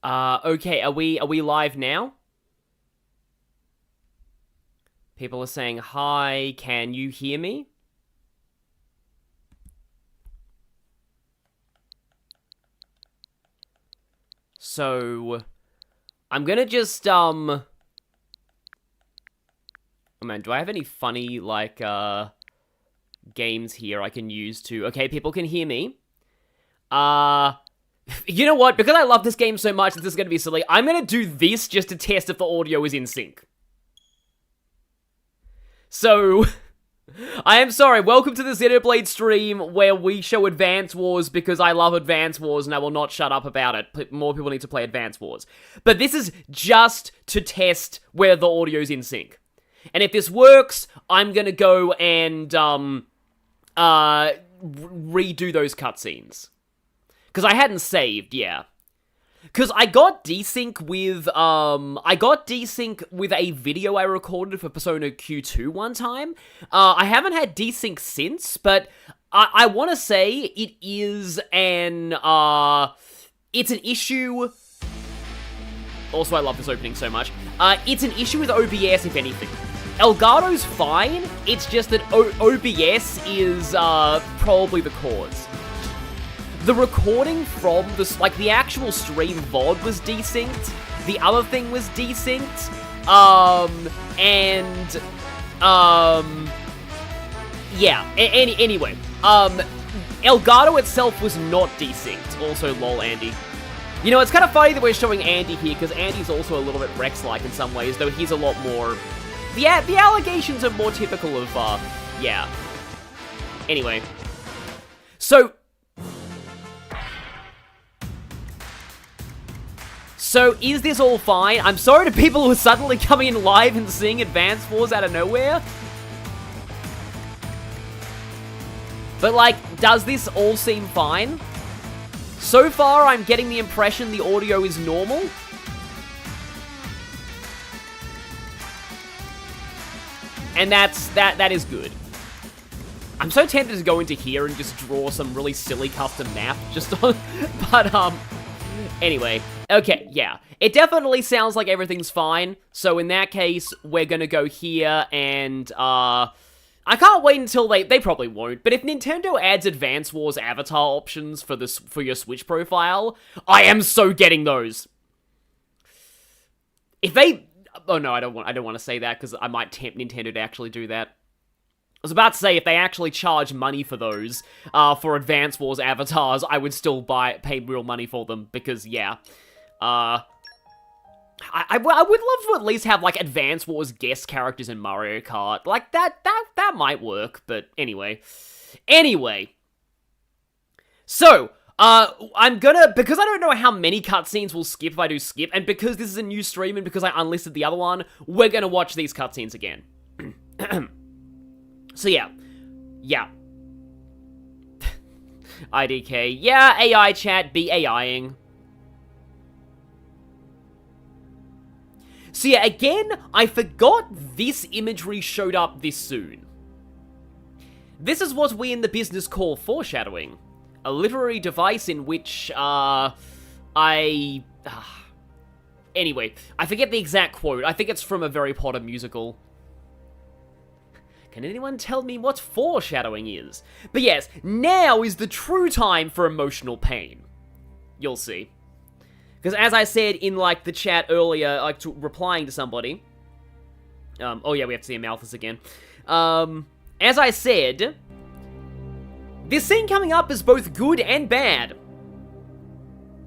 Okay, are we live now? People are saying, hi, can you hear me? So, I'm gonna just, oh man, do I have any funny, like, games here I can use to... Okay, people can hear me. You know what? Because I love this game so much that this is gonna be silly, I'm gonna do this just to test if the audio is in sync. So, I am sorry, welcome to the Xenoblade stream where we show Advance Wars because I love Advance Wars and I will not shut up about it. More people need to play Advance Wars. But this is just to test whether the audio's in sync. And if this works, I'm gonna go and, redo those cutscenes. Because I hadn't saved, yeah. Because I got desync with a video I recorded for Persona Q2 one time. I haven't had desync since, but I want to say it is it's an issue. Also, I love this opening so much. It's an issue with OBS, if anything. Elgato's fine, it's just that OBS is probably the cause. The recording from this, like, the actual stream VOD was desynced. The other thing was desynced. Yeah. Anyway, Elgato itself was not desynced. Also, lol, Andy. You know, it's kind of funny that we're showing Andy here, because Andy's also a little bit Rex-like in some ways, though he's a lot more... The allegations are more typical of, yeah. Anyway. So, is this all fine? I'm sorry to people who are suddenly coming in live and seeing Advance Wars out of nowhere. But, like, does this all seem fine? So far, I'm getting the impression the audio is normal. And that is good. I'm so tempted to go into here and just draw some really silly custom map just on... But, anyway. Okay, yeah. It definitely sounds like everything's fine. So in that case, we're gonna go here and, I can't wait until they probably won't, but if Nintendo adds Advance Wars avatar options for your Switch profile, I am so getting those. If they... Oh no, I don't want to say that, because I might tempt Nintendo to actually do that. I was about to say, if they actually charge money for those, for Advance Wars avatars, I would still pay real money for them, because, yeah. I would love to at least have, like, Advance Wars guest characters in Mario Kart. Like, that might work, but anyway. So, I'm gonna, because I don't know how many cutscenes we'll skip if I do skip, and because this is a new stream and because I unlisted the other one, we're gonna watch these cutscenes again. So yeah. IDK, yeah, AI chat, be AIing. So yeah, again, I forgot this imagery showed up this soon. This is what we in the business call foreshadowing. A literary device in which, anyway, I forget the exact quote. I think it's from a Harry Potter musical. Can anyone tell me what foreshadowing is? But yes, now is the true time for emotional pain. You'll see. Because as I said in, like, the chat earlier, like, replying to somebody... oh yeah, we have to see Amalthus again. As I said... This scene coming up is both good and bad.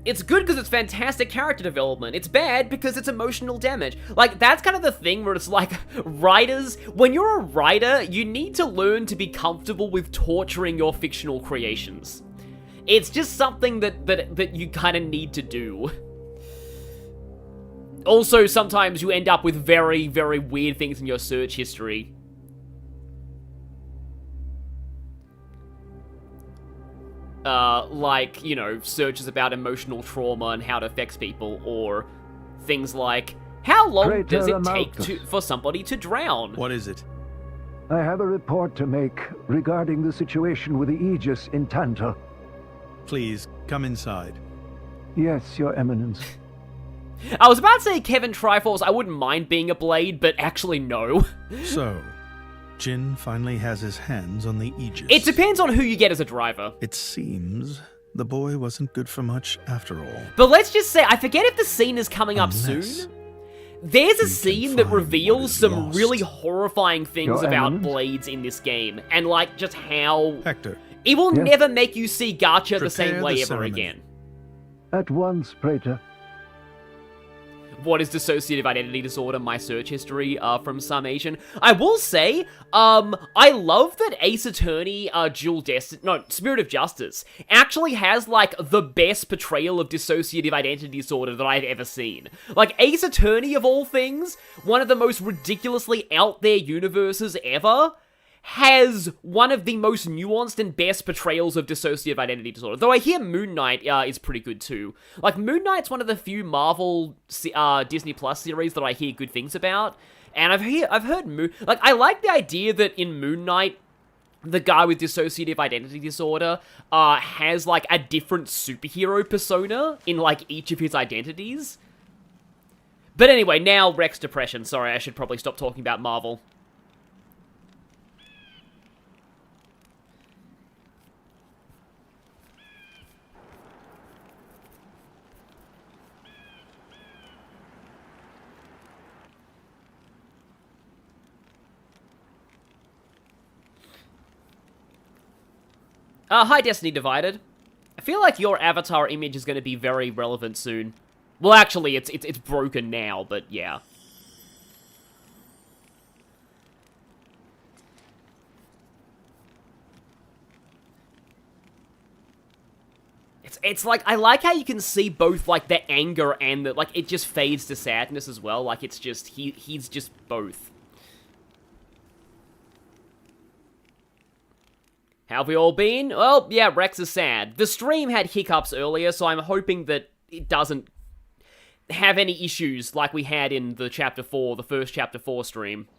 It's good because it's fantastic character development. It's bad because it's emotional damage. Like, that's kind of the thing where it's like, writers... When you're a writer, you need to learn to be comfortable with torturing your fictional creations. It's just something that you kind of need to do. Also, sometimes you end up with very, very weird things in your search history. Like, you know, searches about emotional trauma and how it affects people, or things like, how long does it take for somebody to drown? What is it? I have a report to make regarding the situation with the Aegis in Tantal. Please, come inside. Yes, Your Eminence. I was about to say Kevin Triforce, I wouldn't mind being a blade, but actually no. So, Jin finally has his hands on the Aegis. It depends on who you get as a driver. It seems the boy wasn't good for much after all. But let's just say, I forget if the scene is coming up Unless soon. There's a you scene can that find reveals what is some lost. really horrifying things Your about enemies? blades in this game, and like just how Hector, it will Yes? never make you see Gacha the same Prepare way the ever ceremony. again. At once, Praetor. What is dissociative identity disorder? My search history from Summation. I will say, I love that Ace Attorney, Spirit of Justice, actually has, like, the best portrayal of dissociative identity disorder that I've ever seen. Like, Ace Attorney, of all things, one of the most ridiculously out there universes ever, has one of the most nuanced and best portrayals of dissociative identity disorder. Though I hear Moon Knight is pretty good too. Like, Moon Knight's one of the few Marvel Disney Plus series that I hear good things about. And I've heard I like the idea that in Moon Knight, the guy with dissociative identity disorder has, like, a different superhero persona in, like, each of his identities. But anyway, now Rex Depression. Sorry, I should probably stop talking about Marvel. Hi, Destiny Divided. I feel like your avatar image is going to be very relevant soon. Well, actually, it's broken now, but yeah. It's like, I like how you can see both, like, the anger and the, like, it just fades to sadness as well. Like, it's just, he's just both. How have we all been? Well, yeah, Rex is sad. The stream had hiccups earlier, so I'm hoping that it doesn't have any issues like we had in the first Chapter 4 stream.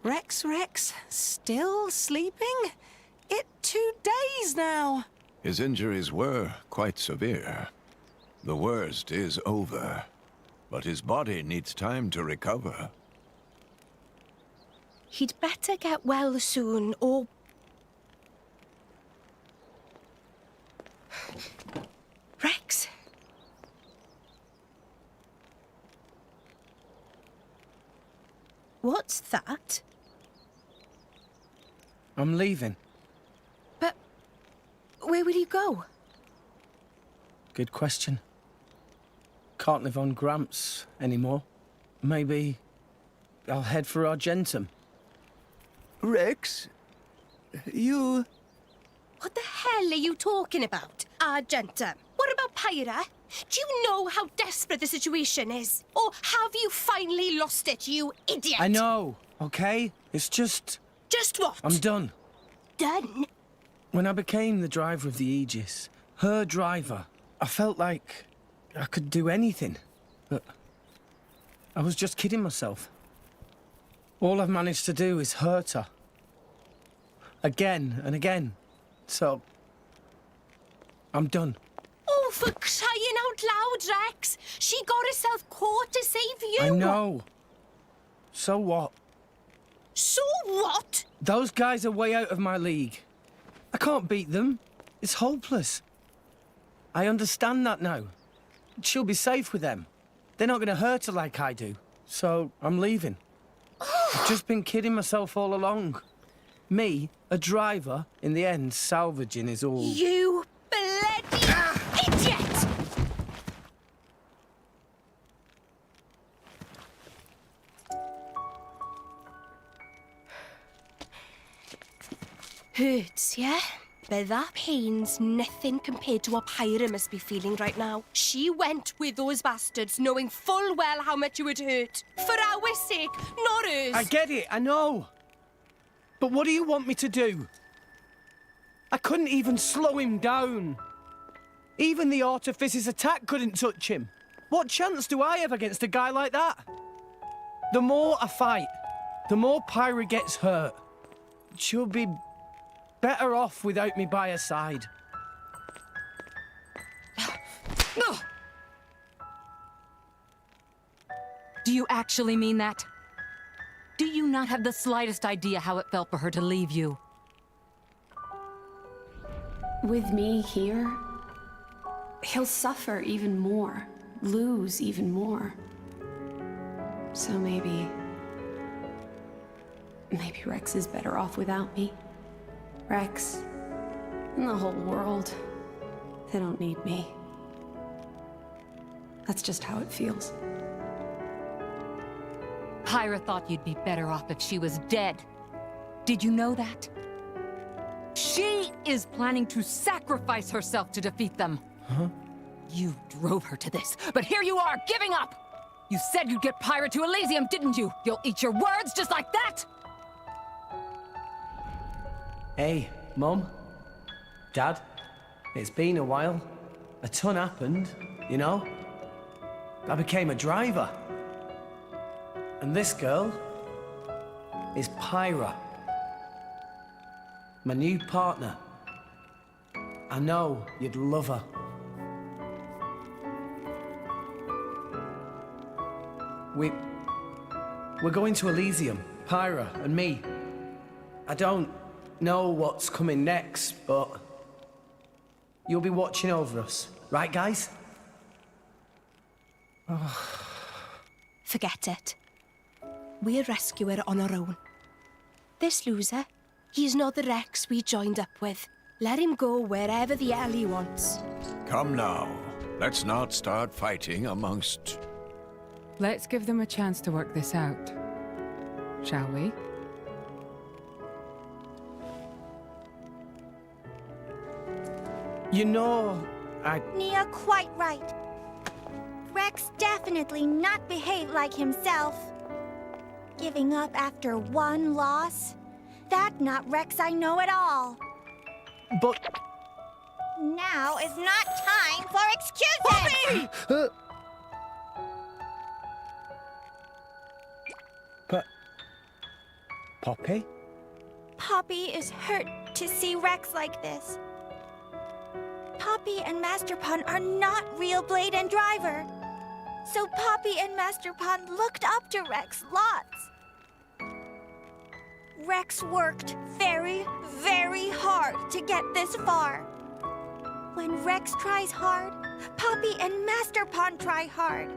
Rex, still sleeping? It 2 days now. His injuries were quite severe. The worst is over, but his body needs time to recover. He'd better get well soon, or... Rex? What's that? I'm leaving. But where will you go? Good question. Can't live on Gramps anymore. Maybe I'll head for Argentum. Rex, you... What the hell are you talking about, Argentum? What about Pyra? Do you know how desperate the situation is? Or have you finally lost it, you idiot? I know, okay? It's just... Just what? I'm done. Done? When I became the driver of the Aegis, her driver, I felt like I could do anything. But I was just kidding myself. All I've managed to do is hurt her. Again and again. So, I'm done. Oh, for crying out loud, Rex! She got herself caught to save you! I know. So what? So what? Those guys are way out of my league. I can't beat them. It's hopeless. I understand that now. She'll be safe with them. They're not going to hurt her like I do. So, I'm leaving. I've just been kidding myself all along. Me, a driver, in the end, salvaging is all... You bloody idiot! Hurts, yeah? But that pain's nothing compared to what Pyra must be feeling right now. She went with those bastards knowing full well how much it would hurt. For our sake, not hers. I get it, I know. But what do you want me to do? I couldn't even slow him down. Even the Artifice's attack couldn't touch him. What chance do I have against a guy like that? The more I fight, The more Pyra gets hurt, she'll be better off without me by her side. Do you actually mean that? Do you not have the slightest idea how it felt for her to leave you? With me here, he'll suffer even more, lose even more. So maybe Rex is better off without me. Rex and the whole world, they don't need me. That's just how it feels. Pyra thought you'd be better off if she was dead. Did you know that? She is planning to sacrifice herself to defeat them. Huh? You drove her to this, but here you are, giving up! You said you'd get Pyra to Elysium, didn't you? You'll eat your words just like that? Hey, Mum, Dad, it's been a while. A ton happened, you know? I became a driver. And this girl is Pyra, my new partner. I know you'd love her. We're going to Elysium, Pyra and me. I don't know what's coming next, but you'll be watching over us, right, guys? Forget it. We'll rescue her on our own. This loser, he's not the Rex we joined up with. Let him go wherever the hell he wants. Come now. Let's not start fighting amongst... Let's give them a chance to work this out. Shall we? You know, Nia quite right. Rex definitely not behave like himself. Giving up after one loss? That not Rex I know at all. But... Now is not time for excuses! Poppy? Poppy is hurt to see Rex like this. Poppy and Master Pun are not real Blade and Driver. So Poppy and Master Pun looked up to Rex lots. Rex worked very, very hard to get this far. When Rex tries hard, Poppy and Master Pun try hard.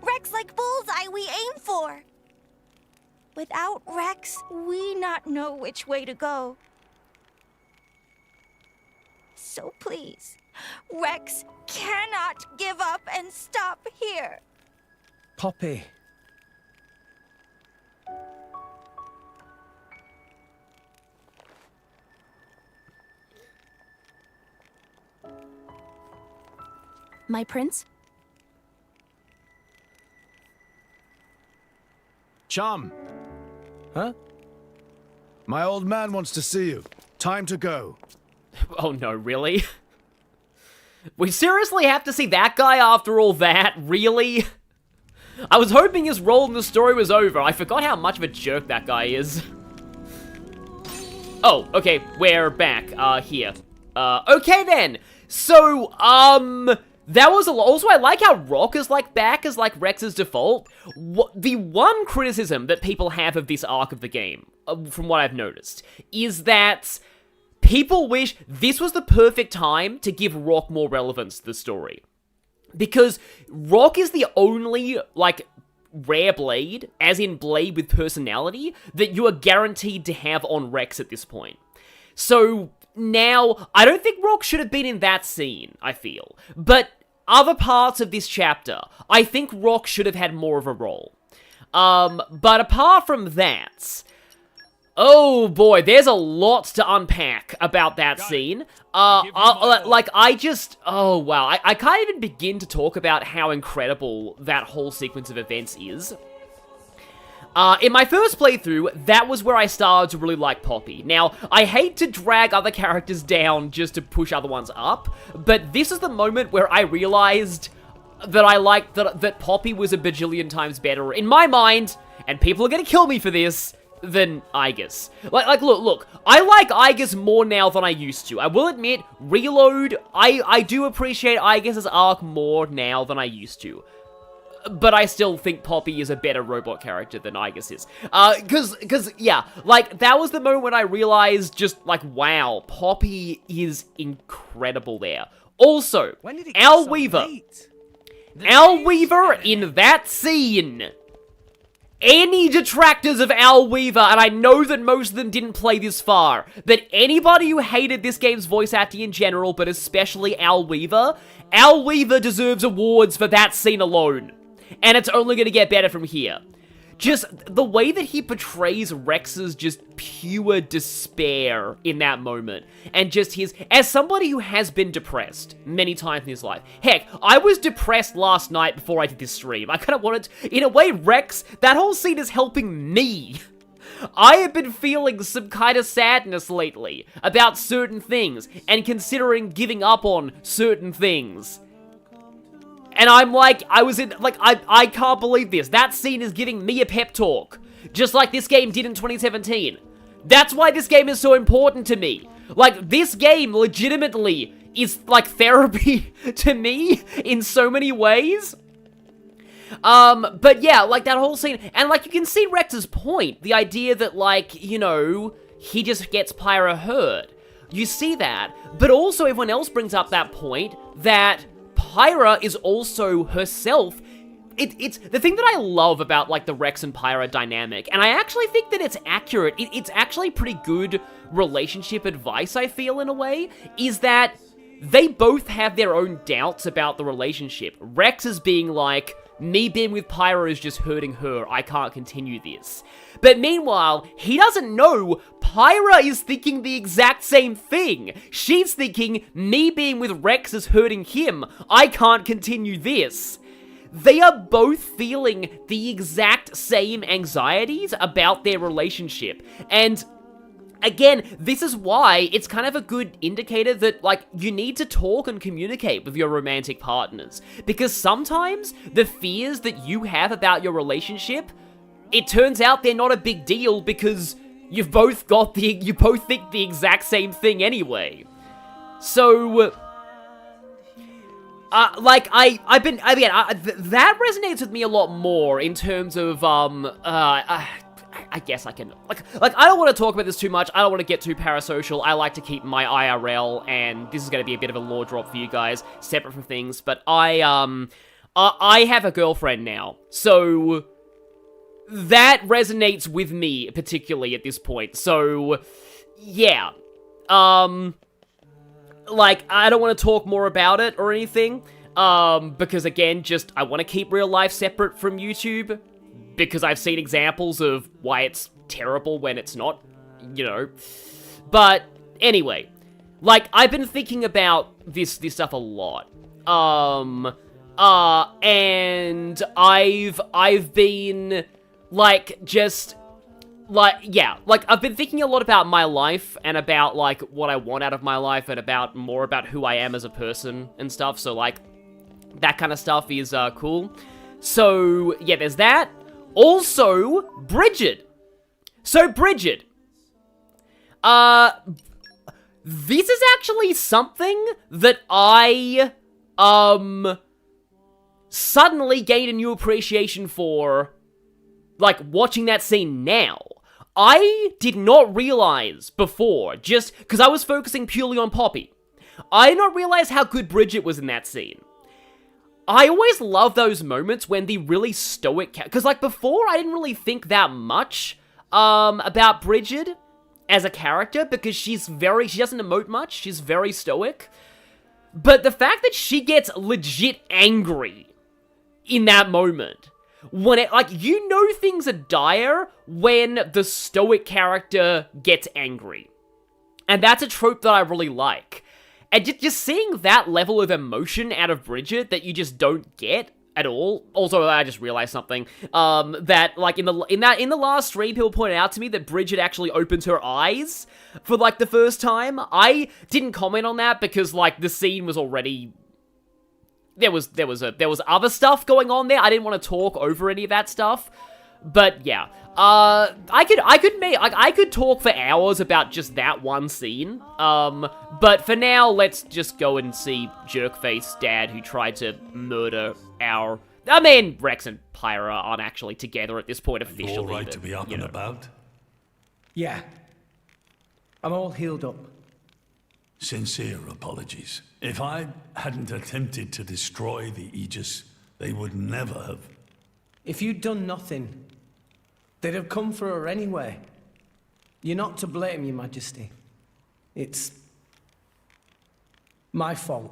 Rex like bullseye we aim for. Without Rex, we not know which way to go. So please, Rex cannot give up and stop here. Poppy. My prince? Chum! Huh? My old man wants to see you. Time to go. Oh no, really? We seriously have to see that guy after all that? Really? I was hoping his role in the story was over. I forgot how much of a jerk that guy is. Oh, okay, we're back, here. Okay then. So, that was a lot. Also, I like how Rock is, like, back as, like, Rex's default. The one criticism that people have of this arc of the game, from what I've noticed, is that people wish this was the perfect time to give Rock more relevance to the story. Because Rock is the only, like, rare Blade, as in Blade with personality, that you are guaranteed to have on Rex at this point. So, now, I don't think Rock should have been in that scene, I feel. But other parts of this chapter, I think Rock should have had more of a role. But apart from that, oh boy, there's a lot to unpack about that scene. Oh wow, I can't even begin to talk about how incredible that whole sequence of events is. In my first playthrough, that was where I started to really like Poppy. Now, I hate to drag other characters down just to push other ones up, but this is the moment where I realized that I liked that Poppy was a bajillion times better, in my mind, and people are gonna kill me for this, than Aegis. Look, I like Aegis more now than I used to. I will admit, Reload, I do appreciate Aegis' arc more now than I used to. But I still think Poppy is a better robot character than Aegis is. Yeah, like, that was the moment when I realized just, like, wow, Poppy is incredible there. Also, Al Weaver. Al Weaver in that scene. Any detractors of Al Weaver, and I know that most of them didn't play this far, but anybody who hated this game's voice acting in general, but especially Al Weaver deserves awards for that scene alone. And it's only going to get better from here. Just the way that he portrays Rex's just pure despair in that moment. And just his... As somebody who has been depressed many times in his life. Heck, I was depressed last night before I did this stream. I kind of wanted... In a way, Rex, that whole scene is helping me. I have been feeling some kind of sadness lately about certain things. And considering giving up on certain things. And I'm like, I can't believe this. That scene is giving me a pep talk. Just like this game did in 2017. That's why this game is so important to me. Like, this game legitimately is, like, therapy to me in so many ways. But yeah, like, that whole scene, and, like, you can see Rex's point. The idea that, like, you know, he just gets Pyra hurt. You see that. But also, everyone else brings up that point that Pyra is also herself. It's the thing that I love about, like, the Rex and Pyra dynamic, and I actually think that it's accurate. It's actually pretty good relationship advice, I feel, in a way, is that they both have their own doubts about the relationship. Rex is being like, me being with Pyra is just hurting her, I can't continue this. But meanwhile, he doesn't know Pyra is thinking the exact same thing. She's thinking, me being with Rex is hurting him, I can't continue this. They are both feeling the exact same anxieties about their relationship. And again, this is why it's kind of a good indicator that, like, you need to talk and communicate with your romantic partners. Because sometimes the fears that you have about your relationship, it turns out they're not a big deal because you both think the exact same thing anyway. So, that resonates with me a lot more in terms of, I guess I can, like, I don't want to talk about this too much, I don't want to get too parasocial, I like to keep my IRL, and this is going to be a bit of a lore drop for you guys, separate from things, but I have a girlfriend now, so that resonates with me, particularly at this point, so, yeah, like, I don't want to talk more about it or anything, because again, just, I want to keep real life separate from YouTube, because I've seen examples of why it's terrible when it's not, you know. But, anyway, like, I've been thinking about this stuff a lot. And I've been, like, just, like, yeah, like, I've been thinking a lot about my life, and about, like, what I want out of my life, and more about who I am as a person, and stuff, so, like, that kind of stuff is, cool. So, yeah, there's that. Also, Bridget. So, Bridget. This is actually something that I, suddenly gained a new appreciation for, like, watching that scene now. I did not realize before, just because I was focusing purely on Poppy. I did not realize how good Bridget was in that scene. I always love those moments when the really stoic... Because, like, before, I didn't really think that much about Bridget as a character, because she doesn't emote much, she's very stoic. But the fact that she gets legit angry in that moment, when it, like, you know things are dire when the stoic character gets angry. And that's a trope that I really like. And just seeing that level of emotion out of Bridget that you just don't get at all. Also, I just realized something. That, like, in the last stream, people pointed out to me that Bridget actually opens her eyes for, like, the first time. I didn't comment on that because, like, the scene was already... There was other stuff going on there. I didn't want to talk over any of that stuff. But yeah, I could talk for hours about just that one scene. But for now, let's just go and see Jerkface Dad, who tried to murder our. I mean, Rex and Pyra aren't actually together at this point officially. You all right to be up and about? Yeah. I'm all healed up. Sincere apologies. If I hadn't attempted to destroy the Aegis, they would never have. If you'd done nothing, they'd have come for her anyway. You're not to blame, Your Majesty. It's my fault.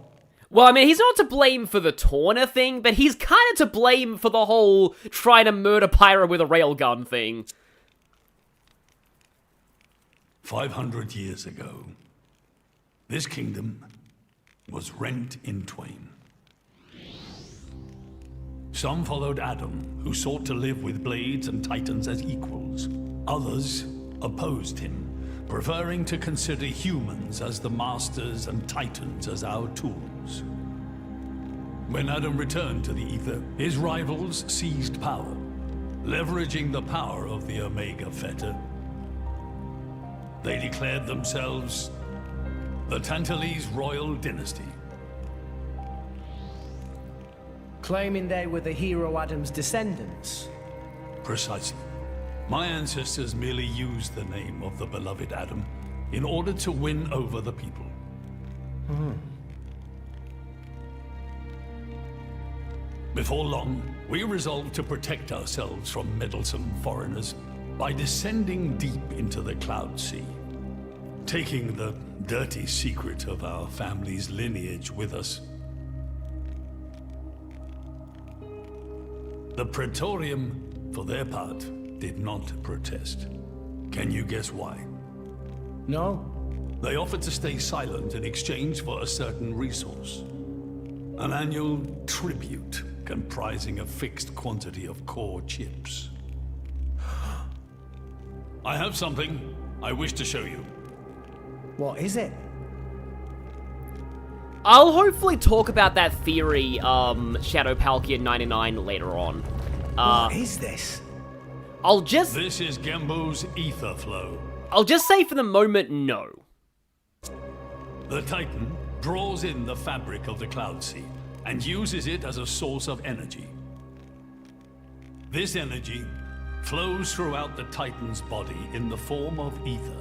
Well, I mean, he's not to blame for the Torna thing, but he's kind of to blame for the whole trying to murder Pyra with a railgun thing. 500 years ago, this kingdom was rent in twain. Some followed Adam, who sought to live with blades and titans as equals. Others opposed him, preferring to consider humans as the masters and titans as our tools. When Adam returned to the Ether, his rivals seized power, leveraging the power of the Omega Feta. They declared themselves the Tantalese royal dynasty. Claiming they were the hero Adam's descendants. Precisely. My ancestors merely used the name of the beloved Adam in order to win over the people. Before long, we resolved to protect ourselves from meddlesome foreigners by descending deep into the Cloud Sea, taking the dirty secret of our family's lineage with us. The Praetorium, for their part, did not protest. Can you guess why? No. They offered to stay silent in exchange for a certain resource. An annual tribute comprising a fixed quantity of core chips. I have something I wish to show you. What is it? I'll hopefully talk about that theory, Shadow Palkia 99 later on. What is this? This is Gembo's ether flow. I'll just say for the moment, no. The Titan draws in the fabric of the Cloud Sea and uses it as a source of energy. This energy flows throughout the Titan's body in the form of ether.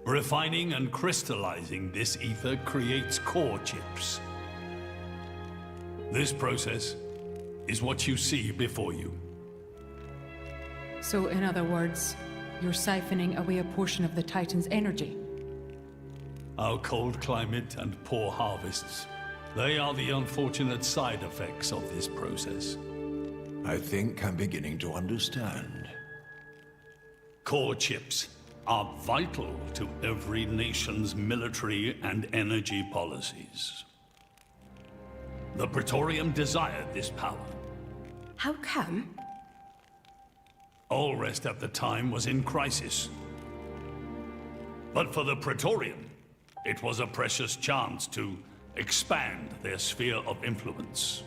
Refining and crystallizing this ether creates core chips. This process is what you see before you. So, in other words, you're siphoning away a portion of the Titan's energy. Our cold climate and poor harvests, they are the unfortunate side effects of this process. I think I'm beginning to understand. Core chips are vital to every nation's military and energy policies. The Praetorium desired this power. How come? Allrest at the time was in crisis. But for the Praetorium, it was a precious chance to expand their sphere of influence.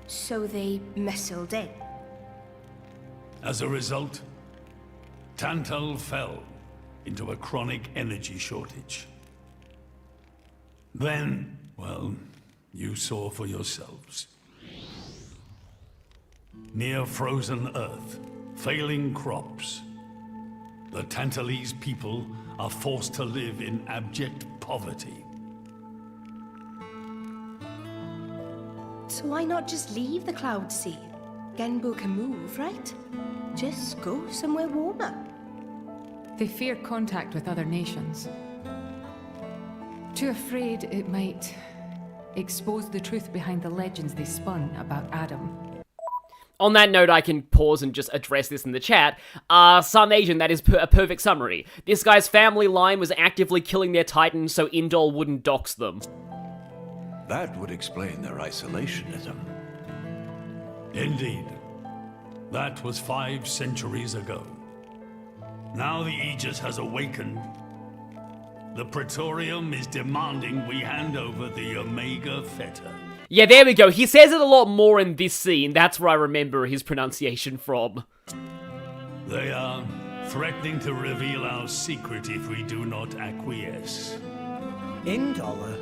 So they muscled in. As a result, Tantal fell into a chronic energy shortage. Then, well, you saw for yourselves. Near frozen earth, failing crops, the Tantalese people are forced to live in abject poverty. So why not just leave the Cloud Sea? Genbo can move, right? Just go somewhere warmer. They fear contact with other nations. Too afraid it might expose the truth behind the legends they spun about Adam. On that note, I can pause and just address this in the chat. Some Asian, that is a perfect summary. This guy's family line was actively killing their titans so Indol wouldn't dox them. That would explain their isolationism. Indeed. That was 5 centuries ago. Now the Aegis has awakened. The Praetorium is demanding we hand over the Omega Feta. Yeah, there we go. He says it a lot more in this scene. That's where I remember his pronunciation from. They are threatening to reveal our secret if we do not acquiesce. Indollar?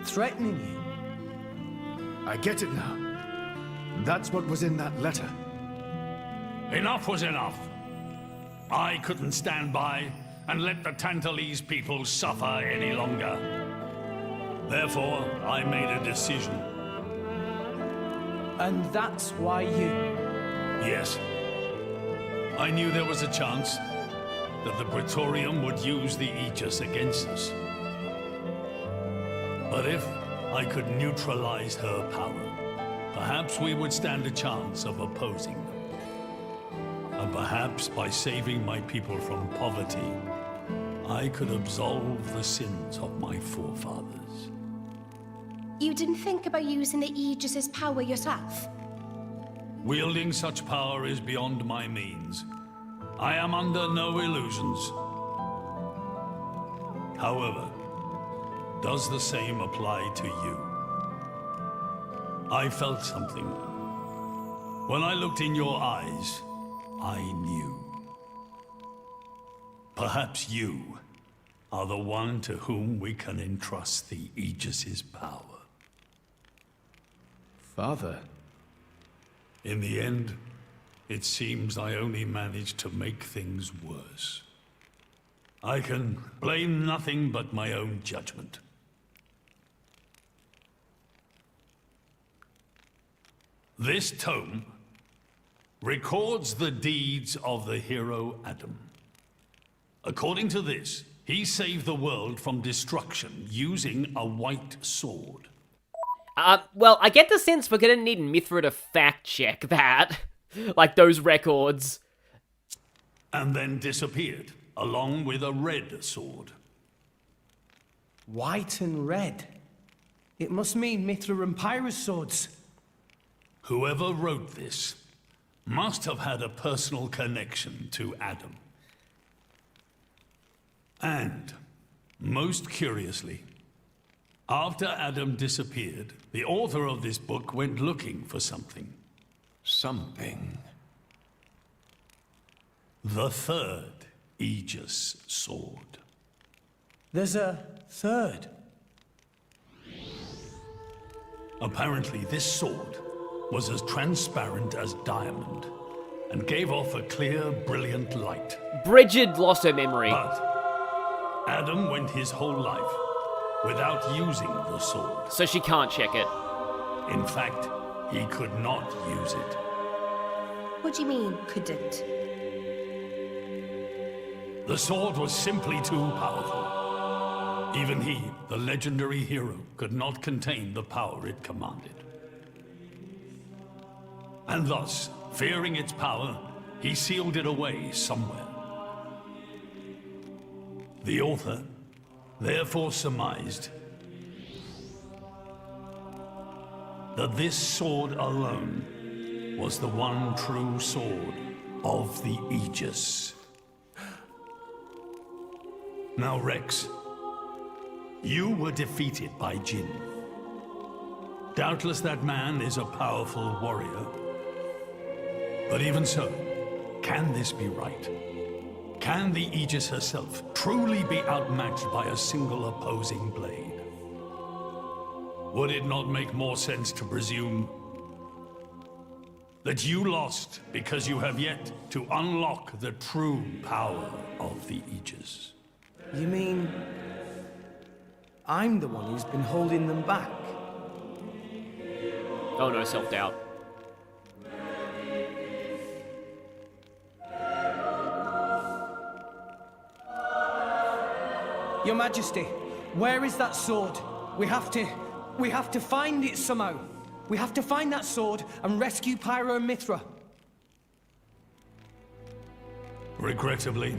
Threatening you? I get it now. That's what was in that letter. Enough was enough. I couldn't stand by and let the Tantalese people suffer any longer. Therefore, I made a decision. And that's why you... Yes. I knew there was a chance that the Praetorium would use the Aegis against us. But if I could neutralize her power, perhaps we would stand a chance of opposing them. And perhaps by saving my people from poverty, I could absolve the sins of my forefathers. You didn't think about using the Aegis' power yourself? Wielding such power is beyond my means. I am under no illusions. However, does the same apply to you? I felt something. When I looked in your eyes, I knew. Perhaps you are the one to whom we can entrust the Aegis' power. Father. In the end, it seems I only managed to make things worse. I can blame nothing but my own judgment. This tome records the deeds of the hero Adam. According to this, he saved the world from destruction using a white sword. Well, I get the sense we're gonna need Mithra to fact-check that. Like, those records. And then disappeared, along with a red sword. White and red? It must mean Mithra and Pyrrha's swords. Whoever wrote this must have had a personal connection to Adam. And, most curiously, after Adam disappeared, the author of this book went looking for something. Something? The third Aegis sword. There's a third? Apparently, this sword was as transparent as diamond and gave off a clear, brilliant light. Bridget lost her memory. But Adam went his whole life without using the sword. So she can't check it. In fact, he could not use it. What do you mean, couldn't? The sword was simply too powerful. Even he, the legendary hero, could not contain the power it commanded. And thus, fearing its power, he sealed it away somewhere. The author therefore surmised that this sword alone was the one true sword of the Aegis. Now, Rex, you were defeated by Jin. Doubtless that man is a powerful warrior. But even so, can this be right? Can the Aegis herself truly be outmatched by a single opposing blade? Would it not make more sense to presume that you lost because you have yet to unlock the true power of the Aegis? You mean... I'm the one who's been holding them back? Oh no, self-doubt. Your Majesty, where is that sword? We have to find it somehow. We have to find that sword and rescue Pyro and Mithra. Regrettably,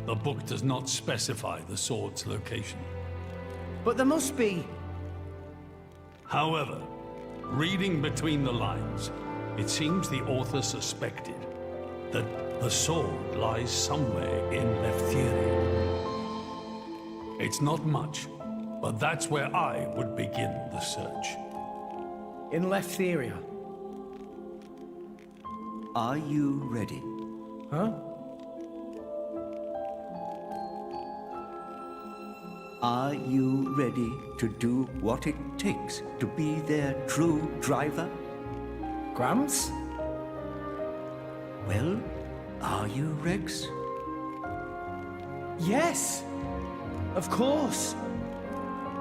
the book does not specify the sword's location. But there must be... However, reading between the lines, it seems the author suspected that the sword lies somewhere in Leftheria. It's not much, But that's where I would begin the search. In Leftheria. Are you ready? Huh? Are you ready to do what it takes to be their true driver? Gramps? Well, are you, Rex? Yes! Of course!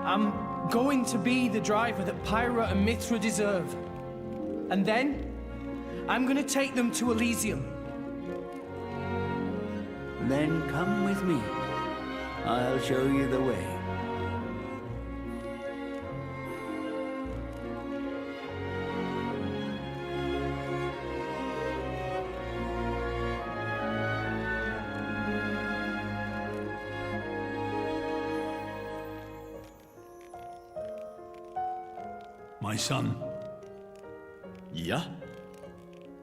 I'm going to be the driver that Pyra and Mithra deserve. And then, I'm gonna take them to Elysium. Then come with me. I'll show you the way. My son, Yeah?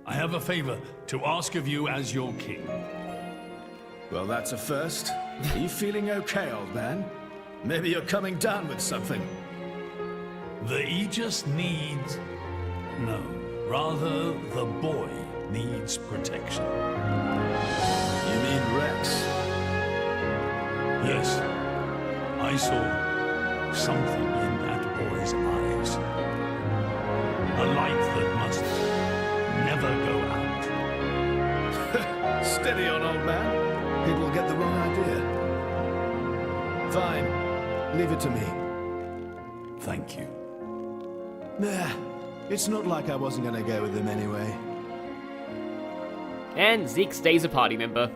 I have a favor to ask of you as your king. Well, that's a first. Are you feeling okay, old man? Maybe you're coming down with something. The Aegis needs... No, rather, the boy needs protection. You mean Rex? Yes, I saw something in that boy's eyes. A light that must never go out. Steady on, old man. People will get the wrong idea. Fine. Leave it to me. Thank you. Nah, it's not like I wasn't gonna go with them anyway. And Zeke stays a party member.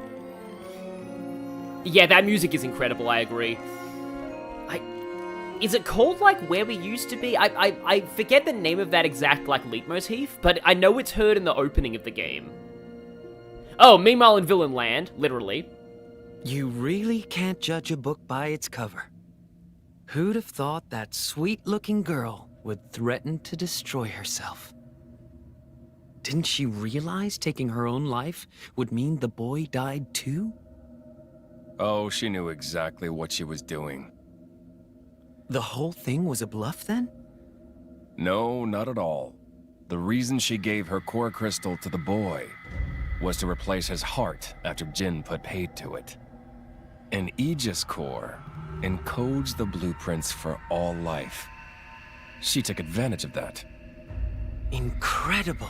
Yeah, that music is incredible, I agree. Is it called, like, Where We Used to Be? I forget the name of that exact, like, leitmotif, but I know it's heard in the opening of the game. Oh, meanwhile in Villain Land, literally. You really can't judge a book by its cover. Who'd have thought that sweet-looking girl would threaten to destroy herself? Didn't she realize taking her own life would mean the boy died too? Oh, she knew exactly what she was doing. The whole thing was a bluff then? No, not at all. The reason she gave her core crystal to the boy was to replace his heart after Jin put paid to it. An Aegis core encodes the blueprints for all life. She took advantage of that. Incredible.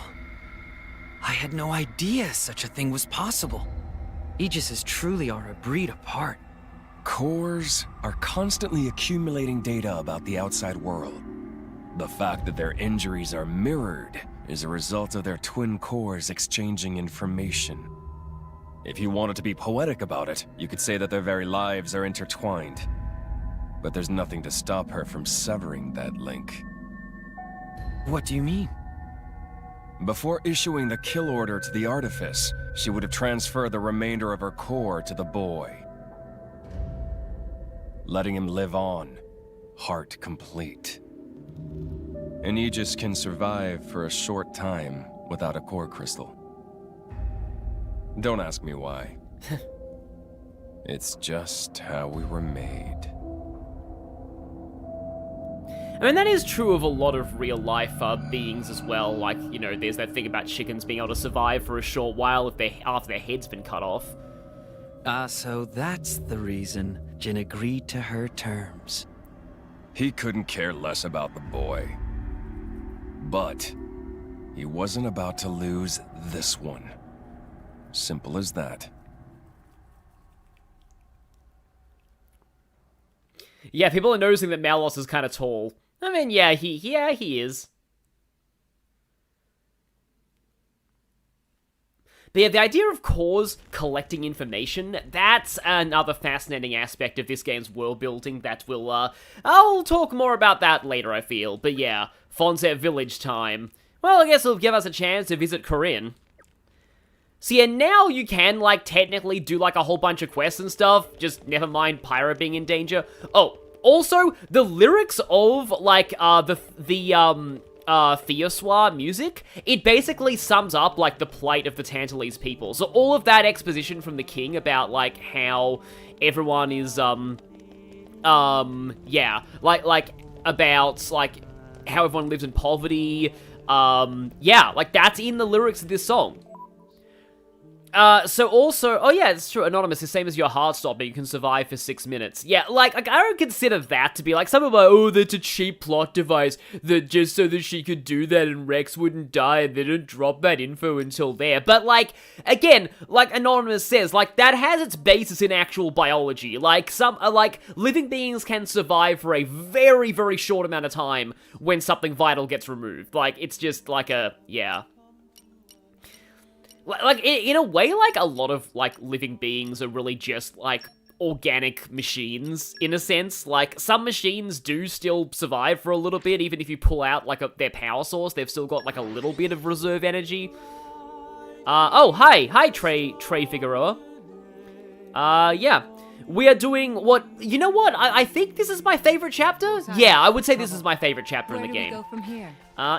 I had no idea such a thing was possible. Aegises truly are a breed apart. Cores are constantly accumulating data about the outside world. The fact that their injuries are mirrored is a result of their twin cores exchanging information. If you wanted to be poetic about it, you could say that their very lives are intertwined. But there's nothing to stop her from severing that link. What do you mean? Before issuing the kill order to the Artifice, she would have transferred the remainder of her core to the boy, letting him live on, heart complete. An Aegis can survive for a short time without a core crystal. Don't ask me why. It's just how we were made. I mean, that is true of a lot of real-life beings as well. Like, you know, there's that thing about chickens being able to survive for a short while after their head's been cut off. So that's the reason Jin agreed to her terms. He couldn't care less about the boy. But he wasn't about to lose this one. Simple as that. Yeah, people are noticing that Malos is kind of tall. I mean, yeah, he is. But yeah, the idea of cores collecting information, that's another fascinating aspect of this game's world building that will, I'll talk more about that later, I feel. But yeah, Fonsett Village time. Well, I guess it'll give us a chance to visit Corinne. So yeah, now you can, like, technically do, like, a whole bunch of quests and stuff, just never mind Pyra being in danger. Oh, also, the lyrics of, like, the Theoswa music, it basically sums up, like, the plight of the Tantalese people. So all of that exposition from the king about, like, how everyone is, Yeah, like, about, like, how everyone lives in poverty. Yeah, like, that's in the lyrics of this song. So also, oh yeah, it's true, Anonymous, the same as your heart stopper, you can survive for 6 minutes. Yeah, like, I don't consider that to be, like, some of my, oh, that's a cheap plot device, that just so that she could do that and Rex wouldn't die, and they didn't drop that info until there. But, like, again, like Anonymous says, like, that has its basis in actual biology. Like, like, living beings can survive for a very, very short amount of time when something vital gets removed. Like, it's just, like, yeah. Like, in a way, like, a lot of, like, living beings are really just, like, organic machines, in a sense. Like, some machines do still survive for a little bit, even if you pull out, like, their power source, they've still got, like, a little bit of reserve energy. Oh, hi, Trey Figueroa. Yeah. We are doing what, you know what, I think this is my favorite chapter? Yeah, I would say this is my favorite chapter in the game. Where do we go from here?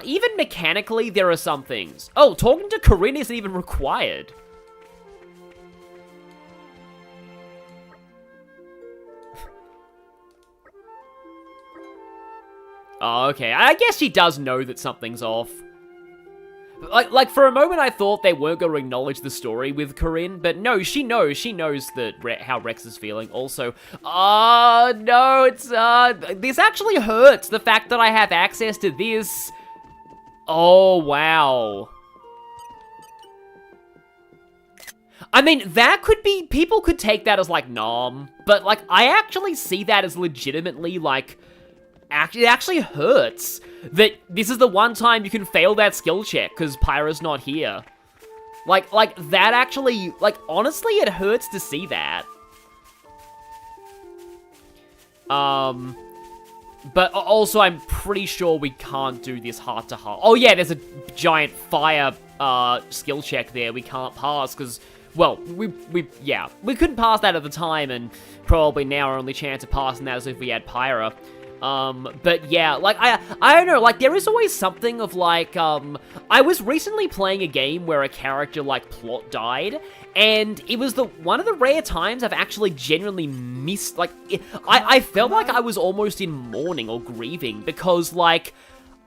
Even mechanically, there are some things. Oh, talking to Corinne isn't even required. Oh, okay, I guess she does know that something's off. Like, for a moment I thought they weren't going to acknowledge the story with Corinne, but no, she knows that how Rex is feeling. Also, no, it's, this actually hurts, the fact that I have access to this. Oh, wow. I mean, that could be, people could take that as, like, nom, but, like, I actually see that as legitimately, like, it actually hurts that this is the one time you can fail that skill check because Pyra's not here. Like, that actually, like, honestly, it hurts to see that. But also, I'm pretty sure we can't do this heart-to-heart. Oh, yeah, there's a giant fire, skill check there we can't pass, because, well, yeah, we couldn't pass that at the time, and probably now our only chance of passing that is if we had Pyra. But yeah, like, I don't know, like, there is always something of, like, I was recently playing a game where a character, like, plot died, and it was one of the rare times I've actually genuinely missed, like, I felt like I was almost in mourning or grieving, because, like,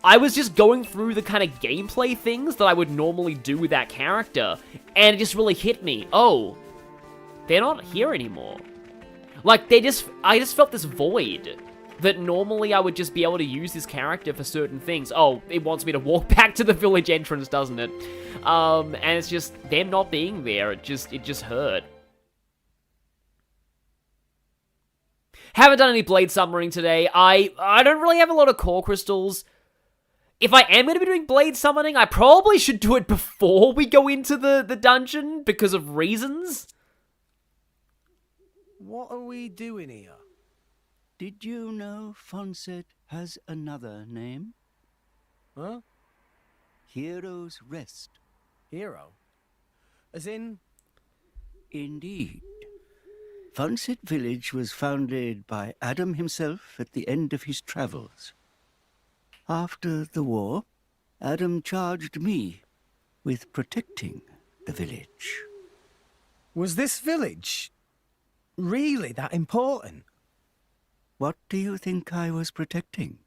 I was just going through the kind of gameplay things that I would normally do with that character, and it just really hit me. Oh, they're not here anymore. Like, I just felt this void. That normally I would just be able to use this character for certain things. Oh, it wants me to walk back to the village entrance, doesn't it? And it's just, them not being there, it just hurt. Haven't done any blade summoning today. I don't really have a lot of core crystals. If I am going to be doing blade summoning, I probably should do it before we go into the dungeon, because of reasons. What are we doing here? Did you know Fonsett has another name? Huh? Hero's Rest. Hero? As in? Indeed. Fonsett Village was founded by Adam himself at the end of his travels. After the war, Adam charged me with protecting the village. Was this village really that important? What do you think I was protecting?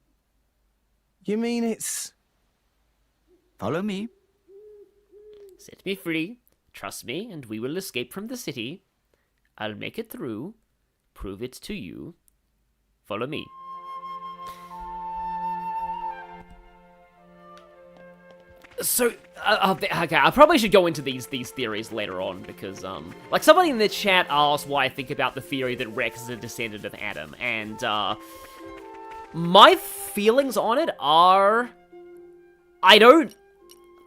You mean it's... Follow me. Set me free, trust me, and we will escape from the city. I'll make it through, prove it to you. Follow me. So, okay, I probably should go into these theories later on, because, like, somebody in the chat asked why I think about the theory that Rex is a descendant of Adam, and, my feelings on it are,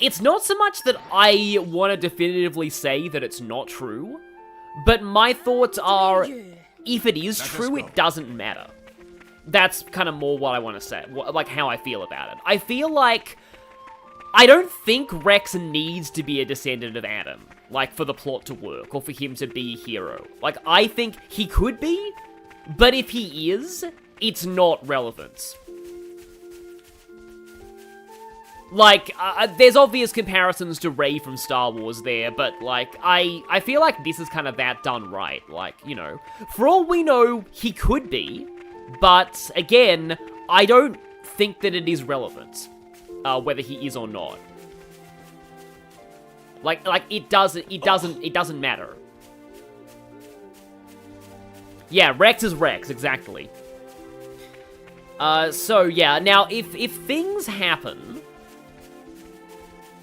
it's not so much that I want to definitively say that it's not true, but my thoughts are, if it is true, it doesn't matter. That's kind of more what I want to say, like, how I feel about it. I feel like, I don't think Rex needs to be a descendant of Adam, like, for the plot to work, or for him to be a hero. Like, I think he could be, but if he is, it's not relevant. Like, there's obvious comparisons to Rey from Star Wars there, but, like, I feel like this is kind of that done right. Like, you know, for all we know, he could be, But, again, I don't think that it is relevant, whether he is or not. Like, it doesn't matter. Yeah, Rex is Rex, exactly. So, yeah, now, if things happen...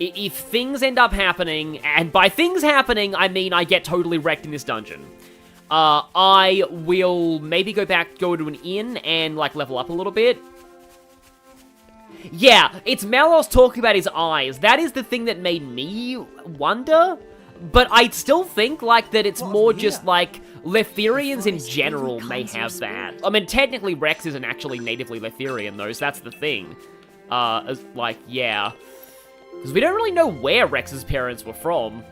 If things end up happening, and by things happening, I mean I get totally wrecked in this dungeon, I will maybe go to an inn and, like, level up a little bit. Yeah, it's Malos talking about his eyes. That is the thing that made me wonder, but I still think, like, that it's more just, like, Letherians in general may have that. I mean, technically Rex isn't actually natively Letherian, though, so that's the thing. Like, yeah. Because we don't really know where Rex's parents were from.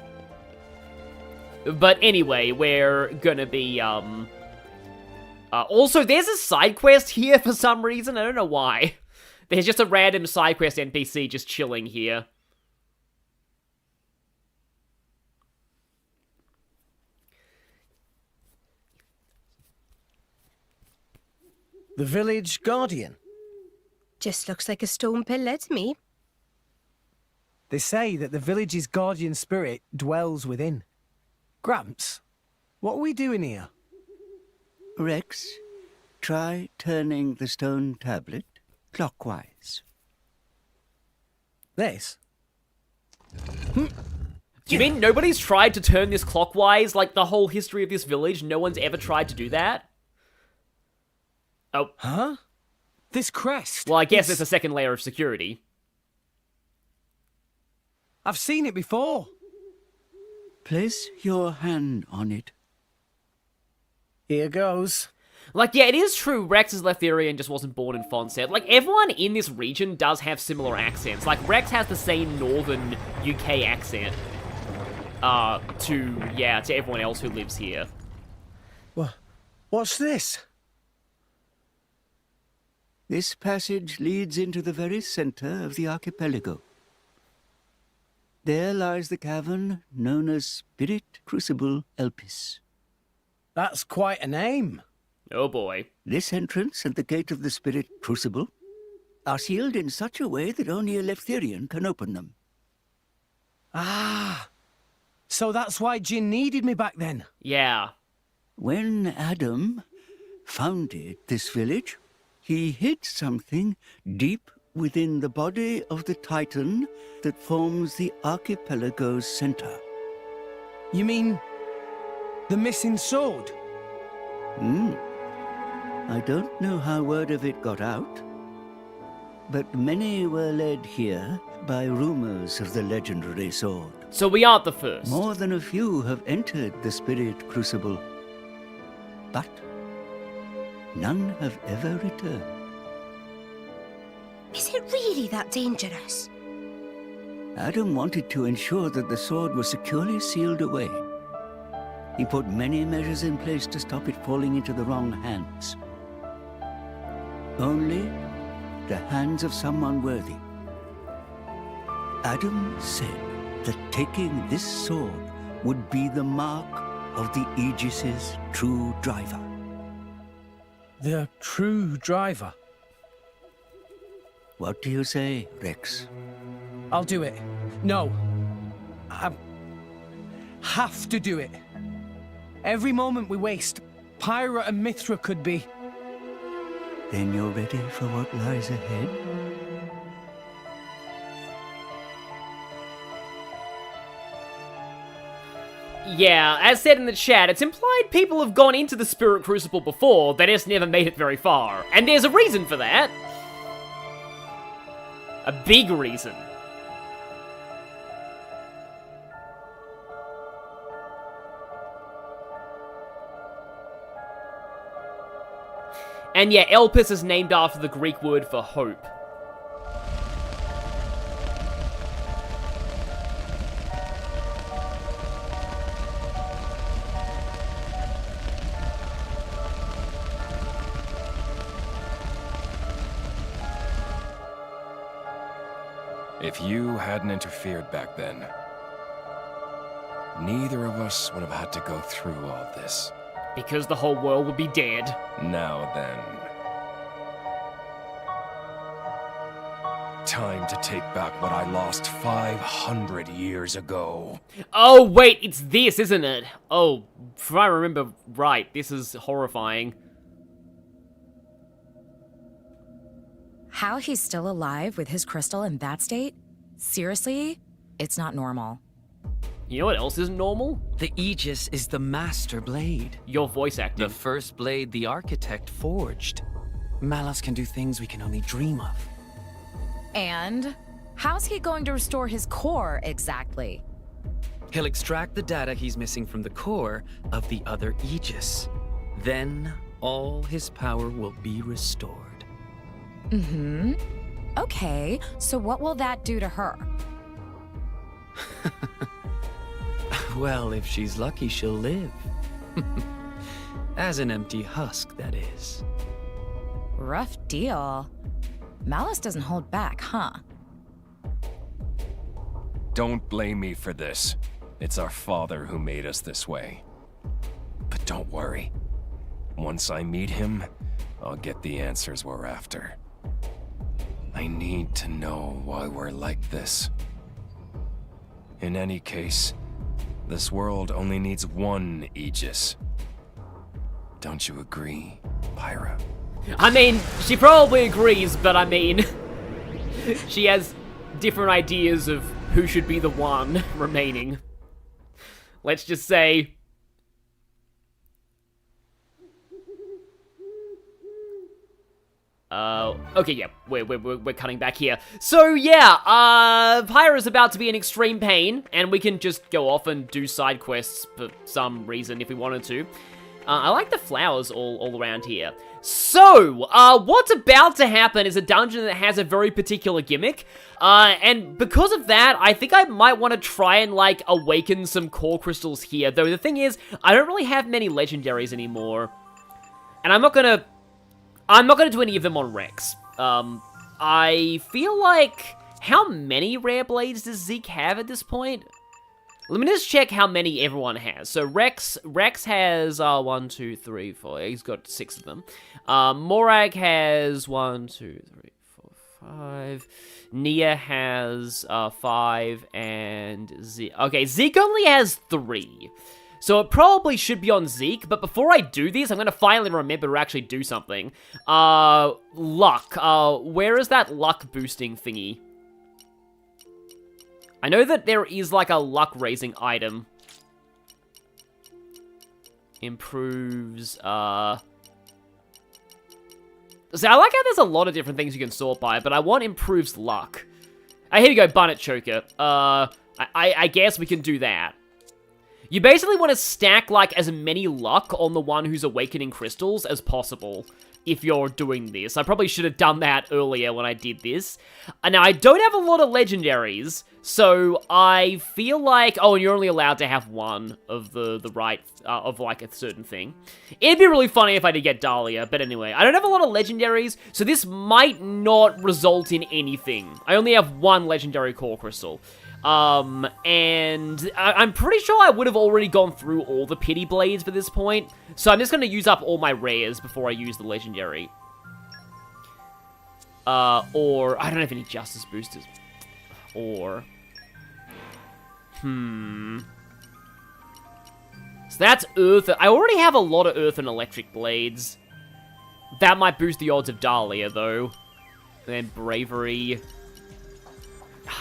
But anyway, we're gonna be, also, there's a side quest here for some reason. I don't know why. There's just a random side quest NPC just chilling here. The village guardian? Just looks like a stone pillar to me. They say that the village's guardian spirit dwells within. Gramps, what are we doing here? Rex, try turning the stone tablet clockwise. This? Do you mean nobody's tried to turn this clockwise? Like, the whole history of this village, no one's ever tried to do that? Oh. Huh? This crest? Well, I guess it's a second layer of security. I've seen it before. Place your hand on it. Here goes. Like, yeah, it is true, Rex is Letherian, just wasn't born in Fonsett. Like, everyone in this region does have similar accents. Like, Rex has the same northern UK accent, to everyone else who lives here. What's this? This passage leads into the very center of the archipelago. There lies the cavern known as Spirit Crucible Elpys. That's quite a name. Oh boy. This entrance and the gate of the Spirit Crucible are sealed in such a way that only a Letherian can open them. Ah, so that's why Jin needed me back then. Yeah. When Adam founded this village, he hid something deep within the body of the Titan that forms the archipelago's center. You mean the missing sword? I don't know how word of it got out, but many were led here by rumors of the legendary sword. So we aren't the first. More than a few have entered the Spirit Crucible, but none have ever returned. Is it really that dangerous? Adam wanted to ensure that the sword was securely sealed away. He put many measures in place to stop it falling into the wrong hands. Only the hands of someone worthy. Adam said that taking this sword would be the mark of the Aegis's true driver. The true driver? What do you say, Rex? I'll do it. No. I have to do it. Every moment we waste, Pyra and Mithra could be... Then you're ready for what lies ahead? Yeah, as said in the chat, it's implied people have gone into the Spirit Crucible before, they just never made it very far. And there's a reason for that. A big reason. And yeah, Elpys is named after the Greek word for hope. If you hadn't interfered back then, neither of us would have had to go through all this. Because the whole world would be dead. Now then, time to take back what I lost 500 years ago. Oh, wait, it's this, isn't it? Oh, if I remember right, this is horrifying. How he's still alive with his crystal in that state? Seriously? It's not normal. You know what else isn't normal? The Aegis is the master blade. Your voice acting. The first blade the architect forged. Malus can do things we can only dream of. And how's he going to restore his core exactly? He'll extract the data he's missing from the core of the other Aegis. Then all his power will be restored. Mm-hmm. Okay, so what will that do to her? Well, if she's lucky, she'll live. As an empty husk, that is. Rough deal. Malus doesn't hold back, huh? Don't blame me for this. It's our father who made us this way. But don't worry. Once I meet him, I'll get the answers we're after. I need to know why we're like this. In any case, this world only needs one Aegis. Don't you agree, Pyra? I mean, she probably agrees, but I mean, she has different ideas of who should be the one remaining. Let's just say... okay, yeah, we're cutting back here. So, yeah, Pyra's about to be in extreme pain, and we can just go off and do side quests for some reason if we wanted to. I like the flowers all around here. So, what's about to happen is a dungeon that has a very particular gimmick, and because of that, I think I might want to try and, like, awaken some core crystals here, though the thing is, I don't really have many legendaries anymore, and I'm not gonna do any of them on Rex. I feel like, how many rare blades does Zeke have at this point? Let me just check how many everyone has. So Rex has 1, 2, 3, 4. He's got 6 of them. Morag has 1, 2, 3, 4, 5. Nia has 5, and Zeke. Okay, Zeke only has 3. So it probably should be on Zeke, but before I do this, I'm gonna finally remember to actually do something. Luck. Where is that luck boosting thingy? I know that there is, like, a luck-raising item. Improves, See, I like how there's a lot of different things you can sort by, but I want improves luck. Here we go, Bunnet Choker. I guess we can do that. You basically want to stack, like, as many luck on the one who's awakening crystals as possible if you're doing this. I probably should have done that earlier when I did this. Now, I don't have a lot of legendaries, so I feel like... Oh, and you're only allowed to have one of the right... of, like, a certain thing. It'd be really funny if I did get Dahlia, but anyway. I don't have a lot of legendaries, so this might not result in anything. I only have one legendary core crystal. And I'm pretty sure I would have already gone through all the pity blades by this point, so I'm just going to use up all my rares before I use the legendary. Or, I don't have any justice boosters. Or, So that's earth. I already have a lot of earth and electric blades. That might boost the odds of Dahlia, though. And then bravery.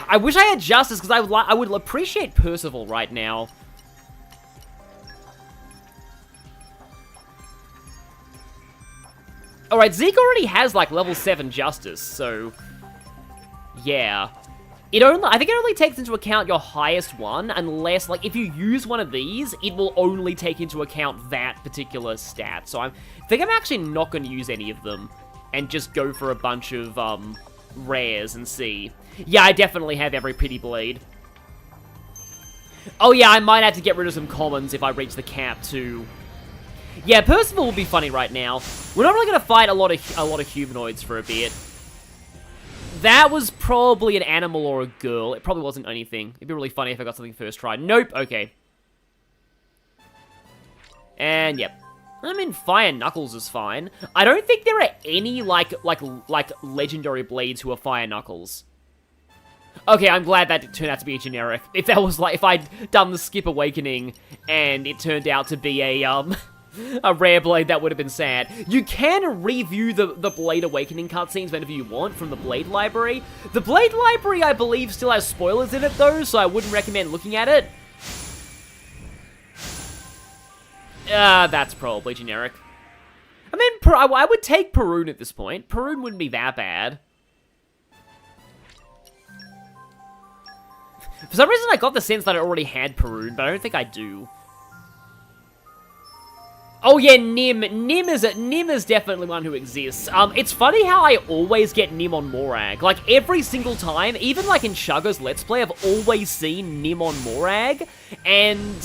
I wish I had justice, because I would appreciate Percival right now. Alright, Zeke already has, like, level 7 justice, so... Yeah. I think it only takes into account your highest one, unless, like, if you use one of these, it will only take into account that particular stat. So I think I'm actually not going to use any of them, and just go for a bunch of, rares and see. Yeah, I definitely have every pity blade. Oh yeah, I might have to get rid of some commons if I reach the cap too. Yeah, Percival will be funny right now. We're not really gonna fight a lot of humanoids for a bit. That was probably an animal or a girl. It probably wasn't anything. It'd be really funny if I got something first try. Nope. Okay. And yep. I mean, Fire Knuckles is fine. I don't think there are any, like legendary blades who are Fire Knuckles. Okay, I'm glad that turned out to be a generic. If that was like, if I'd done the Skip Awakening and it turned out to be a rare blade, that would have been sad. You can review the Blade Awakening cutscenes whenever you want from the Blade Library. The Blade Library, I believe, still has spoilers in it though, so I wouldn't recommend looking at it. That's probably generic. I mean, I would take Perun at this point. Perun wouldn't be that bad. For some reason, I got the sense that I already had Perun, but I don't think I do. Oh yeah, Nim. Nim is definitely one who exists. It's funny how I always get Nim on Morag. Like, every single time, even like in Chugga's Let's Play, I've always seen Nim on Morag. And,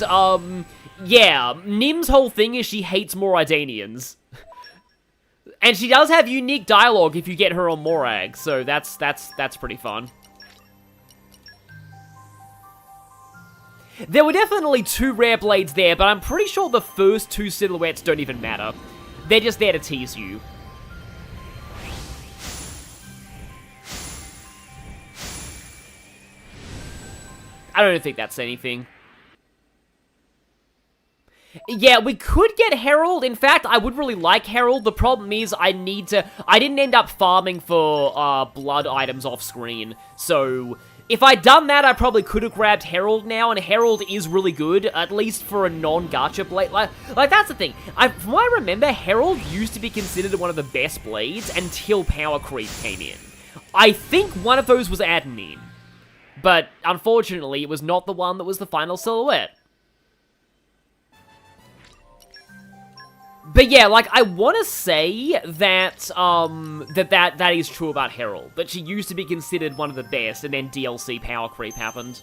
yeah, Nim's whole thing is she hates Moradanians. And she does have unique dialogue if you get her on Morag, so that's pretty fun. There were definitely 2 rare blades there, but I'm pretty sure the first 2 silhouettes don't even matter. They're just there to tease you. I don't think that's anything. Yeah, we could get Herald. In fact, I would really like Herald. The problem is I didn't end up farming for blood items off screen. So if I'd done that, I probably could have grabbed Herald now, and Herald is really good, at least for a non-gacha blade. Like that's the thing. From what I remember, Herald used to be considered one of the best blades until Power Creep came in. I think one of those was Adenine. But unfortunately, it was not the one that was the final silhouette. But yeah, like, I want to say that, that is true about Herald. That she used to be considered one of the best, and then DLC Power Creep happened.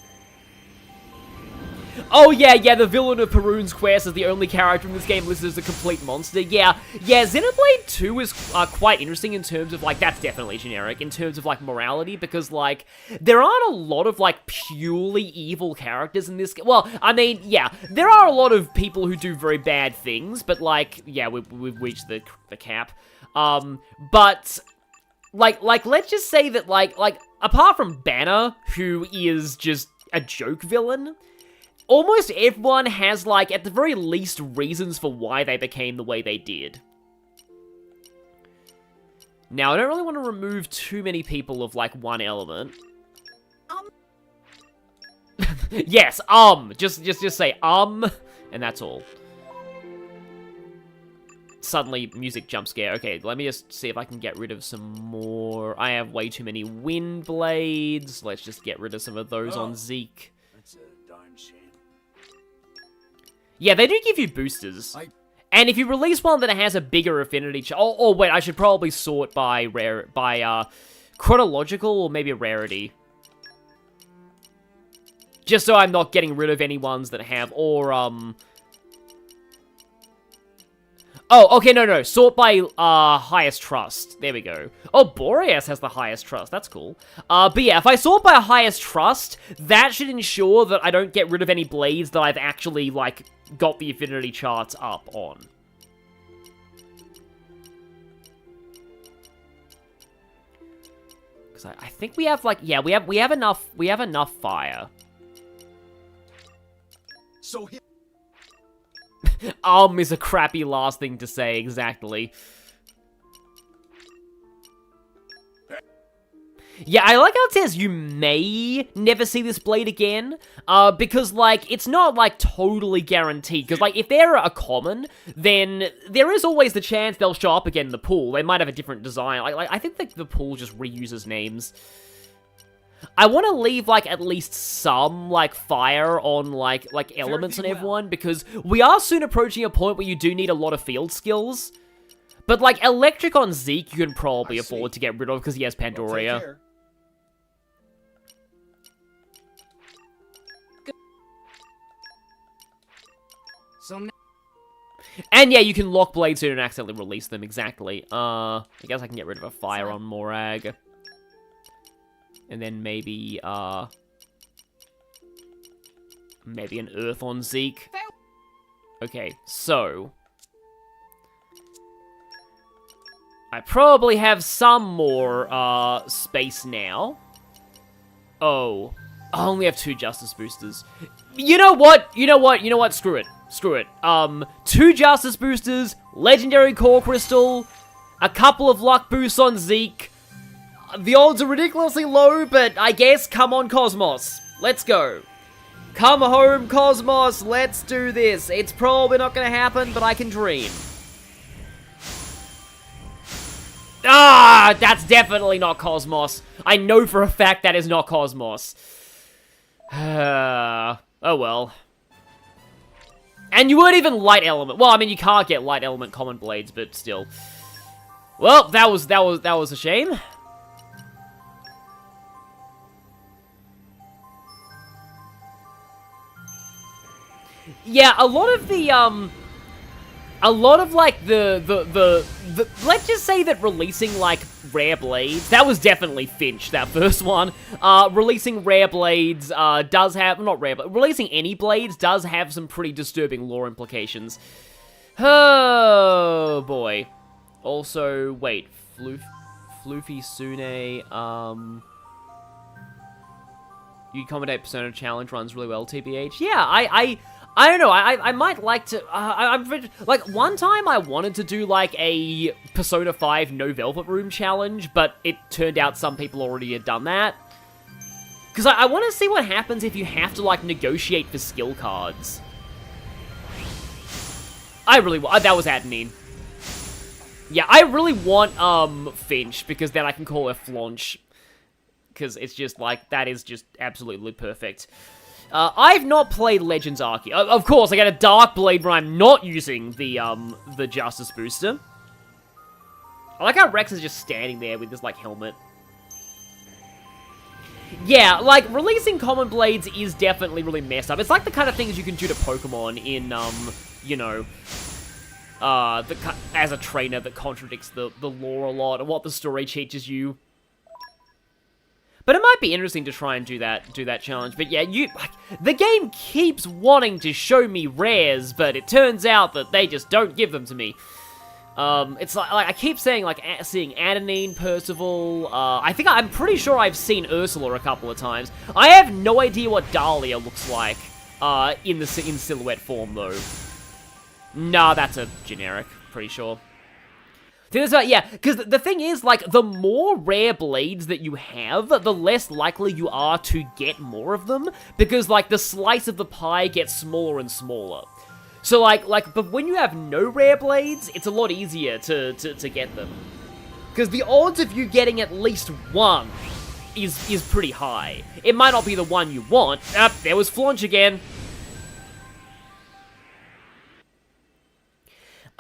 Oh yeah, the villain of Perun's quest is the only character in this game listed as a complete monster. Yeah, Xenoblade 2 is quite interesting in terms of, like, that's definitely generic, in terms of, like, morality, because, like, there aren't a lot of, like, purely evil characters in this game. Well, I mean, yeah, there are a lot of people who do very bad things, but, like, yeah, we've reached the cap. But, like, let's just say that, like, apart from Banner, who is just a joke villain, almost everyone has, like, at the very least, reasons for why they became the way they did. Now, I don't really want to remove too many people of, like, one element. Yes, just say, and that's all. Suddenly, music jump scare. Okay, let me just see if I can get rid of some more. I have way too many wind blades. Let's just get rid of some of those on Zeke. Yeah, they do give you boosters. And if you release one that has a bigger affinity... Oh, wait, I should probably sort by chronological or maybe rarity. Just so I'm not getting rid of any ones that have... Or, Oh, okay, no. Sort by, highest trust. There we go. Oh, Boreas has the highest trust. That's cool. But yeah, if I sort by highest trust, that should ensure that I don't get rid of any blades that I've actually, like, got the affinity charts up on. Because I think we have, like, yeah, we have enough fire. So is a crappy last thing to say, exactly. Yeah, I like how it says you may never see this blade again, because, like, it's not, like, totally guaranteed, because, like, if they're a common, then there is always the chance they'll show up again in the pool. They might have a different design. Like I think that the pool just reuses names. I want to leave, like, at least some, like, fire on, like elements on everyone, because we are soon approaching a point where you do need a lot of field skills. But, like, electric on Zeke, you can probably afford to get rid of, because he has Pandoria. And yeah, you can lock blades so you don't accidentally release them, exactly. I guess I can get rid of a fire on Morag. And then maybe an earth on Zeke. Okay, so I probably have some more space now. Oh. I only have 2 Justice Boosters. You know what? Screw it. 2 Justice Boosters, Legendary Core Crystal, a couple of luck boosts on Zeke. The odds are ridiculously low, but I guess come on, Cosmos. Let's go. Come home, Cosmos. Let's do this. It's probably not gonna happen, but I can dream. Ah, that's definitely not Cosmos. I know for a fact that is not Cosmos. Oh well. And you weren't even Light Element. Well, I mean, you can't get Light Element Common Blades, but still. Well, that was a shame. Yeah, a lot of like the let's just say that releasing like rare blades, that was definitely Finch, that first one. Releasing rare blades does have, not rare, but releasing any blades does have some pretty disturbing lore implications. Oh boy. Also, wait, Floofy Sune, you accommodate Persona Challenge runs really well, TBH. Yeah, I don't know, I might like to, like, one time I wanted to do, like, a Persona 5 No Velvet Room challenge, but it turned out some people already had done that. Because I want to see what happens if you have to, like, negotiate for skill cards. I really want, that was Adenine. Yeah, I really want, Finch, because then I can call her Flaunch. Because it's just, like, that is just absolutely perfect. I've not played Legends Arceus. Of course, I get a Dark Blade where I'm not using the Justice Booster. I like how Rex is just standing there with this, like, helmet. Yeah, like, releasing Common Blades is definitely really messed up. It's like the kind of things you can do to Pokemon in, you know, as a trainer that contradicts the lore a lot and what the story teaches you. But it might be interesting to try and do that challenge. But yeah, the game keeps wanting to show me rares, but it turns out that they just don't give them to me. It's like I keep saying, like, seeing Adenine, Percival, I'm pretty sure I've seen Ursula a couple of times. I have no idea what Dahlia looks like, in silhouette form, though. Nah, that's a generic, pretty sure. Yeah, because the thing is, like, the more rare blades that you have, the less likely you are to get more of them, because, like, the slice of the pie gets smaller and smaller. So, but when you have no rare blades, it's a lot easier to get them. Because the odds of you getting at least one is pretty high. It might not be the one you want. There was Flaunch again.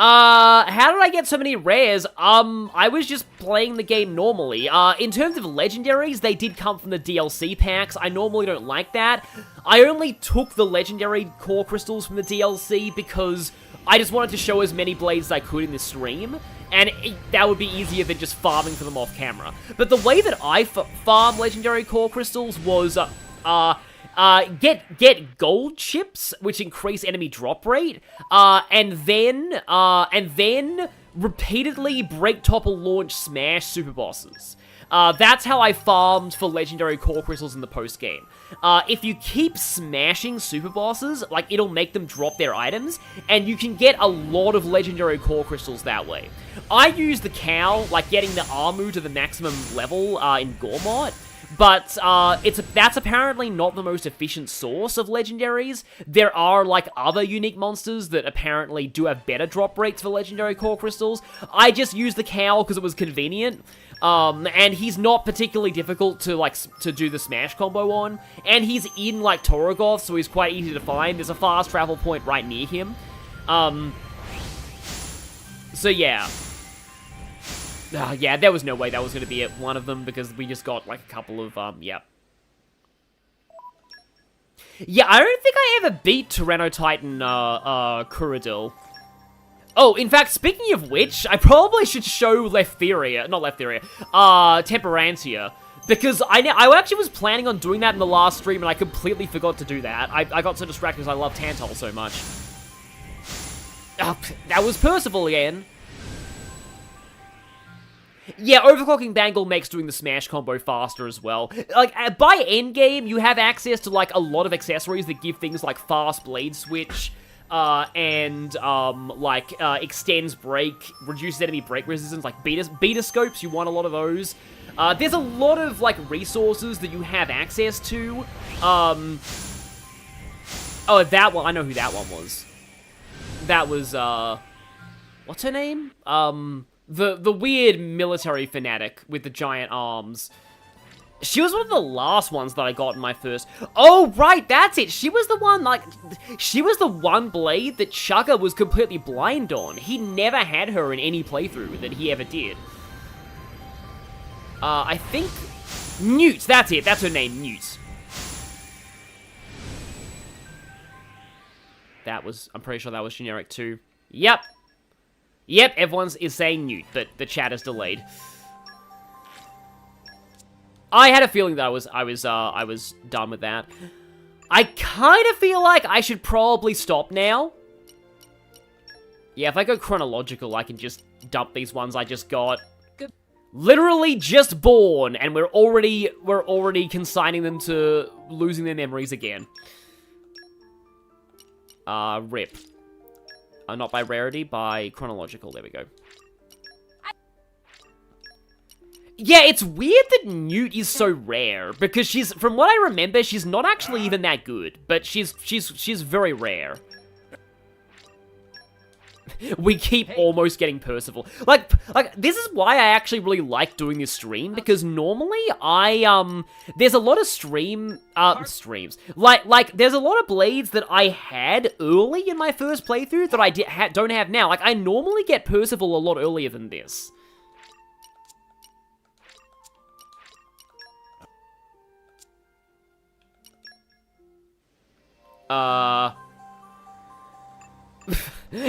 How did I get so many rares? I was just playing the game normally. In terms of legendaries, they did come from the DLC packs. I normally don't like that. I only took the legendary core crystals from the DLC because I just wanted to show as many blades as I could in the stream, and that would be easier than just farming for them off camera. But the way that I farm legendary core crystals was, get gold chips, which increase enemy drop rate, and then repeatedly break, topple, launch, smash super bosses. That's how I farmed for legendary core crystals in the post-game. If you keep smashing super bosses, like, it'll make them drop their items, and you can get a lot of legendary core crystals that way. I use the cow, like, getting the Armu to the maximum level, in Gormott, but that's apparently not the most efficient source of legendaries. There are, like, other unique monsters that apparently do have better drop rates for legendary core crystals. I just used the cow because it was convenient. And he's not particularly difficult to do the smash combo on. And he's in, like, Torogoth, so he's quite easy to find. There's a fast travel point right near him. So yeah. Yeah, there was no way that was going to be one of them, because we just got, like, a couple of, yeah. Yeah, I don't think I ever beat Tyrannotitan, Kuradil. Oh, in fact, speaking of which, I probably should show Temperantia. Because I actually was planning on doing that in the last stream, and I completely forgot to do that. I got so distracted because I love Tantal so much. That was Percival again. Yeah, overclocking Bangle makes doing the smash combo faster as well. Like, by endgame, you have access to, like, a lot of accessories that give things like fast blade switch, and, extends break, reduces enemy break resistance, like beta scopes, you want a lot of those. There's a lot of, like, resources that you have access to. Oh, that one, I know who that one was. That was, what's her name? The weird military fanatic with the giant arms. She was one of the last ones that I got in my first... Oh, right, that's it. She was the one, like... She was the one blade that Chugga was completely blind on. He never had her in any playthrough that he ever did. I think... Newt, that's it. That's her name, Newt. That was... I'm pretty sure that was generic too. Yep. Yep, everyone is saying Newt, but the chat is delayed. I had a feeling that I was done with that. I kind of feel like I should probably stop now. Yeah, if I go chronological, I can just dump these ones I just got. Good. Literally just born, and we're already consigning them to losing their memories again. Rip. Not by rarity, by chronological. There we go. Yeah, it's weird that Newt is so rare, because she's, from what I remember, she's not actually even that good, but she's very rare. We keep almost getting Percival. Like, this is why I actually really like doing this stream, because normally there's a lot of streams. Like, there's a lot of blades that I had early in my first playthrough that I don't have now. Like, I normally get Percival a lot earlier than this.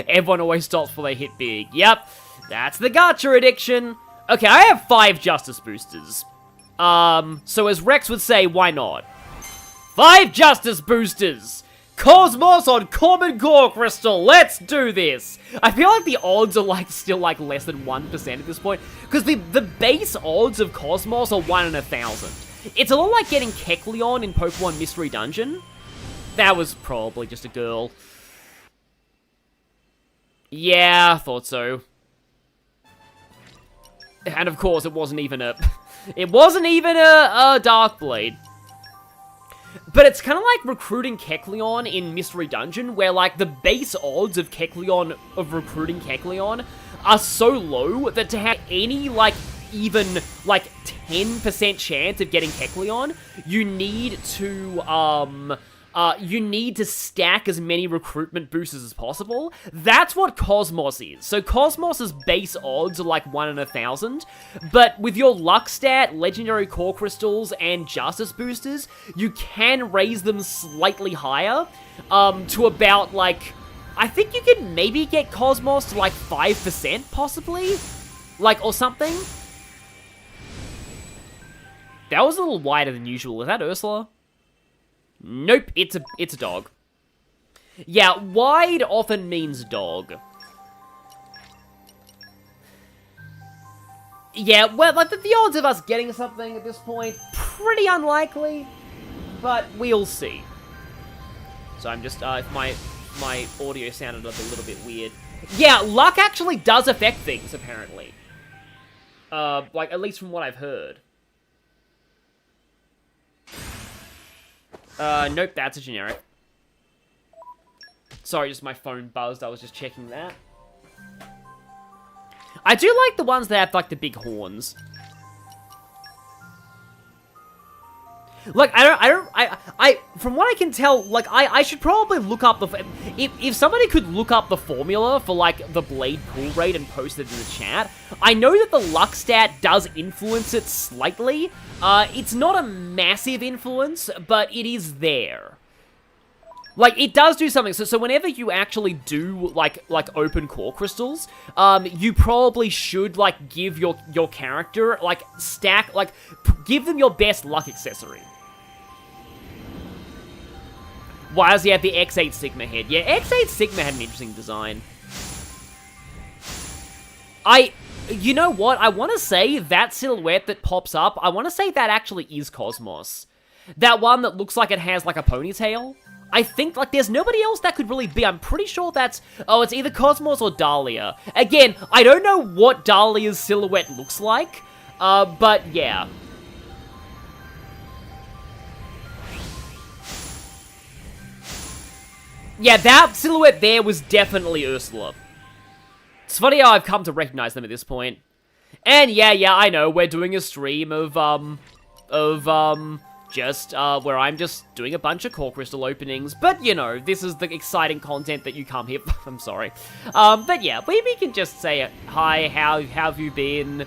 Everyone always stops before they hit big. Yep, that's the gacha addiction. Okay, I have 5 Justice Boosters. So as Rex would say, why not? 5 Justice Boosters! Cosmos on Common Core Crystal, let's do this! I feel like the odds are like still like less than 1% at this point, because the base odds of Cosmos are 1 in 1,000. It's a lot like getting Kecleon in Pokemon Mystery Dungeon. That was probably just a girl. Yeah, thought so. And of course, it wasn't even a... It wasn't even a Dark Blade. But it's kind of like recruiting Kecleon in Mystery Dungeon, where, like, the base odds of recruiting Kecleon are so low that to have any, like, even, like, 10% chance of getting Kecleon, you need to stack as many recruitment boosters as possible. That's what Cosmos is. So Cosmos's base odds are like 1 in 1,000, but with your luck stat, legendary core crystals, and justice boosters, you can raise them slightly higher, to about like, I think you can maybe get Cosmos to like 5% possibly, like, or something. That was a little wider than usual. Is that Ursula? Nope, it's a dog. Yeah, wide often means dog. Yeah, well, like, the odds of us getting something at this point, pretty unlikely, but we'll see. So I'm just, if my audio sounded a little bit weird. Yeah, luck actually does affect things, apparently. Like, at least from what I've heard. Nope, that's a generic. Sorry, just my phone buzzed. I was just checking that. I do like the ones that have, like, the big horns. Like, from what I can tell, like, I should probably look up if somebody could look up the formula for, like, the blade pull rate and post it in the chat. I know that the luck stat does influence it slightly. It's not a massive influence, but it is there. Like, it does do something. So whenever you actually do, like open core crystals, you probably should, like, give your character, like, give them your best luck accessory. Why does he have the X8 Sigma head? Yeah, X8 Sigma had an interesting design. you know what? I want to say that silhouette that pops up, I want to say that actually is Cosmos. That one that looks like it has, like, a ponytail. I think, like, there's nobody else that could really be. I'm pretty sure that's... Oh, it's either Cosmos or Dahlia. Again, I don't know what Dahlia's silhouette looks like, but yeah. Yeah, that silhouette there was definitely Ursula. It's funny how I've come to recognize them at this point. And yeah, I know, we're doing a stream of just, where I'm just doing a bunch of core crystal openings, but, you know, this is the exciting content that you come here for. I'm sorry. But yeah, we can just say, hi, how have you been?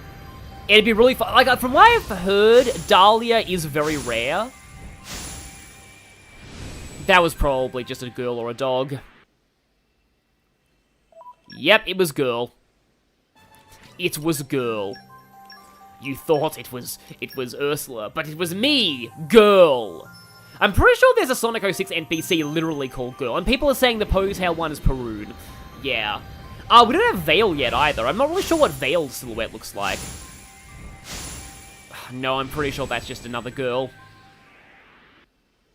It'd be really fun. Like, from what I've heard, Dahlia is very rare. That was probably just a girl or a dog. Yep, it was girl. It was girl. You thought it was Ursula, but it was me, girl. I'm pretty sure there's a Sonic 06 NPC literally called Girl, and people are saying the ponytail one is Perun. Yeah. We don't have Veil yet either. I'm not really sure what Veil's silhouette looks like. No, I'm pretty sure that's just another girl.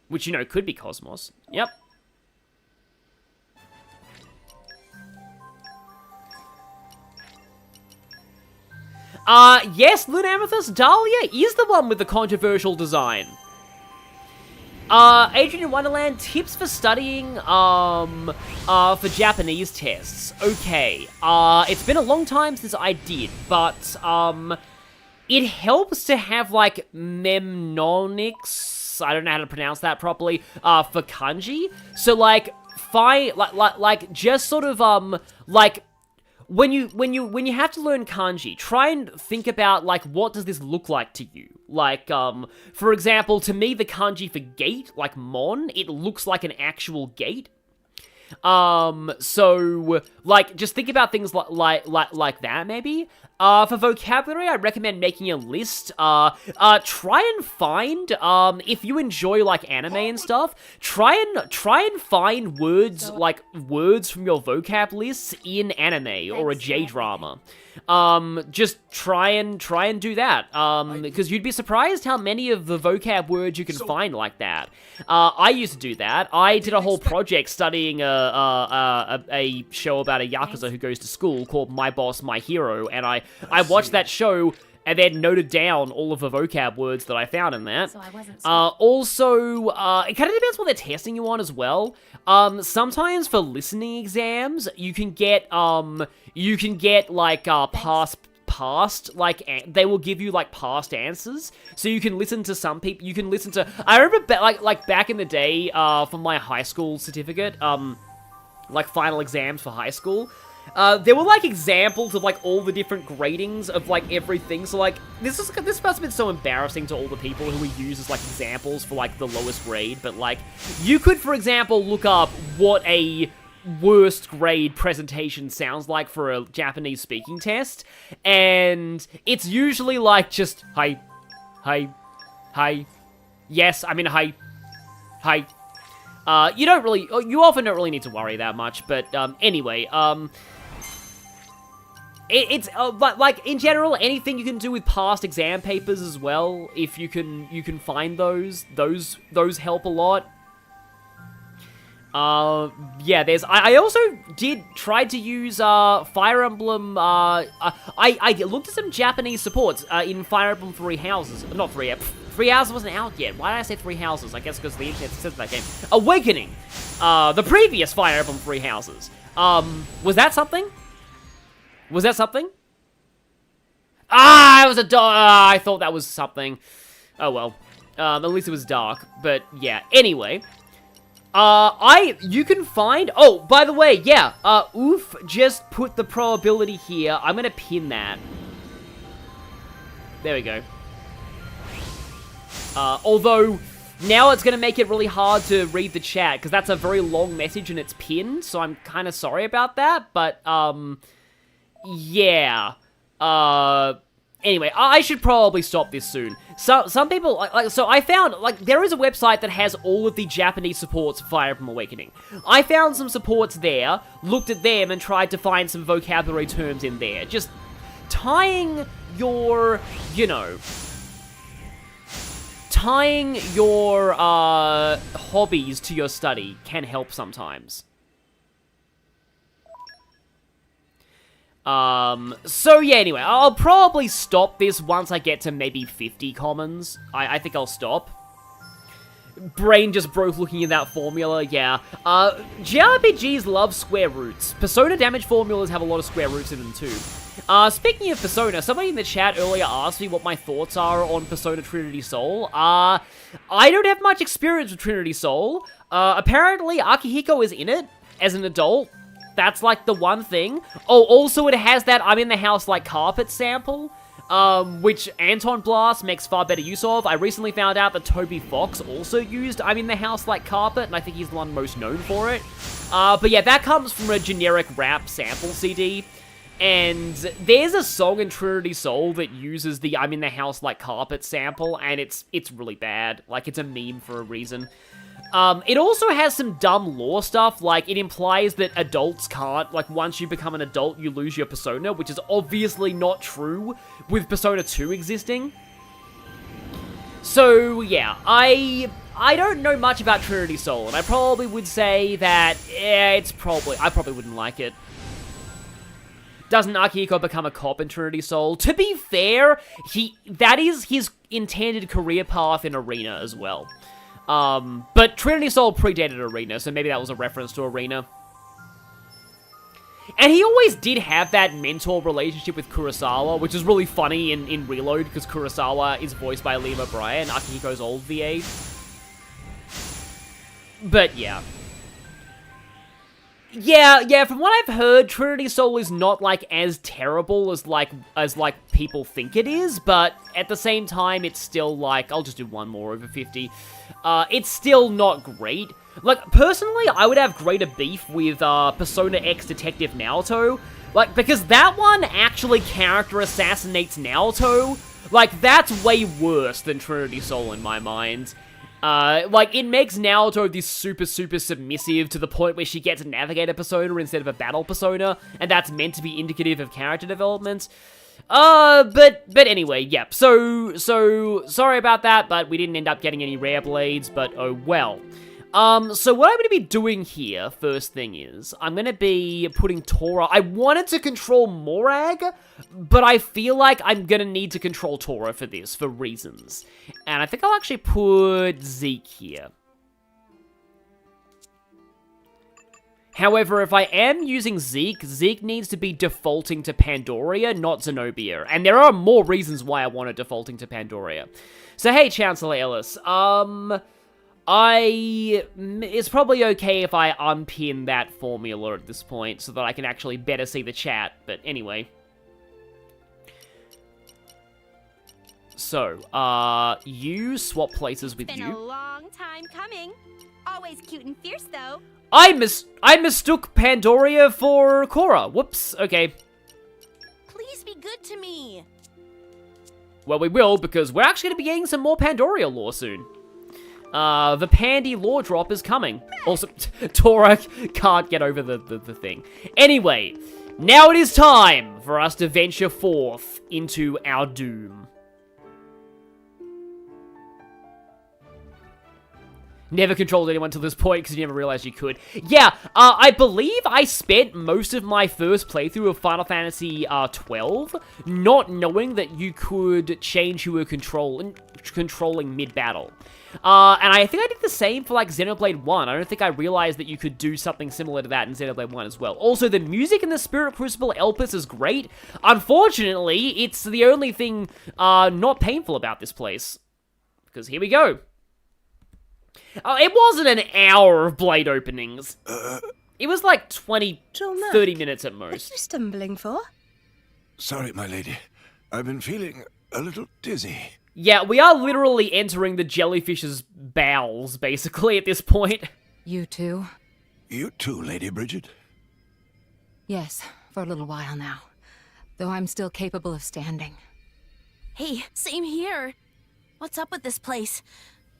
Which, you know, could be Cosmos. Yep. Yes, Luna Amethyst, Dahlia is the one with the controversial design. Adrian in Wonderland, tips for studying, for Japanese tests. Okay, it's been a long time since I did, but, it helps to have, like, mnemonics, I don't know how to pronounce that properly, for kanji. So, like, just sort of, like, when you have to learn kanji, try and think about, like, what does this look like to you? Like, for example, to me, the kanji for gate, like mon, it looks like an actual gate. So, like, just think about things like that, maybe. For vocabulary, I recommend making a list. Try and find, if you enjoy, like, anime and stuff, try and find words, like, words from your vocab lists in anime or a J-drama. Just try and do that, because you'd be surprised how many of the vocab words you can find like that. I used to do that. I did a whole project studying a show about a Yakuza who goes to school called My Boss, My Hero, and I watched that show and then noted down all of the vocab words that I found in that. So I wasn't also, it kind of depends what they're testing you on as well. Sometimes for listening exams, you can get like, past, like, they will give you, like, past answers, so you can listen to some people, you can listen to, I remember, like, back in the day, for my high school certificate, like, final exams for high school, there were, like, examples of, like, all the different gradings of, like, everything, so, like, this must have been so embarrassing to all the people who we use as, like, examples for, like, the lowest grade, but, like, you could, for example, look up what a worst grade presentation sounds like for a Japanese speaking test, and it's usually like just hi, yes, I mean hi. You often don't really need to worry that much, but anyway, it's like in general, anything you can do with past exam papers as well, if you can find those help a lot. Yeah, I also tried to use, Fire Emblem, I looked at some Japanese supports, in Fire Emblem Three Houses. Not Three Houses wasn't out yet. Why did I say Three Houses? I guess because the internet says that game. Awakening! The previous Fire Emblem Three Houses. Was that something? Was that something? It was a dog! I thought that was something. Oh well. At least it was dark. But, yeah. Anyway. You can find, oh, by the way, yeah, Oof just put the probability here. I'm gonna pin that. There we go. Although, now it's gonna make it really hard to read the chat, because that's a very long message and it's pinned, so I'm kind of sorry about that, but, yeah. Anyway, I should probably stop this soon. Some people, so I found, like, there is a website that has all of the Japanese supports for Fire Emblem Awakening. I found some supports there, looked at them, and tried to find some vocabulary terms in there. Just tying your, tying your hobbies to your study can help sometimes. So yeah, anyway, I'll probably stop this once I get to maybe 50 commons. I think I'll stop. Brain just broke looking at that formula, yeah. JRPGs love square roots. Persona damage formulas have a lot of square roots in them too. Speaking of Persona, somebody in the chat earlier asked me what my thoughts are on Persona Trinity Soul. I don't have much experience with Trinity Soul. Apparently Akihiko is in it as an adult. That's like the one thing. Oh, also it has that I'm in the house like carpet sample, which Anton Blast makes far better use of. I recently found out that Toby Fox also used I'm in the house like carpet, and I think he's the one most known for it. But yeah, that comes from a generic rap sample CD. And there's a song in Trinity Soul that uses the I'm in the house like carpet sample, and it's really bad. Like, it's a meme for a reason. It also has some dumb lore stuff, like it implies that adults can't, like once you become an adult you lose your persona, which is obviously not true with Persona 2 existing. So yeah, I don't know much about Trinity Soul, and I probably would say that, I probably wouldn't like it. Doesn't Akihiko become a cop in Trinity Soul? To be fair, that is his intended career path in Arena as well. But Trinity Soul predated Arena, so maybe that was a reference to Arena. And he always did have that mentor relationship with Kurosawa, which is really funny in Reload, because Kurosawa is voiced by Liam O'Brien, Akihiko's old VA. But yeah. Yeah, from what I've heard, Trinity Soul is not, like, as terrible as people think it is, but at the same time, it's still, like, I'll just do one more over 50. It's still not great. Like, personally, I would have greater beef with, Persona X Detective Naoto, like, because that one actually character assassinates Naoto. Like, that's way worse than Trinity Soul in my mind. Like, it makes Naoto this super submissive to the point where she gets a navigator persona instead of a battle persona, and that's meant to be indicative of character development. But anyway, yeah, so, sorry about that, but we didn't end up getting any rare blades, but oh well. So what I'm going to be doing here, first thing is, I'm going to be putting Tora. I wanted to control Morag, but I feel like I'm going to need to control Tora for this, for reasons. And I think I'll actually put Zeke here. However, if I am using Zeke, Zeke needs to be defaulting to Pandoria, not Zenobia. And there are more reasons why I want it defaulting to Pandoria. So hey, Chancellor Ellis, it's probably okay if I unpin that formula at this point so that I can actually better see the chat, but anyway. So, you swap places with Been you. a long time coming. Always cute and fierce, though. I mistook Pandoria for Korra. Whoops, okay. Please be good to me. Well, we will, because we're actually going to be getting some more Pandoria lore soon. The Pandy lore drop is coming. Also, Tora can't get over the thing. Anyway, now it is time for us to venture forth into our doom. Never controlled anyone till this point because you never realized you could. Yeah, I believe I spent most of my first playthrough of Final Fantasy 12 not knowing that you could change who were controlling mid-battle. And I think I did the same for, like, Xenoblade 1. I don't think I realized that you could do something similar to that in Xenoblade 1 as well. Also, the music in the Spirit Crucible Elpys is great. Unfortunately, it's the only thing not painful about this place. Because here we go. It wasn't an hour of blade openings. It was like 20, 30 minutes at most. What are you stumbling for? Sorry, my lady. I've been feeling a little dizzy. Yeah, we are literally entering the jellyfish's bowels, basically, at this point. You too? You too, Lady Bridget? Yes, for a little while now. Though I'm still capable of standing. Hey, same here. What's up with this place?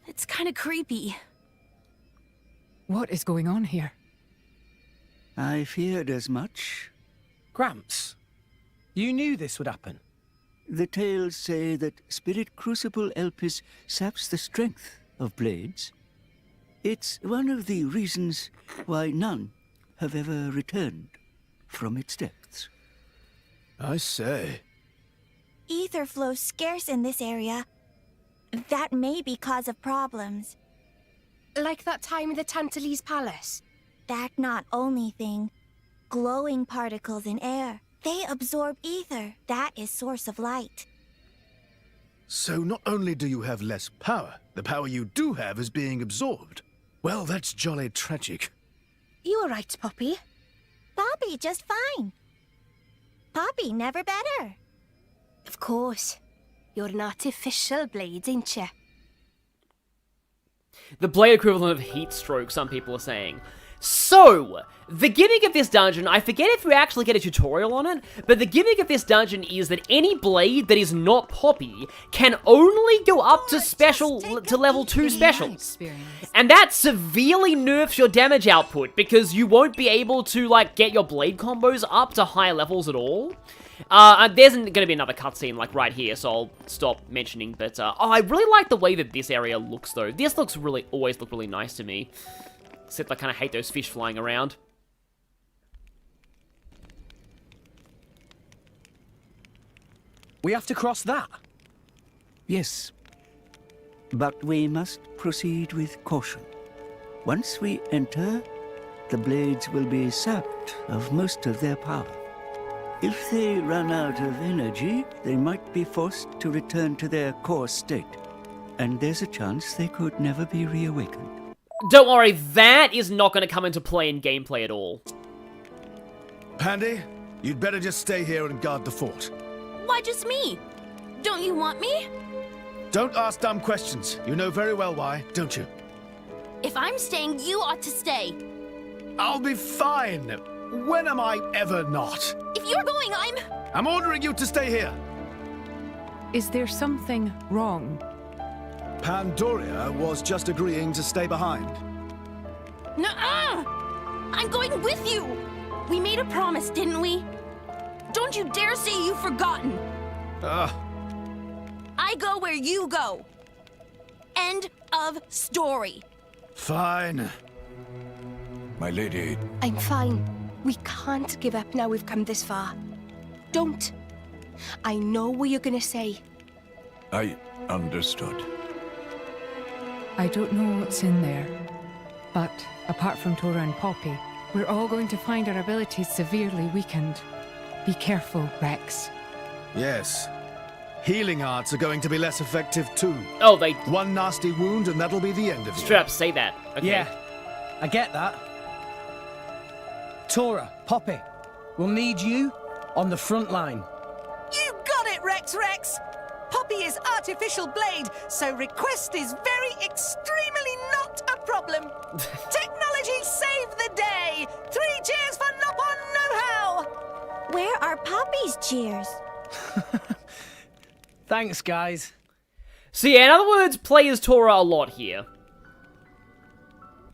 It's kind of creepy. What is going on here? I feared as much. Gramps, You knew this would happen? The tales say that Spirit Crucible Elpys saps the strength of blades. It's one of the reasons why none have ever returned from its depths. I say. Ether flows scarce in this area. That may be cause of problems. Like that time in the Tantalese palace? That not only thing. Glowing particles in air. They absorb ether. That is source of light. So not only do you have less power, the power you do have is being absorbed. Well, that's jolly tragic. You all right, Poppy? Poppy just fine. Poppy never better. Of course. You're an artificial blade, ain't you? The blade equivalent of heat stroke, some people are saying. So, the gimmick of this dungeon, I forget if we actually get a tutorial on it, but the gimmick of this dungeon is that any blade that is not Poppy can only go up to level 2 specials. And that severely nerfs your damage output, because you won't be able to, like, get your blade combos up to higher levels at all. There's going to be another cutscene, like, right here, so I'll stop mentioning, but, oh, I really like the way that this area looks, though. This looks always look really nice to me. Except I kind of hate those fish flying around. We have to cross that? Yes. But we must proceed with caution. Once we enter, the blades will be sapped of most of their power. If they run out of energy, they might be forced to return to their core state. And there's a chance they could never be reawakened. Don't worry, that is not going to come into play in gameplay at all. Pandy, you'd better just stay here and guard the fort. Why just me? Don't you want me? Don't ask dumb questions. You know very well why, don't you? If I'm staying, you ought to stay. I'll be fine. When am I ever not? If you're going, I'm ordering you to stay here. Is there something wrong? Pandoria was just agreeing to stay behind. Nuh-uh! I'm going with you! We made a promise, didn't we? Don't you dare say you've forgotten! I go where you go. End of story. Fine. My lady. I'm fine. We can't give up now we've come this far. Don't. I know what you're gonna say. I understood. I don't know what's in there, but apart from Tora and Poppy, we're all going to find our abilities severely weakened. Be careful, Rex. Yes. Healing arts are going to be less effective too. Oh, they... One nasty wound and that'll be the end of you. Strap, say that. Okay. Yeah, I get that. Tora, Poppy, we'll need you on the front line. You got it, Rex! Poppy is artificial blade, so request is very extremely not a problem. Technology saved the day. 3 cheers for Nopon know-how. Where are Poppy's cheers? Thanks, guys. So yeah, in other words, play as Tora a lot here.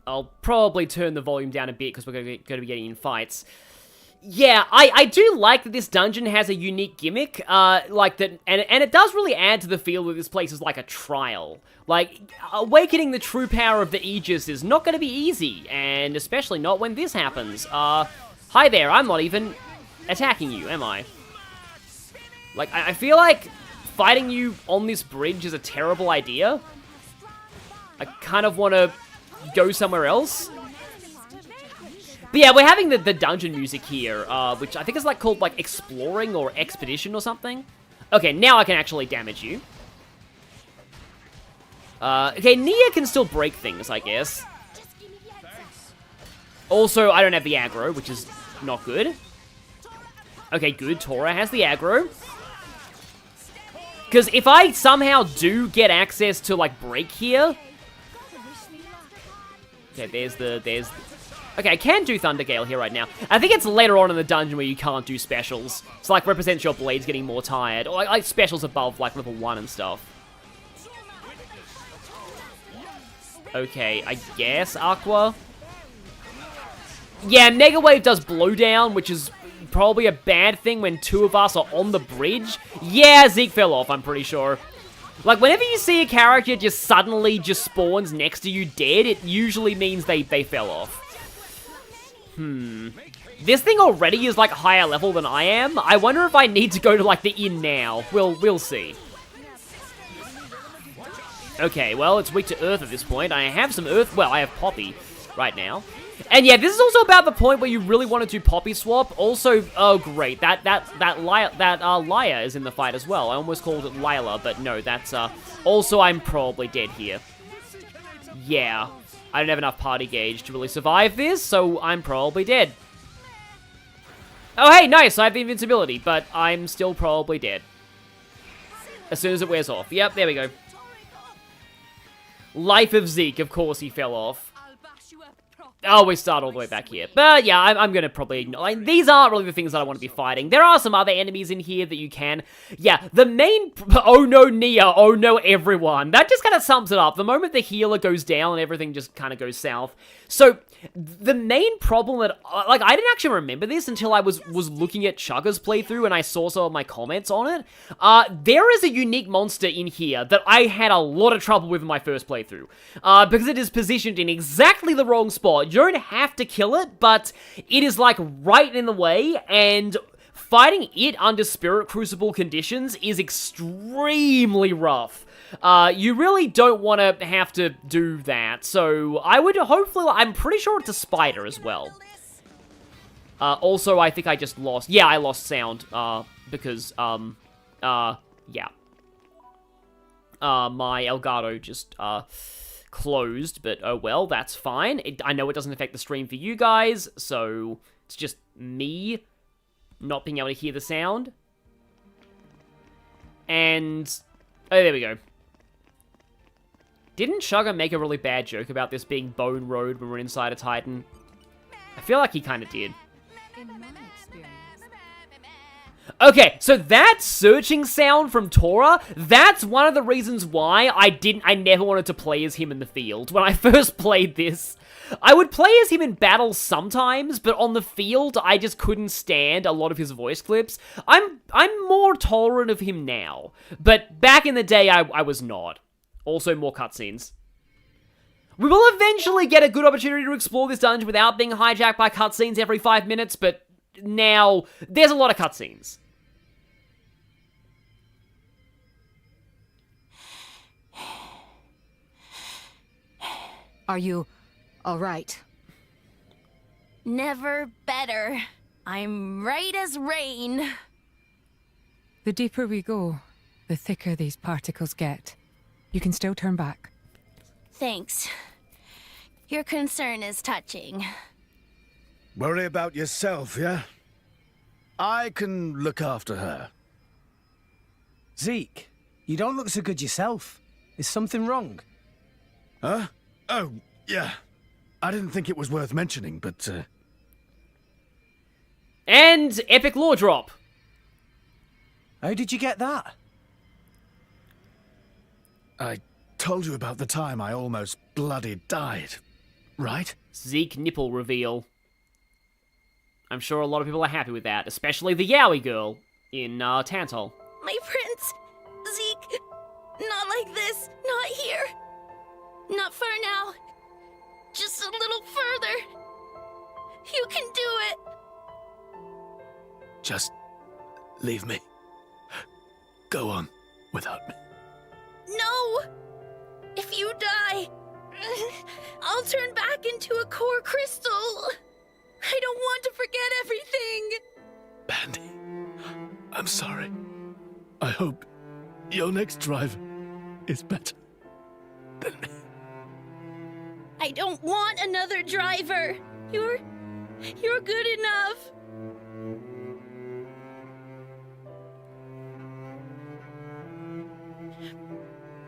I'll probably turn the volume down a bit because we're going to be getting in fights. Yeah, I do like that this dungeon has a unique gimmick, like that, and it does really add to the feel that this place is like a trial. Like, awakening the true power of the Aegis is not going to be easy, and especially not when this happens. Hi there, I'm not even attacking you, am I? Like, I feel like fighting you on this bridge is a terrible idea. I kind of want to go somewhere else. But yeah, we're having the dungeon music here, which I think is like called like Exploring or Expedition or something. Okay, now I can actually damage you. Okay, Nia can still break things, I guess. Also, I don't have the aggro, which is not good. Okay, good. Tora has the aggro. Because if I somehow do get access to like break here... Okay, there's... Okay, I can do Thunder Gale here right now. I think it's later on in the dungeon where you can't do specials. It's like represents your blades getting more tired. Or like specials above like level 1 and stuff. Okay, I guess Aqua. Yeah, Mega Wave does Blowdown, which is probably a bad thing when two of us are on the bridge. Yeah, Zeke fell off, I'm pretty sure. Like, whenever you see a character just suddenly just spawns next to you dead, it usually means they fell off. This thing already is, like, higher level than I am. I wonder if I need to go to, like, the inn now. We'll see. Okay, well, it's weak to earth at this point. I have some earth. Well, I have Poppy right now. And yeah, this is also about the point where you really want to do Poppy swap. Also, oh great, that Laya is in the fight as well. I almost called it Lila, but no, that's also I'm probably dead here. Yeah, I don't have enough party gauge to really survive this, so I'm probably dead. Oh hey, nice, I have the invincibility, but I'm still probably dead. As soon as it wears off. Yep, there we go. Life of Zeke, of course he fell off. Oh, we start all the way back here. But yeah, I'm gonna probably ignore. Like, these aren't really the things that I want to be fighting. There are some other enemies in here that you can. Yeah, the main... Oh no, Nia. Oh no, everyone. That just kind of sums it up. The moment the healer goes down, everything just kind of goes south. So, the main problem that... Like, I didn't actually remember this until I was looking at Chugga's playthrough and I saw some of my comments on it. There is a unique monster in here that I had a lot of trouble with in my first playthrough. Because it is positioned in exactly the wrong spot. You don't have to kill it, but it is, like, right in the way, and fighting it under Spirit Crucible conditions is extremely rough. You really don't want to have to do that, so I would hopefully... I'm pretty sure it's a spider as well. Also, I think I just lost... Yeah, I lost sound, because, yeah. My Elgato just, closed, but oh well, that's fine. I know it doesn't affect the stream for you guys, so it's just me not being able to hear the sound. And... Oh, there we go. Didn't Chugga make a really bad joke about this being Bone Road when we're inside a Titan? I feel like he kind of did. Okay, so that searching sound from Tora, that's one of the reasons why I never wanted to play as him in the field. When I first played this, I would play as him in battle sometimes, but on the field, I just couldn't stand a lot of his voice clips. I'm more tolerant of him now, but back in the day, I was not. Also, more cutscenes. We will eventually get a good opportunity to explore this dungeon without being hijacked by cutscenes every 5 minutes, but now, there's a lot of cutscenes. Are you all right? Never better. I'm right as rain. The deeper we go, the thicker these particles get. You can still turn back. Thanks. Your concern is touching. Worry about yourself, yeah? I can look after her. Zeke, you don't look so good yourself. Is something wrong? Huh? Oh, yeah. I didn't think it was worth mentioning, but, And epic lore drop. How did you get that? I told you about the time I almost bloody died, right? Zeke nipple reveal. I'm sure a lot of people are happy with that, especially the Yowie girl in Tantal. My prince! Zeke! Not like this! Not here! Not far now! Just a little further! You can do it! Just leave me. Go on without me. No! If you die, I'll turn back into a core crystal! I don't want to forget everything! Bandy, I'm sorry. I hope your next driver is better than me. I don't want another driver! You're good enough!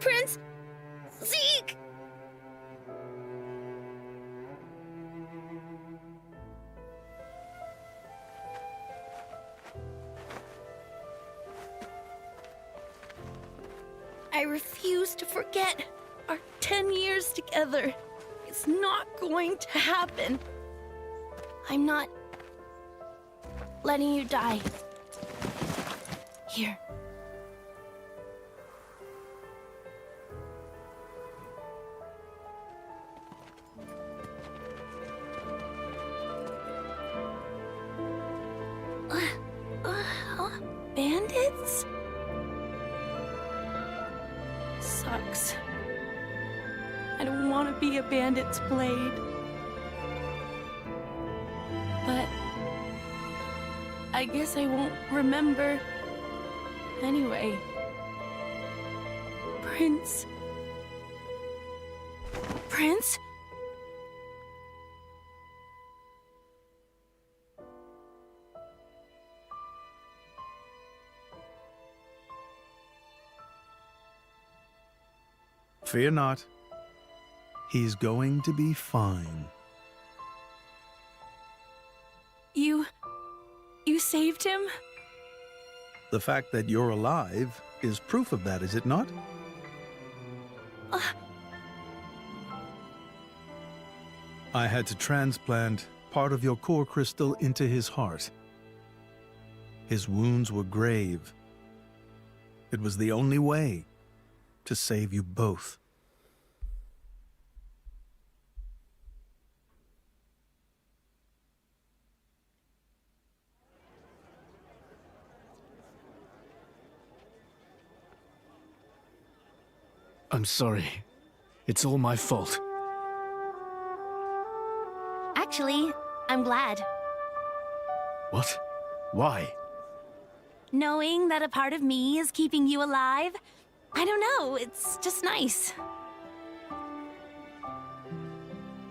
Prince... Zeke! I refuse to forget our 10 years together. It's not going to happen. I'm not letting you die. Here. Bandits? Sucks. I don't want to be a bandit's blade. But I guess I won't remember. Anyway. Prince? Prince? Fear not. He's going to be fine. You saved him? The fact that you're alive is proof of that, is it not? I had to transplant part of your core crystal into his heart. His wounds were grave. It was the only way to save you both. I'm sorry. It's all my fault. Actually, I'm glad. What? Why? Knowing that a part of me is keeping you alive, I don't know, it's just nice.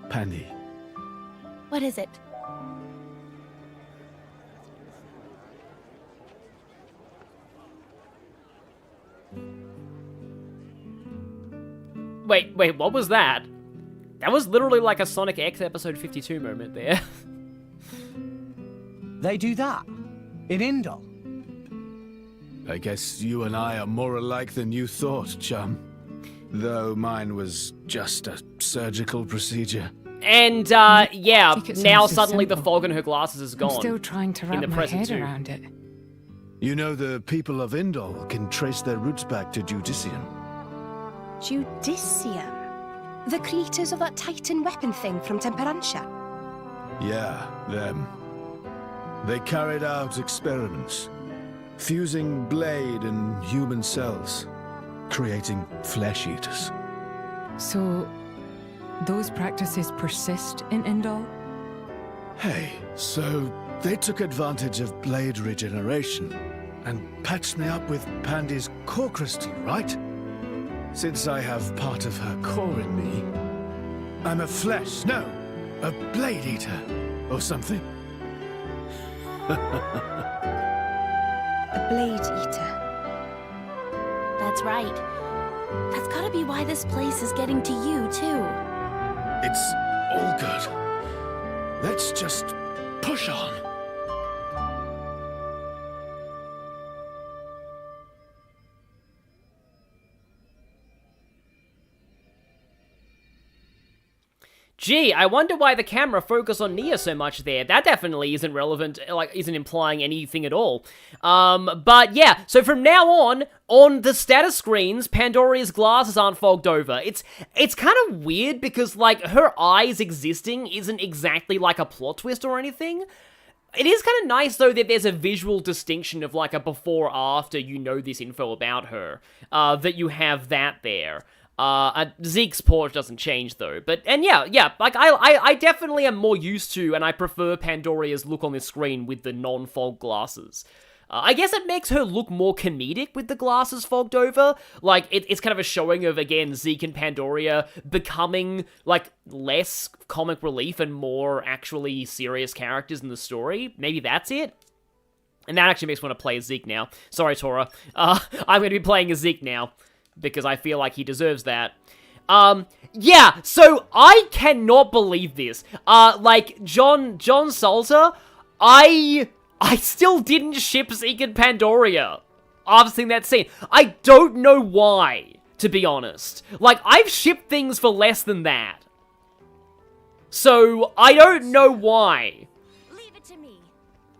Pandy. What is it? Wait, what was that? That was literally like a Sonic X episode 52 moment there. They do that? In Indol? I guess you and I are more alike than you thought, chum. Though mine was just a surgical procedure. And, yeah, now suddenly the fog in her glasses is gone. I'm still trying to wrap my head around it. You know, the people of Indol can trace their roots back to Judicium. Judicium? The creators of that Titan weapon thing from Temperantia? Yeah, them. They carried out experiments, fusing blade and human cells, creating flesh eaters. So, those practices persist in Indol? Hey, so they took advantage of blade regeneration and patched me up with Pandy's core crystal, right? Since I have part of her core in me, I'm a blade eater or something. A blade eater. That's right. That's gotta be why this place is getting to you, too. It's all good. Let's just push on. Gee, I wonder why the camera focused on Nia so much there. That definitely isn't relevant, like, isn't implying anything at all. But yeah, so from now on the status screens, Pandoria's glasses aren't fogged over. It's kind of weird because, like, her eyes existing isn't exactly like a plot twist or anything. It is kind of nice, though, that there's a visual distinction of, like, a before-after you know this info about her, that you have that there. Zeke's porch doesn't change though, and yeah, like, I definitely am more used to, and I prefer Pandoria's look on this screen with the non-fog glasses. I guess it makes her look more comedic with the glasses fogged over, like, it's kind of a showing of, again, Zeke and Pandoria becoming, like, less comic relief and more actually serious characters in the story. Maybe that's it? And that actually makes me want to play as Zeke now. Sorry, Tora. I'm going to be playing as Zeke now, because I feel like he deserves that. Yeah, so I cannot believe this. Like, John Salter, I still didn't ship Zeke and Pandoria after seeing that scene. I don't know why, to be honest. Like, I've shipped things for less than that. So, I don't know why. Leave it to me.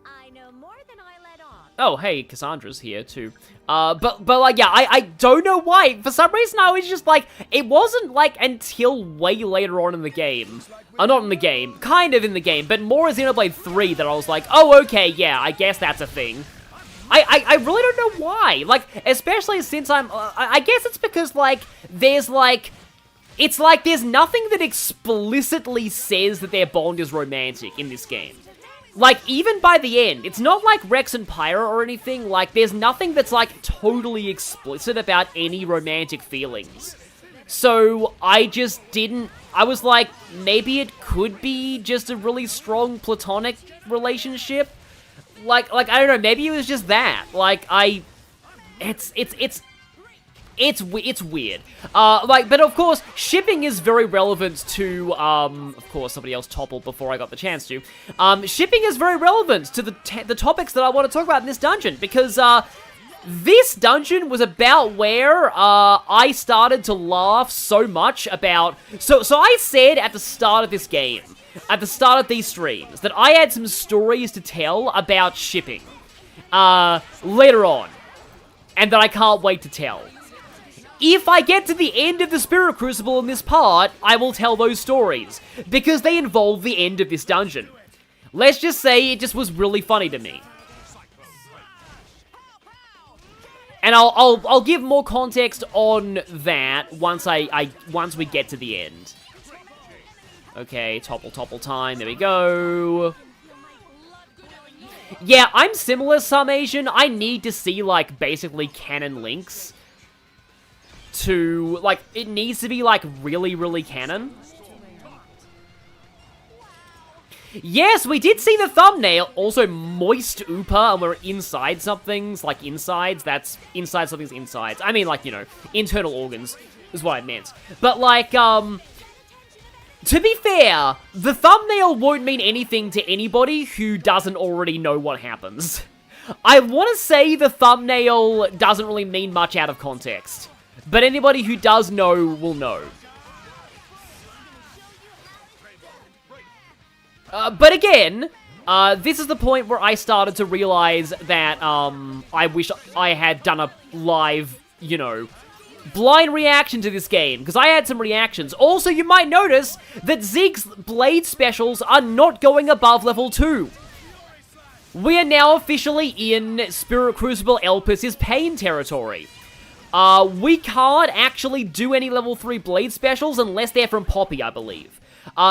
I know Oh, hey, Cassandra's here, too. But like, yeah, I don't know why. For some reason, I was just, like, it wasn't, like, until way later on in the game. Not in the game. Kind of in the game, but more as Xenoblade 3 that I was like, oh, okay, yeah, I guess that's a thing. I really don't know why. Like, especially since I guess it's because, like, there's, like... It's like there's nothing that explicitly says that their bond is romantic in this game. Like, even by the end, it's not like Rex and Pyra or anything. Like, there's nothing that's, like, totally explicit about any romantic feelings. So, I just didn't... I was like, maybe it could be just a really strong platonic relationship? Like, I don't know, maybe it was just that. Like, It's weird. Like, but of course, shipping is very relevant to, of course, somebody else toppled before I got the chance to. Shipping is very relevant to the topics that I want to talk about in this dungeon, because, this dungeon was about where, I started to laugh so much about... So I said at the start of this game, at the start of these streams, that I had some stories to tell about shipping, later on, and that I can't wait to tell. If I get to the end of the Spirit Crucible in this part, I will tell those stories, because they involve the end of this dungeon. Let's just say it just was really funny to me. And I'll give more context on that once once we get to the end. Okay, topple time, there we go. Yeah, I'm similar, some Asian. I need to see, like, basically canon links to, like, it needs to be, like, really, really canon. Yes, we did see the thumbnail. Also, moist Oopa, and we're inside something's, like, insides. That's inside something's insides. I mean, like, you know, internal organs is what I meant. But, like, to be fair, the thumbnail won't mean anything to anybody who doesn't already know what happens. I want to say the thumbnail doesn't really mean much out of context. But anybody who does know will know. But again, this is the point where I started to realize that, I wish I had done a live, you know, blind reaction to this game, because I had some reactions. Also, you might notice that Zeke's Blade specials are not going above level 2. We are now officially in Spirit Crucible Elpys' pain territory. We can't actually do any level 3 Blade specials unless they're from Poppy, I believe.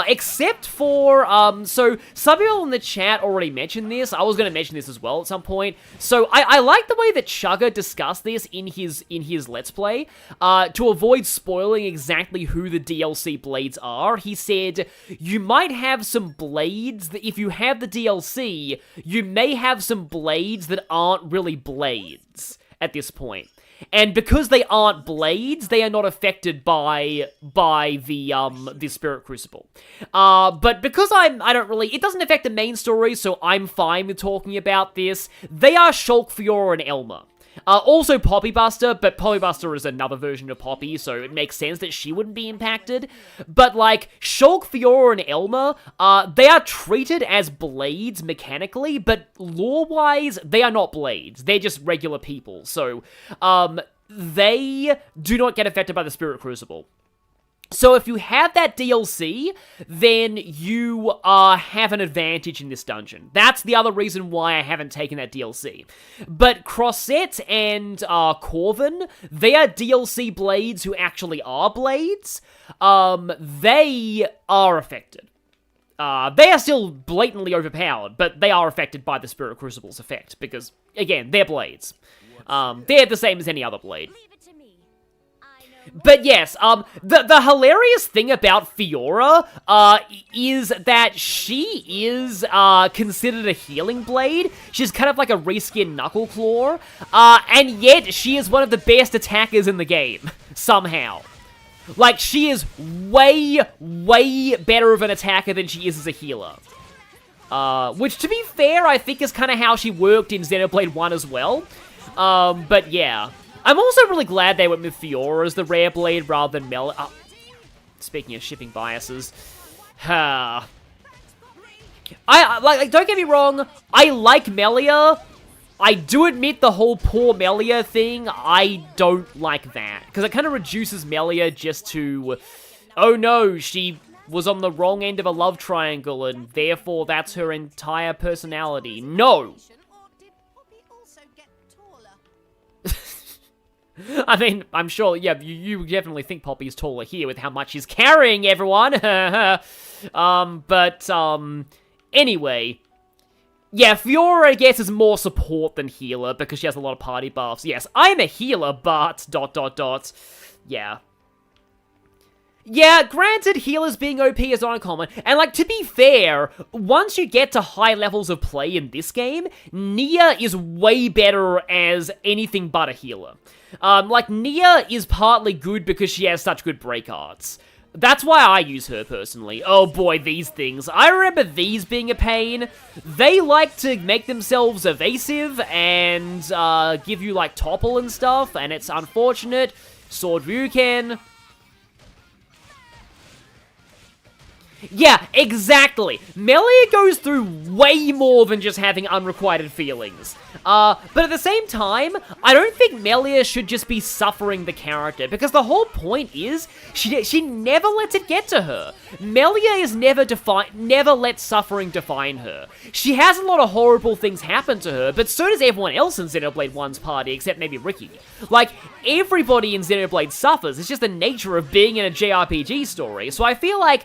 Except for, so some people in the chat already mentioned this. I was going to mention this as well at some point. So I like the way that Chugga discussed this in his Let's Play. To avoid spoiling exactly who the DLC Blades are, he said, you might have some Blades that if you have the DLC, you may have some Blades that aren't really Blades at this point. And because they aren't Blades, they are not affected by the Spirit Crucible. But because I don't really... It doesn't affect the main story, so I'm fine with talking about this. They are Shulk, Fiora, and Elma. Also Poppy Buster, but Poppy Buster is another version of Poppy, so it makes sense that she wouldn't be impacted. But, like, Shulk, Fiora, and Elma, they are treated as Blades mechanically, but lore-wise, they are not Blades. They're just regular people, so, they do not get affected by the Spirit Crucible. So if you have that DLC, then you have an advantage in this dungeon. That's the other reason why I haven't taken that DLC. But Crossette and Corvin, they are DLC Blades who actually are Blades. They are affected. They are still blatantly overpowered, but they are affected by the Spirit Crucible's effect, because, again, they're Blades. They're the same as any other Blade. But yes, the hilarious thing about Fiora, is that she is, considered a healing blade. She's kind of like a reskinned Knuckleclaw, and yet she is one of the best attackers in the game, somehow. Like, she is way, way better of an attacker than she is as a healer. Which, to be fair, I think is kind of how she worked in Xenoblade 1 as well. But yeah. I'm also really glad they went with Fiora as the rare blade rather than Melia. Speaking of shipping biases. I don't get me wrong, I like Melia. I do admit the whole poor Melia thing, I don't like that. Because it kind of reduces Melia just to, oh no, she was on the wrong end of a love triangle and therefore that's her entire personality. No! I mean, I'm sure, yeah, you definitely think Poppy's taller here with how much she's carrying everyone. Anyway. Yeah, Fiora, I guess, is more support than healer because she has a lot of party buffs. Yes, I'm a healer, but... Yeah. Yeah, granted, healers being OP is not uncommon, and, like, to be fair, once you get to high levels of play in this game, Nia is way better as anything but a healer. Like, Nia is partly good because she has such good break arts. That's why I use her, personally. Oh boy, these things. I remember these being a pain. They like to make themselves evasive and give you, like, topple and stuff, and it's unfortunate. Sword Ryuken. Yeah, exactly. Melia goes through way more than just having unrequited feelings. But at the same time, I don't think Melia should just be suffering the character, because the whole point is, she never lets it get to her. Melia is never lets suffering define her. She has a lot of horrible things happen to her, but so does everyone else in Xenoblade 1's party, except maybe Ricky. Like, everybody in Xenoblade suffers. It's just the nature of being in a JRPG story, so I feel like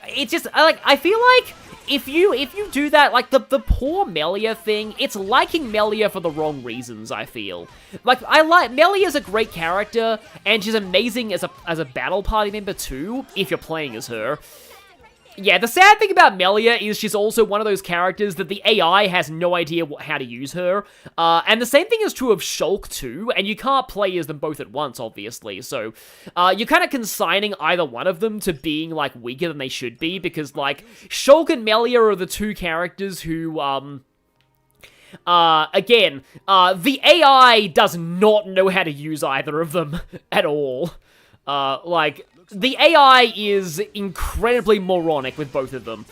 it's just, I feel like if you do that, like, the poor Melia thing, it's liking Melia for the wrong reasons, I feel. Like, Melia's a great character, and she's amazing as a battle party member too, if you're playing as her. Yeah, the sad thing about Melia is she's also one of those characters that the AI has no idea how to use her. And the same thing is true of Shulk too, and you can't play as them both at once, obviously. So, you're kind of consigning either one of them to being, like, weaker than they should be, because, like, Shulk and Melia are the two characters who, again, the AI does not know how to use either of them at all. The AI is incredibly moronic with both of them,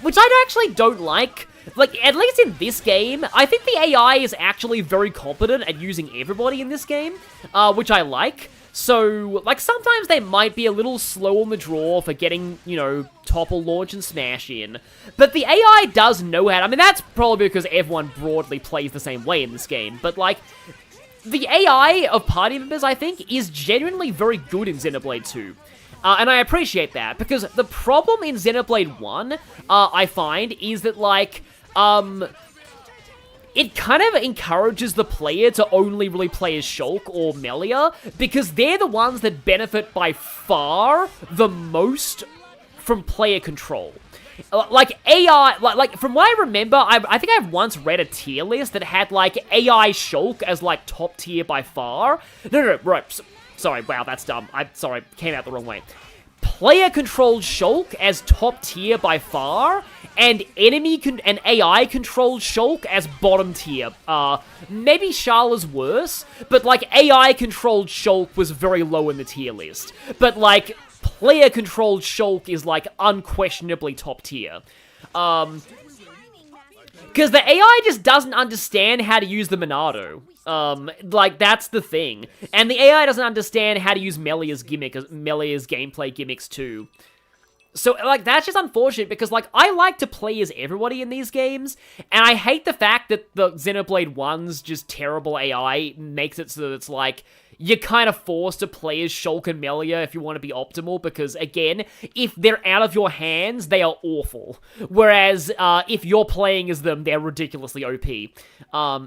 which I actually don't like. Like, at least in this game, I think the AI is actually very competent at using everybody in this game, which I like. So, like, sometimes they might be a little slow on the draw for getting, you know, topple, launch, and smash in. But the AI does know how to, I mean, that's probably because everyone broadly plays the same way in this game, but, like, the AI of party members, I think, is genuinely very good in Xenoblade 2. And I appreciate that, because the problem in Xenoblade 1, I find, is that, like, it kind of encourages the player to only really play as Shulk or Melia, because they're the ones that benefit by far the most from player control. Like, AI, like, from what I remember, I think I've once read a tier list that had, like, AI Shulk as, like, top tier by far. No, right, sorry, wow, that's dumb. Sorry, came out the wrong way. Player-controlled Shulk as top tier by far, and and AI-controlled Shulk as bottom tier. Maybe Sharla's worse, but, like, AI-controlled Shulk was very low in the tier list. But, like, player-controlled Shulk is, like, unquestionably top tier. Because the AI just doesn't understand how to use the Monado. Like, that's the thing. And the AI doesn't understand how to use Melia's gameplay gimmicks too. So, like, that's just unfortunate because, like, I like to play as everybody in these games, and I hate the fact that the Xenoblade 1's just terrible AI makes it so that it's, like, you're kind of forced to play as Shulk and Melia if you want to be optimal, because, again, if they're out of your hands, they are awful. Whereas, if you're playing as them, they're ridiculously OP.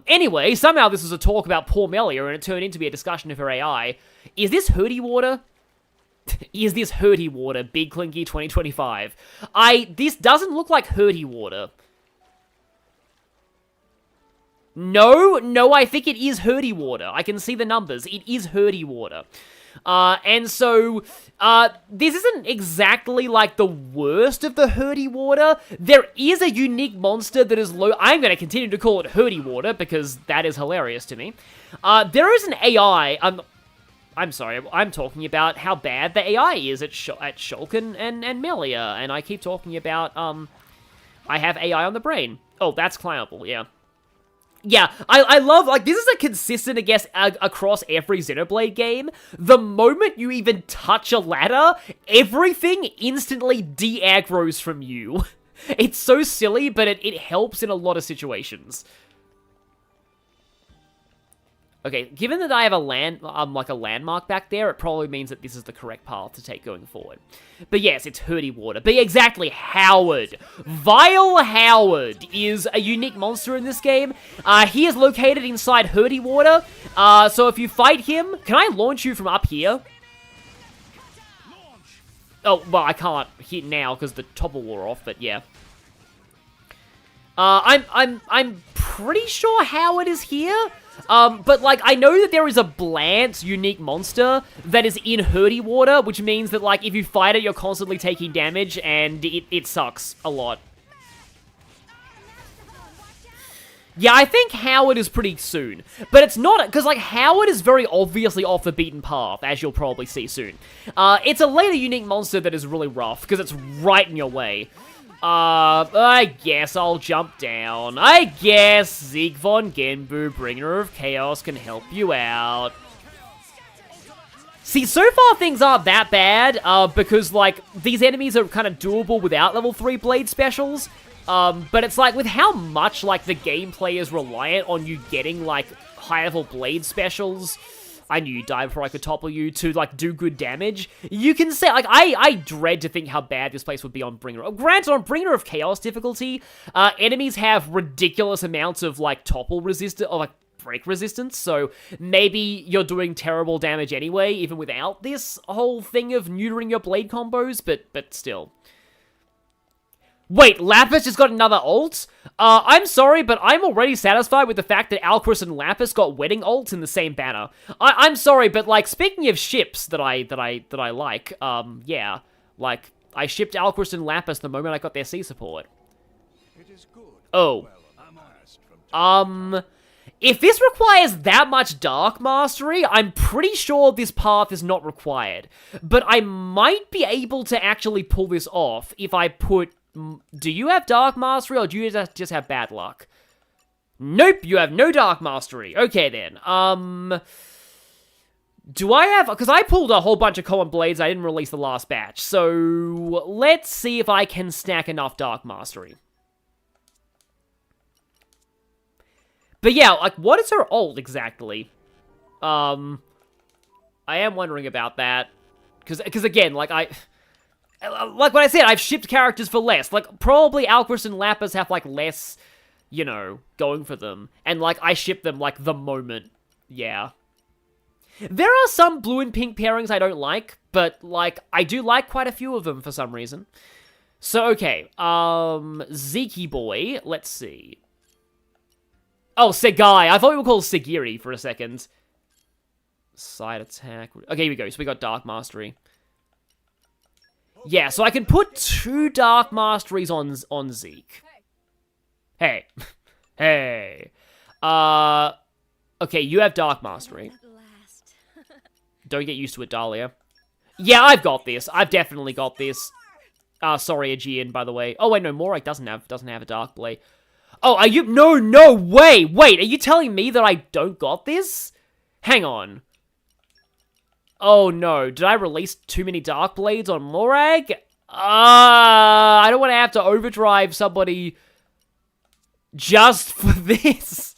Anyway, somehow this was a talk about poor Melia, and it turned into be a discussion of her AI. Is this Hurdy Water? Is this Hurdy Water, Big Clinky 2025? This doesn't look like Hurdy Water. No, I think it is Hurdy Water. I can see the numbers. It is Hurdy Water. And so, this isn't exactly, like, the worst of the Hurdy Water. There is a unique monster that is low. I'm going to continue to call it Hurdy Water, because that is hilarious to me. There is an AI, I'm sorry, I'm talking about how bad the AI is at Shulk and Melia, and I keep talking about, I have AI on the brain. Oh, that's climbable, yeah. Yeah, I love, like, this is a consistent, I guess, across every Xenoblade game. The moment you even touch a ladder, everything instantly de-aggroes from you. It's so silly, but it helps in a lot of situations. Okay, given that I have a landmark back there, it probably means that this is the correct path to take going forward. But yes, it's Hurdy Water. But exactly, Howard. Vile Howard is a unique monster in this game. He is located inside Hurdy Water. So if you fight him, can I launch you from up here? Oh, well, I can't hit now because the topple wore off, but yeah. I'm pretty sure Howard is here. But, like, I know that there is a Blance unique monster that is in Hurdy Water, which means that, like, if you fight it, you're constantly taking damage, and it sucks a lot. Yeah, I think Howard is pretty soon. But it's not, because, like, Howard is very obviously off the beaten path, as you'll probably see soon. It's a later unique monster that is really rough, because it's right in your way. I guess I'll jump down. I guess Zeke von Genbu, Bringer of Chaos, can help you out. See, so far things aren't that bad, because, like, these enemies are kind of doable without level 3 blade specials. But it's like, with how much, like, the gameplay is reliant on you getting, like, high-level blade specials, I knew you'd die before I could topple you, to, like, do good damage. You can say, like, I dread to think how bad this place would be on Bringer. Granted, on Bringer of Chaos difficulty, enemies have ridiculous amounts of, like, topple resistance, or, like, break resistance, so maybe you're doing terrible damage anyway, even without this whole thing of neutering your blade combos, but still. Wait, Lapis just got another ult? I'm sorry, but I'm already satisfied with the fact that Alcris and Lapis got wedding ults in the same banner. I'm sorry, but, like, speaking of ships that I like, yeah, like, I shipped Alcris and Lapis the moment I got their C support. Oh. If this requires that much Dark Mastery, I'm pretty sure this path is not required. But I might be able to actually pull this off if I put... Do you have Dark Mastery, or do you just have bad luck? Nope, you have no Dark Mastery. Okay, then. Do I have... Because I pulled a whole bunch of common blades, I didn't release the last batch. So, let's see if I can stack enough Dark Mastery. But yeah, like, what is her ult exactly? I am wondering about that. Because again, like, like what I said, I've shipped characters for less. Like, probably Alcris and Lapis have, like, less, you know, going for them. And, like, I ship them, like, the moment. Yeah. There are some blue and pink pairings I don't like, but, like, I do like quite a few of them for some reason. So, okay. Zeke boy. Let's see. Oh, Segai. I thought we were called Segiri for a second. Side attack. Okay, here we go. So we got Dark Mastery. Yeah, so I can put 2 Dark Masteries on Zeke. Hey. Hey. Okay, you have Dark Mastery. Don't get used to it, Dahlia. Yeah, I've got this. I've definitely got this. Sorry, Aegean, by the way. Oh, wait, no, Morak doesn't have a Dark Blade. Oh, are you... No, wait, are you telling me that I don't got this? Hang on. Oh, no. Did I release too many Dark Blades on Morag? I don't want to have to overdrive somebody just for this.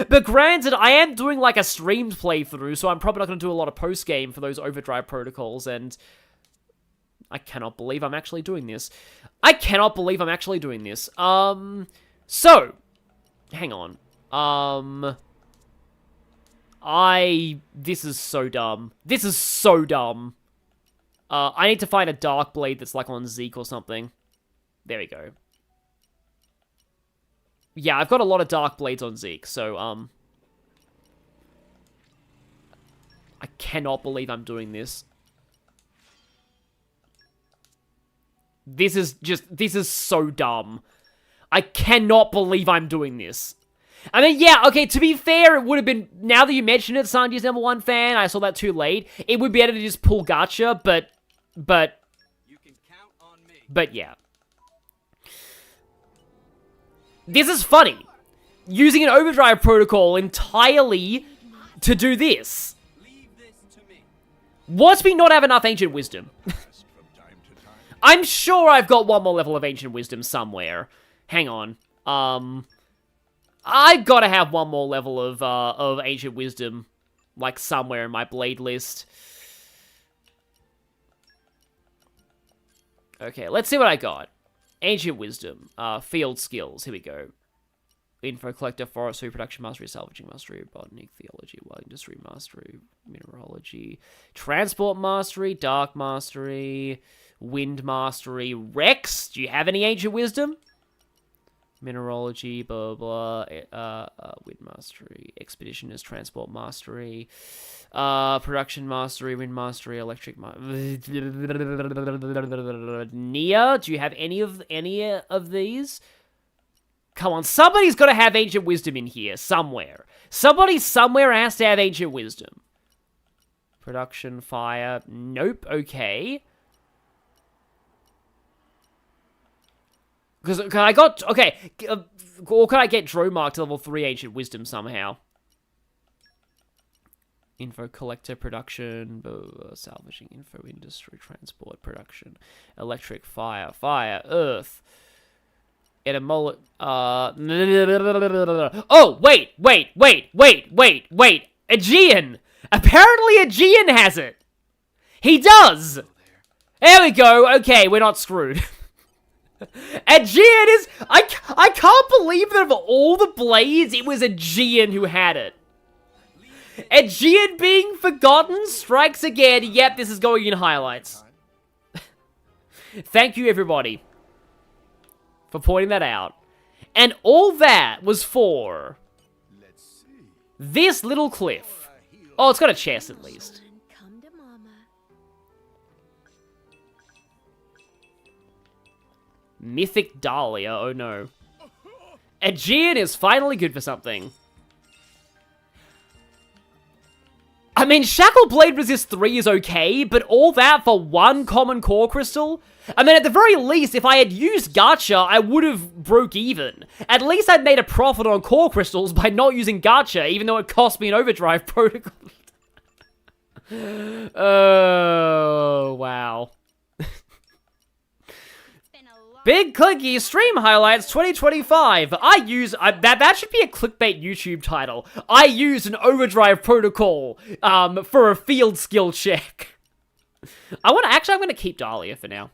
But granted, I am doing, like, a streamed playthrough, so I'm probably not going to do a lot of post-game for those overdrive protocols, and... I cannot believe I'm actually doing this. So, hang on. This is so dumb. I need to find a Dark Blade that's, like, on Zeke or something. There we go. Yeah, I've got a lot of Dark Blades on Zeke, so, I cannot believe I'm doing this. This is so dumb. I cannot believe I'm doing this. I mean, yeah, okay, to be fair, it would have been... Now that you mention it, Sanji's #1 fan, I saw that too late. It would be better to just pull Gacha, but... You can count on me. But, yeah. This is funny. using an overdrive protocol entirely to do this. What's me not have enough ancient wisdom? I'm sure I've got one more level of ancient wisdom somewhere. Hang on. I gotta have one more level of ancient wisdom, like somewhere in my blade list. Okay, let's see what I got. Ancient wisdom, field skills. Here we go. Info collector, forestry, production mastery, salvaging mastery, botany, theology, wild industry mastery, mineralogy, transport mastery, dark mastery, wind mastery. Rex, do you have any ancient wisdom? Mineralogy, blah, blah, wind mastery, expeditioners, transport mastery, production mastery, wind mastery, electric Nia, do you have any of these? Come on, somebody's got to have ancient wisdom in here, somewhere. Somebody somewhere has to have ancient wisdom. Production, fire, nope, okay. Because I got, okay, or can I get Dromark to level 3 ancient wisdom somehow? Info collector, production, salvaging, info industry, transport, production, electric, fire, earth. Etymology. Oh, wait. Aegean! Apparently Aegean has it! He does! There we go. Okay, we're not screwed. Aegean is... I can't believe that of all the blades, it was Aegean who had it. Aegean being forgotten strikes again. Yep, this is going in highlights. Thank you, everybody, for pointing that out. And all that was for this little cliff. Oh, it's got a chest at least. Mythic Dahlia, oh no. Aegean is finally good for something. I mean, Shackle Blade Resist 3 is okay, but all that for one common core crystal? I mean, at the very least, if I had used Gacha, I would have broke even. At least I'd made a profit on core crystals by not using Gacha, even though it cost me an overdrive protocol. Oh, wow. Big Clinky Stream Highlights 2025. That should be a clickbait YouTube title. I used an overdrive protocol for a field skill check. I'm gonna keep Dahlia for now.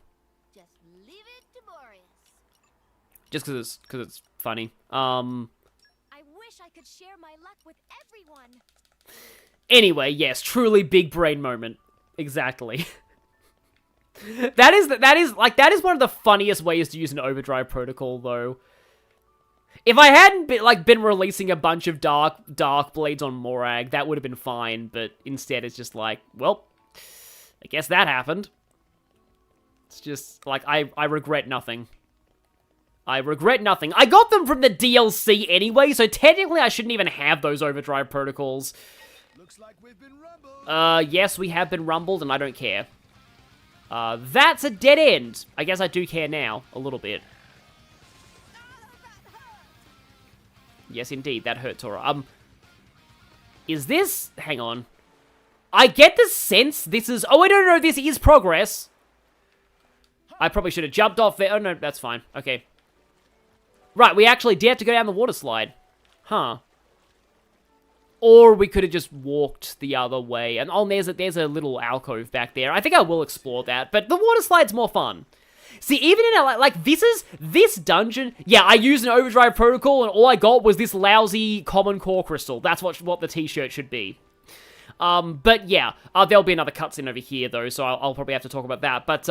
Just because it's funny. I wish I could share my luck with everyone. Anyway, yes, truly big brain moment. Exactly. That is one of the funniest ways to use an overdrive protocol, though. If I hadn't been releasing a bunch of dark blades on Morag, that would have been fine, but instead it's just like, well, I guess that happened. It's just like I regret nothing. I regret nothing. I got them from the DLC anyway, so technically I shouldn't even have those overdrive protocols. Looks like we've been rumbled. Yes, we have been rumbled, and I don't care. That's a dead end. I guess I do care now, a little bit. Yes, indeed, that hurt Tora. Is this... Hang on. I get the sense this is... Oh, wait, no, this is progress. I probably should have jumped off there. Oh, no, that's fine. Okay. Right, we actually did have to go down the water slide. Huh. Or we could have just walked the other way. And oh, there's a little alcove back there. I think I will explore that, but the water slide's more fun. See, even in this dungeon, yeah, I used an overdrive protocol, and all I got was this lousy common core crystal. That's what the t-shirt should be. But yeah, there'll be another cutscene over here though, so I'll probably have to talk about that. But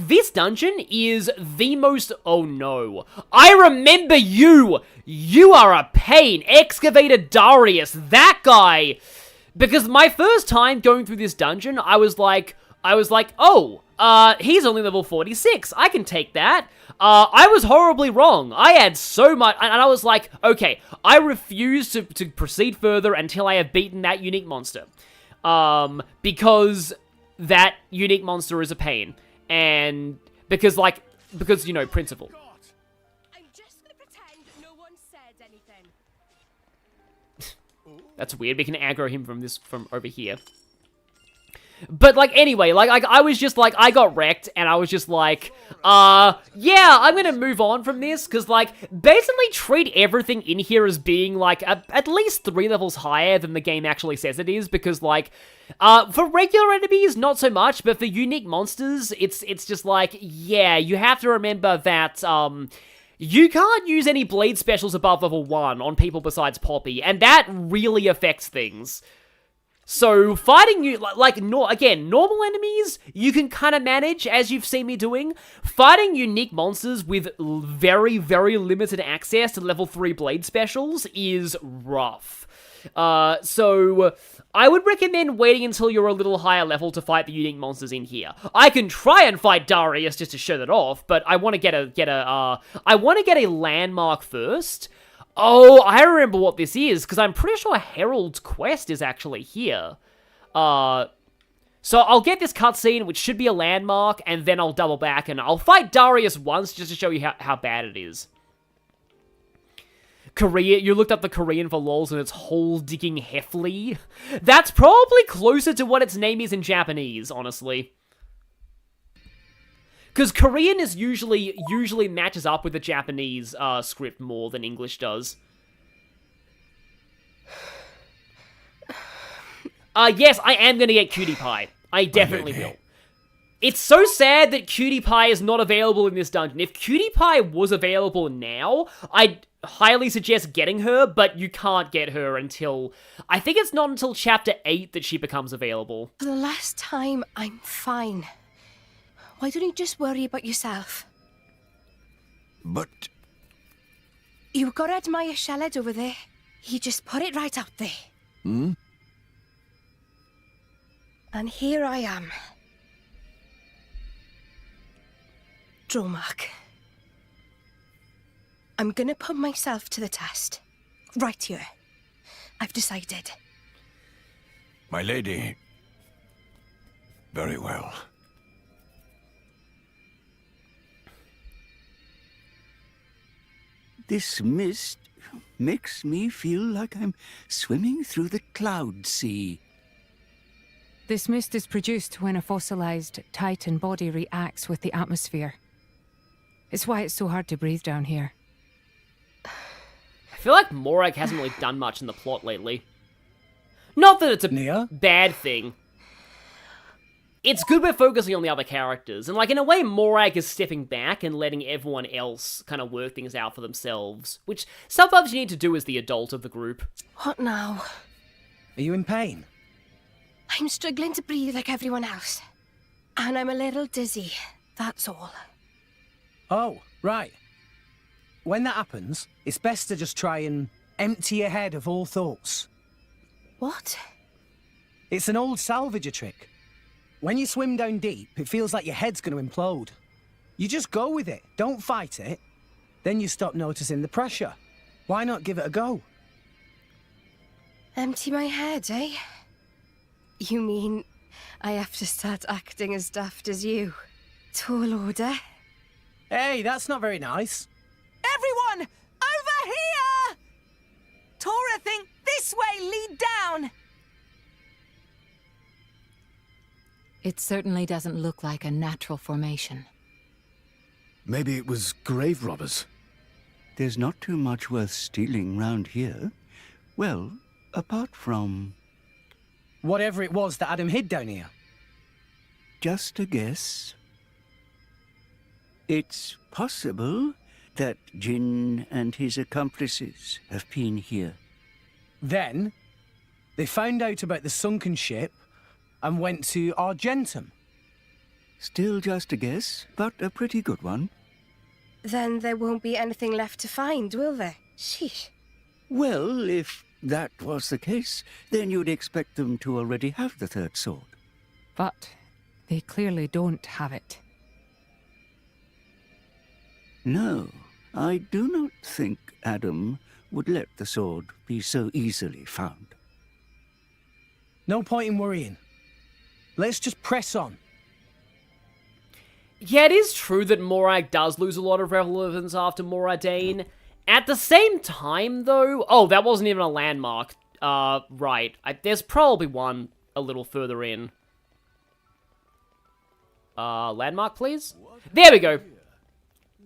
this dungeon is the most... Oh no. I remember you! You are a pain! Excavator Darius, that guy! Because my first time going through this dungeon, I was like, oh, he's only level 46, I can take that. I was horribly wrong. I had so much, and I was like, okay, I refuse to proceed further until I have beaten that unique monster. Because that unique monster is a pain. And because, you know, principle. That's weird. We can aggro him from over here. But, like, anyway, like, I was just, like, I got wrecked, and I was just like, yeah, I'm gonna move on from this, because, like, basically treat everything in here as being, like, at least 3 levels higher than the game actually says it is, because, like, for regular enemies, not so much, but for unique monsters, it's just like, yeah, you have to remember that, you can't use any blade specials above level 1 on people besides Poppy, and that really affects things. So, fighting you, again, normal enemies, you can kind of manage, as you've seen me doing. Fighting unique monsters with very, very limited access to level 3 blade specials is rough. So, I would recommend waiting until you're a little higher level to fight the unique monsters in here. I can try and fight Darius just to show that off, but I want to get a landmark first. Oh, I remember what this is, because I'm pretty sure Herald's quest is actually here. So I'll get this cutscene, which should be a landmark, and then I'll double back, and I'll fight Darius once, just to show you how bad it is. Korea, you looked up the Korean for lols, and it's hole digging Heffley. That's probably closer to what its name is in Japanese, honestly. Because Korean is usually matches up with the Japanese script more than English does. Yes, I am gonna get Cutie Pie. I definitely will. It's so sad that Cutie Pie is not available in this dungeon. If Cutie Pie was available now, I'd highly suggest getting her, but you can't get her until... I think it's not until Chapter 8 that she becomes available. For the last time, I'm fine. Why don't you just worry about yourself? But... You got to admire Sheled over there. He just put it right out there. Hmm? And here I am. Dromark. I'm gonna put myself to the test. Right here. I've decided. My lady... Very well. This mist makes me feel like I'm swimming through the cloud sea. This mist is produced when a fossilized Titan body reacts with the atmosphere. It's why it's so hard to breathe down here. I feel like Morag hasn't really done much in the plot lately. Not that it's a bad thing. It's good we're focusing on the other characters, and like in a way Morag is stepping back and letting everyone else kind of work things out for themselves, which sometimes you need to do as the adult of the group. What now? Are you in pain? I'm struggling to breathe like everyone else. And I'm a little dizzy, that's all. Oh, right. When that happens, it's best to just try and empty your head of all thoughts. What? It's an old salvager trick. When you swim down deep, it feels like your head's going to implode. You just go with it, don't fight it. Then you stop noticing the pressure. Why not give it a go? Empty my head, eh? You mean I have to start acting as daft as you? Tall order? Hey, that's not very nice. Everyone, over here! Tora, think this way, lead down! It certainly doesn't look like a natural formation. Maybe it was grave robbers. There's not too much worth stealing round here. Well, apart from... Whatever it was that Adam hid down here. Just a guess. It's possible that Jin and his accomplices have been here. Then, they found out about the sunken ship and went to Argentum. Still just a guess, but a pretty good one. Then there won't be anything left to find, will there? Sheesh. Well, if that was the case, then you'd expect them to already have the third sword. But they clearly don't have it. No, I do not think Adam would let the sword be so easily found. No point in worrying. Let's just press on. Yeah, it is true that Morag does lose a lot of relevance after Moradane. At the same time, though... Oh, that wasn't even a landmark. Right. There's probably one a little further in. Landmark, please? There we go.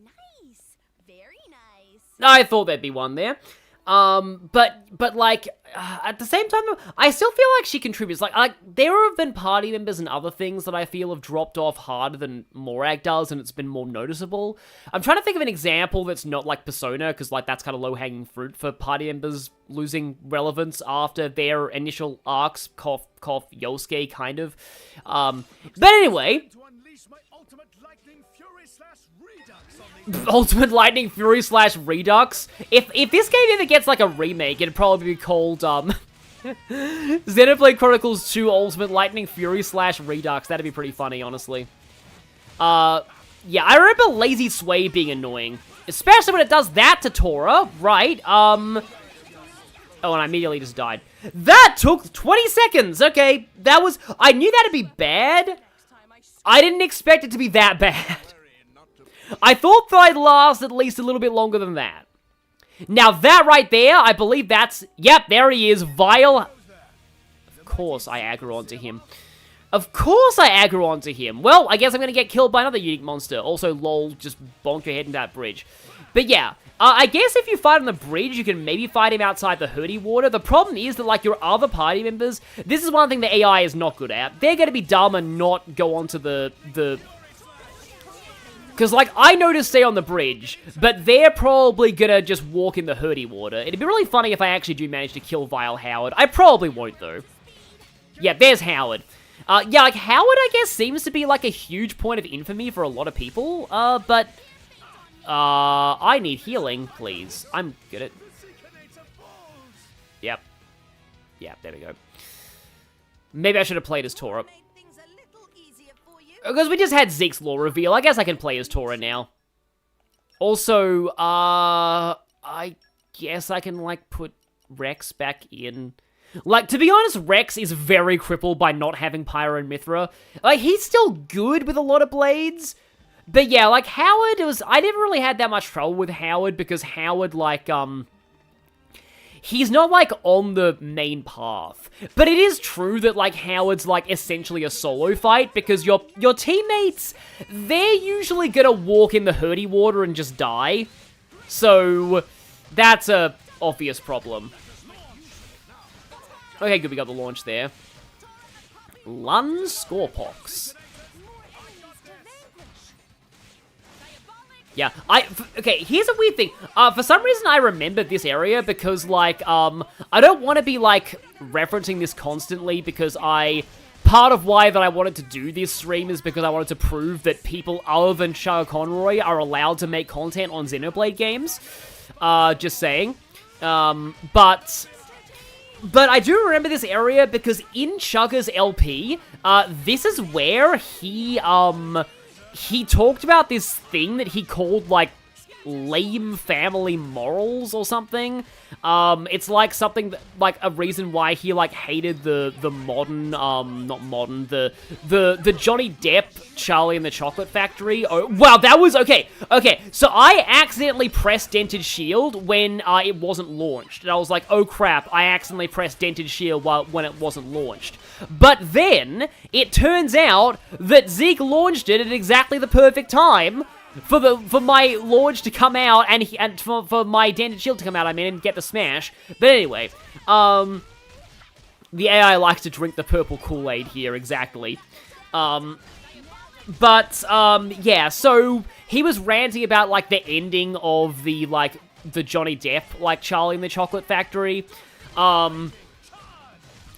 Nice. Very nice. I thought there'd be one there. But like, at the same time, I still feel like she contributes. Like, there have been party members and other things that I feel have dropped off harder than Morag does, and it's been more noticeable. I'm trying to think of an example that's not like Persona, because, like, that's kind of low-hanging fruit for party members losing relevance after their initial arcs, cough, Yosuke, kind of. But anyway... Ultimate Lightning Fury / Redux. If this game ever gets like a remake, it'd probably be called Xenoblade Chronicles 2 Ultimate Lightning Fury / Redux. That'd be pretty funny, honestly. Yeah, I remember Lazy Sway being annoying, especially when it does that to Tora, right? Oh, and I immediately just died. That took 20 seconds. Okay, that was. I knew that'd be bad. I didn't expect it to be that bad. I thought that I'd last at least a little bit longer than that. Now that right there, I believe that's... Yep, there he is, Vile. Of course I aggro onto him. Of course I aggro onto him. Well, I guess I'm gonna get killed by another unique monster. Also, lol, just bonk your head into that bridge. But yeah, I guess if you fight on the bridge, you can maybe fight him outside the Hurdy water. The problem is that, like, your other party members... This is one thing the AI is not good at. They're gonna be dumb and not go onto the because, like, I know to stay on the bridge, but they're probably gonna just walk in the Hurdy water. It'd be really funny if I actually do manage to kill Vile Howard. I probably won't, though. Yeah, there's Howard. Yeah, like, Howard, I guess, seems to be, like, a huge point of infamy for a lot of people, but... I need healing, please. I'm good at... Yep. Yeah, there we go. Maybe I should have played as Tora. Because we just had Zeke's lore reveal. I guess I can play as Tora now. Also, I guess I can, like, put Rex back in. Like, to be honest, Rex is very crippled by not having Pyro and Mithra. Like, he's still good with a lot of blades. But yeah, like, Howard, I never really had that much trouble with Howard because Howard, like, he's not, like, on the main path. But it is true that, like, Howard's, like, essentially a solo fight, because your teammates, they're usually gonna walk in the Hurdy water and just die. So, that's a obvious problem. Okay, good, we got the launch there. Lun Scorpox. Yeah, okay, here's a weird thing. For some reason, I remember this area because, like, I don't want to be, like, referencing this constantly because part of why that I wanted to do this stream is because I wanted to prove that people other than Chugga Conroy are allowed to make content on Xenoblade games. Just saying. But I do remember this area because in Chugga's LP, this is where he talked about this thing that he called, like, lame family morals or something. It's like something that, like, a reason why he, like, hated the modern, not modern, the Johnny Depp Charlie and the Chocolate Factory. Oh, wow, that was, okay, so I accidentally pressed Dented Shield when it wasn't launched. And I was like, oh crap, I accidentally pressed Dented Shield when it wasn't launched. But then, it turns out that Zeke launched it at exactly the perfect time for my launch to come out and for my Dented Shield to come out, I mean, and get the smash. But anyway, the AI likes to drink the purple Kool-Aid here, exactly. Yeah, so he was ranting about, like, the ending of the Johnny Depp, like, Charlie and the Chocolate Factory,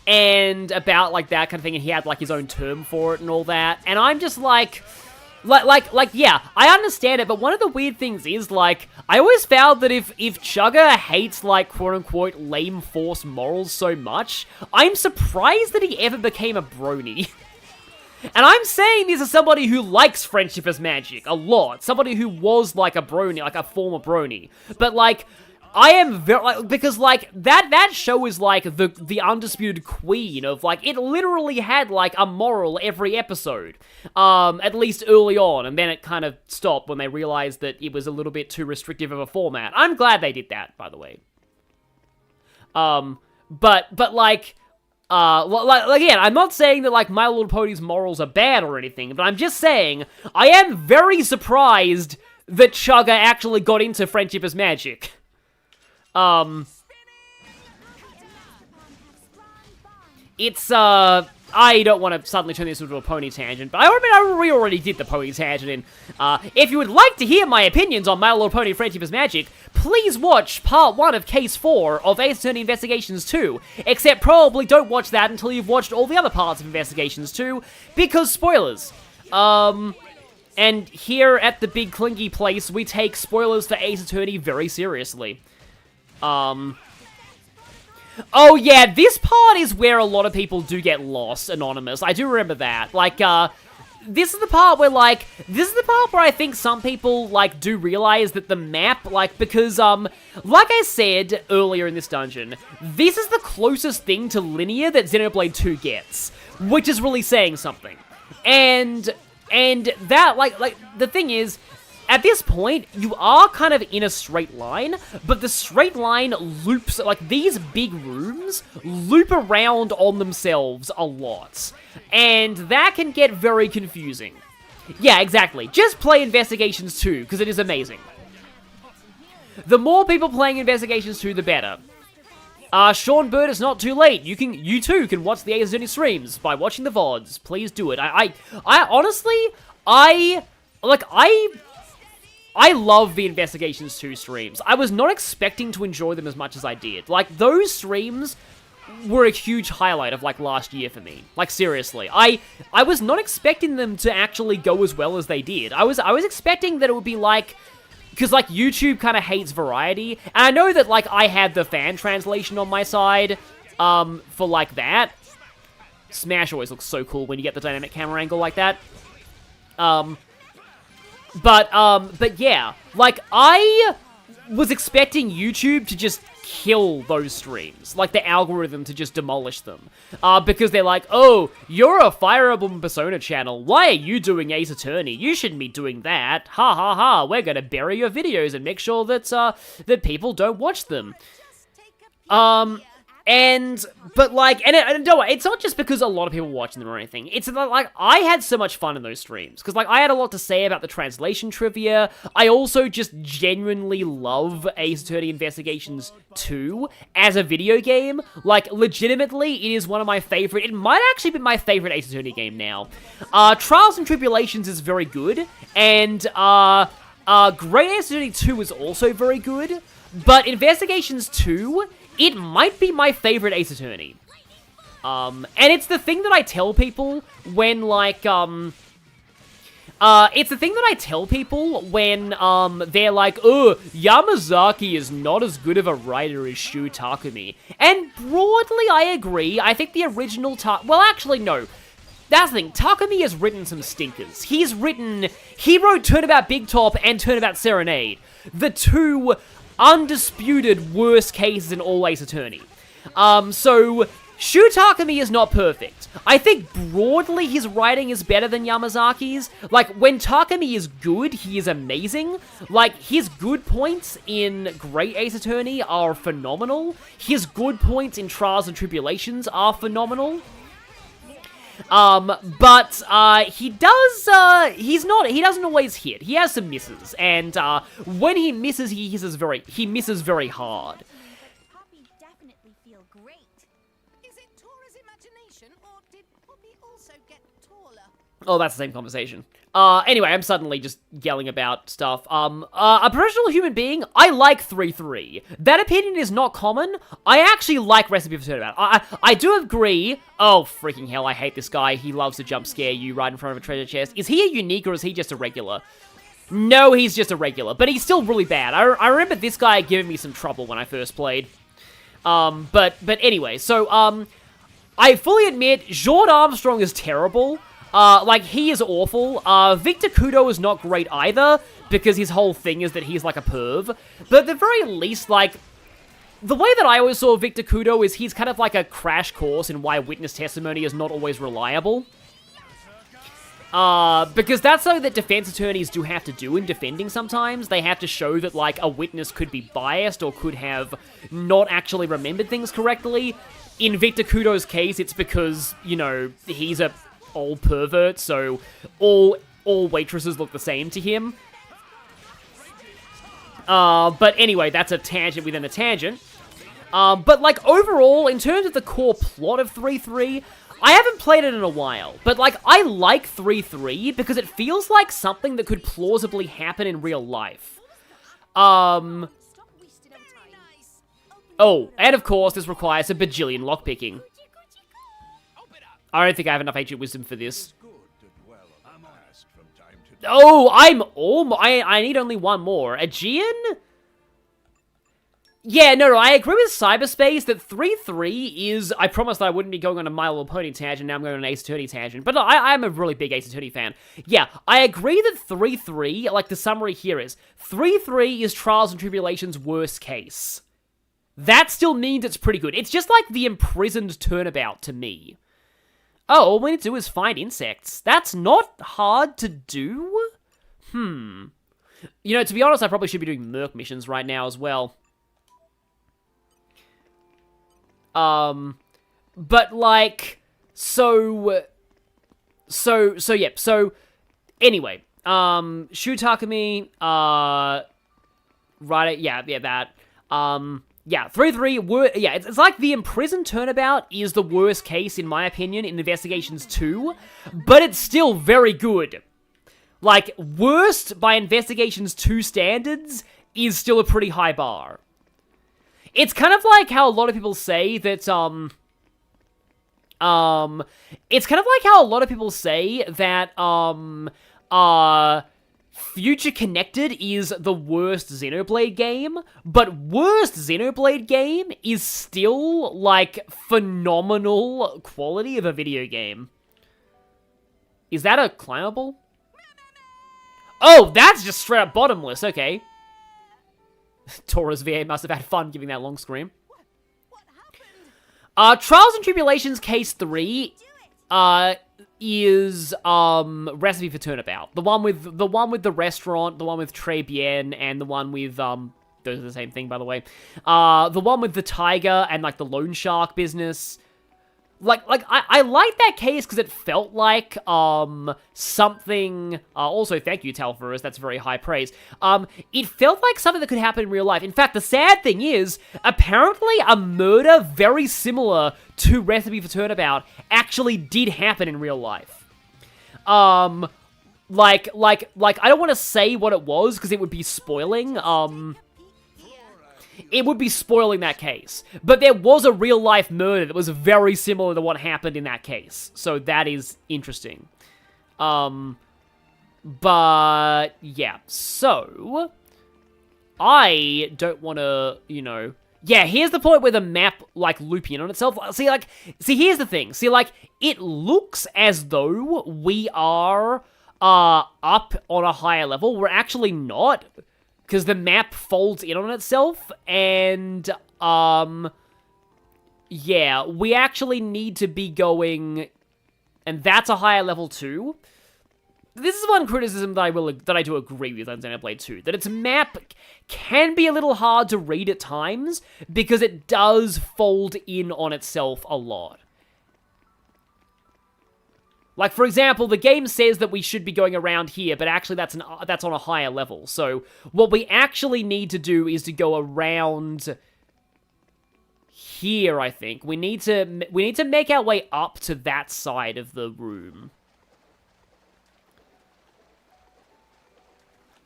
and about, like, that kind of thing, and he had, like, his own term for it and all that, and I'm just like, yeah, I understand it, but one of the weird things is, like, I always found that if Chugga hates, like, quote-unquote lame force morals so much, I'm surprised that he ever became a brony. And I'm saying this as somebody who likes Friendship as Magic a lot, somebody who was, like, a brony, like, a former brony, but, like, I am very, like, because, like, that show is, like, the undisputed queen of, like, it literally had, like, a moral every episode, at least early on, and then it kind of stopped when they realized that it was a little bit too restrictive of a format. I'm glad they did that, by the way. But like, again, I'm not saying that, like, My Little Pony's morals are bad or anything, but I'm just saying, I am very surprised that Chugga actually got into Friendship is Magic. It's, I don't want to suddenly turn this into a pony tangent, but we already did the pony tangent, and, if you would like to hear my opinions on My Little Pony Friendship is Magic, please watch Part 1 of Case 4 of Ace Attorney Investigations 2, except probably don't watch that until you've watched all the other parts of Investigations 2, because spoilers. And here at the Big Clinky place, we take spoilers for Ace Attorney very seriously. Oh yeah, this part is where a lot of people do get lost, Anonymous. I do remember that. Like, this is the part where, like, I think some people, like, do realize that the map, like, because, like I said earlier in this dungeon, this is the closest thing to linear that Xenoblade 2 gets, which is really saying something. And that, like, the thing is, at this point, you are kind of in a straight line, but the straight line loops, like, these big rooms loop around on themselves a lot. And that can get very confusing. Yeah, exactly. Just play Investigations 2, because it is amazing. The more people playing Investigations 2, the better. Sean Bird, it's not too late. You too can watch the Ace Attorney streams by watching the VODs. Please do it. I honestly, I love the Investigations 2 streams. I was not expecting to enjoy them as much as I did. Like, those streams were a huge highlight of, like, last year for me. Like, seriously. I was not expecting them to actually go as well as they did. I was expecting that it would be like, because, like, YouTube kind of hates variety, and I know that, like, I had the fan translation on my side, for, like, that. Smash always looks so cool when you get the dynamic camera angle like that. But yeah, like, I was expecting YouTube to just kill those streams, like, the algorithm to just demolish them, because they're like, oh, you're a Fire Emblem Persona channel, why are you doing Ace Attorney? You shouldn't be doing that, ha ha ha, we're gonna bury your videos and make sure that, that people don't watch them. But, like, and don't worry, it's not just because a lot of people were watching them or anything. It's that, like, I had so much fun in those streams. Because, like, I had a lot to say about the translation trivia. I also just genuinely love Ace Attorney Investigations 2 as a video game. Like, legitimately, it is one of my favorite. It might actually be my favorite Ace Attorney game now. Trials and Tribulations is very good. And, Great Ace Attorney 2 is also very good. But Investigations 2... it might be my favorite Ace Attorney. And it's the thing that I tell people when, like, it's the thing that I tell people when, they're like, oh, Yamazaki is not as good of a writer as Shu Takumi. And broadly, I agree. I think the original well, actually, no. That's the thing. Takumi has written some stinkers. He wrote Turnabout Big Top and Turnabout Serenade. The two undisputed worst cases in all Ace Attorney. So, Shu Takumi is not perfect. I think broadly his writing is better than Yamazaki's. Like, when Takumi is good, he is amazing. Like, his good points in Great Ace Attorney are phenomenal. His good points in Trials and Tribulations are phenomenal. But he doesn't always hit. He has some misses, and, when he misses, he misses very hard. Poppy definitely feel great. Is it Tora's imagination, or did Poppy also get taller? Oh, that's the same conversation. Anyway, I'm suddenly just yelling about stuff. A professional human being, I like 3-3. That opinion is not common. I actually like Recipe for Turnabout. I do agree. Oh, freaking hell, I hate this guy. He loves to jump scare you right in front of a treasure chest. Is he a unique or is he just a regular? No, he's just a regular, but he's still really bad. I remember this guy giving me some trouble when I first played. But anyway, so, I fully admit, Jord Armstrong is terrible. Like, he is awful. Victor Kudo is not great either, because his whole thing is that he's like a perv. But at the very least, like, the way that I always saw Victor Kudo is he's kind of like a crash course in why witness testimony is not always reliable. Because that's something that defense attorneys do have to do in defending sometimes. They have to show that, like, a witness could be biased or could have not actually remembered things correctly. In Victor Kudo's case, it's because, you know, he's a old pervert, so all waitresses look the same to him. But anyway, that's a tangent within a tangent. But, like, overall, in terms of the core plot of 3-3, I haven't played it in a while, but, like, I like 3-3 because it feels like something that could plausibly happen in real life. Oh, and of course, this requires a bajillion lockpicking. I don't think I have enough ancient wisdom for this. Oh, I need only one more. Aegean? Yeah, no, I agree with Cyberspace that 3-3 is... I promised that I wouldn't be going on a My Little Pony tangent, now I'm going on an Ace Attorney tangent. But no, I'm a really big Ace Attorney fan. Yeah, I agree that 3-3, like the summary here is, 3-3 is Trials and Tribulation's worst case. That still means it's pretty good. It's just like the imprisoned turnabout to me. Oh, all we need to do is find insects. That's not hard to do? You know, to be honest, I probably should be doing Merc missions right now as well. But, like, so, anyway, Shu Takumi, right, yeah, that, yeah, 3-3, it's like the imprisoned turnabout is the worst case, in my opinion, in Investigations 2, but it's still very good. Like, worst by Investigations 2 standards is still a pretty high bar. It's kind of like how a lot of people say that, it's kind of like how a lot of people say that, Future Connected is the worst Xenoblade game, but worst Xenoblade game is still, like, phenomenal quality of a video game. Is that a climbable? Oh, that's just straight up bottomless, okay. Taurus VA must have had fun giving that long scream. Trials and Tribulations Case 3 is Recipe for Turnabout. The one with the restaurant, the one with Très Bien, and the one with those are the same thing, by the way. The one with the tiger and like the loan shark business. I like that case because it felt like something. Also, thank you, Talfurus. That's very high praise. It felt like something that could happen in real life. In fact, the sad thing is, apparently, a murder very similar to Recipe for Turnabout actually did happen in real life. I don't want to say what it was because it would be spoiling. It would be spoiling that case. But there was a real-life murder that was very similar to what happened in that case. So that is interesting. But, yeah. So, I don't want to, you know... Yeah, here's the point where the map, like, loop in on itself. See, here's the thing. See, like, it looks as though we are, up on a higher level. We're actually not... because the map folds in on itself, and, yeah, we actually need to be going, and that's a higher level too. This is one criticism that I do agree with on Xenoblade 2, that its map can be a little hard to read at times, because it does fold in on itself a lot. Like, for example, the game says that we should be going around here, but actually that's on a higher level. So, what we actually need to do is to go around here, I think. We need to make our way up to that side of the room.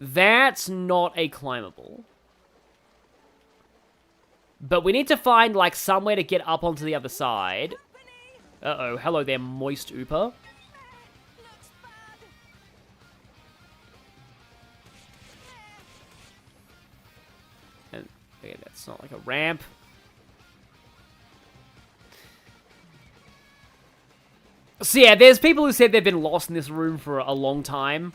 That's not a climbable. But we need to find, like, somewhere to get up onto the other side. Uh-oh, hello there, Moist Ooper. Okay, that's not like a ramp. So yeah, there's people who said they've been lost in this room for a long time.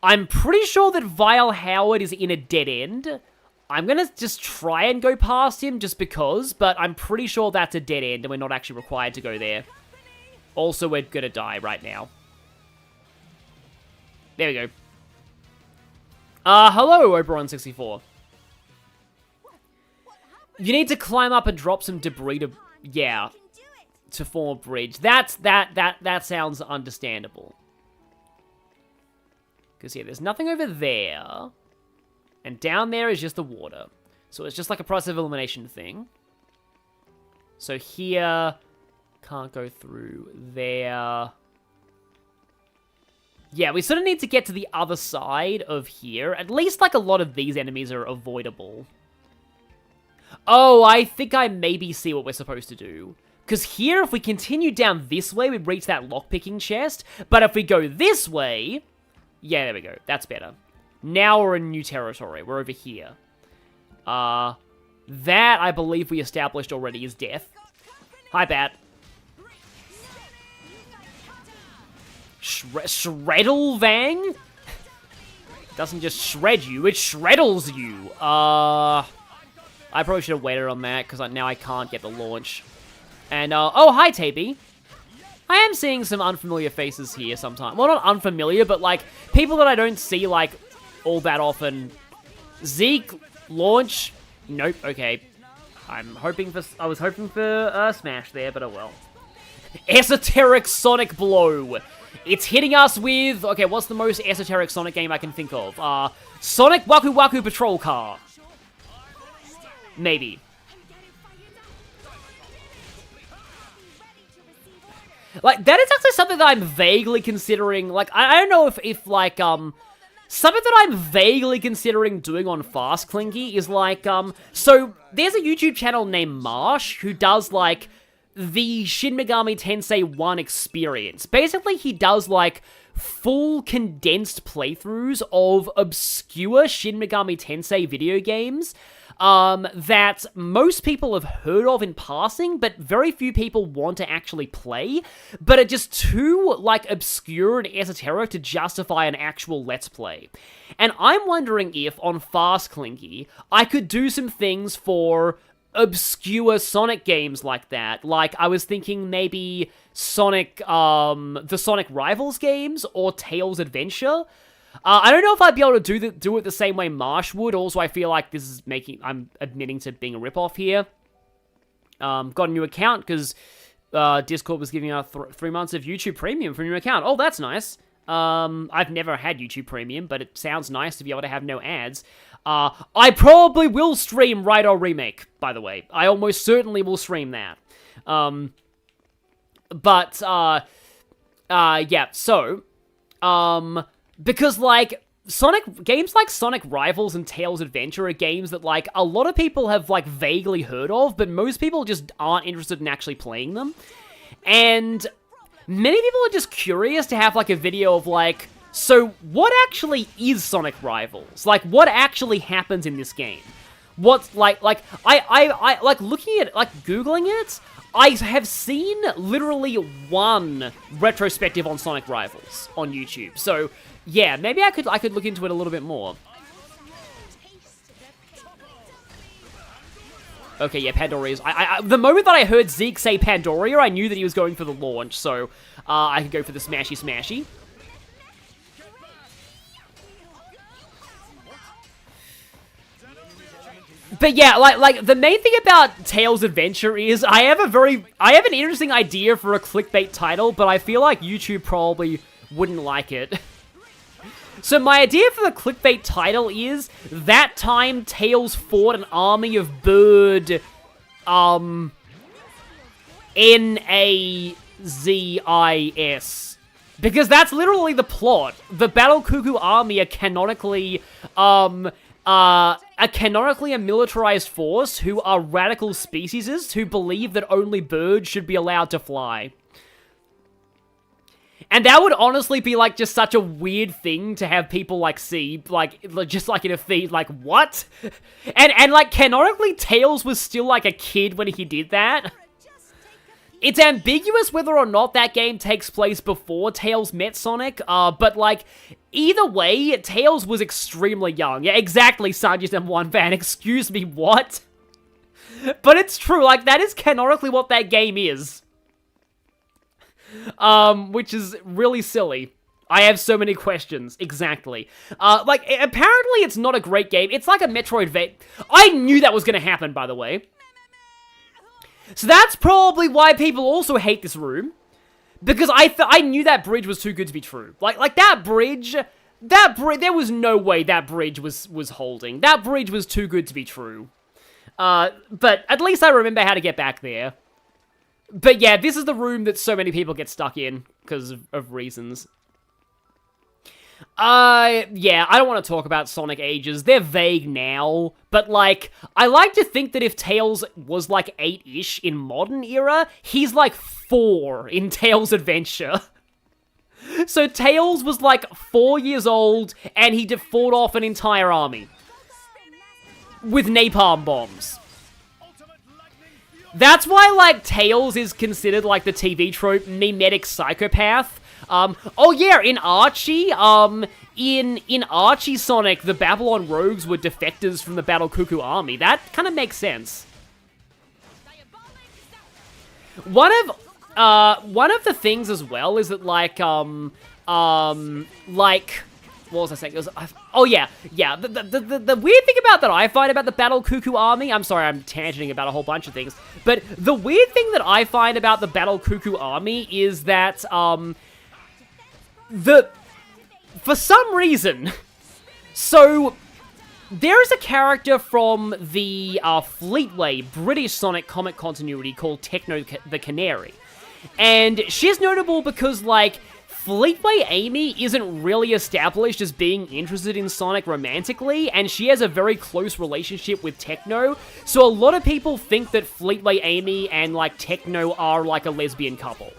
I'm pretty sure that Vile Howard is in a dead end. I'm gonna just try and go past him just because, but I'm pretty sure that's a dead end and we're not actually required to go there. Also, we're gonna die right now. There we go. Hello, Oberon64. You need to climb up and drop some debris to, yeah, to form a bridge. That sounds understandable. Because, yeah, there's nothing over there. And down there is just the water. So it's just like a process of elimination thing. So here, can't go through there. Yeah, we sort of need to get to the other side of here. At least, like, a lot of these enemies are avoidable. Oh, I think I maybe see what we're supposed to do. Because here, if we continue down this way, we'd reach that lockpicking chest. But if we go this way... Yeah, there we go. That's better. Now we're in new territory. We're over here. That, I believe we established already, is death. Hi, Bat. Shreddle-vang? Doesn't just shred you, it shreddles you. I probably should have waited on that, because now I can't get the launch. And, oh, hi, Taby. I am seeing some unfamiliar faces here sometimes. Well, not unfamiliar, but, like, people that I don't see, like, all that often. Zeke, launch. Nope, okay. I was hoping for Smash there, but oh well. Esoteric Sonic Blow. It's hitting us with... Okay, what's the most esoteric Sonic game I can think of? Sonic Waku Waku Patrol Car. Maybe. Like, that is actually something that I'm vaguely considering. Like, I don't know if like, something that I'm vaguely considering doing on Fast Clinky is like, so there's a YouTube channel named Marsh who does, like, the Shin Megami Tensei 1 experience. Basically, he does, like, full condensed playthroughs of obscure Shin Megami Tensei video games that most people have heard of in passing, but very few people want to actually play, but are just too, like, obscure and esoteric to justify an actual Let's Play. And I'm wondering if, on Fast Clinky, I could do some things for obscure Sonic games like that. Like, I was thinking maybe Sonic, the Sonic Rivals games, or Tails Adventure. I don't know if I'd be able to do it the same way Marsh would. Also, I feel like this is I'm admitting to being a ripoff here. Got a new account, because Discord was giving out 3 months of YouTube Premium for a new account. Oh, that's nice. I've never had YouTube Premium, but it sounds nice to be able to have no ads. I probably will stream Ride-O Remake, by the way. I almost certainly will stream that. Yeah, so, because, like, games like Sonic Rivals and Tails Adventure are games that, like, a lot of people have, like, vaguely heard of, but most people just aren't interested in actually playing them. And many people are just curious to have, like, a video of, like, so what actually is Sonic Rivals? Like, what actually happens in this game? What's, like, I like, looking at, like, Googling it, I have seen literally one retrospective on Sonic Rivals on YouTube. So, yeah, maybe I could look into it a little bit more. Okay, yeah, Pandoria is... the moment that I heard Zeke say Pandoria, I knew that he was going for the launch, so I could go for the Smashy Smashy. But yeah, like the main thing about Tails Adventure is I have an interesting idea for a clickbait title, but I feel like YouTube probably wouldn't like it. So my idea for the clickbait title is, that time Tails fought an army of bird, N-A-Z-I-S. Because that's literally the plot. The Battle Cuckoo army are canonically, a militarized force who are radical speciesists who believe that only birds should be allowed to fly. And that would honestly be, like, just such a weird thing to have people, like, see, like, just, like, in a feed, like, what? And, like, canonically, Tails was still, like, a kid when he did that. It's ambiguous whether or not that game takes place before Tails met Sonic, but, like, either way, Tails was extremely young. Yeah, exactly, Sanji's M1 fan. Excuse me, what? But it's true, like, that is canonically what that game is. Which is really silly. I have so many questions. Exactly. Like, apparently it's not a great game. It's like a Metroidvania. I knew that was gonna happen, by the way. So that's probably why people also hate this room. Because I knew that bridge was too good to be true. Like that bridge, there was no way that bridge was holding. That bridge was too good to be true. But at least I remember how to get back there. But yeah, this is the room that so many people get stuck in because of reasons. Yeah, I don't want to talk about Sonic ages. They're vague now, but, like, I like to think that if Tails was, like, 8-ish in modern era, he's, like, 4 in Tails' Adventure. So Tails was, like, 4 years old, and he fought off an entire army. With napalm bombs. That's why, like, Tails is considered, like, the TV trope mimetic psychopath. Oh yeah, in Archie, in Archie Sonic, the Babylon Rogues were defectors from the Battle Cuckoo army. That kind of makes sense. One of the things as well is that, like, like, what was I saying? It was, oh yeah. The weird thing that I find about the Battle Cuckoo army, I'm sorry, I'm tangenting about a whole bunch of things, but the weird thing that I find about the Battle Cuckoo army is that, for some reason, so there is a character from the Fleetway British Sonic comic continuity called Techno the Canary, and she's notable because, like, Fleetway Amy isn't really established as being interested in Sonic romantically, and she has a very close relationship with Techno, so a lot of people think that Fleetway Amy and, like, Techno are, like, a lesbian couple.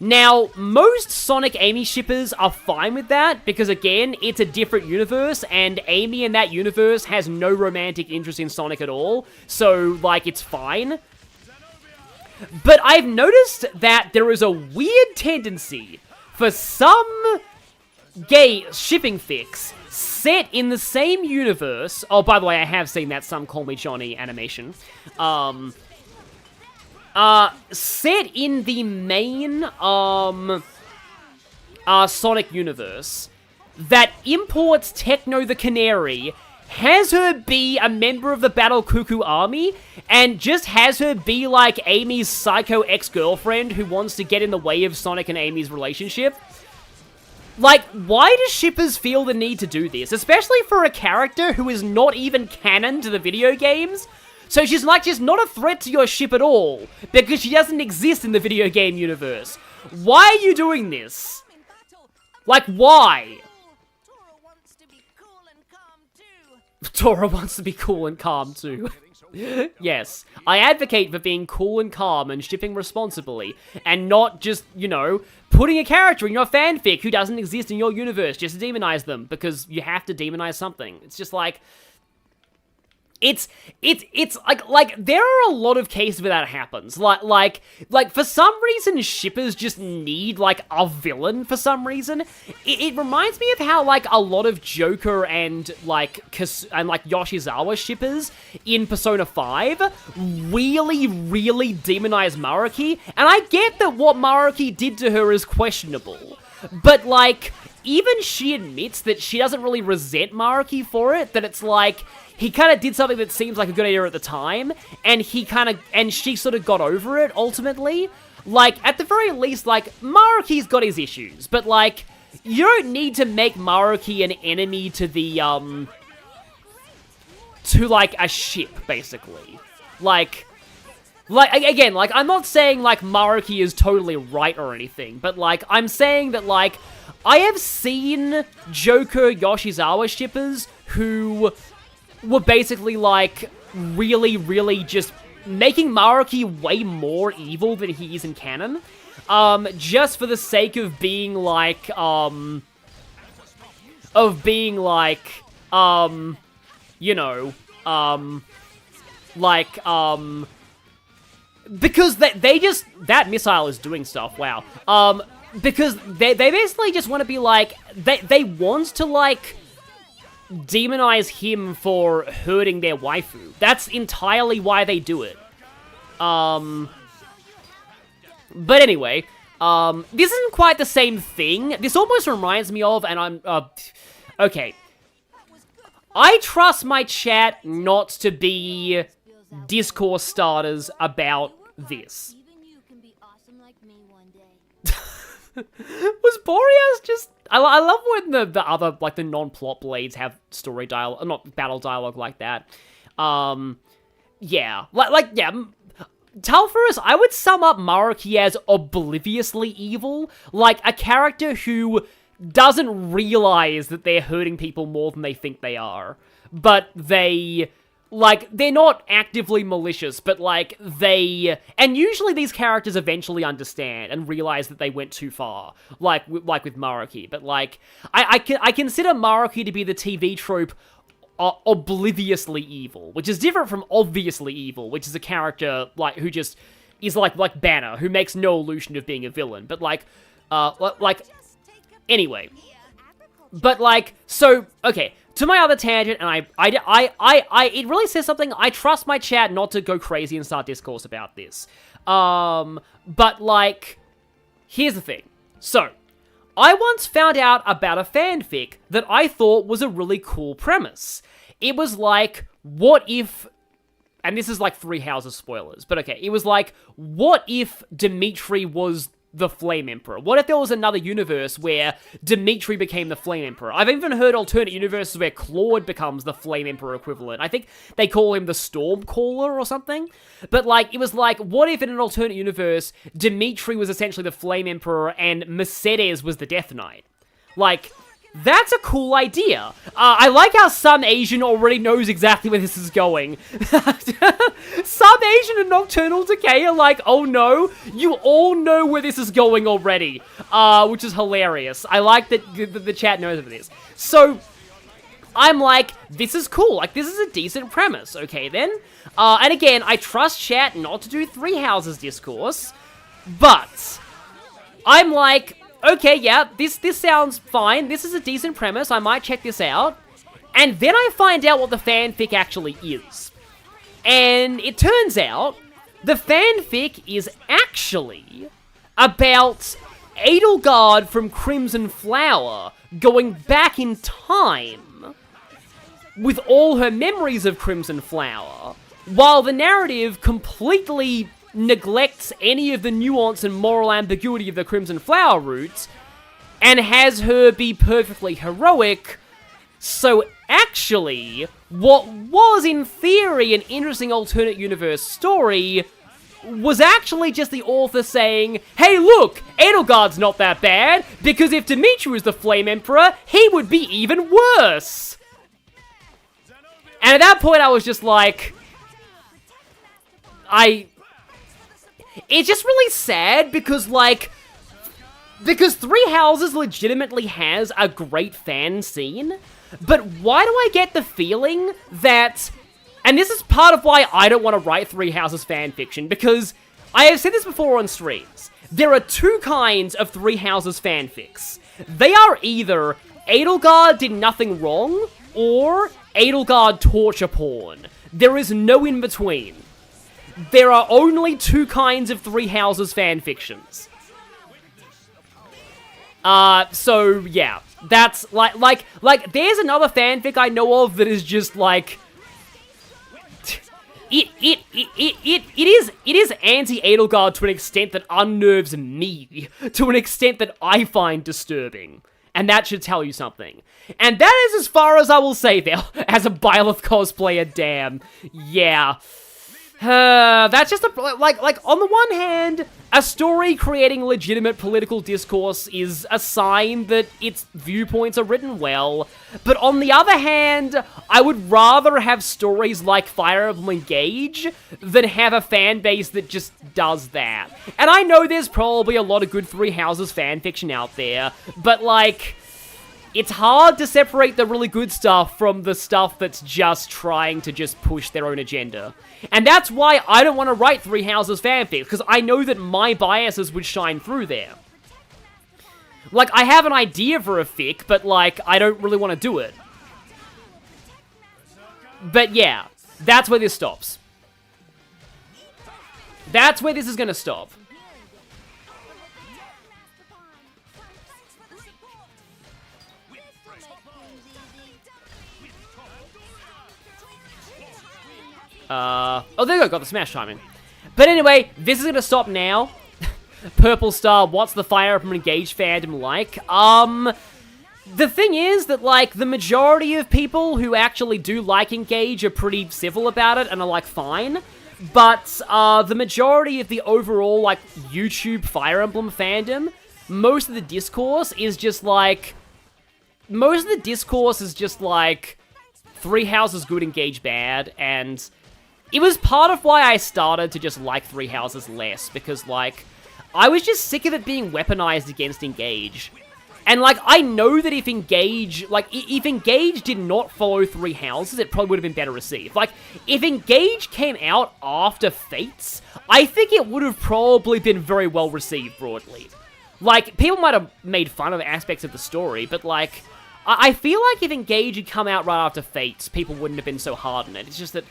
Now, most Sonic Amy shippers are fine with that, because again, it's a different universe, and Amy in that universe has no romantic interest in Sonic at all, so, like, it's fine. But I've noticed that there is a weird tendency for some gay shipping fics set in the same universe. Oh, by the way, I have seen that Some Call Me Johnny animation. Set in the main, Sonic universe that imports Techno the Canary, has her be a member of the Battle Cuckoo army, and just has her be, like, Amy's psycho ex-girlfriend who wants to get in the way of Sonic and Amy's relationship. Like, why do shippers feel the need to do this? Especially for a character who is not even canon to the video games? So she's, like, just not a threat to your ship at all, because she doesn't exist in the video game universe. Why are you doing this? Like, why? Tora wants to be cool and calm too. Yes, I advocate for being cool and calm and shipping responsibly, and not just, you know, putting a character in your fanfic who doesn't exist in your universe just to demonize them, because you have to demonize something. It's just like... It's like there are a lot of cases where that happens. Like for some reason shippers just need, like, a villain for some reason. It reminds me of how, like, a lot of Joker and Yoshizawa shippers in Persona 5 really demonize Maruki, and I get that what Maruki did to her is questionable, but, like, even she admits that she doesn't really resent Maruki for it, that it's like, he kind of did something that seems like a good idea at the time, and she sort of got over it, ultimately. Like, at the very least, like, Maruki's got his issues, but, like, you don't need to make Maruki an enemy to the, like, a ship, basically. Like, again, like, I'm not saying, like, Maruki is totally right or anything, but, like, I'm saying that, like, I have seen Joker Yoshizawa shippers who were basically, like, really just making Maruki way more evil than he is in canon, just for the sake of being, like, you know, because they just, that missile is doing stuff, wow. Because they basically just want to be like, they want to like demonize him for hurting their waifu. That's entirely why they do it. But anyway, this isn't quite the same thing. This almost reminds me of, and I'm, okay. I trust my chat not to be discourse starters about this. Was Boreas just... I love when the other, like, the non-plot blades have story dialogue, not battle dialogue like that. Yeah. Yeah. Talferus, I would sum up Maruki as obliviously evil. Like, a character who doesn't realize that they're hurting people more than they think they are. But they... Like, they're not actively malicious, but, like, they... And usually these characters eventually understand and realize that they went too far. Like with Maruki. But, like, I consider Maruki to be the TV trope obliviously evil, which is different from obviously evil, which is a character, like, who just is, like Banner, who makes no illusion of being a villain. But, like, anyway. But, like, so, okay... To my other tangent, and it really says something. I trust my chat not to go crazy and start discourse about this. But, like, here's the thing. So, I once found out about a fanfic that I thought was a really cool premise. It was like, what if... And this is like Three Houses spoilers, but okay. It was like, what if Dimitri was the Flame Emperor? What if there was another universe where Dimitri became the Flame Emperor? I've even heard alternate universes where Claude becomes the Flame Emperor equivalent. I think they call him the Stormcaller or something. But, like, it was like, what if in an alternate universe, Dimitri was essentially the Flame Emperor and Mercedes was the Death Knight? Like... That's a cool idea. I like how some Asian already knows exactly where this is going. Some Asian and Nocturnal Decay are like, oh no, you all know where this is going already. Which is hilarious. I like that the chat knows of this. So, I'm like, this is cool. Like, this is a decent premise. Okay, then. And again, I trust chat not to do Three Houses discourse. But, I'm like... Okay, yeah, this sounds fine. This is a decent premise. I might check this out. And then I find out what the fanfic actually is. And it turns out the fanfic is actually about Edelgard from Crimson Flower going back in time with all her memories of Crimson Flower, while the narrative completely neglects any of the nuance and moral ambiguity of the Crimson Flower roots, and has her be perfectly heroic. So actually, what was in theory an interesting alternate universe story was actually just the author saying, hey look, Edelgard's not that bad, because if Dimitri was the Flame Emperor, he would be even worse. And at that point I was just like, it's just really sad because, like, Three Houses legitimately has a great fan scene, but why do I get the feeling that, and this is part of why I don't want to write Three Houses fanfiction, because I have said this before on streams, there are two kinds of Three Houses fanfics. They are either Edelgard did nothing wrong, or Edelgard torture porn. There is no in between. There are only two kinds of Three Houses fanfictions. So, yeah. That's, like, there's another fanfic I know of that is just, like... It is anti-Edelgard to an extent that unnerves me, to an extent that I find disturbing. And that should tell you something. And that is as far as I will say there, as a Byleth cosplayer, damn. Yeah. That's just like, on the one hand, a story creating legitimate political discourse is a sign that its viewpoints are written well, but on the other hand, I would rather have stories like Fire Emblem Engage than have a fan base that just does that. And I know there's probably a lot of good Three Houses fanfiction out there, but like... it's hard to separate the really good stuff from the stuff that's just trying to just push their own agenda. And that's why I don't want to write Three Houses fanfic, because I know that my biases would shine through there. Like, I have an idea for a fic, but, like, I don't really want to do it. But yeah, that's where this stops. That's where this is gonna stop. Oh, there you go, got the smash timing. But anyway, this is gonna stop now. Purple Star, what's the Fire Emblem Engage fandom like? The thing is that, like, the majority of people who actually do like Engage are pretty civil about it and are, like, fine. But, the majority of the overall, like, YouTube Fire Emblem fandom, most of the discourse is just, like... Three Houses good, Engage bad, and... It was part of why I started to just like Three Houses less, because, like, I was just sick of it being weaponized against Engage. And, like, I know that if Engage did not follow Three Houses, it probably would have been better received. Like, if Engage came out after Fates, I think it would have probably been very well received broadly. Like, people might have made fun of aspects of the story, but, like, I feel like if Engage had come out right after Fates, people wouldn't have been so hard on it. It's just that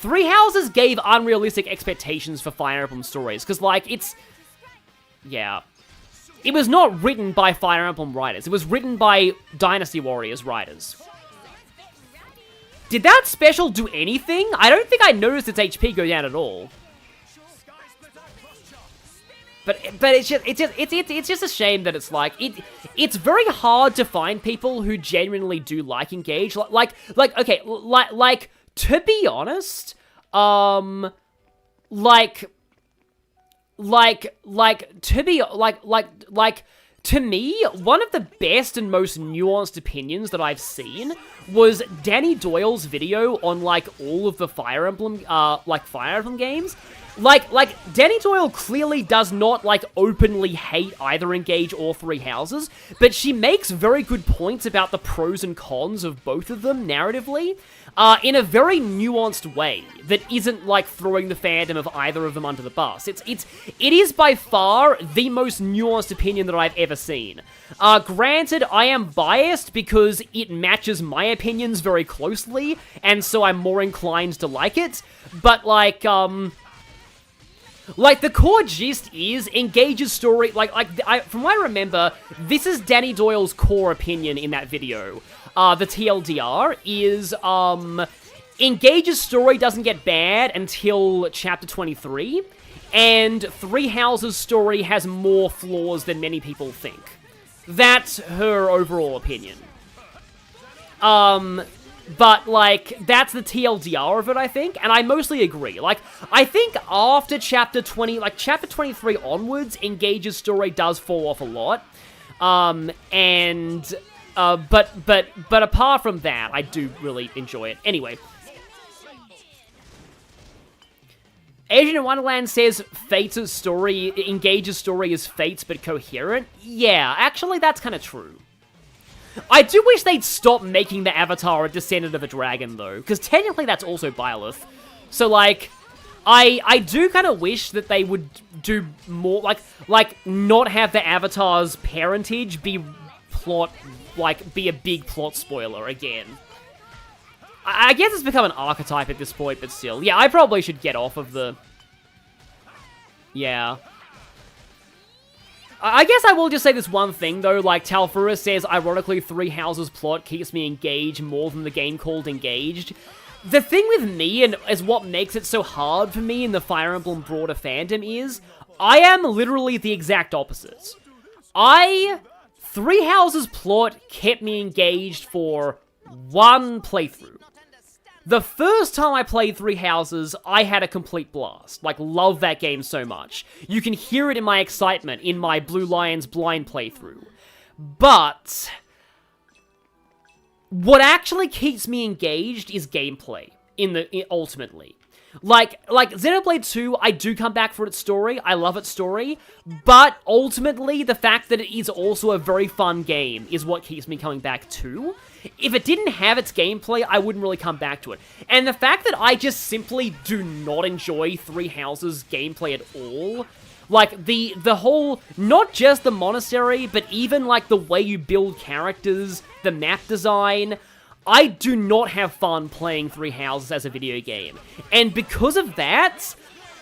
Three Houses gave unrealistic expectations for Fire Emblem stories, because, like, it's... Yeah. It was not written by Fire Emblem writers. It was written by Dynasty Warriors writers. Did that special do anything? I don't think I noticed its HP go down at all. But it's just a shame that it's like it's very hard to find people who genuinely do like Engage. Like to be honest, to me, one of the best and most nuanced opinions that I've seen was Danny Doyle's video on, like, all of the Fire Emblem games. Like, Danny Doyle clearly does not, like, openly hate either Engage or Three Houses, but she makes very good points about the pros and cons of both of them narratively, in a very nuanced way that isn't, like, throwing the fandom of either of them under the bus. It is by far the most nuanced opinion that I've ever seen. Granted, I am biased because it matches my opinions very closely, and so I'm more inclined to like it, but, like, the core gist is Engage's story, from what I remember, this is Danny Doyle's core opinion in that video. The TLDR is, Engage's story doesn't get bad until chapter 23, and Three Houses' story has more flaws than many people think. That's her overall opinion. But, like, that's the TLDR of it, I think, and I mostly agree. Like, I think after chapter 20, like, chapter 23 onwards, Engage's story does fall off a lot. But apart from that, I do really enjoy it. Anyway. Asian in Wonderland says Fate's story, Engage's story is Fate's but coherent. Yeah, actually, that's kind of true. I do wish they'd stop making the Avatar a descendant of a dragon, though, because technically that's also Byleth. So, like, I do kind of wish that they would do more, like, not have the Avatar's parentage be a big plot spoiler again. I guess it's become an archetype at this point, but still. Yeah, I probably should get off of the... Yeah. I guess I will just say this one thing, though. Like, Talfura says, ironically, Three Houses plot keeps me engaged more than the game called Engaged. The thing with me, and is what makes it so hard for me in the Fire Emblem broader fandom, is I am literally the exact opposite. Three Houses plot kept me engaged for one playthrough. The first time I played Three Houses, I had a complete blast. Like, love that game so much. You can hear it in my excitement in my Blue Lions blind playthrough. But what actually keeps me engaged is gameplay, ultimately. Like Xenoblade 2, I do come back for its story. I love its story. But ultimately, the fact that it is also a very fun game is what keeps me coming back to. If it didn't have its gameplay, I wouldn't really come back to it. And the fact that I just simply do not enjoy Three Houses gameplay at all, like, the whole, not just the monastery, but even, like, the way you build characters, the map design, I do not have fun playing Three Houses as a video game. And because of that,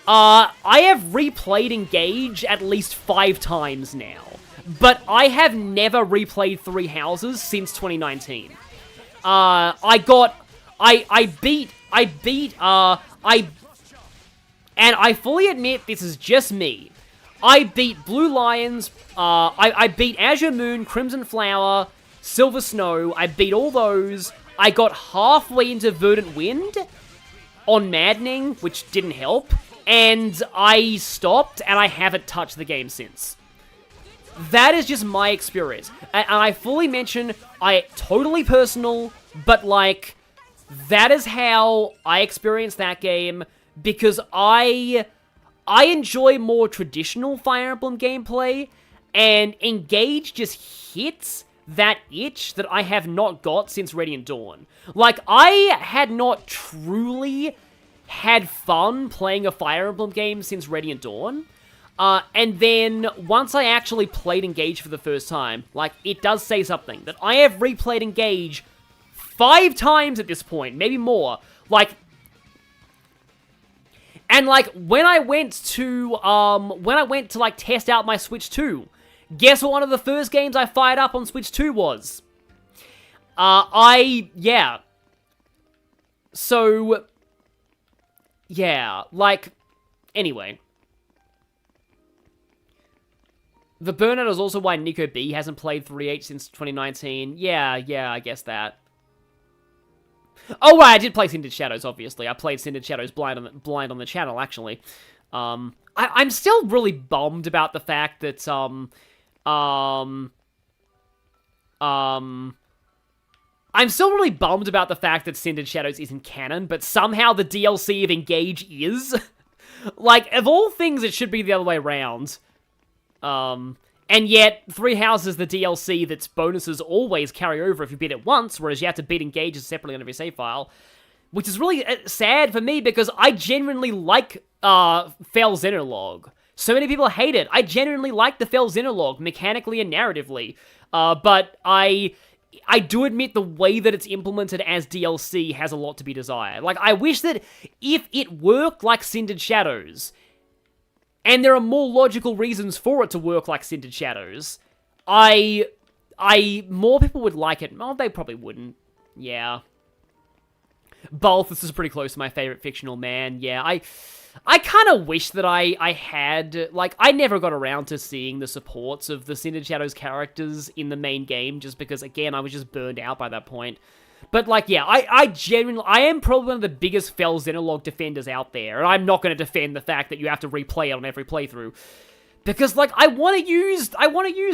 I have replayed Engage at least 5 times now. But I have never replayed Three Houses since 2019. And I fully admit this is just me. I beat Blue Lions, I beat Azure Moon, Crimson Flower, Silver Snow, I beat all those. I got halfway into Verdant Wind on Maddening, which didn't help, and I stopped, and I haven't touched the game since. That is just my experience. And I fully mention, totally personal, but like, that is how I experienced that game, because I enjoy more traditional Fire Emblem gameplay, and Engage just hits that itch that I have not got since Radiant Dawn. Like, I had not truly had fun playing a Fire Emblem game since Radiant Dawn, and then once I actually played Engage for the first time, like, it does say something, that I have replayed Engage 5 times at this point, maybe more. Like, and like, when I went to like test out my Switch 2, guess what one of the first games I fired up on Switch 2 was? Yeah. So, yeah, like, anyway. The burnout is also why Nico B hasn't played 3H since 2019. Yeah, I guess that. Oh, right, I did play Cindered Shadows, obviously. I played Cindered Shadows blind on the channel, actually. I'm still really bummed about the fact that, I'm still really bummed about the fact that Cindered Shadows isn't canon, but somehow the DLC of Engage is. Like, of all things, it should be the other way around. And yet, Three Houses, the DLC that's bonuses always carry over if you beat it once, whereas you have to beat Engage separately on every save file. Which is really sad for me, because I genuinely like, Fel Xenologue. So many people hate it. I genuinely like the Fel Xenologue, mechanically and narratively. But I do admit the way that it's implemented as DLC has a lot to be desired. Like, I wish that if it worked like Cindered Shadows, and there are more logical reasons for it to work like Cindered Shadows, more people would like it. Oh, they probably wouldn't. Yeah. Balthus is pretty close to my favorite fictional man. Yeah, I kind of wish that I had, like, I never got around to seeing the supports of the Cindered Shadows characters in the main game, just because, again, I was just burned out by that point. But, like, yeah, I am probably one of the biggest Fel Xenologue defenders out there, and I'm not going to defend the fact that you have to replay it on every playthrough. Because, like, I want to use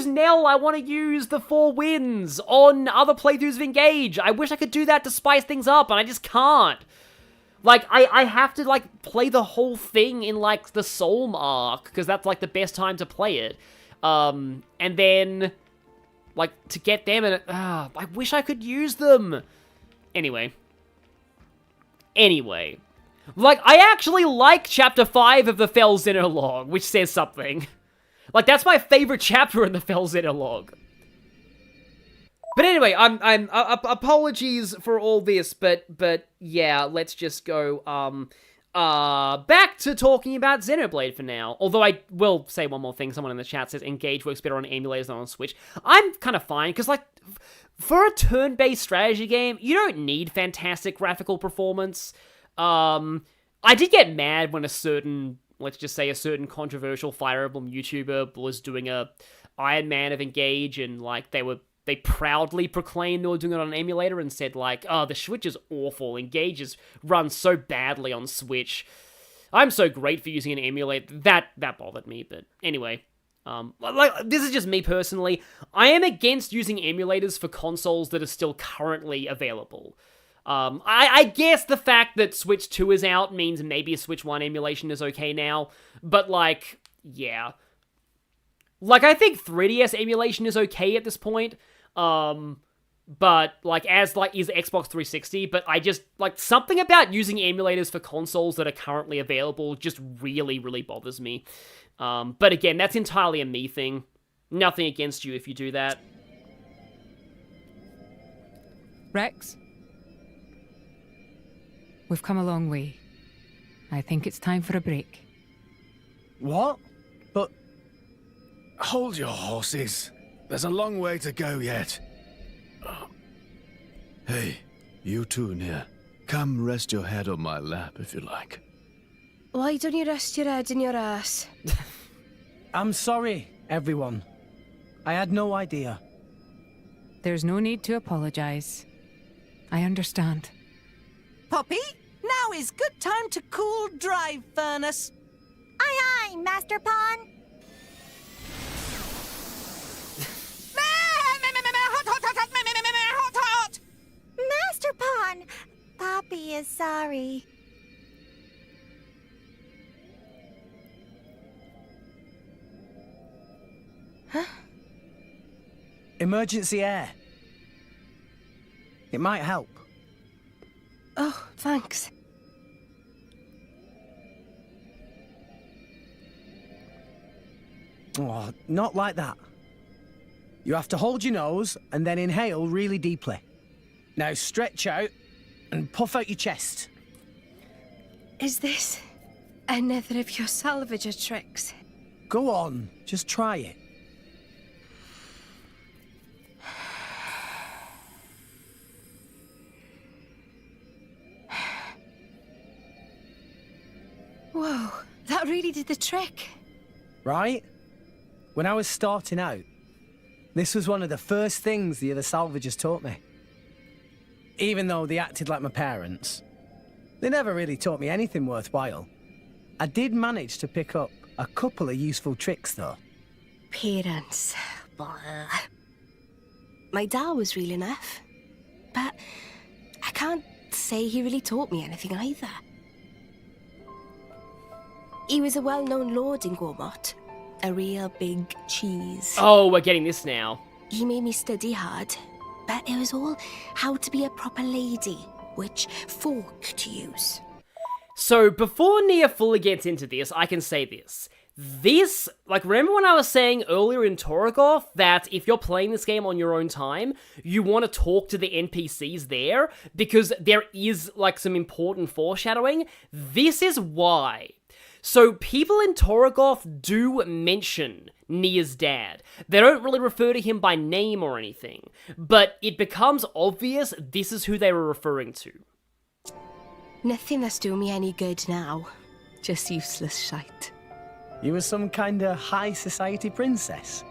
Nell, I want to use the 4 Winds on other playthroughs of Engage. I wish I could do that to spice things up, and I just can't. Like, I have to, like, play the whole thing in, like, the Solm arc, because that's, like, the best time to play it. And then, like, to get them, and I wish I could use them. Anyway. Like, I actually like Chapter 5 of the Fel Xenologue, which says something. Like, that's my favorite chapter in the Fel Xenologue. But anyway, I'm apologies for all this, but yeah, let's just go, back to talking about Xenoblade for now. Although I will say one more thing. Someone in the chat says Engage works better on emulators than on Switch. I'm kind of fine, because, like, for a turn-based strategy game, you don't need fantastic graphical performance. I did get mad when let's just say a certain controversial Fire Emblem YouTuber was doing a Iron Man of Engage, and, like, they proudly proclaimed they were doing it on an emulator and said, like, oh, the Switch is awful. Engage runs so badly on Switch. I'm so great for using an emulator. That bothered me, but anyway. Like, this is just me personally. I am against using emulators for consoles that are still currently available. I guess the fact that Switch 2 is out means maybe a Switch 1 emulation is okay now, but, like, yeah. Like, I think 3DS emulation is okay at this point, but, like, as, like, is Xbox 360, but I just, like, something about using emulators for consoles that are currently available just really, really bothers me. But again, that's entirely a me thing. Nothing against you if you do that. Rex? We've come a long way. I think it's time for a break. What? But... Hold your horses. There's a long way to go yet. Hey, you two, Nia. Come rest your head on my lap if you like. Why don't you rest your head in your ass? I'm sorry, everyone. I had no idea. There's no need to apologize. I understand. Poppy, now is good time to cool drive furnace. Aye aye, Master Pawn. Hot. Master Pawn, Poppy is sorry. Huh? Emergency air. It might help. Oh, thanks. Oh, not like that. You have to hold your nose and then inhale really deeply. Now stretch out and puff out your chest. Is this another of your salvager tricks? Go on, just try it. Whoa, that really did the trick. Right? When I was starting out, this was one of the first things the other salvagers taught me. Even though they acted like my parents, they never really taught me anything worthwhile. I did manage to pick up a couple of useful tricks, though. Parents. Blah. My dad was real enough, but I can't say he really taught me anything either. He was a well-known lord in Gormott. A real big cheese. Oh, we're getting this now. He made me study hard, but it was all how to be a proper lady, which fork to use. So, before Nia fully gets into this, I can say this. This, like, remember when I was saying earlier in Torgoth that if you're playing this game on your own time, you want to talk to the NPCs there, because there is, like, some important foreshadowing? This is why. So people in Torgoth do mention Nia's dad. They don't really refer to him by name or anything, but it becomes obvious this is who they were referring to. Nothing that's doing me any good now. Just useless shite. You were some kind of high society princess.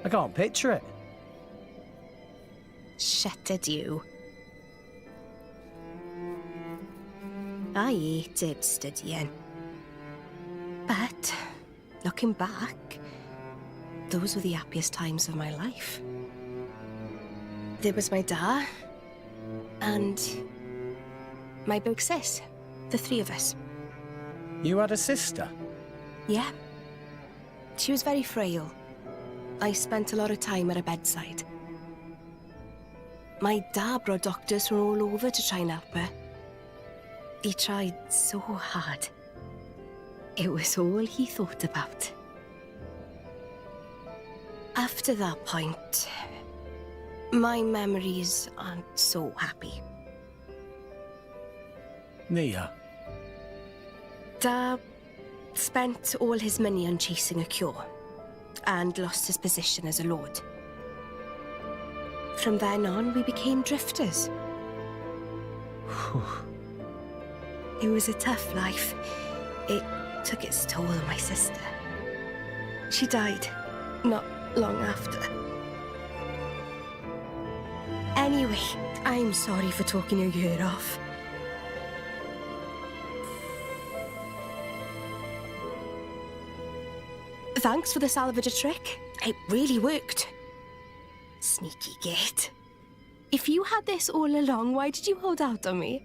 I can't picture it. Shut it, you. I hated studying. But, looking back, those were the happiest times of my life. There was my dad, and my big sis, the three of us. You had a sister? Yeah. She was very frail. I spent a lot of time at her bedside. My dad brought doctors from all over to try and help her. He tried so hard. It was all he thought about. After that point, my memories aren't so happy. Nia. Dad spent all his money on chasing a cure, and lost his position as a lord. From then on, we became drifters. It was a tough life. It took its toll on my sister. She died not long after. Anyway, I'm sorry for talking your ear off. Thanks for the salvager trick. It really worked. Sneaky git. If you had this all along, why did you hold out on me?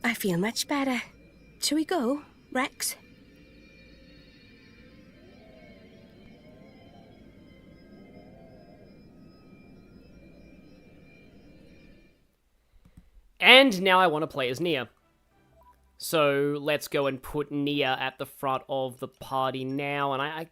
I feel much better. Shall we go, Rex? And now I want to play as Nia. So let's go and put Nia at the front of the party now. And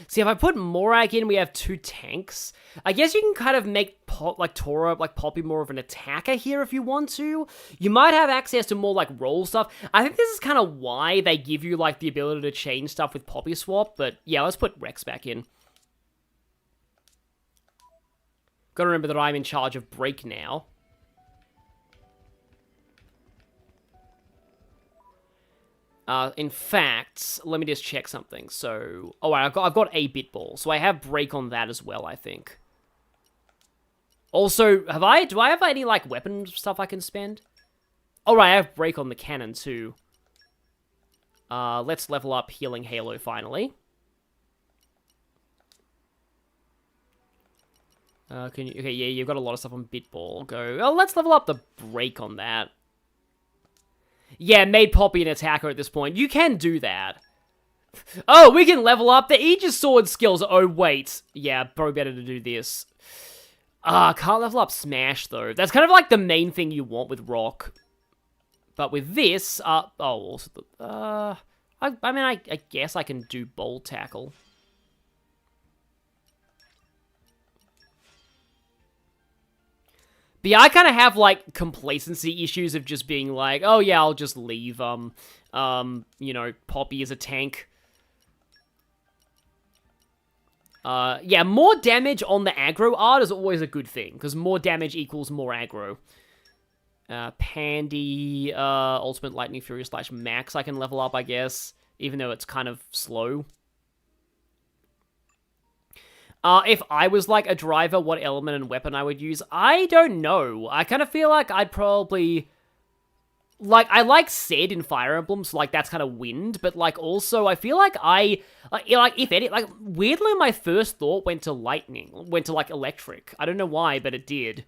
see, if I put Morag in, we have 2 tanks. I guess you can kind of make Poppy more of an attacker here if you want to. You might have access to more like roll stuff. I think this is kind of why they give you like the ability to change stuff with Poppy swap. But yeah, let's put Rex back in. Gotta remember that I'm in charge of break now. In fact, let me just check something. So, oh, right, I've got a bit ball, so I have break on that as well, I think. Also, do I have any, like, weapon stuff I can spend? Oh, right, I have break on the cannon, too. Let's level up Healing Halo, finally. Okay, yeah, you've got a lot of stuff on bit ball. Go, oh, let's level up the break on that. Yeah, made Poppy an attacker at this point. You can do that. Oh, we can level up the Aegis sword skills. Oh, wait. Yeah, probably better to do this. Can't level up Smash, though. That's kind of like the main thing you want with Rock. But with this, also, I mean, I guess I can do Bold Tackle. But yeah, I kind of have, like, complacency issues of just being like, oh yeah, I'll just leave, you know, Poppy as a tank. Yeah, more damage on the aggro art is always a good thing, because more damage equals more aggro. Pandy, Ultimate Lightning Fury / Max I can level up, I guess, even though it's kind of slow. If I was, like, a driver, what element and weapon I would use? I don't know. I kind of feel like I'd probably... Like, I like Zed in Fire Emblem, so, like, that's kind of wind, but, like, also, I feel like if any... Like, weirdly, my first thought went to lightning. Went to, like, electric. I don't know why, but it did.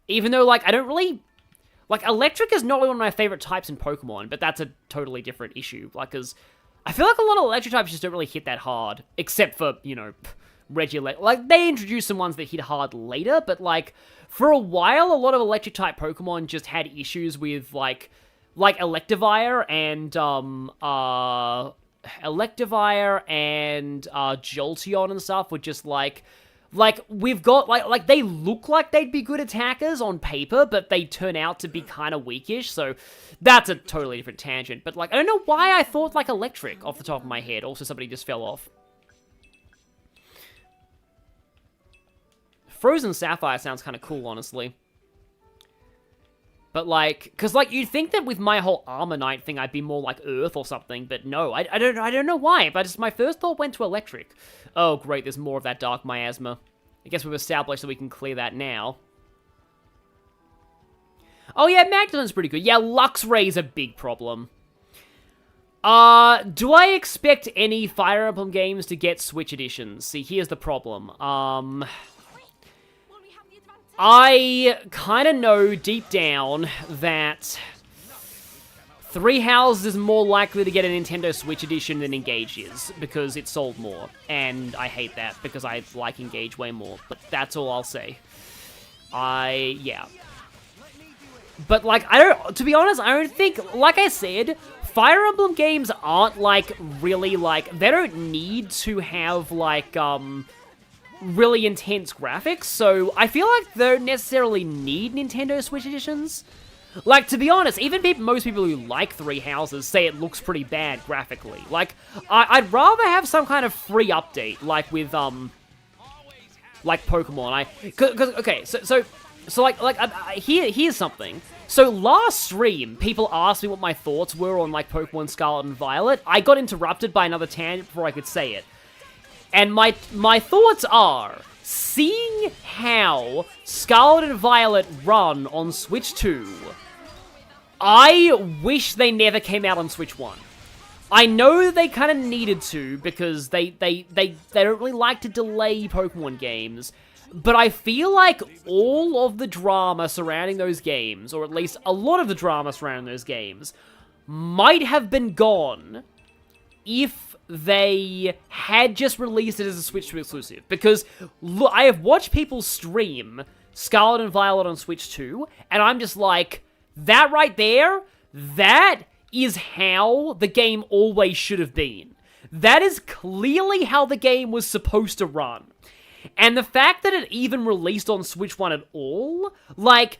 Even though, like, I don't really... Like, electric is not one of my favorite types in Pokemon, but that's a totally different issue. Like, because I feel like a lot of electric types just don't really hit that hard. Except for, you know... Regulate, like, they introduced some ones that hit hard later, but, like, for a while, a lot of electric-type Pokemon just had issues with, like Electivire and, Jolteon and stuff were just, like, we've got, like, they look like they'd be good attackers on paper, but they turn out to be kind of weakish, so that's a totally different tangent, but, like, I don't know why I thought, like, electric off the top of my head. Also, somebody just fell off. Frozen Sapphire sounds kind of cool, honestly. But, like, because, like, you'd think that with my whole Armor Knight thing, I'd be more like Earth or something, but no, I don't know why, but just my first thought went to electric. Oh, great, there's more of that Dark Miasma. I guess we've established that we can clear that now. Oh, yeah, Magdalen's pretty good. Yeah, Luxray's a big problem. Do I expect any Fire Emblem games to get Switch editions? See, here's the problem. I kind of know deep down that Three Houses is more likely to get a Nintendo Switch edition than Engage is, because it sold more, and I hate that, because I like Engage way more, but that's all I'll say. Yeah. But, like, to be honest, I don't think, like I said, Fire Emblem games aren't, like, really, like, they don't need to have, like, really intense graphics, so I feel like they don't necessarily need Nintendo Switch editions. Like, to be honest, even most people who like Three Houses say it looks pretty bad graphically. Like, I'd rather have some kind of free update, like with, like Pokemon. Okay, so here's something. So last stream, people asked me what my thoughts were on, like, Pokemon Scarlet and Violet. I got interrupted by another tangent before I could say it. And my thoughts are, seeing how Scarlet and Violet run on Switch 2, I wish they never came out on Switch 1. I know that they kind of needed to, because they don't really like to delay Pokemon games, but I feel like all of the drama surrounding those games, or at least a lot of the drama surrounding those games, might have been gone if they had just released it as a Switch 2 exclusive. Because look, I have watched people stream Scarlet and Violet on Switch 2, and I'm just like, that right there, that is how the game always should have been. That is clearly how the game was supposed to run. And the fact that it even released on Switch 1 at all, like,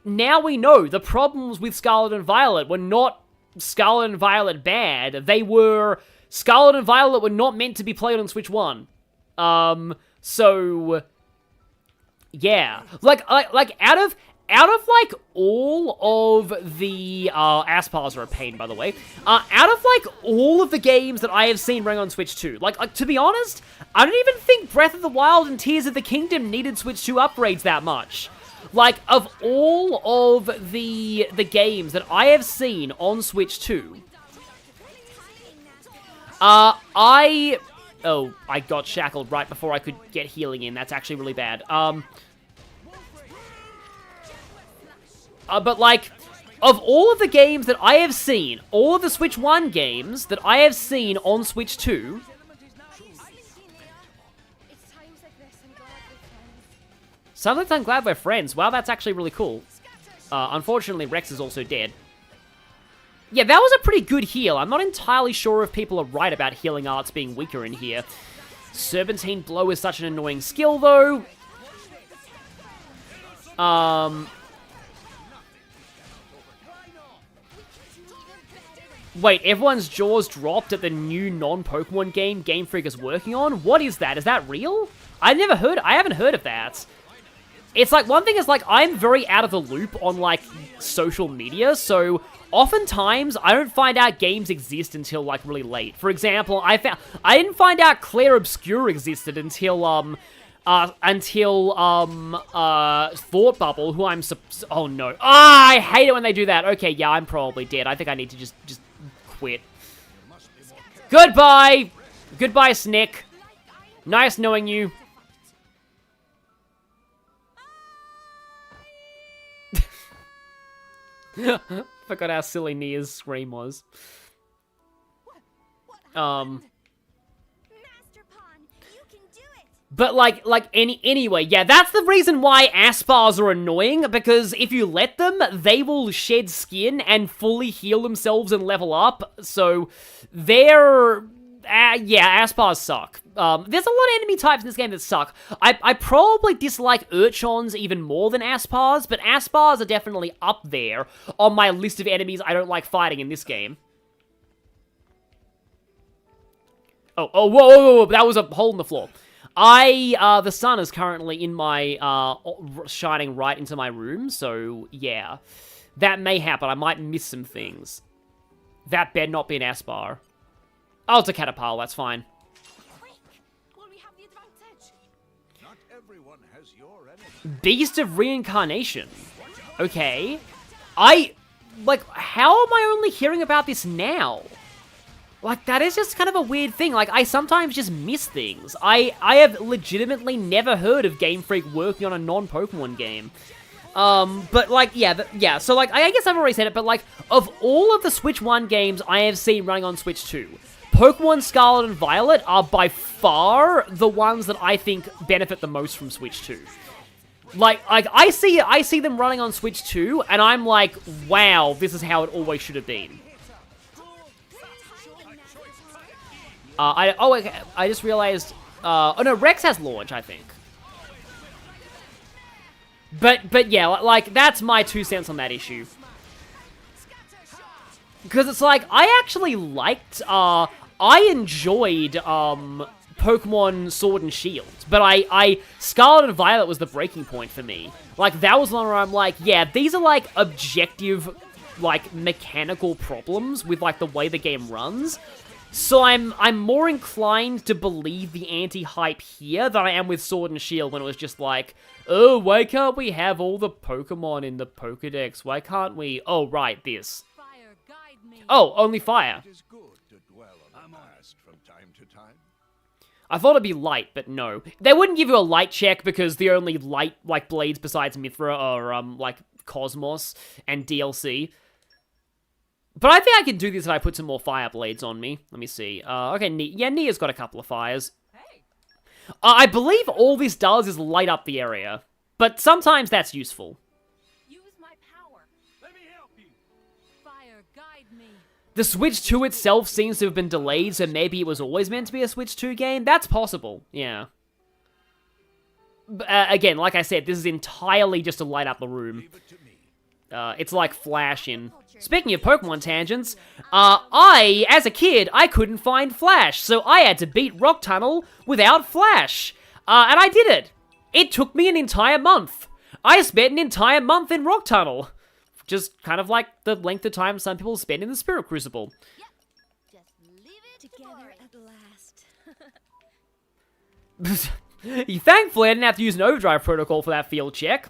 now we know the problems with Scarlet and Violet were not Scarlet and Violet bad. They were, Scarlet and Violet were not meant to be played on Switch 1. So, yeah. Like, out of like, all of the, Aspars are a pain, by the way. Out of, like, all of the games that I have seen running on Switch 2, like, to be honest, I don't even think Breath of the Wild and Tears of the Kingdom needed Switch 2 upgrades that much. Like, of all of the games that I have seen on Switch 2, I got shackled right before I could get healing in. That's actually really bad. But, like, of all of the games that I have seen, all of the Switch 1 games that I have seen on Switch 2... Sometimes I'm glad we're friends. Wow, that's actually really cool. Unfortunately, Rex is also dead. Yeah, that was a pretty good heal. I'm not entirely sure if people are right about healing arts being weaker in here. Serpentine Blow is such an annoying skill, though. Wait, everyone's jaws dropped at the new non-Pokemon game Game Freak is working on? What is that? Is that real? I haven't heard of that. It's like, one thing is like, I'm very out of the loop on like social media, so oftentimes I don't find out games exist until like really late. For example, I didn't find out Claire Obscure existed until Thought Bubble, who oh no. I hate it when they do that. Okay, yeah, I'm probably dead. I think I need to just quit. Goodbye! Goodbye, Snick. Nice knowing you. Forgot how silly Nia's scream was. But anyway, yeah, that's the reason why Aspars are annoying, because if you let them, they will shed skin and fully heal themselves and level up, so they're... yeah, Aspars suck. There's a lot of enemy types in this game that suck. I probably dislike Urchons even more than Aspars, but Aspars are definitely up there on my list of enemies I don't like fighting in this game. Oh, whoa, that was a hole in the floor. The sun is currently in my, shining right into my room, so, yeah. That may happen, I might miss some things. That better not be an Aspar. Oh, it's a Caterpillar, that's fine. Beast of Reincarnation. Okay. How am I only hearing about this now? Like, that is just kind of a weird thing. Like, I sometimes just miss things. I have legitimately never heard of Game Freak working on a non-Pokemon game. But, like, yeah, so, like, I guess I've already said it, but, like, of all of the Switch 1 games I have seen running on Switch 2, Pokemon Scarlet and Violet are by far the ones that I think benefit the most from Switch 2. Like, I see them running on Switch 2, and I'm like, wow, this is how it always should have been. Okay, I just realized, oh no, Rex has launch, I think. But yeah, like, that's my 2 cents on that issue. Because it's like, I actually liked, I enjoyed, Pokemon Sword and Shield, but Scarlet and Violet was the breaking point for me. Like, that was one where I'm like, yeah, these are, like, objective, like, mechanical problems with, like, the way the game runs. So I'm more inclined to believe the anti-hype here than I am with Sword and Shield when it was just like, oh, why can't we have all the Pokemon in the Pokedex? Why can't we? Oh, right, this. Oh, only fire. I thought it'd be light, but no. They wouldn't give you a light check because the only light, like, blades besides Mithra are, like, Cosmos and DLC. But I think I can do this if I put some more fire blades on me. Let me see. Okay, Nia's got a couple of fires. I believe all this does is light up the area, but sometimes that's useful. Use my power. Let me help you. Fire, guide me. The Switch 2 itself seems to have been delayed, so maybe it was always meant to be a Switch 2 game. That's possible, yeah. Again, like I said, this is entirely just to light up the room. It's like Flash in... Speaking of Pokemon tangents, as a kid, I couldn't find Flash, so I had to beat Rock Tunnel without Flash. And I did it. It took me an entire month. I spent an entire month in Rock Tunnel. Just kind of like the length of time some people spend in the Spirit Crucible. Just leave it together at last. Thankfully, I didn't have to use an overdrive protocol for that field check.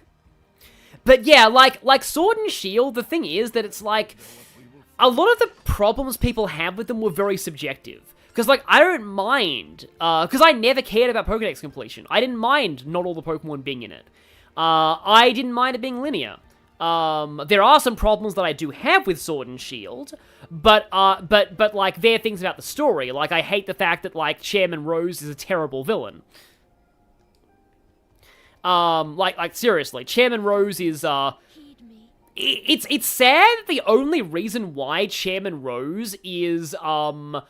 But yeah, like Sword and Shield, the thing is that it's like, a lot of the problems people have with them were very subjective. Because, like, I don't mind, because I never cared about Pokedex completion. I didn't mind not all the Pokemon being in it. I didn't mind it being linear. There are some problems that I do have with Sword and Shield, but like, there are things about the story. Like, I hate the fact that, like, Chairman Rose is a terrible villain. Like seriously, Chairman Rose is, it's sad that the only reason why Chairman Rose is not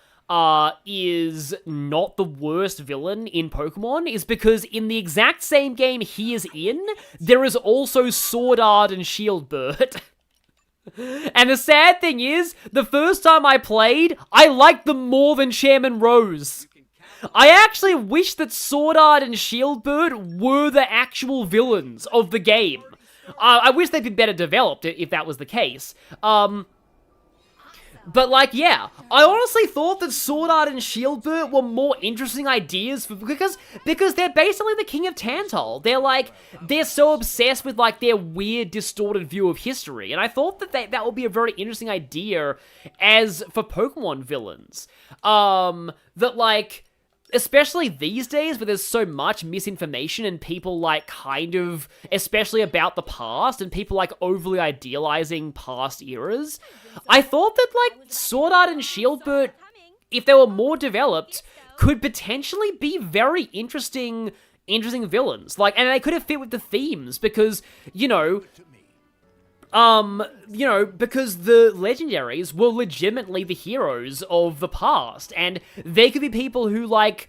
the worst villain in Pokemon is because in the exact same game he is in, there is also Swordard and Shieldbird. And the sad thing is, the first time I played, I liked them more than Chairman Rose. I actually wish that Swordard and Shieldbird were the actual villains of the game. I wish they'd been better developed if that was the case. But like, yeah, I honestly thought that Swordard and Shieldbird were more interesting ideas because they're basically the king of Tantal. They're so obsessed with like their weird, distorted view of history, and I thought that that would be a very interesting idea as for Pokemon villains. That like, especially these days where there's so much misinformation and people like kind of, especially about the past, and people like overly idealizing past eras, I thought that like Swordard and Shieldbird, if they were more developed, could potentially be very interesting villains. Like, and they could have fit with the themes because, because the legendaries were legitimately the heroes of the past, and they could be people who, like,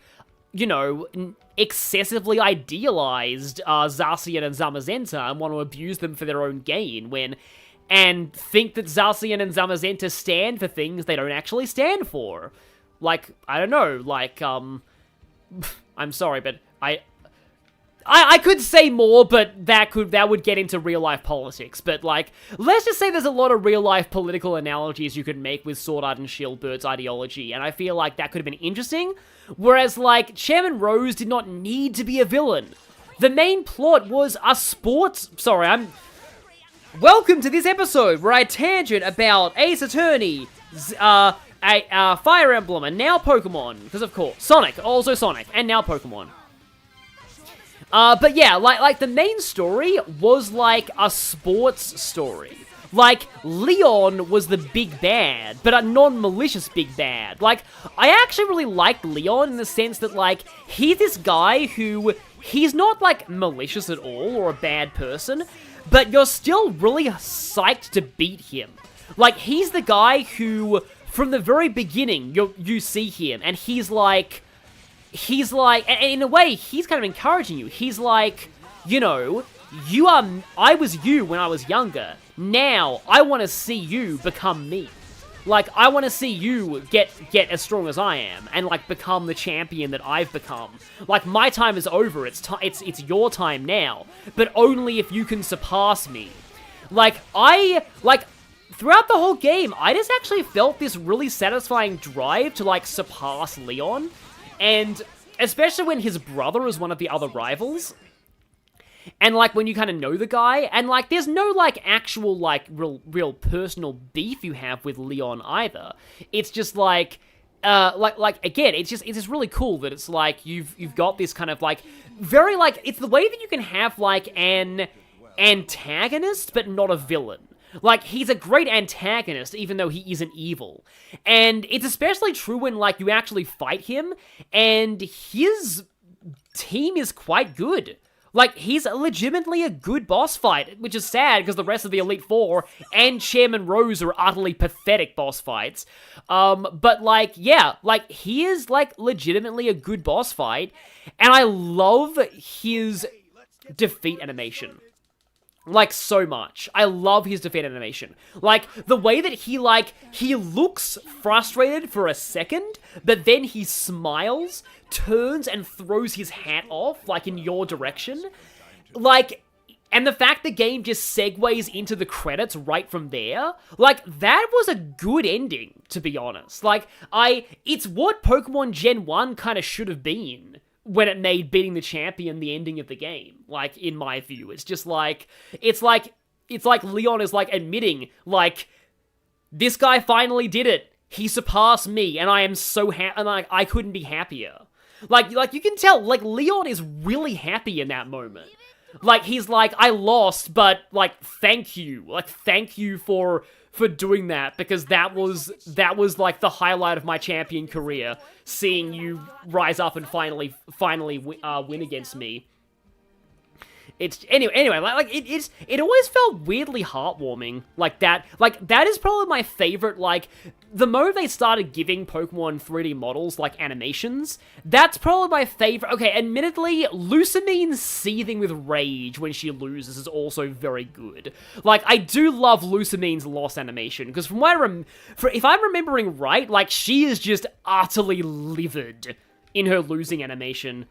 excessively idealized Zacian and Zamazenta and want to abuse them for their own gain, and think that Zacian and Zamazenta stand for things they don't actually stand for. Like, I don't know, like, I'm sorry, but I could say more, but that would get into real-life politics. But, like, let's just say there's a lot of real-life political analogies you could make with Swordard and Shieldbird's ideology, and I feel like that could have been interesting. Whereas, like, Chairman Rose did not need to be a villain. The main plot was a sports... Sorry, Welcome to this episode where I tangent about Ace Attorney, Fire Emblem, and now Pokemon. Because, of course, Sonic, and now Pokemon. But yeah, like the main story was like a sports story. Like, Leon was the big bad, but a non-malicious big bad. Like, I actually really liked Leon in the sense that, like, he's this guy who, he's not, like, malicious at all or a bad person, but you're still really psyched to beat him. Like, he's the guy who, from the very beginning, you see him, and he's like, and in a way, he's kind of encouraging you. He's like, I was you when I was younger. Now, I want to see you become me. Like, I want to see you get as strong as I am, and, like, become the champion that I've become. Like, my time is over, it's your time now, but only if you can surpass me. Like, throughout the whole game, I just actually felt this really satisfying drive to, like, surpass Leon. And especially when his brother is one of the other rivals. And, like, when you kind of know the guy. And, like, there's no, like, actual, like, real personal beef you have with Leon either. It's just, like, again, it's just really cool that it's like you've got this kind of like very like it's the way that you can have like an antagonist but not a villain. Like, he's a great antagonist, even though he isn't evil. And it's especially true when, like, you actually fight him, and his team is quite good. Like, he's legitimately a good boss fight, which is sad, because the rest of the Elite Four and Chairman Rose are utterly pathetic boss fights. But, like, yeah, like, he is, like, legitimately a good boss fight, and I love his defeat animation. Like, so much. I love his defeat animation. Like, the way that he looks frustrated for a second, but then he smiles, turns, and throws his hat off, like, in your direction. Like, and the fact the game just segues into the credits right from there, like, that was a good ending, to be honest. Like, it's what Pokemon Gen 1 kind of should have been when it made beating the champion the ending of the game. Like, in my view, it's just like, it's like Leon is like admitting, like, this guy finally did it. He surpassed me, and I am so happy, and like, I couldn't be happier. Like you can tell, like, Leon is really happy in that moment. Like, he's like, I lost, but, like, thank you. Like, thank you for doing that, because that was like the highlight of my champion career, seeing you rise up and finally win against me. It's anyway, like it always felt weirdly heartwarming, like that is probably my favorite. Like, the moment they started giving Pokemon 3D models like animations, that's probably my favorite. Okay, admittedly, Lucamine seething with rage when she loses is also very good. Like, I do love Lucamine's loss animation, because from what if I'm remembering right, like, she is just utterly livid in her losing animation.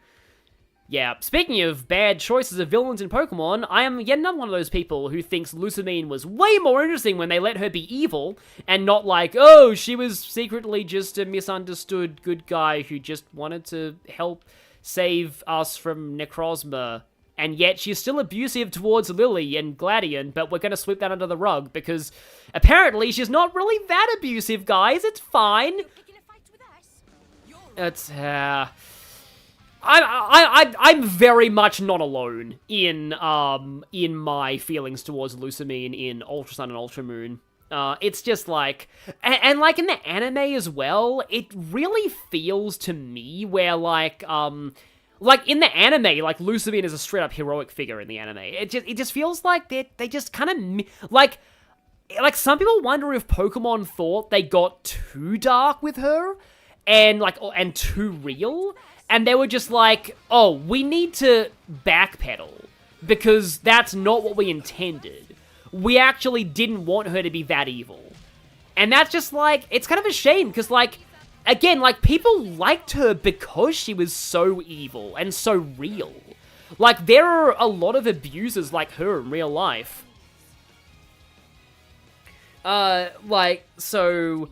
Yeah, speaking of bad choices of villains in Pokemon, I am yet another one of those people who thinks Lucamine was way more interesting when they let her be evil, and not like, oh, she was secretly just a misunderstood good guy who just wanted to help save us from Necrozma. And yet she's still abusive towards Lily and Gladion, but we're gonna sweep that under the rug, because apparently she's not really that abusive, guys. It's fine. It's, I'm very much not alone in my feelings towards Lucamine in Ultra Sun and Ultra Moon. It's just like, and like in the anime as well, it really feels to me where like in the anime, like, Lucamine is a straight up heroic figure in the anime. It just feels like they just kind of like some people wonder if Pokemon thought they got too dark with her and too real. And they were just like, oh, we need to backpedal, because that's not what we intended. We actually didn't want her to be that evil. And that's just like, it's kind of a shame, because like, again, like, people liked her because she was so evil and so real. Like, there are a lot of abusers like her in real life. So...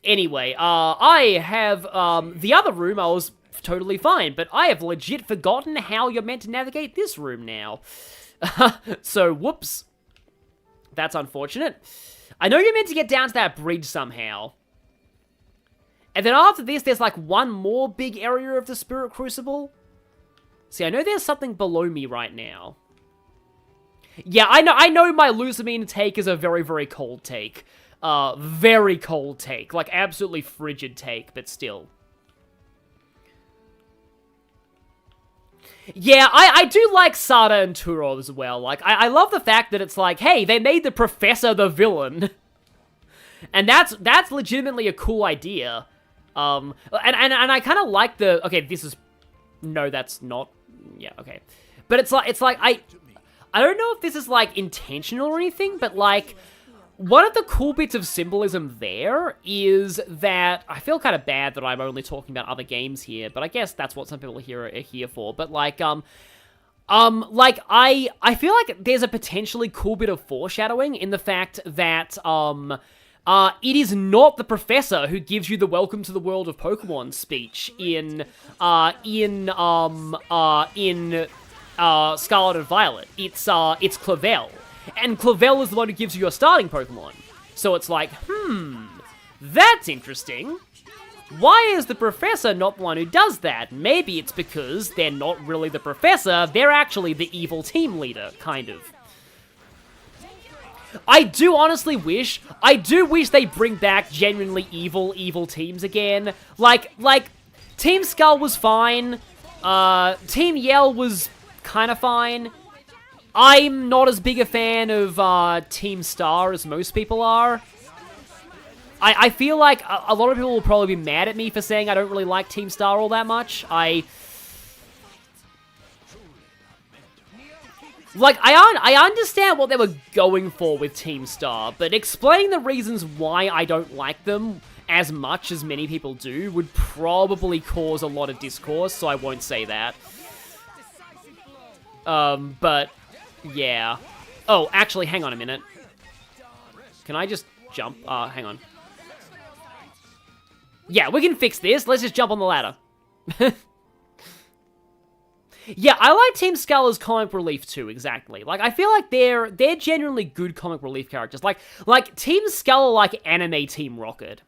Anyway, I have, the other room I was totally fine, but I have legit forgotten how you're meant to navigate this room now. So, whoops. That's unfortunate. I know you're meant to get down to that bridge somehow. And then after this, there's like one more big area of the Spirit Crucible. See, I know there's something below me right now. Yeah, I know my Lucamine take is a very, very cold take. Very cold take. Like, absolutely frigid take, but still. Yeah, I do like Sada and Turo as well. Like, I love the fact that it's like, hey, they made the professor the villain. And that's legitimately a cool idea. And I kind of like the... Okay, this is... No, that's not... Yeah, okay. But it's like, I don't know if this is, like, intentional or anything, but, like... One of the cool bits of symbolism there is that... I feel kind of bad that I'm only talking about other games here, but I guess that's what some people are here for. But, like, I feel like there's a potentially cool bit of foreshadowing in the fact that, it is not the professor who gives you the welcome to the world of Pokemon speech in Scarlet and Violet. It's Clavel. And Clavel is the one who gives you your starting Pokemon. So it's like, that's interesting. Why is the professor not the one who does that? Maybe it's because they're not really the professor, they're actually the evil team leader, kind of. I do wish they bring back genuinely evil teams again. Like, Team Skull was fine, Team Yell was kinda fine. I'm not as big a fan of, Team Star as most people are. I feel like a lot of people will probably be mad at me for saying I don't really like Team Star all that much. I understand what they were going for with Team Star, but explaining the reasons why I don't like them as much as many people do would probably cause a lot of discourse, so I won't say that. But, yeah. Oh, actually, hang on a minute. Can I just jump? Hang on. Yeah, we can fix this. Let's just jump on the ladder. Yeah, I like Team Skull as comic relief too, exactly. Like, I feel like they're genuinely good comic relief characters. Like Team Skull are like anime Team Rocket.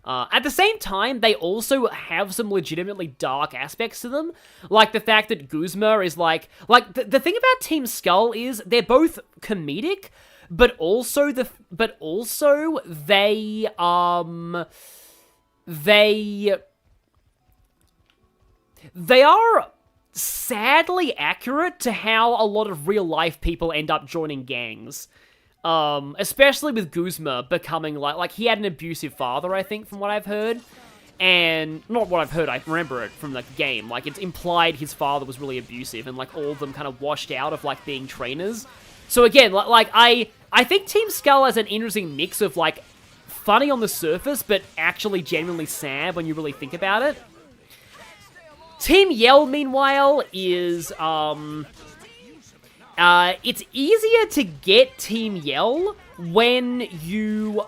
At the same time, they also have some legitimately dark aspects to them. Like the fact that Guzma is like the thing about Team Skull is they're both comedic, but also they are sadly accurate to how a lot of real-life people end up joining gangs. Especially with Guzma becoming like he had an abusive father, I think, from what I've heard. And, not what I've heard, I remember it from the game. Like, it's implied his father was really abusive, and, like, all of them kind of washed out of, like, being trainers. So again, I think Team Skull has an interesting mix of, like, funny on the surface, but actually genuinely sad when you really think about it. Team Yell, meanwhile, is, it's easier to get Team Yell when you,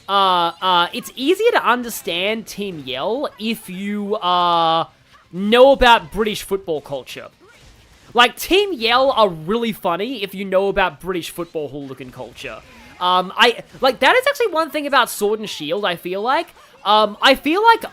it's easier to understand Team Yell if you, know about British football culture. Like, Team Yell are really funny if you know about British football hooligan culture. That is actually one thing about Sword and Shield, I feel like. I feel like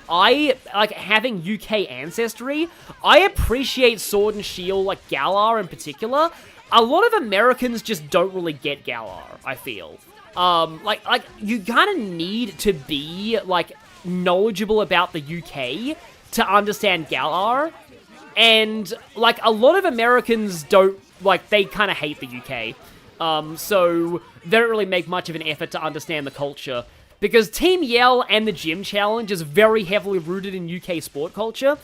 having UK ancestry, I appreciate Sword and Shield, like Galar in particular. A lot of Americans just don't really get Galar, I feel. You kind of need to be, like, knowledgeable about the UK to understand Galar. And, like, a lot of Americans don't, like, they kind of hate the UK. So they don't really make much of an effort to understand the culture. Because Team Yell and the Gym Challenge is very heavily rooted in UK sport culture.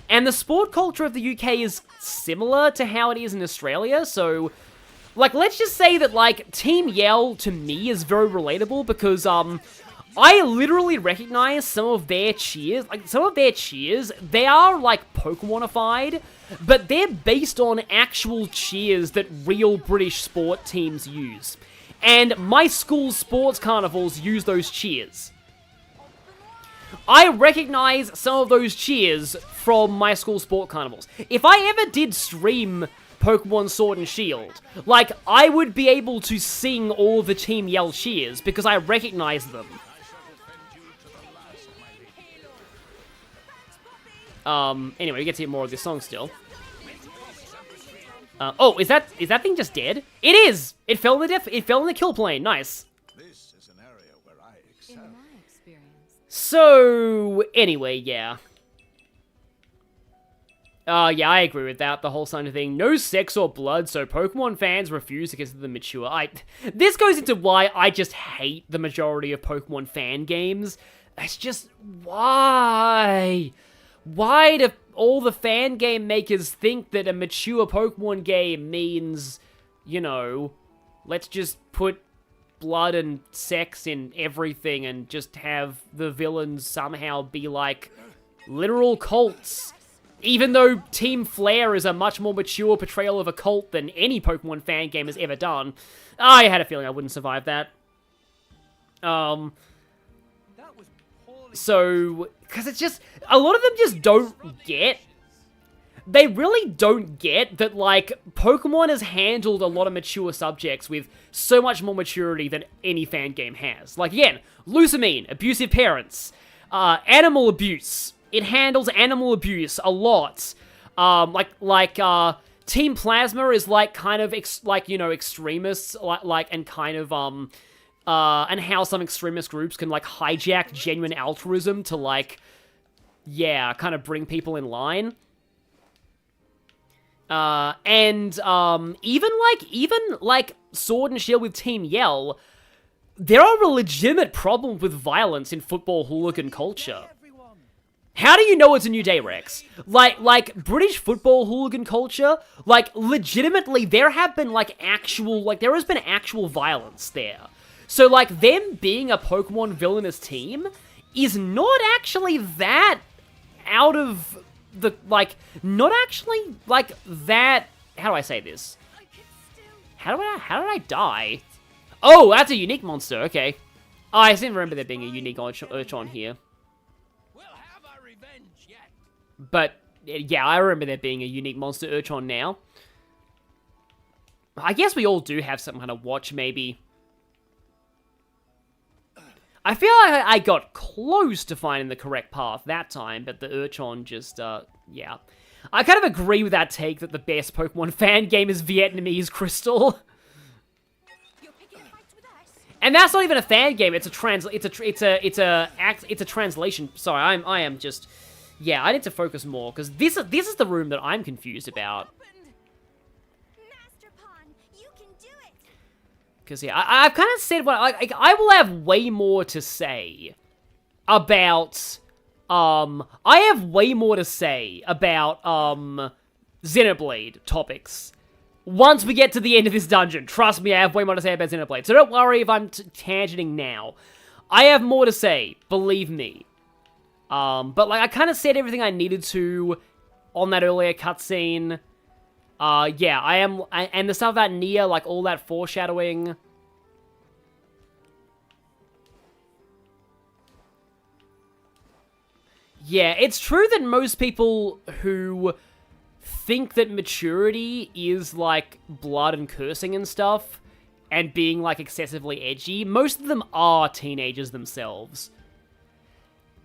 And the sport culture of the UK is similar to how it is in Australia, so... Like, let's just say that, like, Team Yell, to me, is very relatable because, I literally recognize some of their cheers. Like, some of their cheers, they are, like, Pokemonified, but they're based on actual cheers that real British sport teams use. And my school's sports carnivals use those cheers. I recognize some of those cheers from my school sport carnivals. If I ever did stream Pokemon Sword and Shield, like, I would be able to sing all the Team Yell cheers because I recognize them. Anyway, we get to hear more of this song still. Oh, is that thing just dead? It is! It fell in the kill plane. Nice. This is an area where I excel. In my experience. So, anyway, yeah. Yeah, I agree with that, the whole sign of thing. No sex or blood, so Pokemon fans refuse to consider them mature. This goes into why I just hate the majority of Pokemon fan games. It's just, why? Why do all the fan game makers think that a mature Pokemon game means, you know, let's just put blood and sex in everything and just have the villains somehow be like literal cults? Even though Team Flare is a much more mature portrayal of a cult than any Pokemon fan game has ever done, I had a feeling I wouldn't survive that. So, because it's just, a lot of them just don't get, they really don't get that, like, Pokemon has handled a lot of mature subjects with so much more maturity than any fan game has. Like, again, Lusamine, abusive parents. animal abuse. It handles animal abuse a lot. Team Plasma is like kind of extremists, and kind of and how some extremist groups can like hijack genuine altruism to like, yeah, kind of bring people in line. Even Sword and Shield with Team Yell, there are legitimate problems with violence in football hooligan culture. How do you know it's a new day, Rex? Like British football hooligan culture, like legitimately there has been actual violence there. So like them being a Pokemon Villainous team is not actually that out of the, like, not actually like that, how do I say this? How did I die? Oh, that's a unique monster, okay. Oh, I didn't remember there being a unique Urchin here. But, yeah, I remember there being a unique monster Urchin now. I guess we all do have some kind of watch, maybe. I feel like I got close to finding the correct path that time, but the Urchin just, yeah. I kind of agree with that take that the best Pokemon fan game is Vietnamese Crystal. And that's not even a fan game, it's a translation. Sorry, I am just... Yeah, I need to focus more, because this is the room that I'm confused about. Because, yeah, I've kind of said what... I will have way more to say about... I have way more to say about, Xenoblade topics once we get to the end of this dungeon. Trust me, I have way more to say about Xenoblade. So don't worry if I'm tangenting now. I have more to say, believe me. But, like, I kind of said everything I needed to on that earlier cutscene. Yeah, and the stuff about Nia, like, all that foreshadowing. Yeah, it's true that most people who think that maturity is, like, blood and cursing and stuff, and being, like, excessively edgy, most of them are teenagers themselves.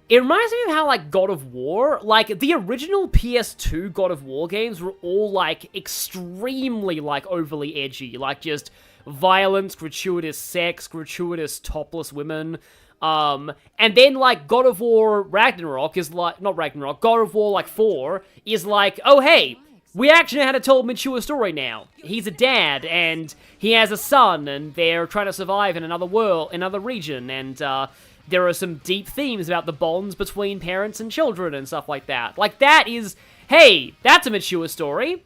It reminds me of how, like, God of War, like, the original PS2 God of War games were all, like, extremely, like, overly edgy. Like, just violence, gratuitous sex, gratuitous topless women. And then, like, God of War Ragnarok is, like, not Ragnarok, God of War, like, 4 is, like, oh, hey, we actually had to tell a mature story now. He's a dad, and he has a son, and they're trying to survive in another world, another region, and, there are some deep themes about the bonds between parents and children and stuff like that. Like, that is, hey, that's a mature story.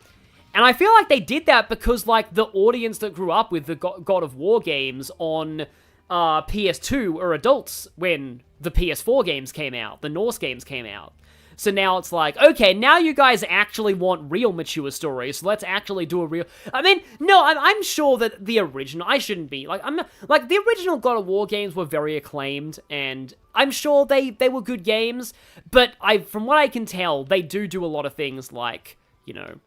And I feel like they did that because, like, the audience that grew up with the God of War games on PS2 are adults when the PS4 games came out, the Norse games came out. So now it's like, okay, now you guys actually want real mature stories, so let's actually do a real... I mean, no, I'm sure that the original... I shouldn't be... Like, like, the original God of War games were very acclaimed, and I'm sure they were good games, but from what I can tell, they do a lot of things like, you know...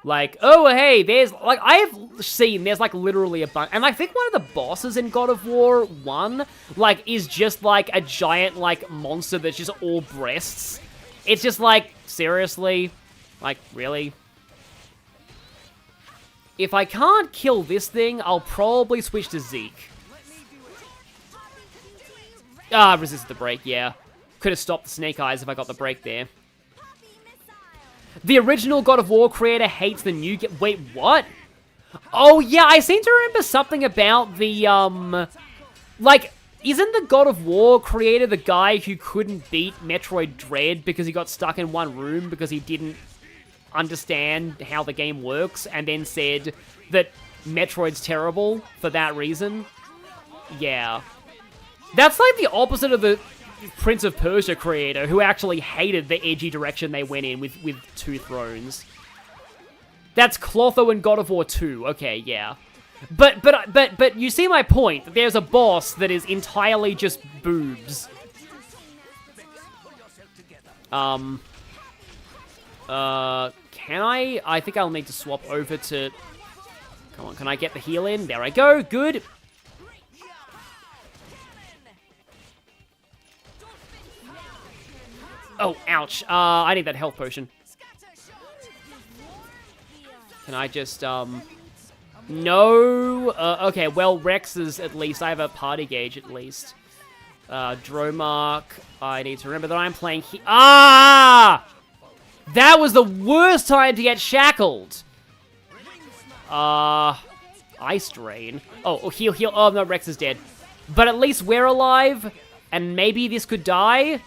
Like, oh, hey, there's, like, I've seen, there's, like, literally a bunch, and I think one of the bosses in God of War 1, like, is just, like, a giant, like, monster that's just all breasts. It's just, like, seriously? Like, really? If I can't kill this thing, I'll probably switch to Zeke. Ah, resisted the break, yeah. Could have stopped the Snake Eyes if I got the break there. The original God of War creator hates the new game. Wait, what? Oh, yeah, I seem to remember something about the, like, isn't the God of War creator the guy who couldn't beat Metroid Dread because he got stuck in one room because he didn't understand how the game works and then said that Metroid's terrible for that reason? Yeah. That's like the opposite of the Prince of Persia creator, who actually hated the edgy direction they went in with Two Thrones. That's Clotho in God of War 2. Okay, yeah. But you see my point. There's a boss that is entirely just boobs. Can I? I think I'll need to swap over to... Come on, can I get the heal in? There I go, good. Oh, ouch. I need that health potion. Can I just, No! Okay, well, Rex is at least... I have a party gauge at least. Dromark. I need to remember that I'm playing Ah! That was the worst time to get shackled! Ice Drain. Oh, heal. Oh, no, Rex is dead. But at least we're alive, and maybe this could die?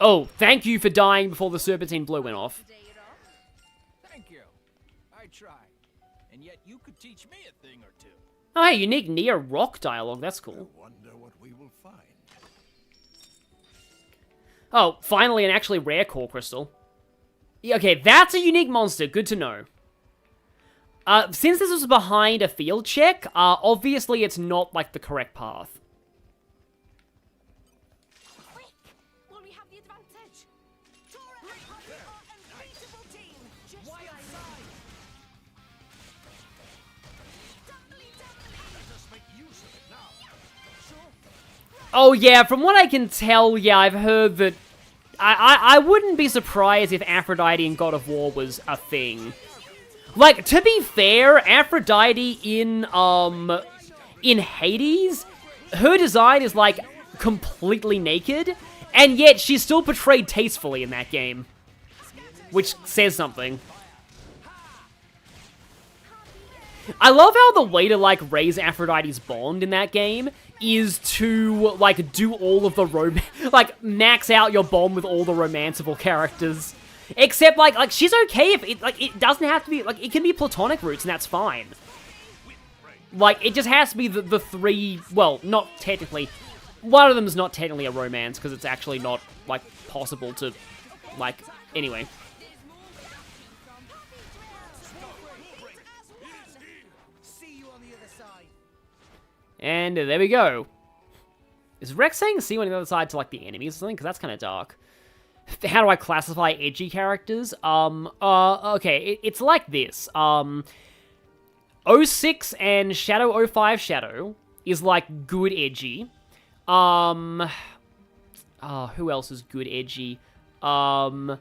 Oh, thank you for dying before the Serpentine Blue went off. Thank you. I try. And yet you could teach me a thing or two. Oh, hey, unique Nia rock dialogue. That's cool. I wonder what we will find. Oh, finally an actually rare core crystal. Yeah, okay, that's a unique monster. Good to know. Since this was behind a field check, obviously it's not, like, the correct path. Quick! Will we have the advantage? Oh yeah, from what I can tell, yeah, I've heard that... I wouldn't be surprised if Aphrodite in God of War was a thing. Like, to be fair, Aphrodite in Hades, her design is, like, completely naked, and yet she's still portrayed tastefully in that game. Which says something. I love how the way to, like, raise Aphrodite's bond in that game is to, like, do all of the like, max out your bond with all the romanceable characters. Except, like, she's okay if it, like, it doesn't have to be, like, it can be platonic roots and that's fine. Like, it just has to be the three, well, not technically, one of them is not technically a romance because it's actually not, like, possible to, like, anyway. And there we go. Is Rex saying see you on the other side to, like, the enemies or something? Because that's kind of dark. How do I classify edgy characters? Okay, it's like this. 06 and Shadow 05 Shadow is, like, good edgy. Who else is good edgy? So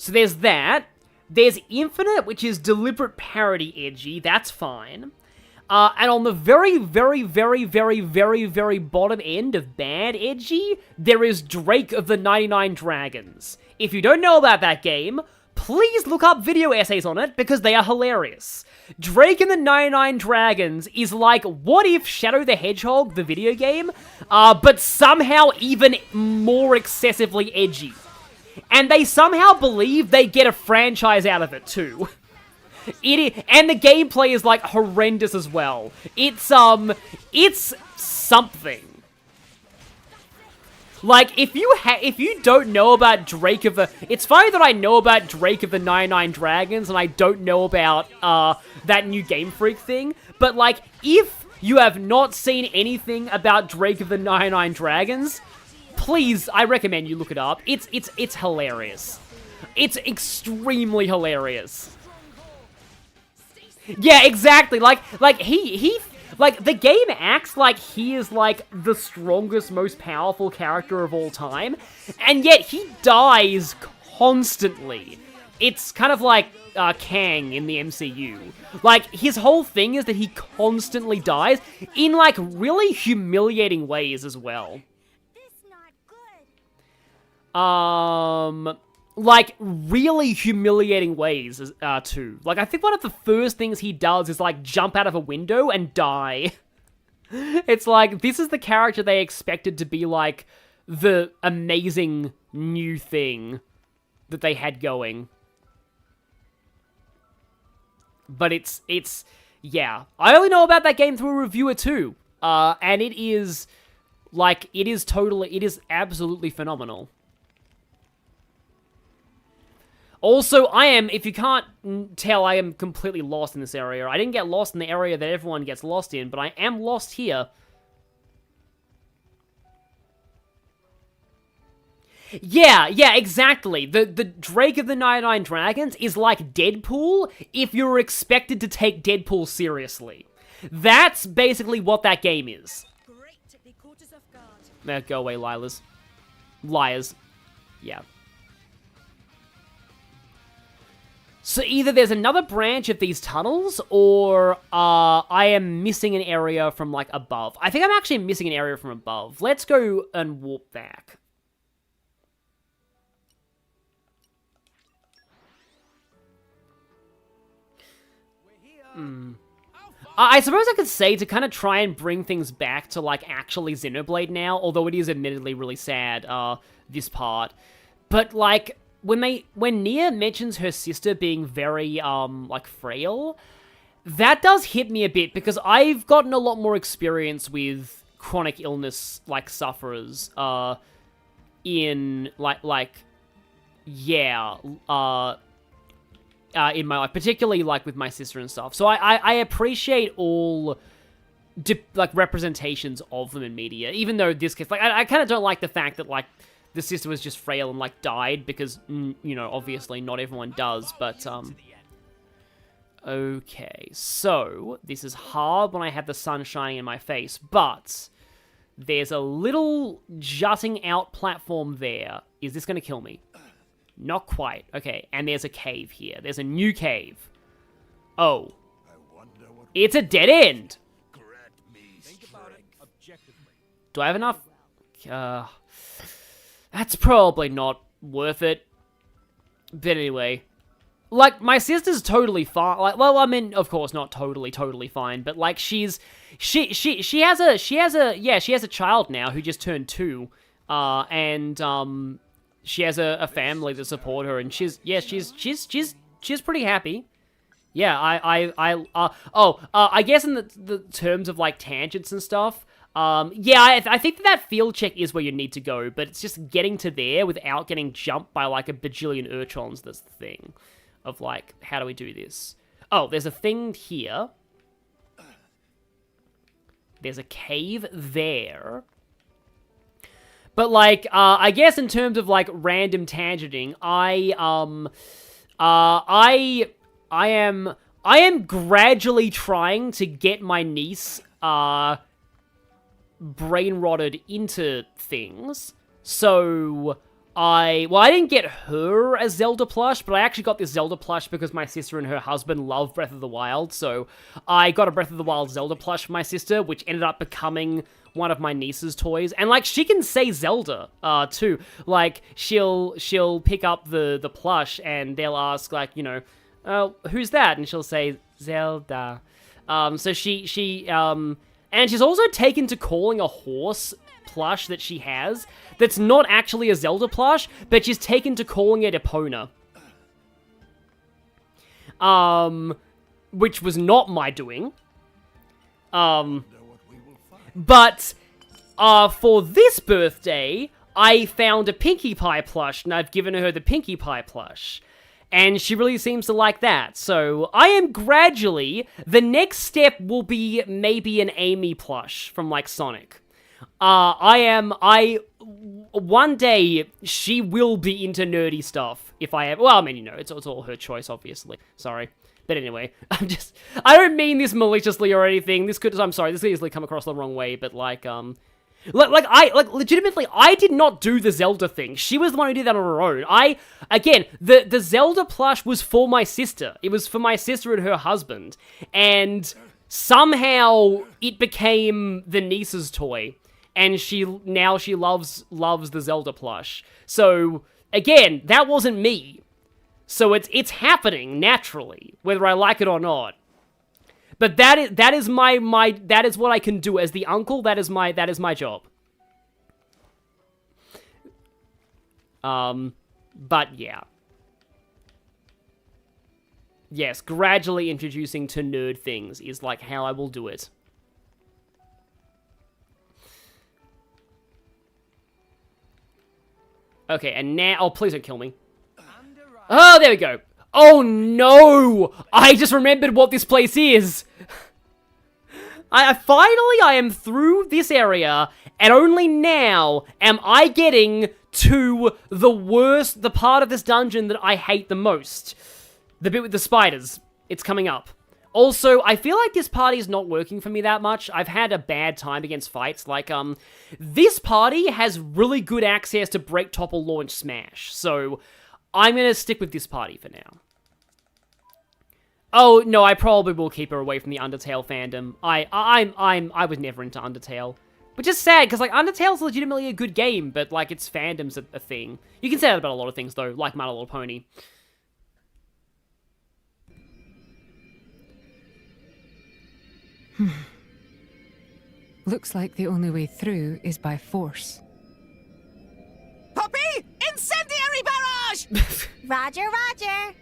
there's that. There's Infinite, which is deliberate parody edgy. That's fine. And on the very, very, very, very, very, very bottom end of bad edgy, there is Drake of the 99 Dragons. If you don't know about that game, please look up video essays on it, because they are hilarious. Drake and the 99 Dragons is like, what if Shadow the Hedgehog, the video game, but somehow even more excessively edgy. And they somehow believe they get a franchise out of it, too. And the gameplay is, like, horrendous as well. It's something. Like, if you don't know about Drake of the... It's funny that I know about Drake of the 99 Dragons, and I don't know about, that new Game Freak thing, but, like, if you have not seen anything about Drake of the 99 Dragons, please, I recommend you look it up. It's hilarious. It's extremely hilarious. Yeah, exactly. Like like, the game acts like he is, like, the strongest, most powerful character of all time, and yet he dies constantly. It's kind of like, Kang in the MCU. Like, his whole thing is that he constantly dies in, like, really humiliating ways as well. Like, really humiliating ways, too. Like, I think one of the first things he does is, like, jump out of a window and die. It's like, this is the character they expected to be, like, the amazing new thing that they had going. But it's, yeah. I only know about that game through a reviewer, too. And it is, like, it is absolutely phenomenal. Also, if you can't tell, I am completely lost in this area. I didn't get lost in the area that everyone gets lost in, but I am lost here. Yeah, exactly. The Drake of the 99 Dragons is like Deadpool if you're expected to take Deadpool seriously. That's basically what that game is. Go away, liars. Liars. Yeah. So either there's another branch of these tunnels, or I am missing an area from, like, above. I think I'm actually missing an area from above. Let's go and warp back. I suppose I could say to kind of try and bring things back to, like, actually Xenoblade now, although it is admittedly really sad, this part. But, like, when Nia mentions her sister being very, like, frail, that does hit me a bit, because I've gotten a lot more experience with chronic illness, like, sufferers, in, in my life, particularly, like, with my sister and stuff. So I appreciate all, like, representations of them in media, even though this case, like, I kind of don't like the fact that, like, the sister was just frail and, like, died, because, you know, obviously not everyone does, but, okay, so, this is hard when I have the sun shining in my face, but there's a little jutting out platform there. Is this gonna kill me? Not quite. Okay, and there's a cave here. There's a new cave. Oh. It's a dead end! Do I have enough? That's probably not worth it. But anyway. Like, my sister's totally fine. Like, well, I mean, of course, not totally fine, but, like, she has a child now who just turned 2. She has a family to support her, and she's pretty happy. Yeah, I guess in the terms of, like, tangents and stuff, I think that field check is where you need to go, but it's just getting to there without getting jumped by, like, a bajillion Urchons that's the thing. Of, like, how do we do this? Oh, there's a thing here. There's a cave there. But, like, I guess in terms of, like, random tangenting, I am gradually trying to get my niece, brain-rotted into things. So, I didn't get her a Zelda plush, but I actually got this Zelda plush because my sister and her husband love Breath of the Wild, so I got a Breath of the Wild Zelda plush for my sister, which ended up becoming one of my niece's toys. And, like, she can say Zelda, too. Like, she'll pick up the plush, and they'll ask, like, you know, who's that? And she'll say, Zelda. So and she's also taken to calling a horse plush that she has that's not actually a Zelda plush, but she's taken to calling it Epona. Which was not my doing. But, for this birthday, I found a Pinkie Pie plush, and I've given her the Pinkie Pie plush. And she really seems to like that. So, I am gradually... The next step will be maybe an Amy plush from, like, Sonic. One day, she will be into nerdy stuff, if I have... Well, I mean, you know, it's all her choice, obviously. Sorry. But anyway, I don't mean this maliciously or anything. I'm sorry, this could easily come across the wrong way, but, like, legitimately, I did not do the Zelda thing. She was the one who did that on her own. Again, the Zelda plush was for my sister. It was for my sister and her husband. And somehow, it became the niece's toy. And now she loves the Zelda plush. So, again, that wasn't me. So it's happening naturally, whether I like it or not. But that is that is what I can do as the uncle. That is my job. But yeah. Yes, gradually introducing to nerd things is like how I will do it. Okay, and now... Oh, please don't kill me. Oh, there we go. Oh, no! I just remembered what this place is. Finally, I am through this area, and only now am I getting to the part of this dungeon that I hate the most. The bit with the spiders. It's coming up. Also, I feel like this party is not working for me that much. I've had a bad time against fights. Like, this party has really good access to break, topple, launch, smash. So, I'm gonna stick with this party for now. Oh, no, I probably will keep her away from the Undertale fandom. I was never into Undertale. Which is sad, because, like, Undertale's legitimately a good game, but, like, its fandom's a thing. You can say that about a lot of things, though, like My Little Pony. Looks like the only way through is by force. Poppy! Incendiary barrage! Roger, roger.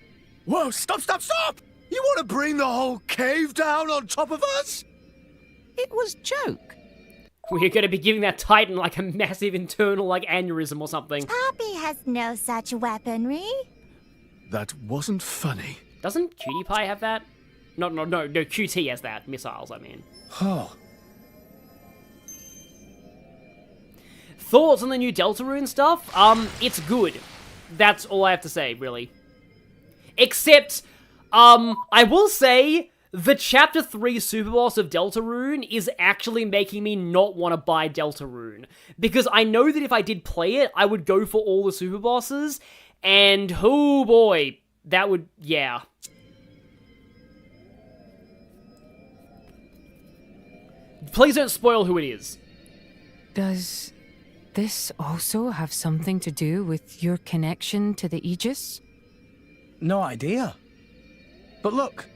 Whoa, stop, stop, stop! You want to bring the whole cave down on top of us? It was joke. We're gonna be giving that Titan, like, a massive internal, like, aneurysm or something. Poppy has no such weaponry. That wasn't funny. Doesn't Cutie Pie have that? No, QT has that. Missiles, I mean. Oh. Thoughts on the new Deltarune stuff? It's good. That's all I have to say, really. Except, I will say, the Chapter 3 super boss of Deltarune is actually making me not want to buy Deltarune. Because I know that if I did play it, I would go for all the super bosses, and oh boy, that would, yeah. Please don't spoil who it is. Does this also have something to do with your connection to the Aegis? No idea. But look.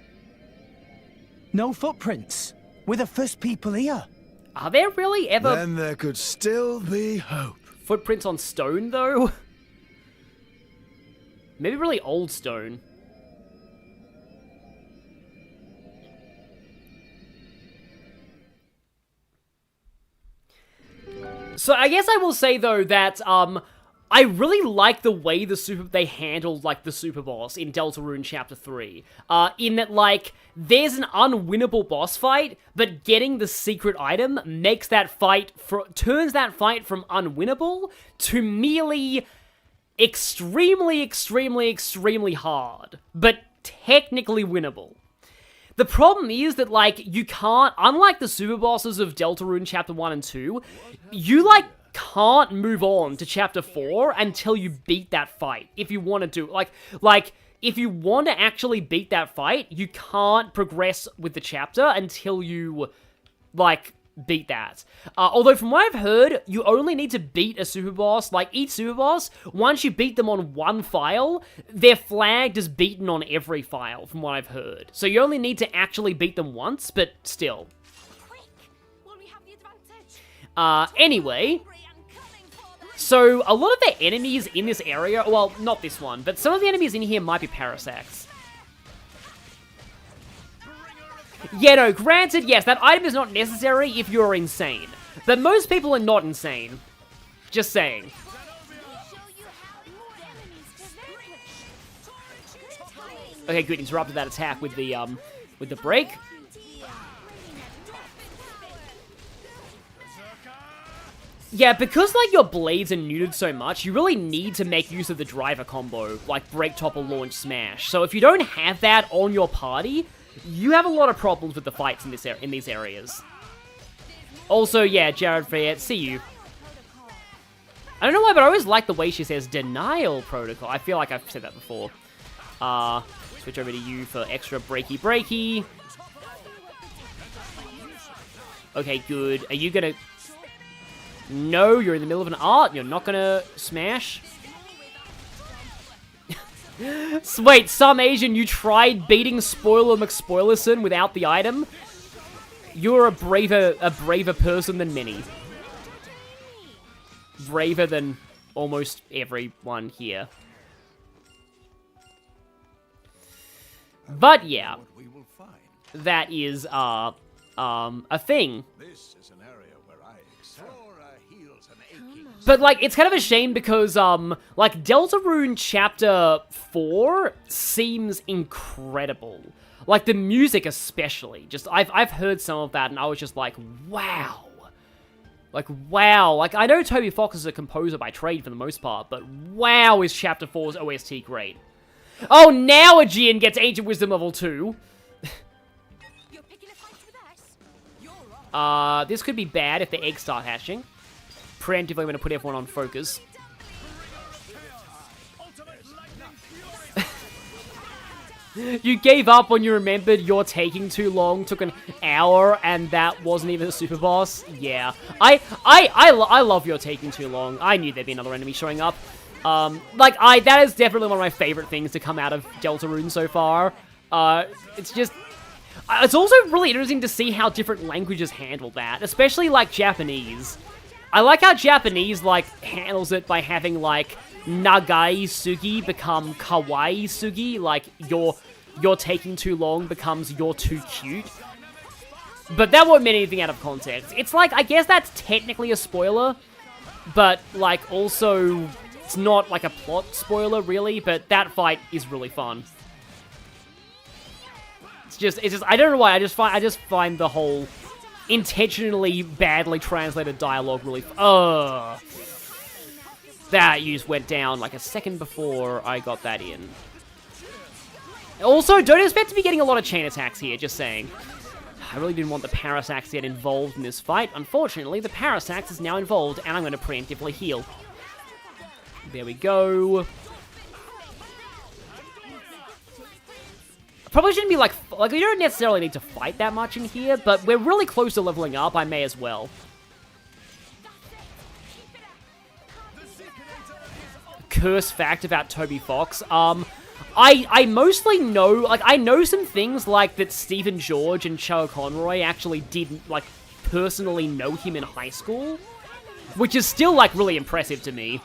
No footprints. We're the first people here. Are there really ever... Then there could still be hope. Footprints on stone, though? Maybe really old stone. So I guess I will say, though, that, I really like the way they handled, like, the super boss in Deltarune Chapter 3. In that, like, there's an unwinnable boss fight, but getting the secret item makes that fight, turns that fight from unwinnable to merely extremely, extremely, extremely hard, but technically winnable. The problem is that, like, you can't, unlike the super bosses of Deltarune Chapter 1 and 2, you, like, can't move on to Chapter 4 until you beat that fight, if you want to do, like, if you want to actually beat that fight, you can't progress with the chapter until you, like, beat that. Although, from what I've heard, you only need to beat a super boss, like, each super boss, once you beat them on one file, they're flagged as beaten on every file, from what I've heard. So you only need to actually beat them once, but still. Anyway, so a lot of the enemies in this area, well, not this one, but some of the enemies in here might be Parasects. Yeah, no, granted, yes, that item is not necessary if you're insane. But most people are not insane. Just saying. Okay, good, interrupted that attack with the break. Yeah, because, like, your blades are neutered so much, you really need to make use of the driver combo, like break, topple, launch, smash. So if you don't have that on your party, you have a lot of problems with the fights in these areas. Also, yeah, Jared Fayette, see you. I don't know why, but I always like the way she says denial protocol. I feel like I've said that before. Switch over to you for extra breaky. Okay, good. Are you gonna... No, you're in the middle of an art. You're not gonna smash. Wait, some Asian, you tried beating Spoiler McSpoilerson without the item? You're a braver person than many. Braver than almost everyone here. But yeah, that is a thing. But, like, it's kind of a shame because, like, Deltarune Chapter 4 seems incredible. Like, the music especially. Just, I've heard some of that, and I was just like, wow. Like, wow. Like, I know Toby Fox is a composer by trade for the most part, but wow is Chapter 4's OST great. Oh, now Aegean gets Ancient Wisdom Level 2. This could be bad if the eggs start hatching. Preemptively, I'm going to put everyone on focus. You gave up when you remembered you're taking too long, took an hour, and that wasn't even a super boss. Yeah. I love You're Taking Too Long. I knew there'd be another enemy showing up. That is definitely one of my favorite things to come out of Deltarune so far. It's just... It's also really interesting to see how different languages handle that, especially, like, Japanese. I like how Japanese, like, handles it by having, like, Nagai Sugi become Kawaii Sugi, like, you're taking too long becomes you're too cute. But that won't mean anything out of context. It's like, I guess that's technically a spoiler, but, like, also, it's not, like, a plot spoiler, really, but that fight is really fun. It's just, I don't know why, I just find the whole intentionally badly translated dialogue really, that use went down like a second before I got that in. Also, don't expect to be getting a lot of chain attacks here, just saying. I really didn't want the Parasax to get involved in this fight. Unfortunately, the Parasax is now involved, and I'm going to preemptively heal. There we go. Probably shouldn't be like, we don't necessarily need to fight that much in here, but we're really close to leveling up, I may as well. Curse fact about Toby Fox. I mostly know, like, I know some things, like, that Stephen George and Cho Conroy actually didn't, like, personally know him in high school, which is still, like, really impressive to me.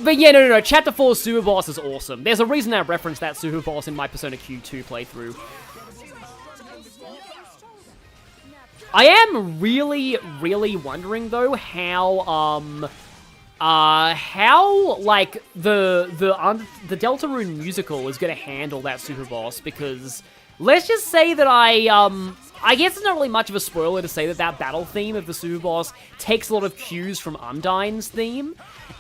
But yeah, no, Chapter 4 Super Boss is awesome. There's a reason I referenced that Super Boss in my Persona Q2 playthrough. I am really, really wondering, though, how, like, the Deltarune musical is gonna handle that Super Boss, because let's just say that I guess it's not really much of a spoiler to say that that battle theme of the Super Boss takes a lot of cues from Undyne's theme,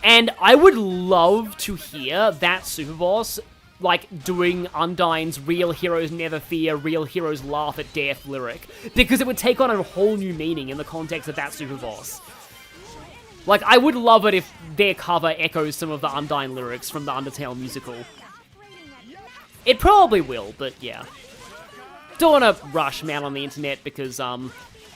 and I would love to hear that Super Boss, like, doing Undyne's Real Heroes Never Fear, Real Heroes Laugh at Death lyric, because it would take on a whole new meaning in the context of that Super Boss. Like, I would love it if their cover echoes some of the Undyne lyrics from the Undertale musical. It probably will, but yeah. Don't want to rush Man on the internet because,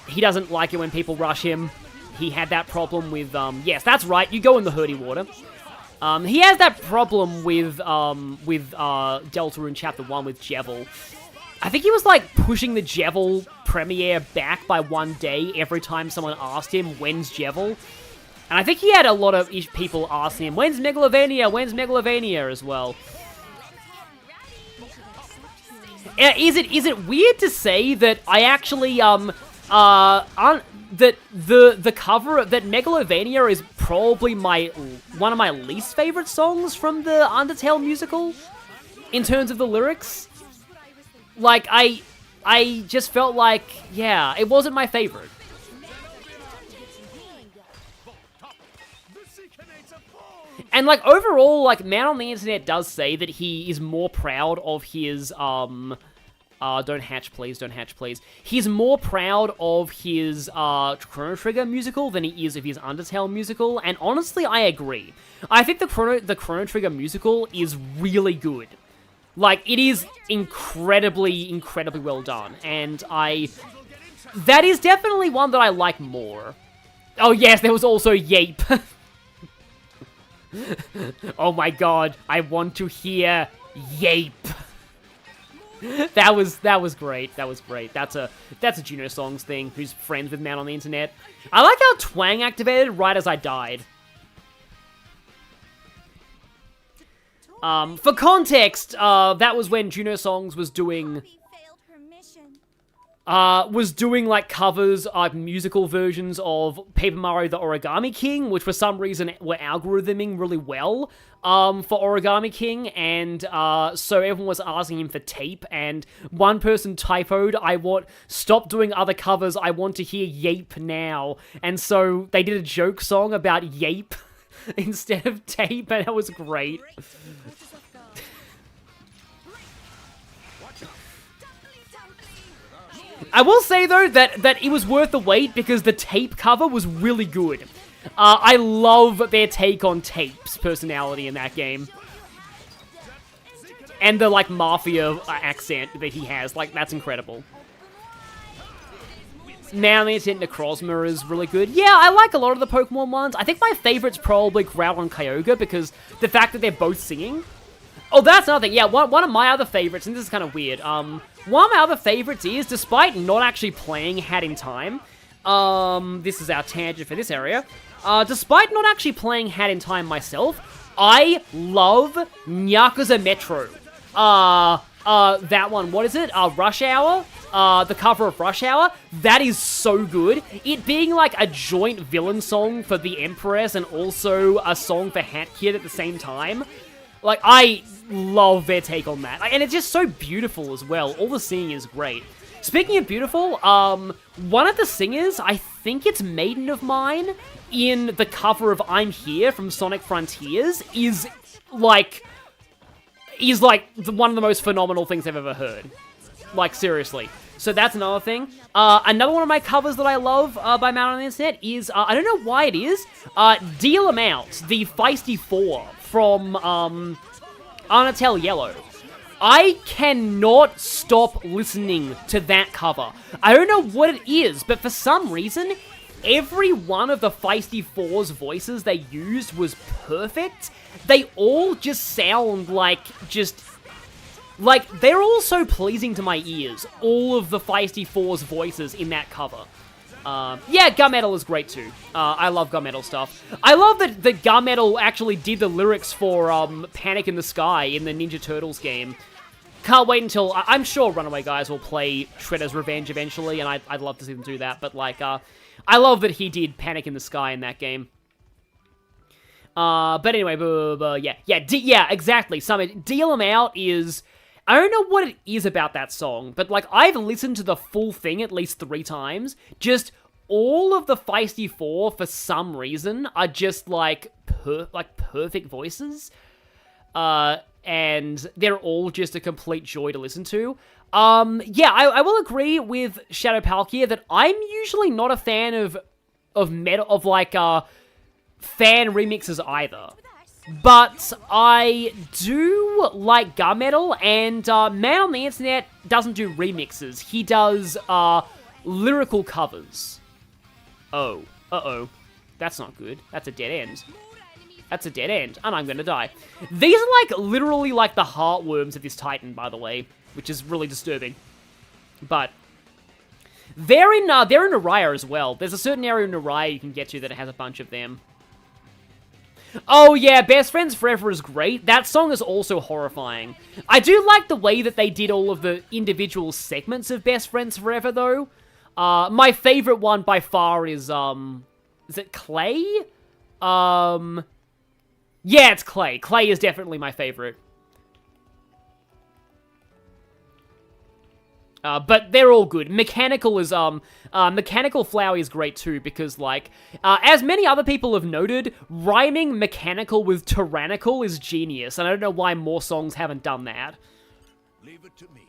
he doesn't like it when people rush him. He had that problem with, yes, that's right, you go in the Hurdy Water. He has that problem with Deltarune Chapter 1 with Jevil. I think he was, like, pushing the Jevil premiere back by one day every time someone asked him, when's Jevil? And I think he had a lot of people asking him, when's Megalovania? When's Megalovania as well? Is it weird to say that I actually, that the cover, that Megalovania is probably one of my least favorite songs from the Undertale musical, in terms of the lyrics? Like, I just felt like, yeah, it wasn't my favorite. And, like, overall, like, Man on the Internet does say that he is more proud of his, don't hatch, please, don't hatch, please. He's more proud of his, Chrono Trigger musical than he is of his Undertale musical, and honestly, I agree. I think the Chrono Trigger musical is really good. Like, it is incredibly, incredibly well done, and that is definitely one that I like more. Oh yes, there was also Yape. Oh my god, I want to hear Yape. That was great. That was great. That's a Juno Songs thing, who's friends with Man on the Internet. I like how Twang activated right as I died. For context, that was when Juno Songs was doing like covers, musical versions of Paper Mario the Origami King, which for some reason were algorithming really well, for Origami King, and, so everyone was asking him for tape, and one person typoed, stop doing other covers, I want to hear Yape now, and so they did a joke song about Yape instead of tape, and it was great. I will say, though, that it was worth the wait because the tape cover was really good. I love their take on Tape's personality in that game. And the, like, mafia accent that he has. Like, that's incredible. Man, the Intent Necrozma is really good. Yeah, I like a lot of the Pokemon ones. I think my favorite's probably Growl and Kyogre because the fact that they're both singing. Oh, that's another thing. Yeah, one of my other favorites, and this is kind of weird. One of my other favorites is, despite not actually playing Hat in Time, this is our tangent for this area. Despite not actually playing Hat in Time myself, I love Nyakuza Metro. That one, what is it? Rush Hour? The cover of Rush Hour? That is so good. It being like a joint villain song for the Empress and also a song for Hat Kid at the same time. Like, I love their take on that. And it's just so beautiful as well. All the singing is great. Speaking of beautiful, one of the singers, I think it's Maiden of Mine, in the cover of I'm Here from Sonic Frontiers, is like one of the most phenomenal things I've ever heard. Like, seriously. So that's another thing. Another one of my covers that I love by Man on the Internet is, I don't know why it is, Deal 'Em Out, the Feisty 4 from Arnatel Yellow. I cannot stop listening to that cover. I don't know what it is, but for some reason, every one of the Feisty 4's voices they used was perfect. They all just sound like they're all so pleasing to my ears. All of the Feisty 4's voices in that cover. Yeah, Gunmetal is great too. I love Gunmetal stuff. I love that Gunmetal actually did the lyrics for Panic in the Sky in the Ninja Turtles game. Can't wait until... I'm sure Runaway Guys will play Shredder's Revenge eventually, and I'd love to see them do that. But, like, I love that he did Panic in the Sky in that game. But anyway, yeah, exactly. Deal 'Em Out is... I don't know what it is about that song, but, like, I've listened to the full thing at least 3 times. Just all of the Feisty 4, for some reason, are just, like, perfect voices. And they're all just a complete joy to listen to. Yeah, I will agree with Shadow Palkia that I'm usually not a fan of metal, of, like, fan remixes either. But I do like Gunmetal, and Man on the Internet doesn't do remixes. He does lyrical covers. Oh, uh-oh. That's not good. That's a dead end. That's a dead end, and I'm gonna die. These are, like, literally, like, the heartworms of this Titan, by the way, which is really disturbing. But they're in Naraya as well. There's a certain area in Naraya you can get to that has a bunch of them. Oh yeah, Best Friends Forever is great. That song is also horrifying. I do like the way that they did all of the individual segments of Best Friends Forever, though. My favorite one by far is it Clay? Yeah, it's Clay. Clay is definitely my favorite. But they're all good. Mechanical is, Mechanical Flower is great too, because, like, as many other people have noted, rhyming mechanical with tyrannical is genius, and I don't know why more songs haven't done that. Leave it to me.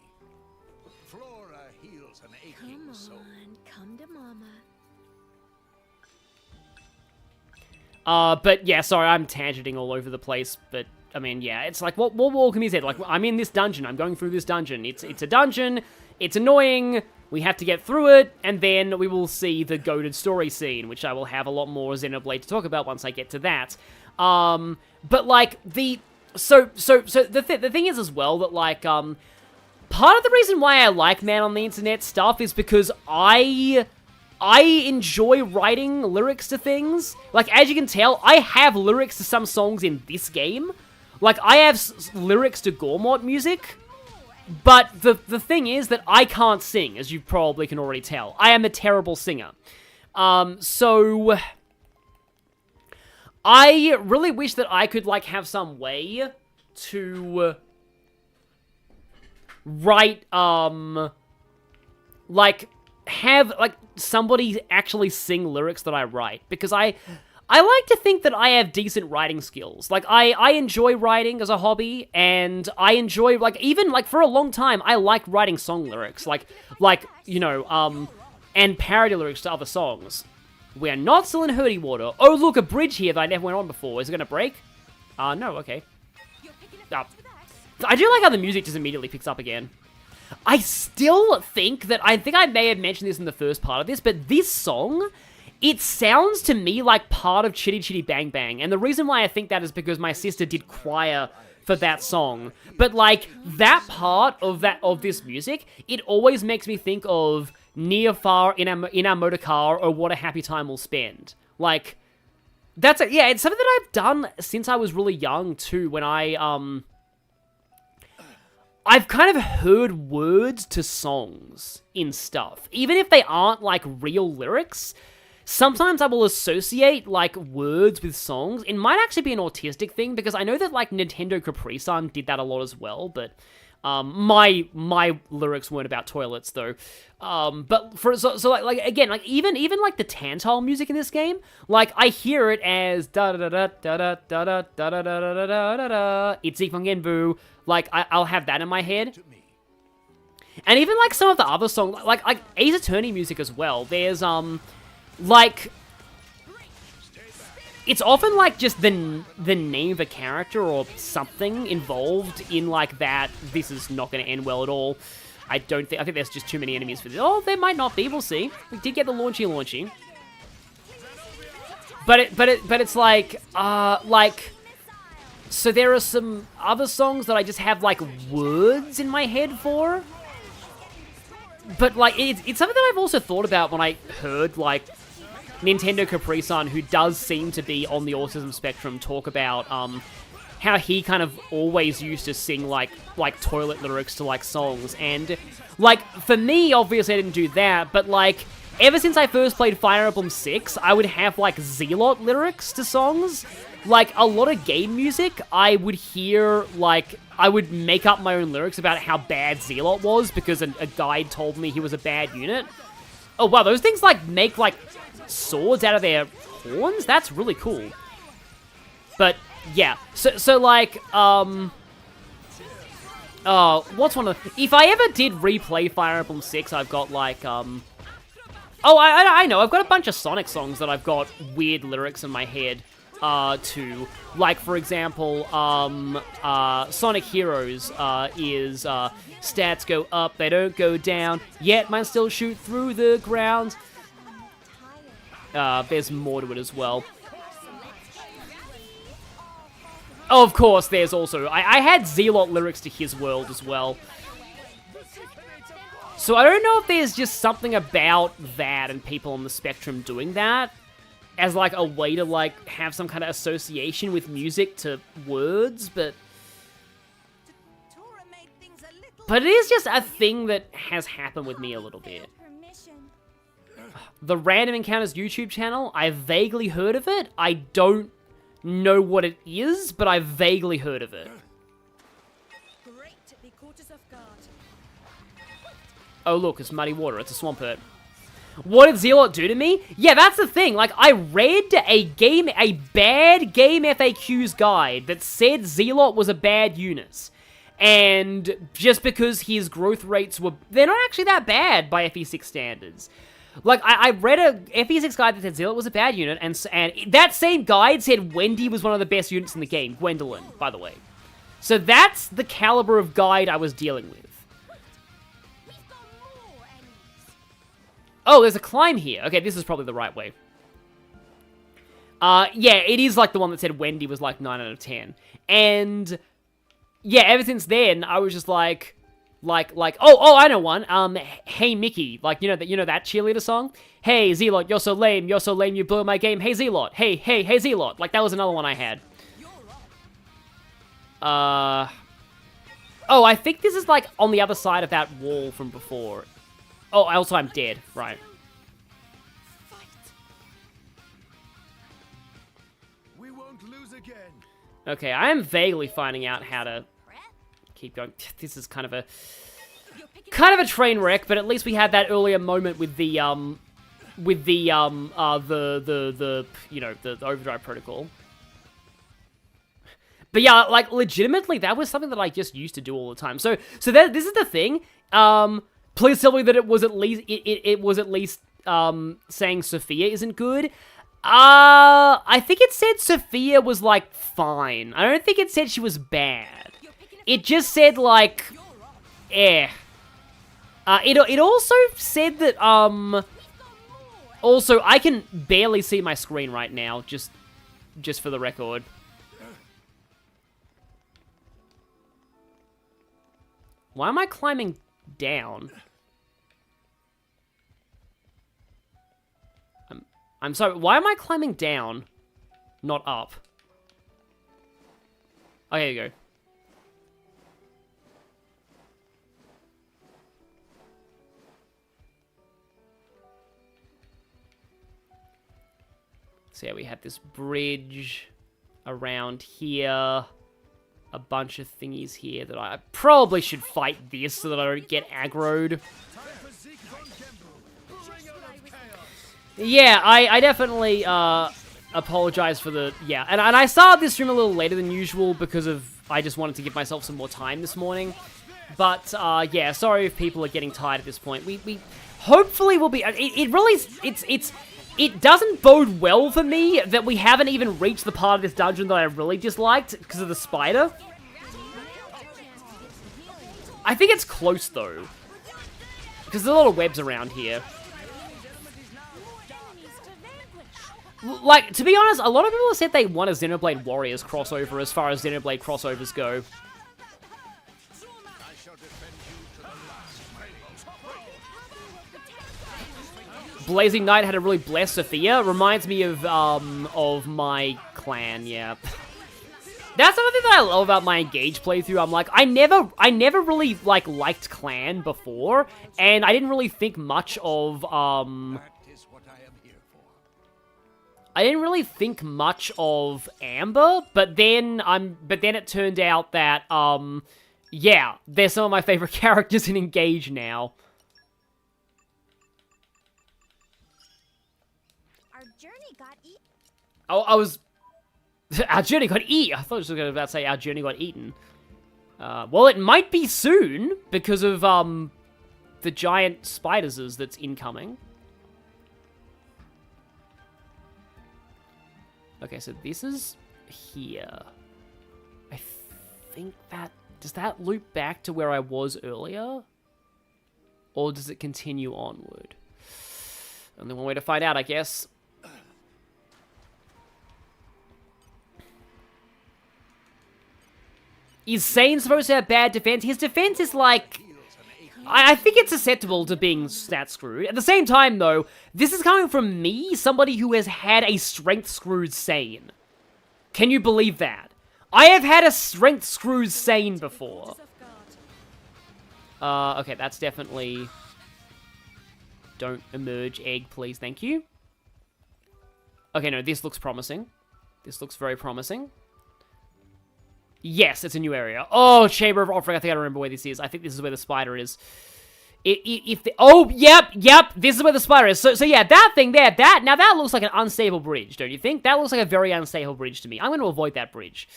Flora heals an aching soul. Come to Mama. But yeah, sorry, I'm tangenting all over the place, but, I mean, yeah, it's like, what more can be said? Like, I'm in this dungeon, I'm going through this dungeon, it's a dungeon, it's annoying, we have to get through it, and then we will see the goated story scene, which I will have a lot more Xenoblade to talk about once I get to that. But, like, the thing is as well that, like, part of the reason why I like Man on the Internet stuff is because I enjoy writing lyrics to things. Like, as you can tell, I have lyrics to some songs in this game. Like, I have lyrics to Gormott music. But the thing is that I can't sing, as you probably can already tell. I am a terrible singer. So I really wish that I could, like, have some way to write, like, have, like, somebody actually sing lyrics that I write. Because I I like to think that I have decent writing skills. Like, I enjoy writing as a hobby, and I enjoy, like, even, like, for a long time, I like writing song lyrics. Like, you know, and parody lyrics to other songs. We're not still in Hurdy Water. Oh, look, a bridge here that I never went on before. Is it gonna break? No, okay. I do like how the music just immediately picks up again. I still think that, I think I may have mentioned this in the first part of this, but this song, it sounds to me like part of Chitty Chitty Bang Bang, and the reason why I think that is because my sister did choir for that song. But, like, that part of this music, it always makes me think of Near Far in our motor car, or What a Happy Time We'll Spend. Like, that's it. Yeah, it's something that I've done since I was really young, too, when I've kind of heard words to songs in stuff. Even if they aren't, like, real lyrics, sometimes I will associate, like, words with songs. It might actually be an autistic thing, because I know that, like, Nintendo Capri-Sun did that a lot as well, but my lyrics weren't about toilets, though. But so like again, like, even like the Tantal music in this game, like, I hear it as da da da da da da da da da da da da da. It's Zeke and Nia. Like, I'll have that in my head. And even, like, some of the other songs, like Ace Attorney music as well, there's, like, it's often, like, just the name of a character or something involved in, like, that this is not going to end well at all. I think there's just too many enemies for this. Oh, there might not be, we'll see. We did get the launchy. But it's like, so there are some other songs that I just have, like, words in my head for. But, like, it's something that I've also thought about when I heard, like, Nintendo Capri-Sun, who does seem to be on the autism spectrum, talk about, how he kind of always used to sing, like toilet lyrics to, like, songs. And, like, for me, obviously I didn't do that, but, like, ever since I first played Fire Emblem 6, I would have, like, Zealot lyrics to songs. Like, a lot of game music, I would hear, like, I would make up my own lyrics about how bad Zealot was, because a guide told me he was a bad unit. Oh, wow, those things, like, make, like, swords out of their horns? That's really cool. But, yeah. So like, what's one of the... If I ever did replay Fire Emblem 6, I've got, like, Oh, I know. I've got a bunch of Sonic songs that I've got weird lyrics in my head. To, like, for example, Sonic Heroes, is, stats go up, they don't go down, yet mine still shoot through the ground. There's more to it as well. Oh, of course, there's also, I had Zealot lyrics to His World as well. So I don't know if there's just something about that and people on the spectrum doing that as, like, a way to, like, have some kind of association with music to words, but it is just a thing that has happened with me a little bit. The Random Encounters YouTube channel, I've vaguely heard of it. I don't know what it is, but I've vaguely heard of it. Oh, look, it's muddy water. It's a Swampert. What did Zealot do to me? Yeah, that's the thing. Like, I read a bad game FAQs guide that said Zealot was a bad unit. And just because his growth rates they're not actually that bad by FE6 standards. Like, I read a FE6 guide that said Zealot was a bad unit, and that same guide said Wendy was one of the best units in the game. Gwendolyn, by the way. So that's the caliber of guide I was dealing with. Oh, there's a climb here. Okay, this is probably the right way. Yeah, it is like the one that said Wendy was like 9 out of 10. And yeah, ever since then, I was just like, oh, I know one. Hey Mickey, like, you know that cheerleader song? Hey Zealot, you're so lame, you blew my game. Hey Zealot, hey Zealot. Like, that was another one I had. Oh, I think this is like on the other side of that wall from before. Oh, also I'm dead, right. We won't lose again. Okay, I am vaguely finding out how to keep going. This is kind of a train wreck, but at least we had that earlier moment with the with the you know, the overdrive protocol. But yeah, like, legitimately, that was something that I just used to do all the time. So this is the thing. Please tell me that it was at least, it was at least, saying Sophia isn't good. I think it said Sophia was, like, fine. I don't think it said she was bad. It just said, like, eh. It also said that, also, I can barely see my screen right now, just for the record. Why am I climbing down? I'm sorry, why am I climbing down? Not up. Oh, here you go. So yeah, we have this bridge around here. A bunch of thingies here that I probably should fight this so that I don't get aggroed. Yeah, I definitely apologize for the... Yeah, and I started this stream a little later than usual because of... I just wanted to give myself some more time this morning. But, yeah, sorry if people are getting tired at this point. We hopefully will be... It doesn't bode well for me that we haven't even reached the part of this dungeon that I really disliked because of the spider. I think it's close, though. Because there's a lot of webs around here. Like, to be honest, a lot of people have said they want a Xenoblade Warriors crossover as far as Xenoblade crossovers go. Blazing Knight had a really blessed Sophia. Reminds me of my clan, yeah. That's something that I love about my Engage playthrough. I'm like, I never really, like, liked clan before, and I didn't really think much of, I didn't really think much of Amber, but then it turned out that, yeah, they're some of my favorite characters in Engage now. Oh, I was... Our journey got eaten. I thought I was going to say our journey got eaten. Well, it might be soon, because of, the giant spiders that's incoming. Okay, so this is here. I think that... Does that loop back to where I was earlier? Or does it continue onward? Only one way to find out, I guess. Is Sane supposed to have bad defense? His defense is like... I think it's susceptible to being stat screwed. At the same time, though, this is coming from me, somebody who has had a strength screwed Sane. Can you believe that? I have had a strength screwed Sane before. Okay, that's definitely... Don't emerge egg, please, thank you. Okay, no, this looks promising. This looks very promising. Yes, it's a new area. Oh, Chamber of Offering. I think I remember where this is. I think this is where the spider is. Oh, yep. This is where the spider is. So yeah, that thing there, now that looks like an unstable bridge, don't you think? That looks like a very unstable bridge to me. I'm going to avoid that bridge.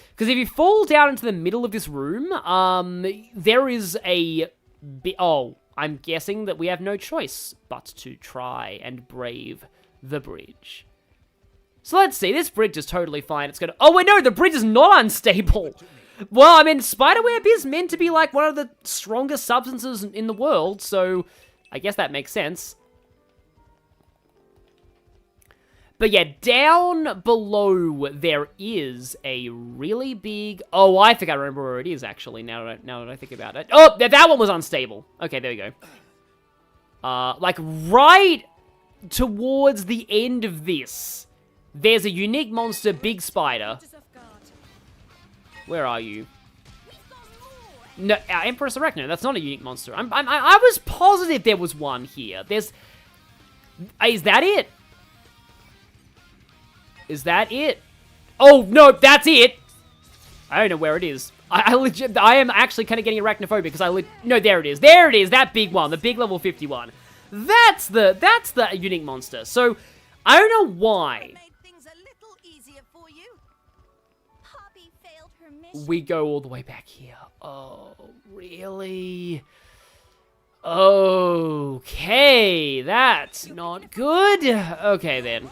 Because if you fall down into the middle of this room, there is a... Oh, I'm guessing that we have no choice but to try and brave the bridge. So let's see, this bridge is totally fine. It's gonna... Oh, wait, no, the bridge is not unstable. Well, I mean, spiderweb is meant to be, like, one of the strongest substances in the world, so I guess that makes sense. But yeah, down below there is a really big... Oh, I think I remember where it is, actually, now that I think about it. Oh, that one was unstable. Okay, there we go. Like, right towards the end of this... There's a unique monster, Big Spider. Where are you? No, Empress Arachno, that's not a unique monster. I was positive there was one here. There's... Is that it? Is that it? Oh, no, that's it! I don't know where it is. I am actually kind of getting arachnophobic because no, there it is. There it is, that big one, the big level 51. That's the unique monster. So, I don't know why we go all the way back here. Oh, really? Okay, that's not good. Okay, then.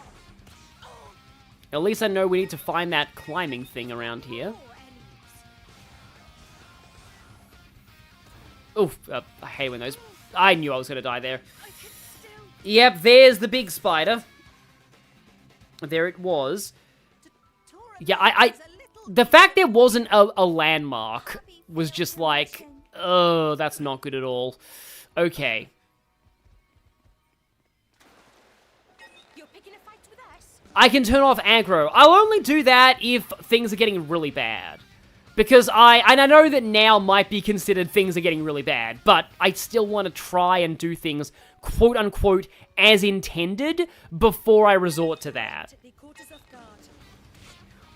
At least I know we need to find that climbing thing around here. Oof, I hate when those... I knew I was going to die there. Yep, there's the big spider. There it was. Yeah, the fact there wasn't a landmark was just like... Oh, that's not good at all. Okay. I can turn off aggro. I'll only do that if things are getting really bad. Because I know that now might be considered things are getting really bad, but I still want to try and do things, quote-unquote, as intended before I resort to that.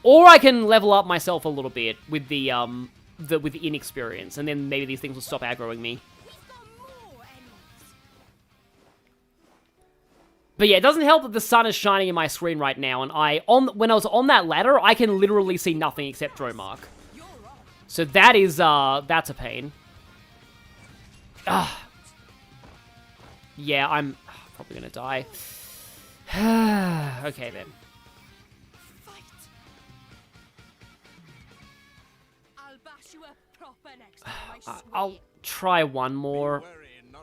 Or I can level up myself a little bit with the inexperience, and then maybe these things will stop aggroing me. But yeah, it doesn't help that the sun is shining in my screen right now, and when I was on that ladder, I can literally see nothing except Dromark. So that is, that's a pain. Yeah, I'm probably gonna die. Okay, then. I'll try one more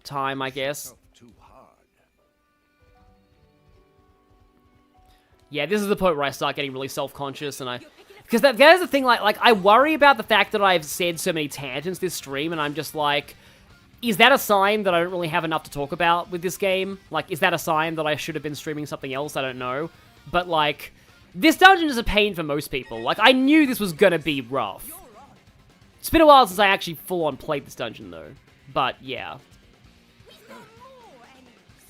time, I guess. Yeah, this is the point where I start getting really self-conscious, and because that is the thing, like, I worry about the fact that I've said so many tangents this stream, and I'm just like, is that a sign that I don't really have enough to talk about with this game? Like, is that a sign that I should have been streaming something else? I don't know. But, like, this dungeon is a pain for most people. Like, I knew this was gonna be rough. It's been a while since I actually full-on played this dungeon, though. But, yeah.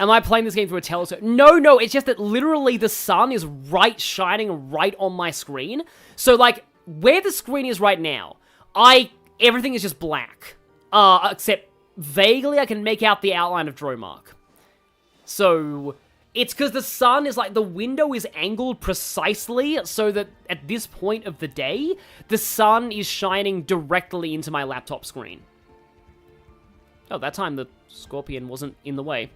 Am I playing this game through a telescope? No, it's just that literally the sun is shining right on my screen. So, like, where the screen is right now, everything is just black. Except, vaguely, I can make out the outline of Dromark. So, it's because the sun is, like, the window is angled precisely so that at this point of the day, the sun is shining directly into my laptop screen. Oh, that time the scorpion wasn't in the way.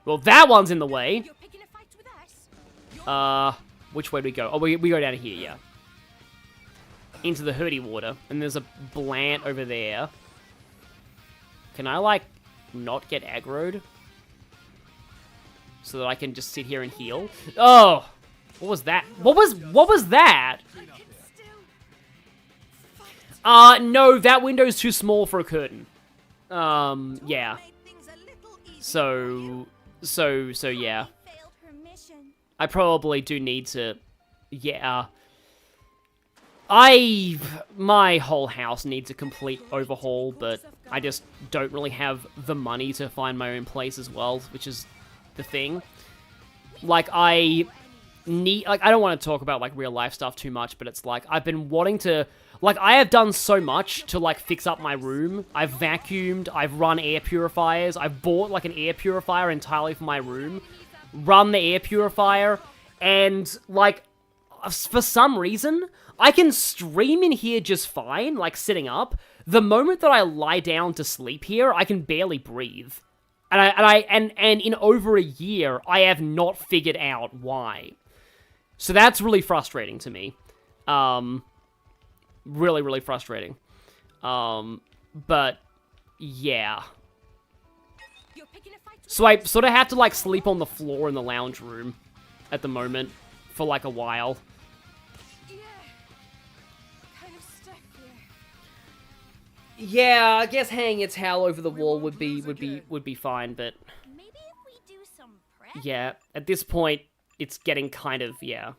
Well, that one's in the way. Which way do we go? Oh, we go down here, yeah. Into the hurdy water. And there's a Blant over there. Can I, like, not get aggroed? So that I can just sit here and heal? Oh! What was that? What was that? No, that window's too small for a curtain. Yeah. So yeah. I probably do need to, yeah. My whole house needs a complete overhaul, but I just don't really have the money to find my own place as well, which is the thing. Like, I don't want to talk about, like, real life stuff too much, but it's like, I've been wanting to, like, I have done so much to, like, fix up my room. I've vacuumed, I've run air purifiers, I've bought, like, an air purifier entirely for my room, run the air purifier, and, like, for some reason, I can stream in here just fine, like, sitting up. The moment that I lie down to sleep here, I can barely breathe. And in over a year, I have not figured out why. So that's really frustrating to me. Really, really frustrating. But, yeah. So I sort of have to, like, sleep on the floor in the lounge room at the moment for, like, a while. Yeah, I guess hanging a towel over the wall would be fine, but yeah, at this point, it's getting kind of, yeah.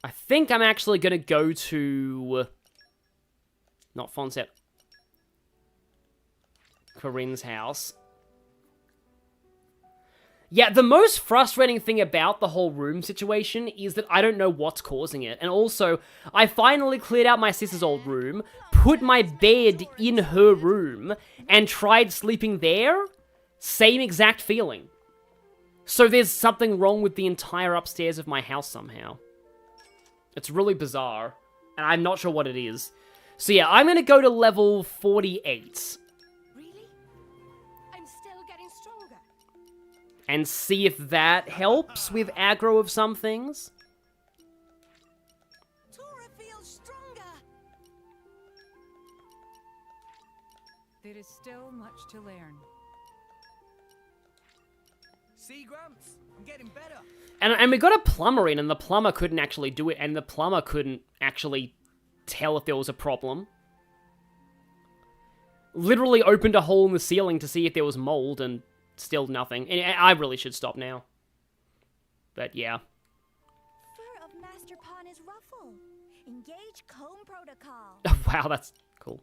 I think I'm actually gonna go to, not Fonsett, Corinne's house. Yeah, the most frustrating thing about the whole room situation is that I don't know what's causing it. And also, I finally cleared out my sister's old room, put my bed in her room, and tried sleeping there. Same exact feeling. So there's something wrong with the entire upstairs of my house somehow. It's really bizarre, and I'm not sure what it is. So yeah, I'm gonna go to level 48. And see if that helps with aggro of some things. There is still much to learn. See, Gramps? I'm getting better. And we got a plumber in, and the plumber couldn't actually do it, and the plumber couldn't actually tell if there was a problem. Literally opened a hole in the ceiling to see if there was mold, and still nothing. And I really should stop now. But yeah. Fur of Master Pawn is ruffle. Engage comb protocol. Wow, that's cool.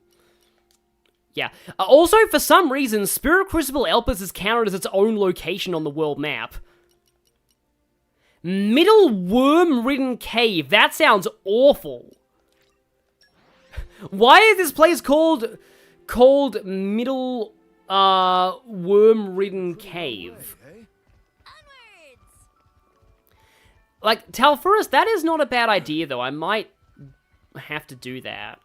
Yeah. Also, for some reason, Spirit Crucible Elpys is counted as its own location on the world map. Middle worm-ridden cave. That sounds awful. Why is this place called Middle worm-ridden cave? Like, Talfurus, that is not a bad idea, though. I might have to do that.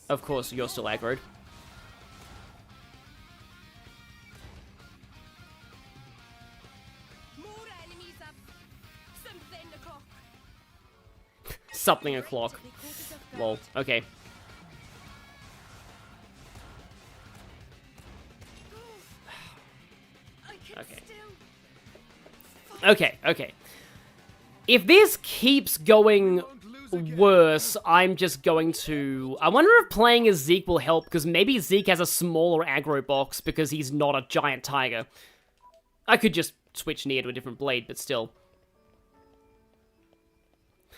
Of course, you're still aggroed. Something o'clock. Lol. Okay. Okay. If this keeps going worse, I'm just going to... I wonder if playing as Zeke will help, because maybe Zeke has a smaller aggro box because he's not a giant tiger. I could just switch Nia to a different blade, but still.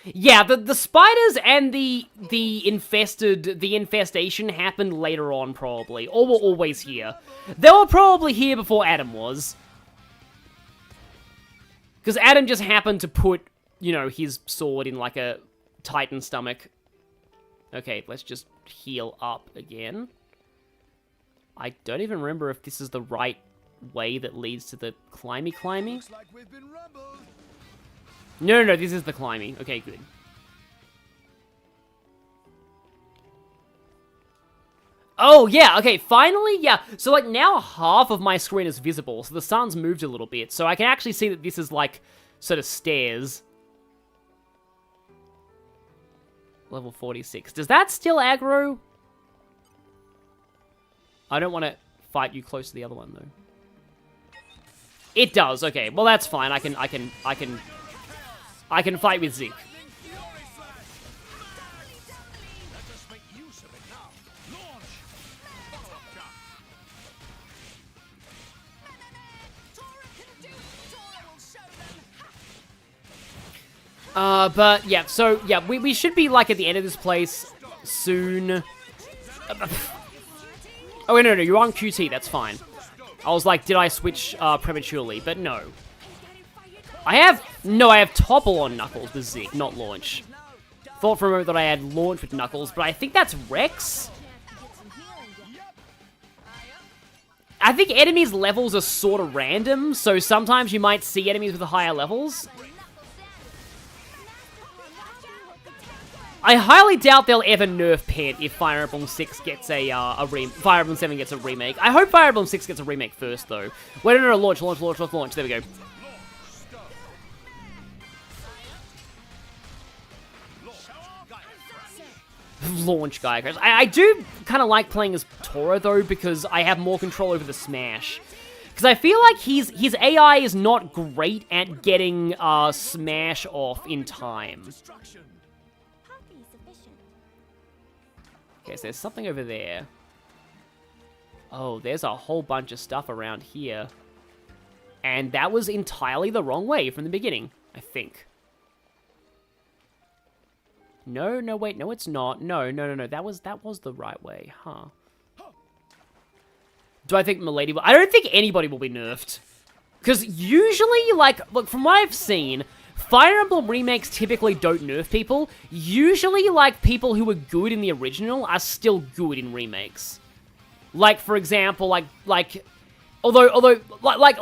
Yeah, the spiders and the infestation happened later on, probably. Or were always here. They were probably here before Adam was. Because Adam just happened to put, you know, his sword in, like, a Titan stomach. Okay, let's just heal up again. I don't even remember if this is the right way that leads to the climby. Looks like we've been rumbled. No, this is the climby. Okay, good. Oh, yeah, okay, finally, yeah. So, like, now half of my screen is visible, so the sun's moved a little bit, so I can actually see that this is, like, sort of stairs. Level 46. Does that still aggro? I don't want to fight you close to the other one, though. It does, okay. Well, that's fine. I can fight with Zeke. But, yeah, so, yeah, we should be, like, at the end of this place soon. Oh, wait, no, you're on QT, that's fine. I was like, did I switch, prematurely? But no. I have Topple on Knuckles with Zeke, not Launch. Thought for a moment that I had Launch with Knuckles, but I think that's Rex? I think enemies' levels are sort of random, so sometimes you might see enemies with higher levels. I highly doubt they'll ever nerf Pet if Fire Emblem 6 gets Fire Emblem 7 gets a remake. I hope Fire Emblem 6 gets a remake first, though. Wait, no, launch. There we go. Launch Gaia. I do kind of like playing as Tora, though, because I have more control over the smash. Because I feel like his AI is not great at getting smash off in time. Okay, so there's something over there. Oh, there's a whole bunch of stuff around here. And that was entirely the wrong way from the beginning, I think. No, wait, no, it's not. No, that was the right way, huh? Do I think Milady will... I don't think anybody will be nerfed. Because usually, like, look, from what I've seen, Fire Emblem remakes typically don't nerf people. Usually, like, people who were good in the original are still good in remakes. Like, for example, although,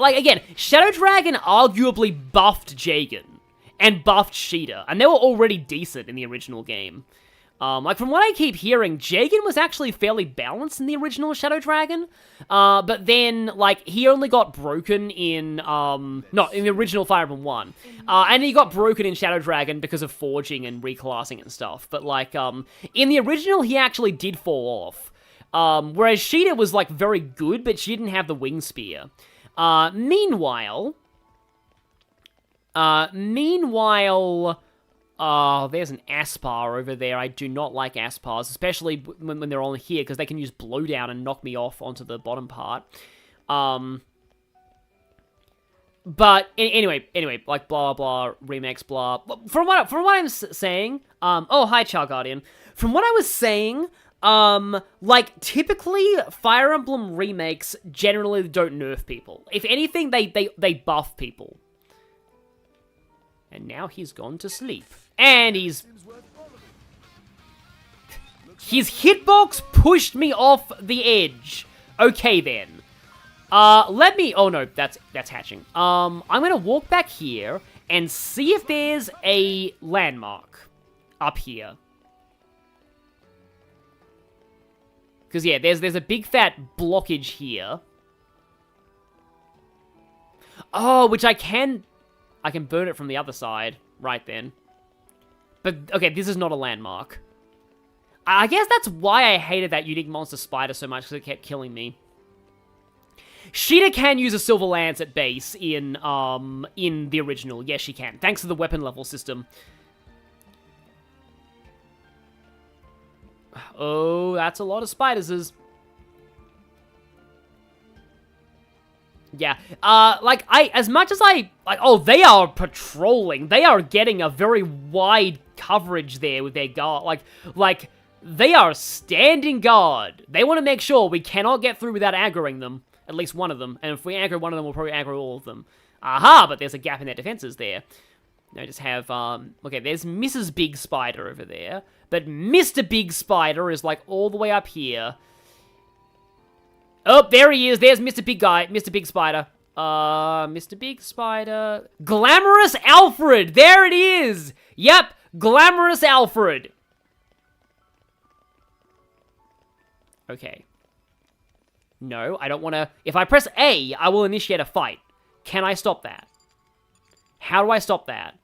again, Shadow Dragon arguably buffed Jagen and buffed Sheeta, and they were already decent in the original game. Like, from what I keep hearing, Jagen was actually fairly balanced in the original Shadow Dragon, but then, like, he only got broken in, in the original Fire Emblem 1, and he got broken in Shadow Dragon because of forging and reclassing and stuff, but, like, in the original, he actually did fall off, whereas Sheeta was, like, very good, but she didn't have the Wing Spear. Meanwhile, oh, there's an Aspar over there. I do not like Aspars, especially when they're on here, because they can use Blowdown and knock me off onto the bottom part. But anyway, like blah blah remakes blah. From what I'm saying, oh hi Char Guardian. From what I was saying, like typically Fire Emblem remakes generally don't nerf people. If anything, they buff people. And now he's gone to sleep. And his hitbox pushed me off the edge. Okay then. Let me... Oh no, that's hatching. I'm gonna walk back here and see if there's a landmark up here. Because yeah, there's a big fat blockage here. Oh, which I can burn it from the other side right then. But, okay, this is not a landmark. I guess that's why I hated that unique monster spider so much, because it kept killing me. Sheeta can use a silver lance at base in the original. Yes, she can. Thanks to the weapon level system. Oh, that's a lot of spiders. Yeah, as much as oh, they are patrolling. They are getting a very wide coverage there with their guard. Like, they are standing guard. They want to make sure we cannot get through without aggroing them. At least one of them. And if we aggro one of them, we'll probably aggro all of them. Aha, but there's a gap in their defenses there. Now just have, okay, there's Mrs. Big Spider over there. But Mr. Big Spider is, like, all the way up here. Oh, there he is. There's Mr. Big Guy. Mr. Big Spider. Mr. Big Spider. Glamorous Alfred. There it is. Yep. Glamorous Alfred. Okay. No, I don't want to... If I press A, I will initiate a fight. Can I stop that? How do I stop that?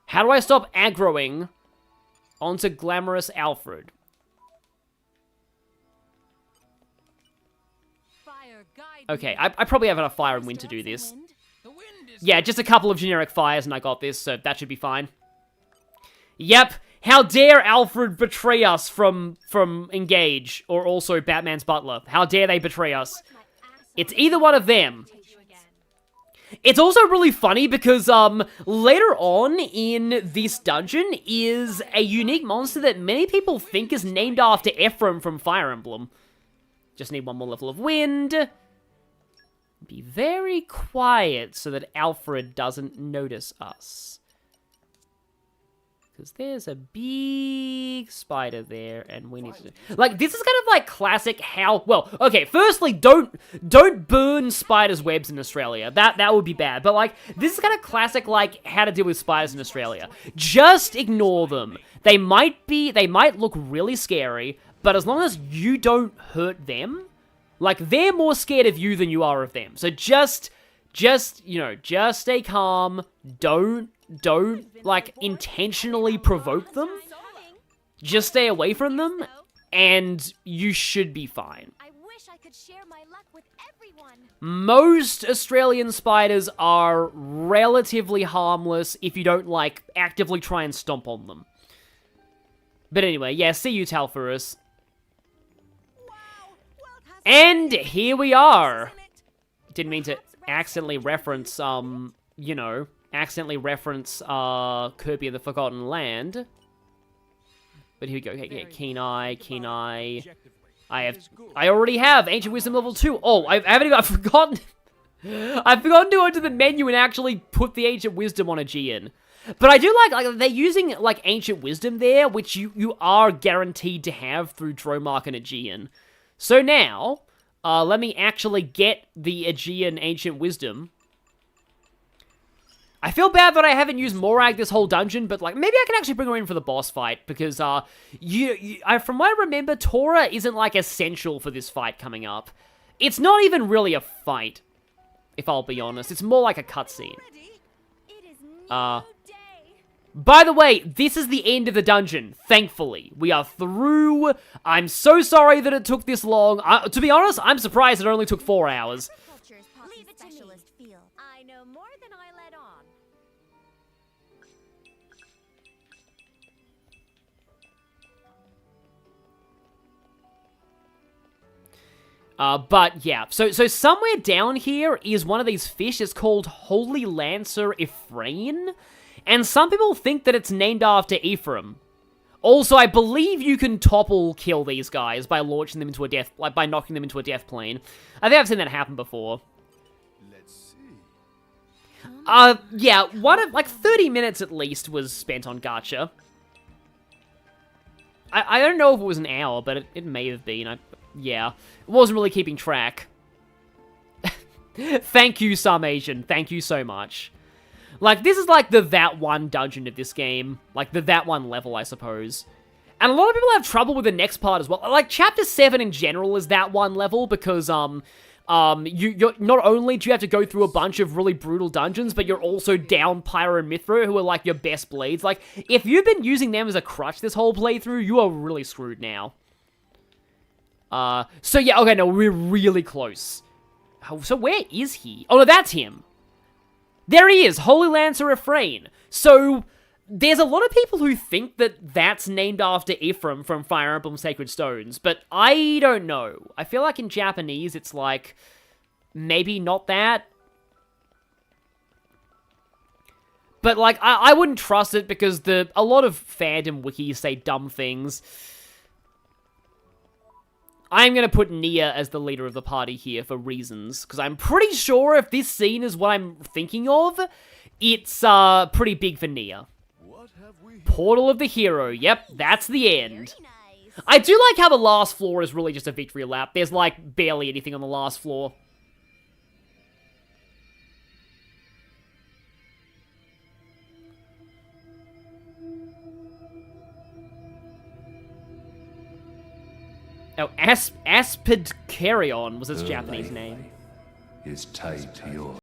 How do I stop aggroing onto Glamorous Alfred? Okay, I probably have enough fire and wind to do this. Yeah, just a couple of generic fires and I got this, so that should be fine. Yep, how dare Alfred betray us from Engage, or also Batman's butler. How dare they betray us? It's either one of them. It's also really funny because, later on in this dungeon is a unique monster that many people think is named after Ephraim from Fire Emblem. Just need one more level of wind. Be very quiet so that Alfred doesn't notice us. Because there's a big spider there, and we need to... Like, this is kind of like classic how... Well, okay, firstly, don't burn spiders' webs in Australia. That would be bad. But, like, this is kind of classic, like, how to deal with spiders in Australia. Just ignore them. They might look really scary, but as long as you don't hurt them... Like, they're more scared of you than you are of them. So just stay calm. Don't, like, intentionally provoke them. Just stay away from them, and you should be fine. I wish I could share my luck with everyone. Most Australian spiders are relatively harmless if you don't, like, actively try and stomp on them. But anyway, yeah, see you, Talfurus. And here we are. Didn't mean to accidentally reference, Kirby and the Forgotten Land. But here we go. Okay, Keen Eye. I already have Ancient Wisdom level 2. Oh, I've forgotten. I've forgotten to go into the menu and actually put the Ancient Wisdom on Aegean. But I do like they're using, like, Ancient Wisdom there, which you are guaranteed to have through Dromark and Aegean. So now, let me actually get the Aegean Ancient Wisdom. I feel bad that I haven't used Morag this whole dungeon, but, like, maybe I can actually bring her in for the boss fight, because, from what I remember, Tora isn't, like, essential for this fight coming up. It's not even really a fight, if I'll be honest. It's more like a cutscene. By the way, this is the end of the dungeon, thankfully. We are through. I'm so sorry that it took this long. To be honest, I'm surprised it only took 4 hours. Leave it to me. I know more than I let on. But yeah, so somewhere down here is one of these fish. It's called Holy Lancer Ephraim, and some people think that it's named after Ephraim. Also, I believe you can topple kill these guys by launching them into a death, like by knocking them into a death plane. I think I've seen that happen before. Let's see. Yeah, 30 minutes at least was spent on Gacha. I don't know if it was an hour, but it may have been. Yeah, wasn't really keeping track. Thank you, Some Asian. Thank you so much. Like, this is like the that one dungeon of this game. Like, the that one level, I suppose. And a lot of people have trouble with the next part as well. Like, Chapter 7 in general is that one level because, you're not only do you have to go through a bunch of really brutal dungeons, but you're also down Pyro and Mithra, who are, like, your best blades. Like, if you've been using them as a crutch this whole playthrough, you are really screwed now. So yeah, okay, no, we're really close. So where is he? Oh, no, that's him. There he is, Holy Lancer Ephraim. So, there's a lot of people who think that that's named after Ephraim from Fire Emblem Sacred Stones, but I don't know. I feel like in Japanese it's like, maybe not that. But like, I wouldn't trust it because a lot of fandom wikis say dumb things. I'm going to put Nia as the leader of the party here for reasons, because I'm pretty sure if this scene is what I'm thinking of, it's pretty big for Nia. Portal of the Hero, yep, that's the end. I do like how the last floor is really just a victory lap. There's like barely anything on the last floor. Oh, Aspid Carrion was his Japanese name. Is tied to yours.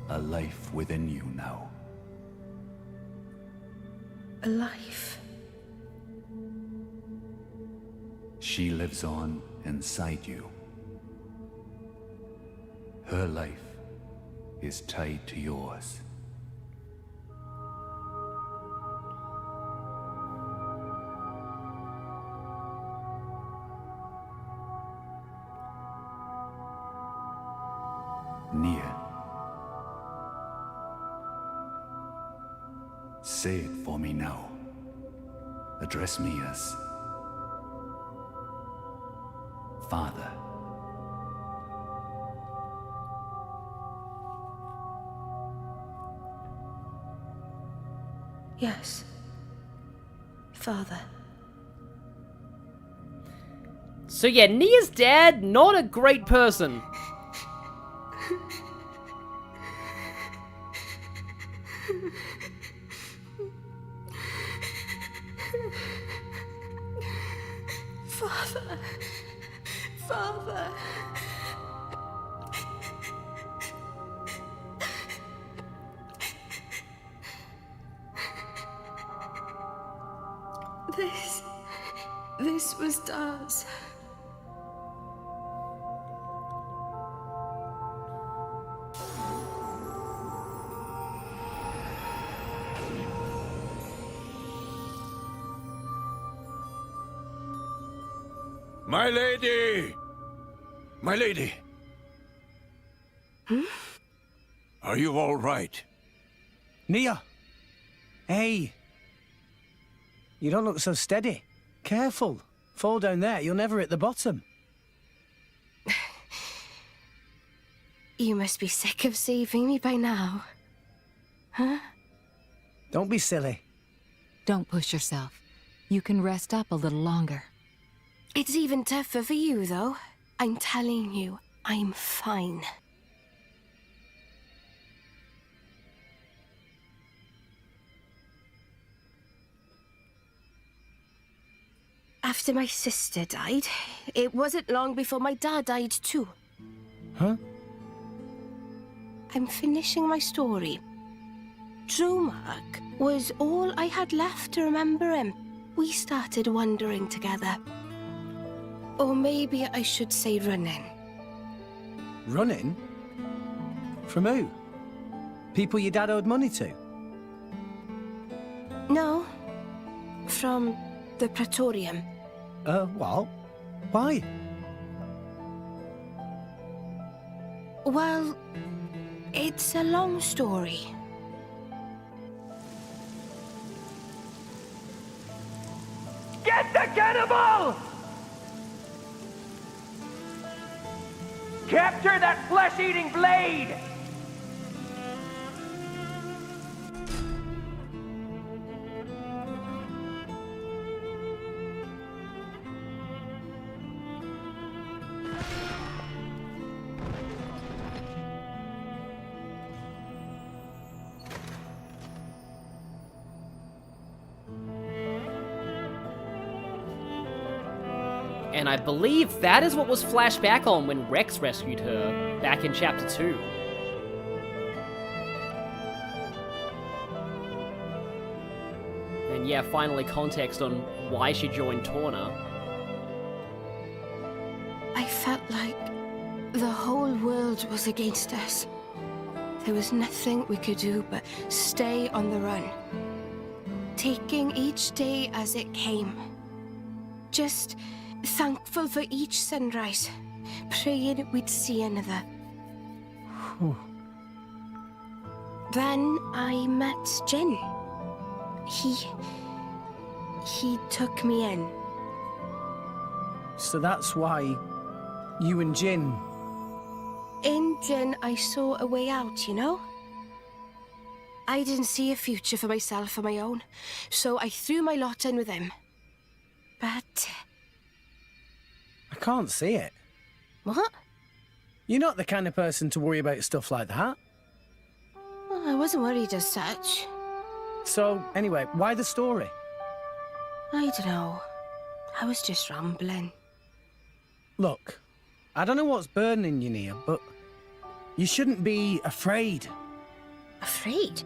A life within you now. A life? She lives on inside you. Her life is tied to yours. Nia. Say it for me now. Address me as Father. Yes. Father. So yeah, Nia's dad, not a great person. Father. Father. This was Daz. My lady! My lady! Are you all right? Nia! Hey! You don't look so steady. Careful. Fall down there, you'll never hit the bottom. You must be sick of saving me by now. Huh? Don't be silly. Don't push yourself. You can rest up a little longer. It's even tougher for you, though. I'm telling you, I'm fine. After my sister died, it wasn't long before my dad died too. Huh? I'm finishing my story. Dromark was all I had left to remember him. We started wandering together. Or maybe I should say running. Running? From who? People your dad owed money to? No. From the Praetorium. What? Why? Well, it's a long story. Get the cannibal! Capture that flesh-eating blade! And I believe that is what was flashed back on when Rex rescued her back in Chapter 2. And yeah, finally context on why she joined Torna. I felt like the whole world was against us. There was nothing we could do but stay on the run. Taking each day as it came. Just thankful for each sunrise, praying we'd see another. Then I met Jin. He took me in. So that's why you and Jin... In Jin, I saw a way out, you know? I didn't see a future for myself on my own, so I threw my lot in with him. But... I can't see it. What? You're not the kind of person to worry about stuff like that. Well, I wasn't worried as such. So, anyway, why the story? I don't know. I was just rambling. Look, I don't know what's burning you, Nia, but you shouldn't be afraid. Afraid?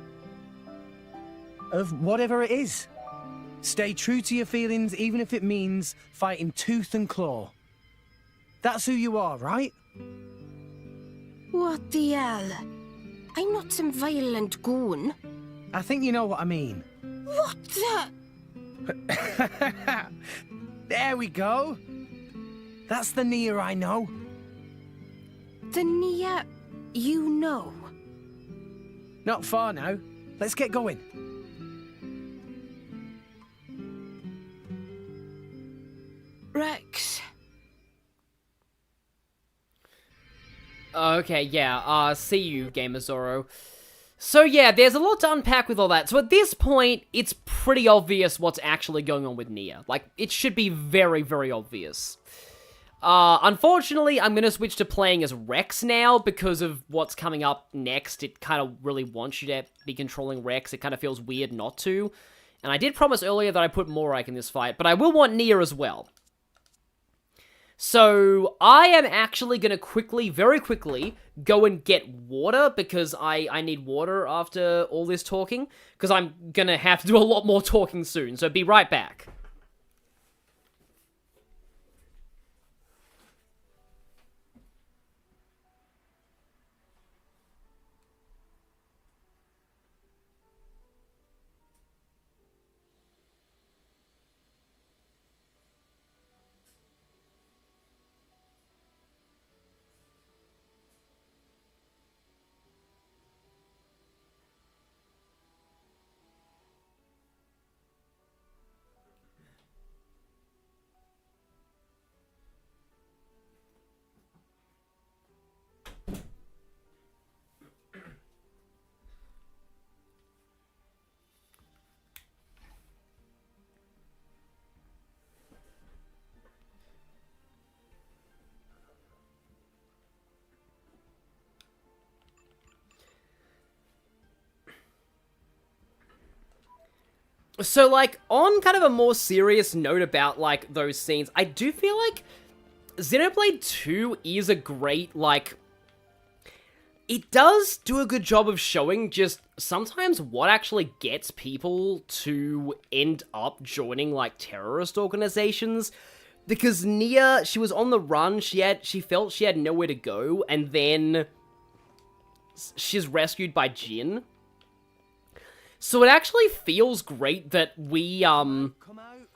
Of whatever it is. Stay true to your feelings, even if it means fighting tooth and claw. That's who you are, right? What the hell? I'm not some violent goon. I think you know what I mean. What the... There we go. That's the Nia I know. The Nia you know? Not far now. Let's get going. Rex. Okay, yeah, see you, Gamer Zoro. So yeah, there's a lot to unpack with all that. So at this point, it's pretty obvious what's actually going on with Nia. Like, it should be very, very obvious. Unfortunately, I'm gonna switch to playing as Rex now because of what's coming up next. It kind of really wants you to be controlling Rex. It kind of feels weird not to. And I did promise earlier that I put Morak in this fight, but I will want Nia as well. So, I am actually going to quickly, very quickly, go and get water, because I need water after all this talking, because I'm going to have to do a lot more talking soon, so be right back. So, like, on kind of a more serious note about, like, those scenes, I do feel like Xenoblade 2 is a great, like... It does do a good job of showing just sometimes what actually gets people to end up joining, like, terrorist organizations. Because Nia, she was on the run, she felt she had nowhere to go, and then she's rescued by Jin. So it actually feels great that we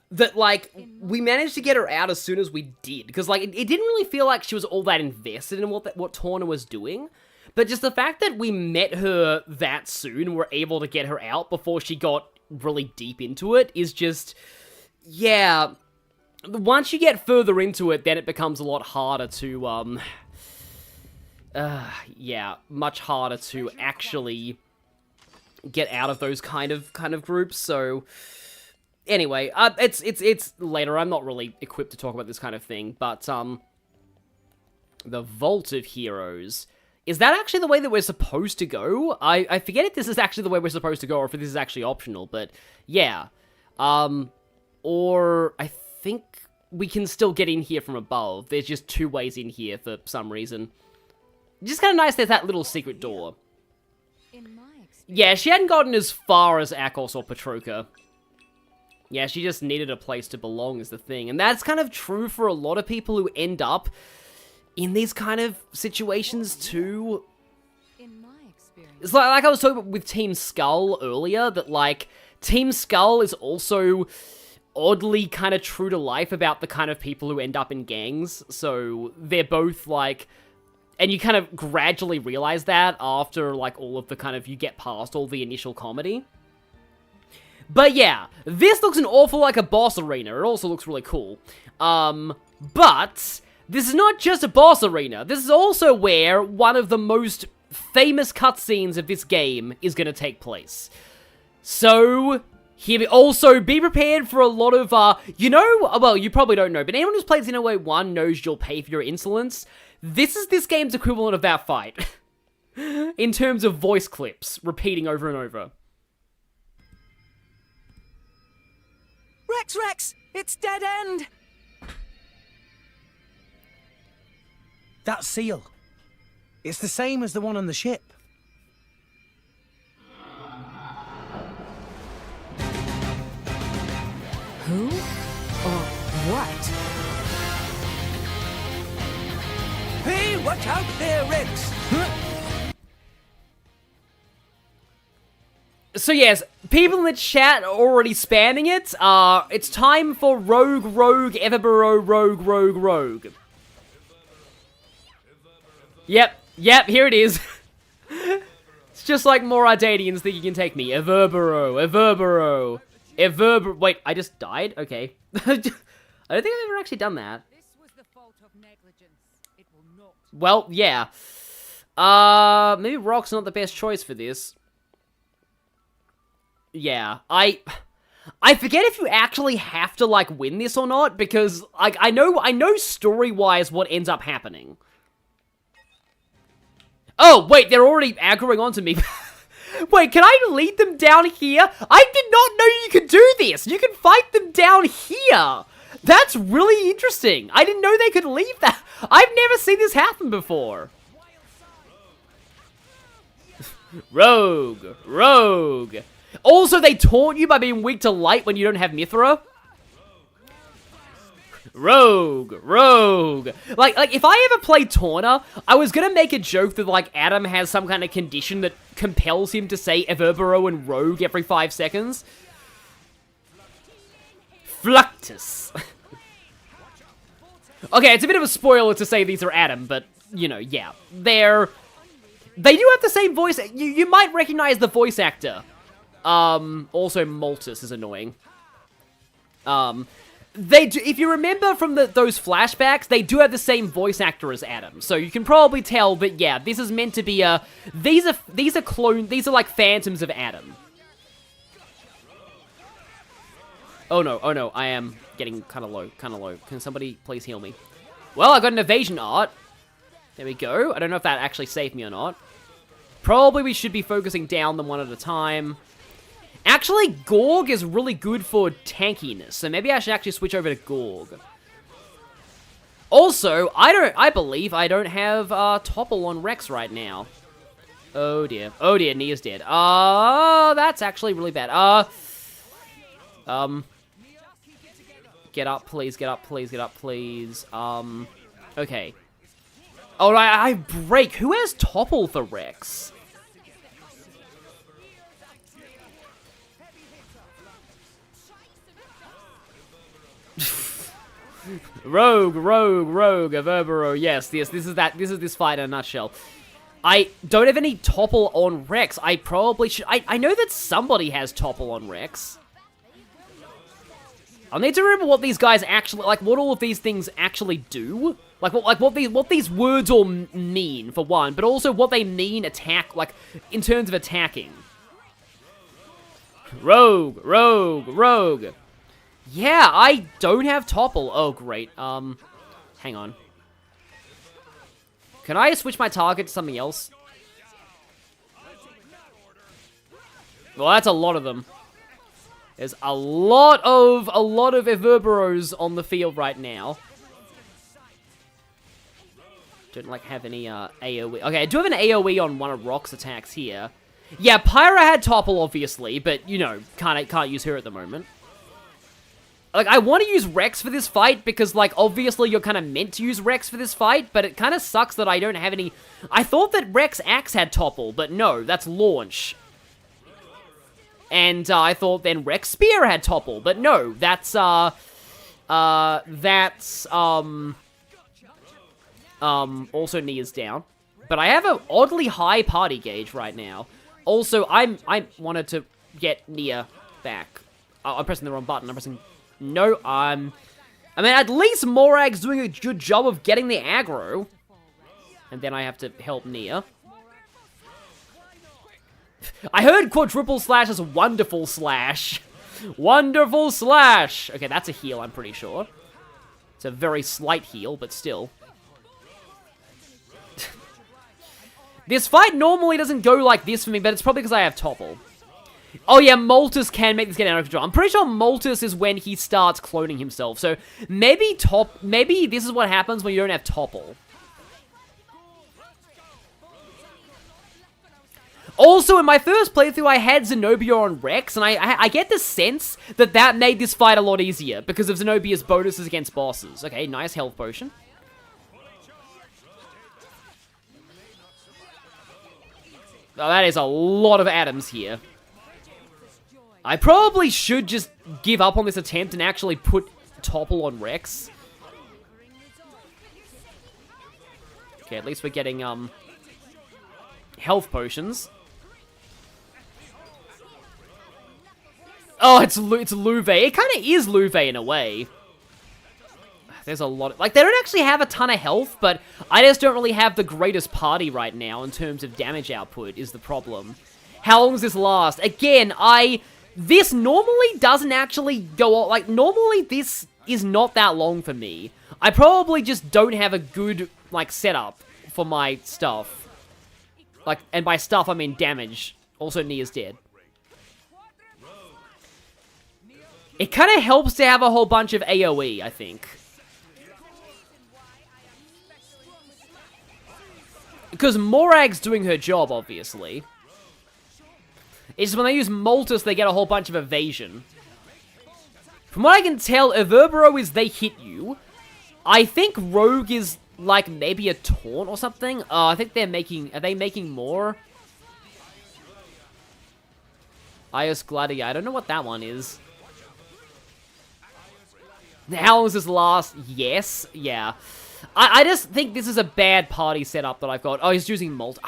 managed to get her out as soon as we did. Because, like, it didn't really feel like she was all that invested in what Torna was doing. But just the fact that we met her that soon, were able to get her out before she got really deep into it, is just, yeah. Once you get further into it, then it becomes a lot harder to, much harder to actually get out of those kind of groups. So, anyway, it's later. I'm not really equipped to talk about this kind of thing, but, the Vault of Heroes. Is that actually the way that we're supposed to go? I forget if this is actually the way we're supposed to go, or if this is actually optional, but yeah. Or I think we can still get in here from above. There's just 2 ways in here for some reason. Just kind of nice there's that little secret door. Yeah, she hadn't gotten as far as Akos or Petroka. Yeah, she just needed a place to belong is the thing. And that's kind of true for a lot of people who end up in these kind of situations too. It's like I was talking about with Team Skull earlier, that like, Team Skull is also oddly kind of true to life about the kind of people who end up in gangs. So they're both like, and you kind of gradually realize that after like all of the kind of, you get past all the initial comedy. But yeah, this looks an awful like a boss arena. It also looks really cool. But this is not just a boss arena. This is also where one of the most famous cutscenes of this game is going to take place. So, here, also be prepared for a lot of, well, you probably don't know, but anyone who's played Xenoblade 1 knows you'll pay for your insolence. This is this game's equivalent of that fight. In terms of voice clips, repeating over and over. Rex! It's dead end! That seal. It's the same as the one on the ship. Who? Or what? Hey, watch out there, Rex! So yes, people in the chat are already spamming it. It's time for Rogue, Everborough, Rogue. Yep, here it is. It's just like more Ardanians think you can take me. Everborough. Wait, I just died? Okay. I don't think I've ever actually done that. Well, yeah. Maybe Rock's not the best choice for this. Yeah, I forget if you actually have to, like, win this or not, because, like, I know story-wise what ends up happening. Oh, wait, they're already aggroing onto me. Wait, can I lead them down here? I did not know you could do this! You can fight them down here! That's really interesting. I didn't know they could leave that. I've never seen this happen before. Rogue. Also, they taunt you by being weak to light when you don't have Mithra. Rogue. Like, if I ever play Torna, I was gonna make a joke that, like, Adam has some kind of condition that compels him to say Everborough and Rogue every 5 seconds. Fluctus. Okay, it's a bit of a spoiler to say these are Adam, but, you know, yeah. They do have the same voice. You might recognize the voice actor. Also, Maltus is annoying. They do, if you remember from those flashbacks, they do have the same voice actor as Adam, so you can probably tell that, yeah, this is meant to be these are like phantoms of Adam. Oh no, I am getting kind of low. Can somebody please heal me? Well, I got an evasion art. There we go. I don't know if that actually saved me or not. Probably we should be focusing down them one at a time. Actually, Gorg is really good for tankiness, so maybe I should actually switch over to Gorg. Also, I believe I don't have Topple on Rex right now. Oh dear, Nia's dead. That's actually really bad. Get up, please, get up, please, get up, please. Okay. Alright, I break. Who has Topple for Rex? Rogue, Averbero, yes, this is this fight in a nutshell. I don't have any Topple on Rex. I probably should. I know that somebody has Topple on Rex. I'll need to remember what these guys actually, like, what all of these things actually do. Like what these words all mean, for one, but also what they mean like, in terms of attacking. Rogue. Yeah, I don't have Topple. Oh, great. Hang on. Can I switch my target to something else? Well, that's a lot of them. There's a lot of Everberos on the field right now. Don't, like, have any, AoE. Okay, I do have an AoE on one of Rock's attacks here. Yeah, Pyra had Topple, obviously, but, you know, can't use her at the moment. Like, I want to use Rex for this fight, because, like, obviously you're kind of meant to use Rex for this fight, but it kind of sucks that I don't have any... I thought that Rex Axe had Topple, but no, that's Launch. And, I thought then Rex Spear had Topple, but no, that's, also Nia's down. But I have an oddly high party gauge right now. Also, I wanted to get Nia back. I'm pressing the wrong button. I'm pressing... No, I mean, at least Morag's doing a good job of getting the aggro. And then I have to help Nia. I heard quadruple slash as wonderful slash. Wonderful slash. Okay, that's a heal, I'm pretty sure. It's a very slight heal, but still. This fight normally doesn't go like this for me, but it's probably because I have Topple. Oh yeah, Moltus can make this get out of control. I'm pretty sure Moltus is when he starts cloning himself. So maybe this is what happens when you don't have Topple. Also, in my first playthrough, I had Zenobia on Rex, and I get the sense that that made this fight a lot easier because of Zenobia's bonuses against bosses. Okay, nice health potion. Oh, that is a lot of atoms here. I probably should just give up on this attempt and actually put Topple on Rex. Okay, at least we're getting, health potions. Oh, it's Louve. It kind of is Louve in a way. There's a lot of... Like, they don't actually have a ton of health, but I just don't really have the greatest party right now in terms of damage output is the problem. How long does this last? Again, this normally doesn't actually go on... Like, normally this is not that long for me. I probably just don't have a good, like, setup for my stuff. Like, and by stuff, I mean damage. Also, Nia's dead. It kind of helps to have a whole bunch of AoE, I think. Because Morag's doing her job, obviously. It's when they use Moltus, they get a whole bunch of evasion. From what I can tell, Everbero is they hit you. I think Rogue is, like, maybe a taunt or something. I think they're making... Are they making more? Ios Gladia. I don't know what that one is. How long does this last? Yes. Yeah. I just think this is a bad party setup that I've got. Oh, he's using Molt.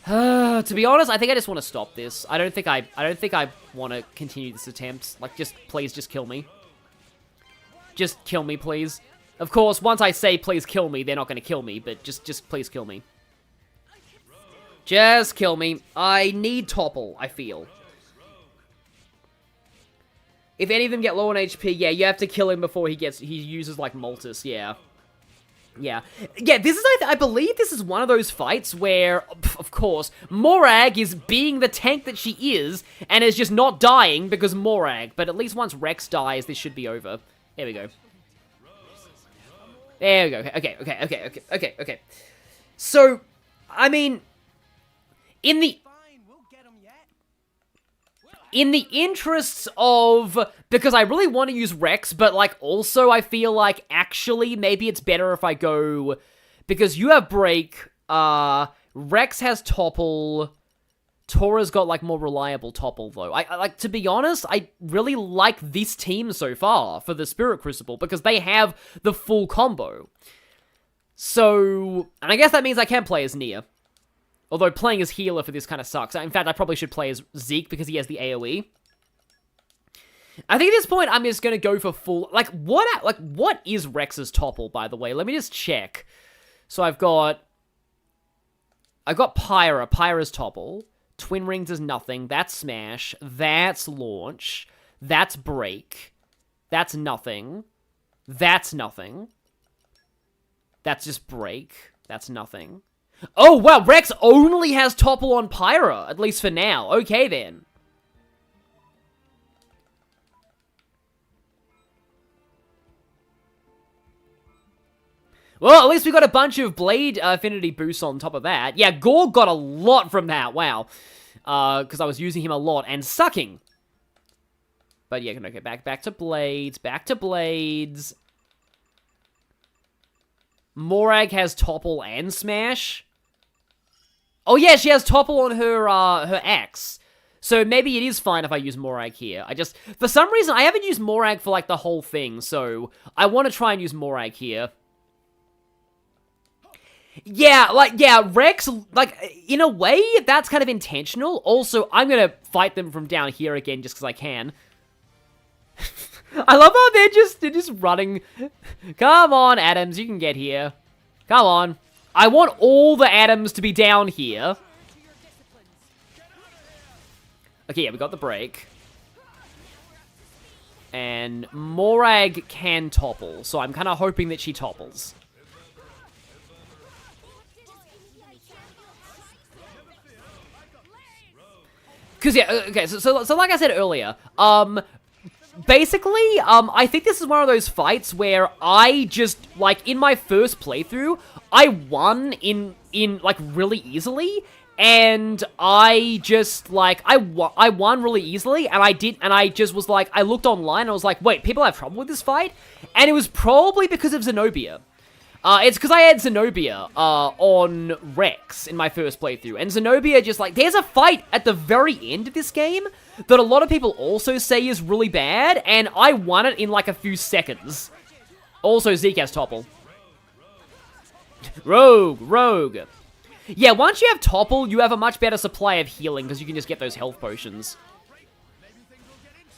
To be honest, I think I just want to stop this. I don't think I want to continue this attempt. Like, please, just kill me. Just kill me, please. Of course, once I say please kill me, they're not going to kill me, but just please kill me. Just kill me. I need Topple, I feel. If any of them get low on HP, yeah, you have to kill him before he uses, like, Moltus, yeah. Yeah. Yeah, this is, I believe this is one of those fights where, of course, Morag is being the tank that she is, and is just not dying because Morag. But at least once Rex dies, this should be over. There we go. There we go. Okay. So, I mean, in the interests of, because I really want to use Rex, but, like, also I feel like, actually, maybe it's better if I go, because you have Break, Rex has Topple, Tora's got, like, more reliable Topple, though. I like, to be honest, I really like this team so far for the Spirit Crucible, because they have the full combo. So, and I guess that means I can play as Nia. Although playing as healer for this kind of sucks. In fact, I probably should play as Zeke because he has the AoE. I think at this point, I'm just gonna go for full... what is Rex's Topple, by the way? Let me just check. So I've got Pyra. Pyra's Topple. Twin Rings is nothing. That's Smash. That's Launch. That's Break. That's nothing. That's nothing. That's just Break. That's nothing. Oh, wow, Rex only has Topple on Pyra, at least for now. Okay, then. Well, at least we got a bunch of Blade affinity boosts on top of that. Yeah, Gorg got a lot from that, wow. Because I was using him a lot, and sucking. But yeah, okay, back to Blades, Morag has Topple and Smash. Oh yeah, she has Topple on her X. So maybe it is fine if I use Morag here. For some reason, I haven't used Morag for, like, the whole thing, so I want to try and use Morag here. Yeah, Rex, like, in a way, that's kind of intentional. Also, I'm gonna fight them from down here again just because I can. I love how they're just running. Come on, Adams, you can get here. Come on. I want all the Adams to be down here. Okay, yeah, we got the break. And Morag can topple, so I'm kind of hoping that she topples. Because, yeah, okay, so like I said earlier, basically, I think this is one of those fights where I just, like, in my first playthrough, I won like, really easily, and I just, like, I won really easily, and I just was like, I looked online, and I was like, wait, people have trouble with this fight? And it was probably because of Zenobia. It's because I had Zenobia, on Rex in my first playthrough, and Zenobia just, like, there's a fight at the very end of this game that a lot of people also say is really bad, and I won it in, like, a few seconds. Also, Zeke has Topple. Rogue. Yeah, once you have Topple, you have a much better supply of healing, because you can just get those health potions.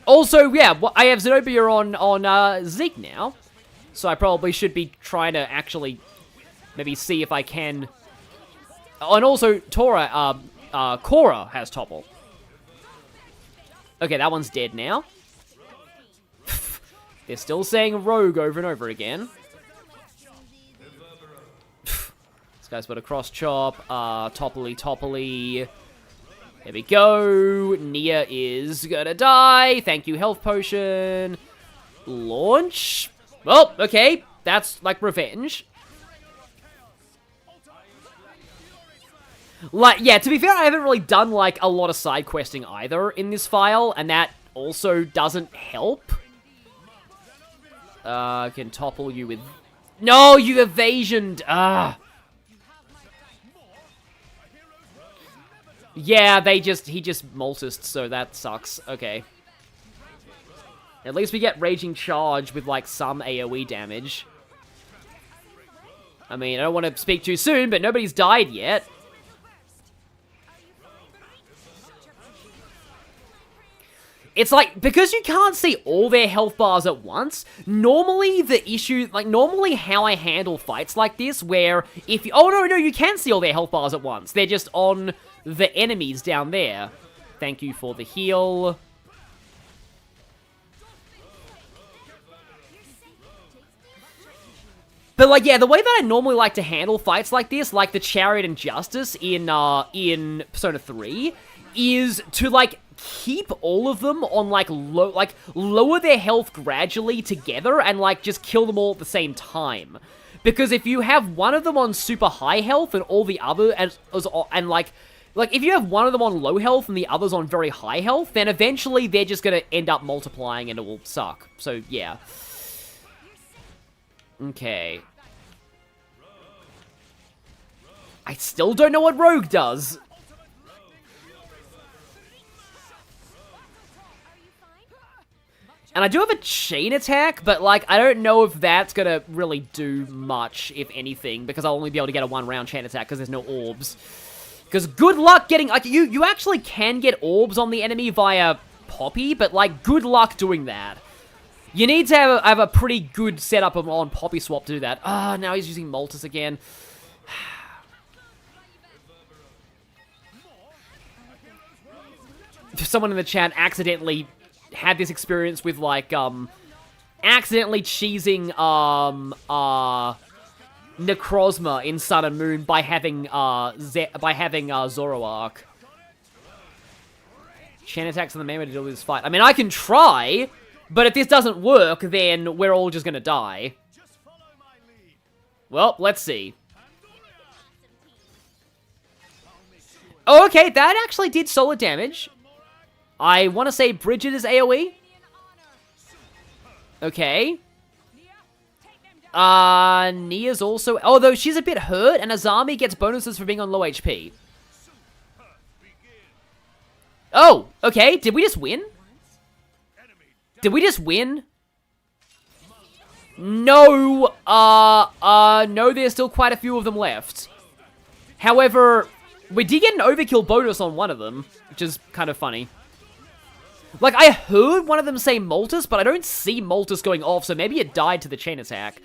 Also, yeah, I have Zenobia on Zeke now. So I probably should be trying to actually maybe see if I can... Oh, and also, Korra has Topple. Okay, that one's dead now. They're still saying Rogue over and over again. This guy's got a cross chop. Topply. There we go. Nia is gonna die. Thank you, health potion. Launch. Well, okay. That's, like, revenge. Like, yeah, to be fair, I haven't really done, like, a lot of side questing either in this file, and that also doesn't help. Can topple you with... No, you evasioned! Yeah, he just multised, so that sucks. Okay. At least we get Raging Charge with, like, some AoE damage. I mean, I don't want to speak too soon, but nobody's died yet. It's like, because you can't see all their health bars at once, normally the issue, like, normally how I handle fights like this, where if you... Oh, no, you can see all their health bars at once. They're just on the enemies down there. Thank you for the heal. But, like, yeah, the way that I normally like to handle fights like this, like the Chariot and Justice in Persona 3, is to, like, keep all of them on, like, lower their health gradually together and, like, just kill them all at the same time. Because if you have one of them on super high health and all the other, and like, if you have one of them on low health and the others on very high health, then eventually they're just gonna end up multiplying and it will suck. So, yeah. Okay. I still don't know what Rogue does. And I do have a chain attack, but, like, I don't know if that's gonna really do much, if anything, because I'll only be able to get a one-round chain attack because there's no orbs. Because good luck getting, like, you actually can get orbs on the enemy via Poppy, but, like, good luck doing that. You need to have a pretty good setup on Poppy Swap to do that. Ah, now he's using Moltres again. Someone in the chat accidentally had this experience with, like, accidentally cheesing, Necrozma in Sun and Moon by having, Zoroark. Chain attacks on the main way to deal with this fight. I mean, I can try, but if this doesn't work, then we're all just gonna die. Well, let's see. Oh, okay, that actually did solid damage. I want to say Bridget is AoE. Okay. Nia's also... Although she's a bit hurt, and Azami gets bonuses for being on low HP. Oh, okay. Did we just win? Did we just win? No. No, there's still quite a few of them left. However, we did get an overkill bonus on one of them, which is kind of funny. Like, I heard one of them say Moltres, but I don't see Moltres going off, so maybe it died to the chain attack.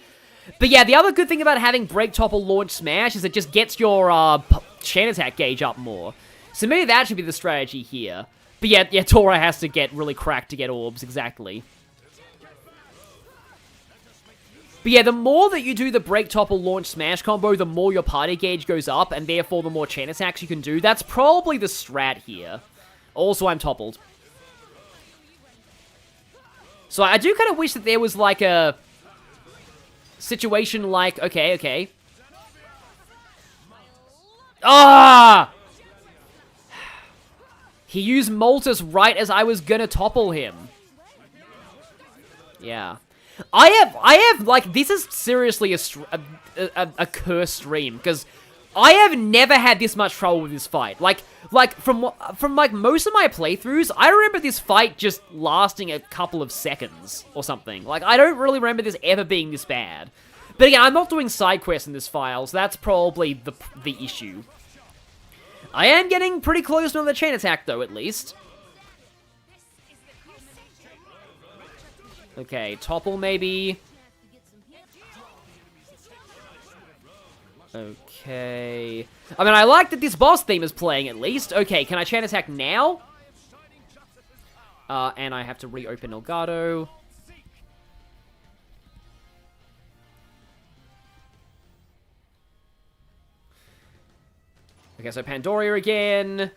But yeah, the other good thing about having Break, Topple, Launch, Smash is it just gets your chain attack gauge up more. So maybe that should be the strategy here. But yeah, Tora has to get really cracked to get orbs, exactly. But yeah, the more that you do the Break, Topple, Launch, Smash combo, the more your party gauge goes up, and therefore the more chain attacks you can do. That's probably the strat here. Also, I'm toppled. So I do kind of wish that there was, like, a situation like... Okay. Ah! He used Moltres right as I was gonna topple him. Yeah. I have, like, this is seriously a cursed stream, because I have never had this much trouble with this fight. Like from most of my playthroughs, I remember this fight just lasting a couple of seconds or something. Like, I don't really remember this ever being this bad. But again, I'm not doing side quests in this file, so that's probably the issue. I am getting pretty close to the chain attack, though, at least. Okay, topple maybe. Okay. I mean, I like that this boss theme is playing, at least. Okay, can I chain attack now? And I have to reopen Elgato. Okay, so Pandoria again.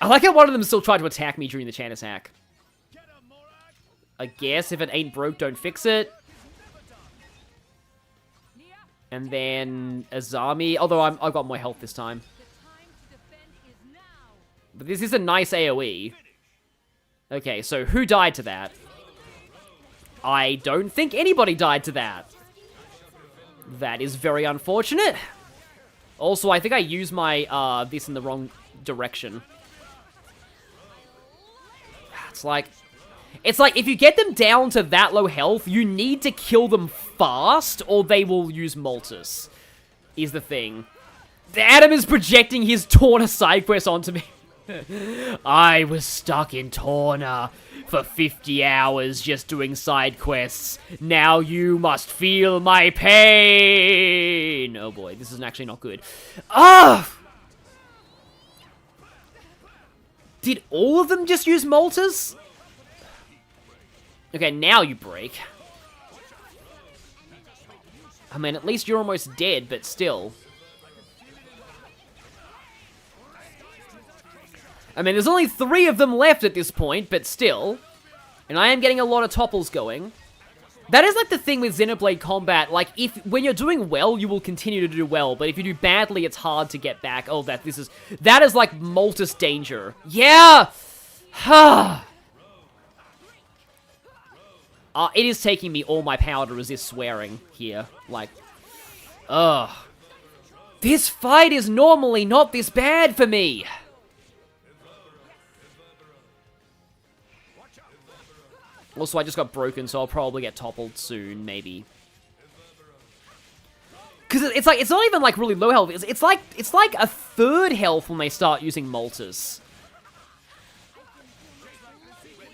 I like how one of them still tried to attack me during the chain attack. I guess if it ain't broke, don't fix it. And then Azami, although I've got more health this time. But this is a nice AoE. Okay, so who died to that? I don't think anybody died to that. That is very unfortunate. Also, I think I used my, this in the wrong direction. It's like, if you get them down to that low health, you need to kill them fast, or they will use Moltres, is the thing. Adam is projecting his Torna side quest onto me. I was stuck in Torna for 50 hours just doing side quests. Now you must feel my pain. Oh boy, this is actually not good. Ah! Did all of them just use Moltres? Okay, now you break. I mean, at least you're almost dead, but still. I mean, there's only 3 of them left at this point, but still. And I am getting a lot of topples going. That is like the thing with Xenoblade combat, like, when you're doing well, you will continue to do well, but if you do badly, it's hard to get back. Oh, that is like Moltus danger. Yeah! It is taking me all my power to resist swearing here. Like, ugh. This fight is normally not this bad for me. Also, I just got broken, so I'll probably get toppled soon, maybe. Because it's like, it's not even like really low health. It's like a third health when they start using Moltus.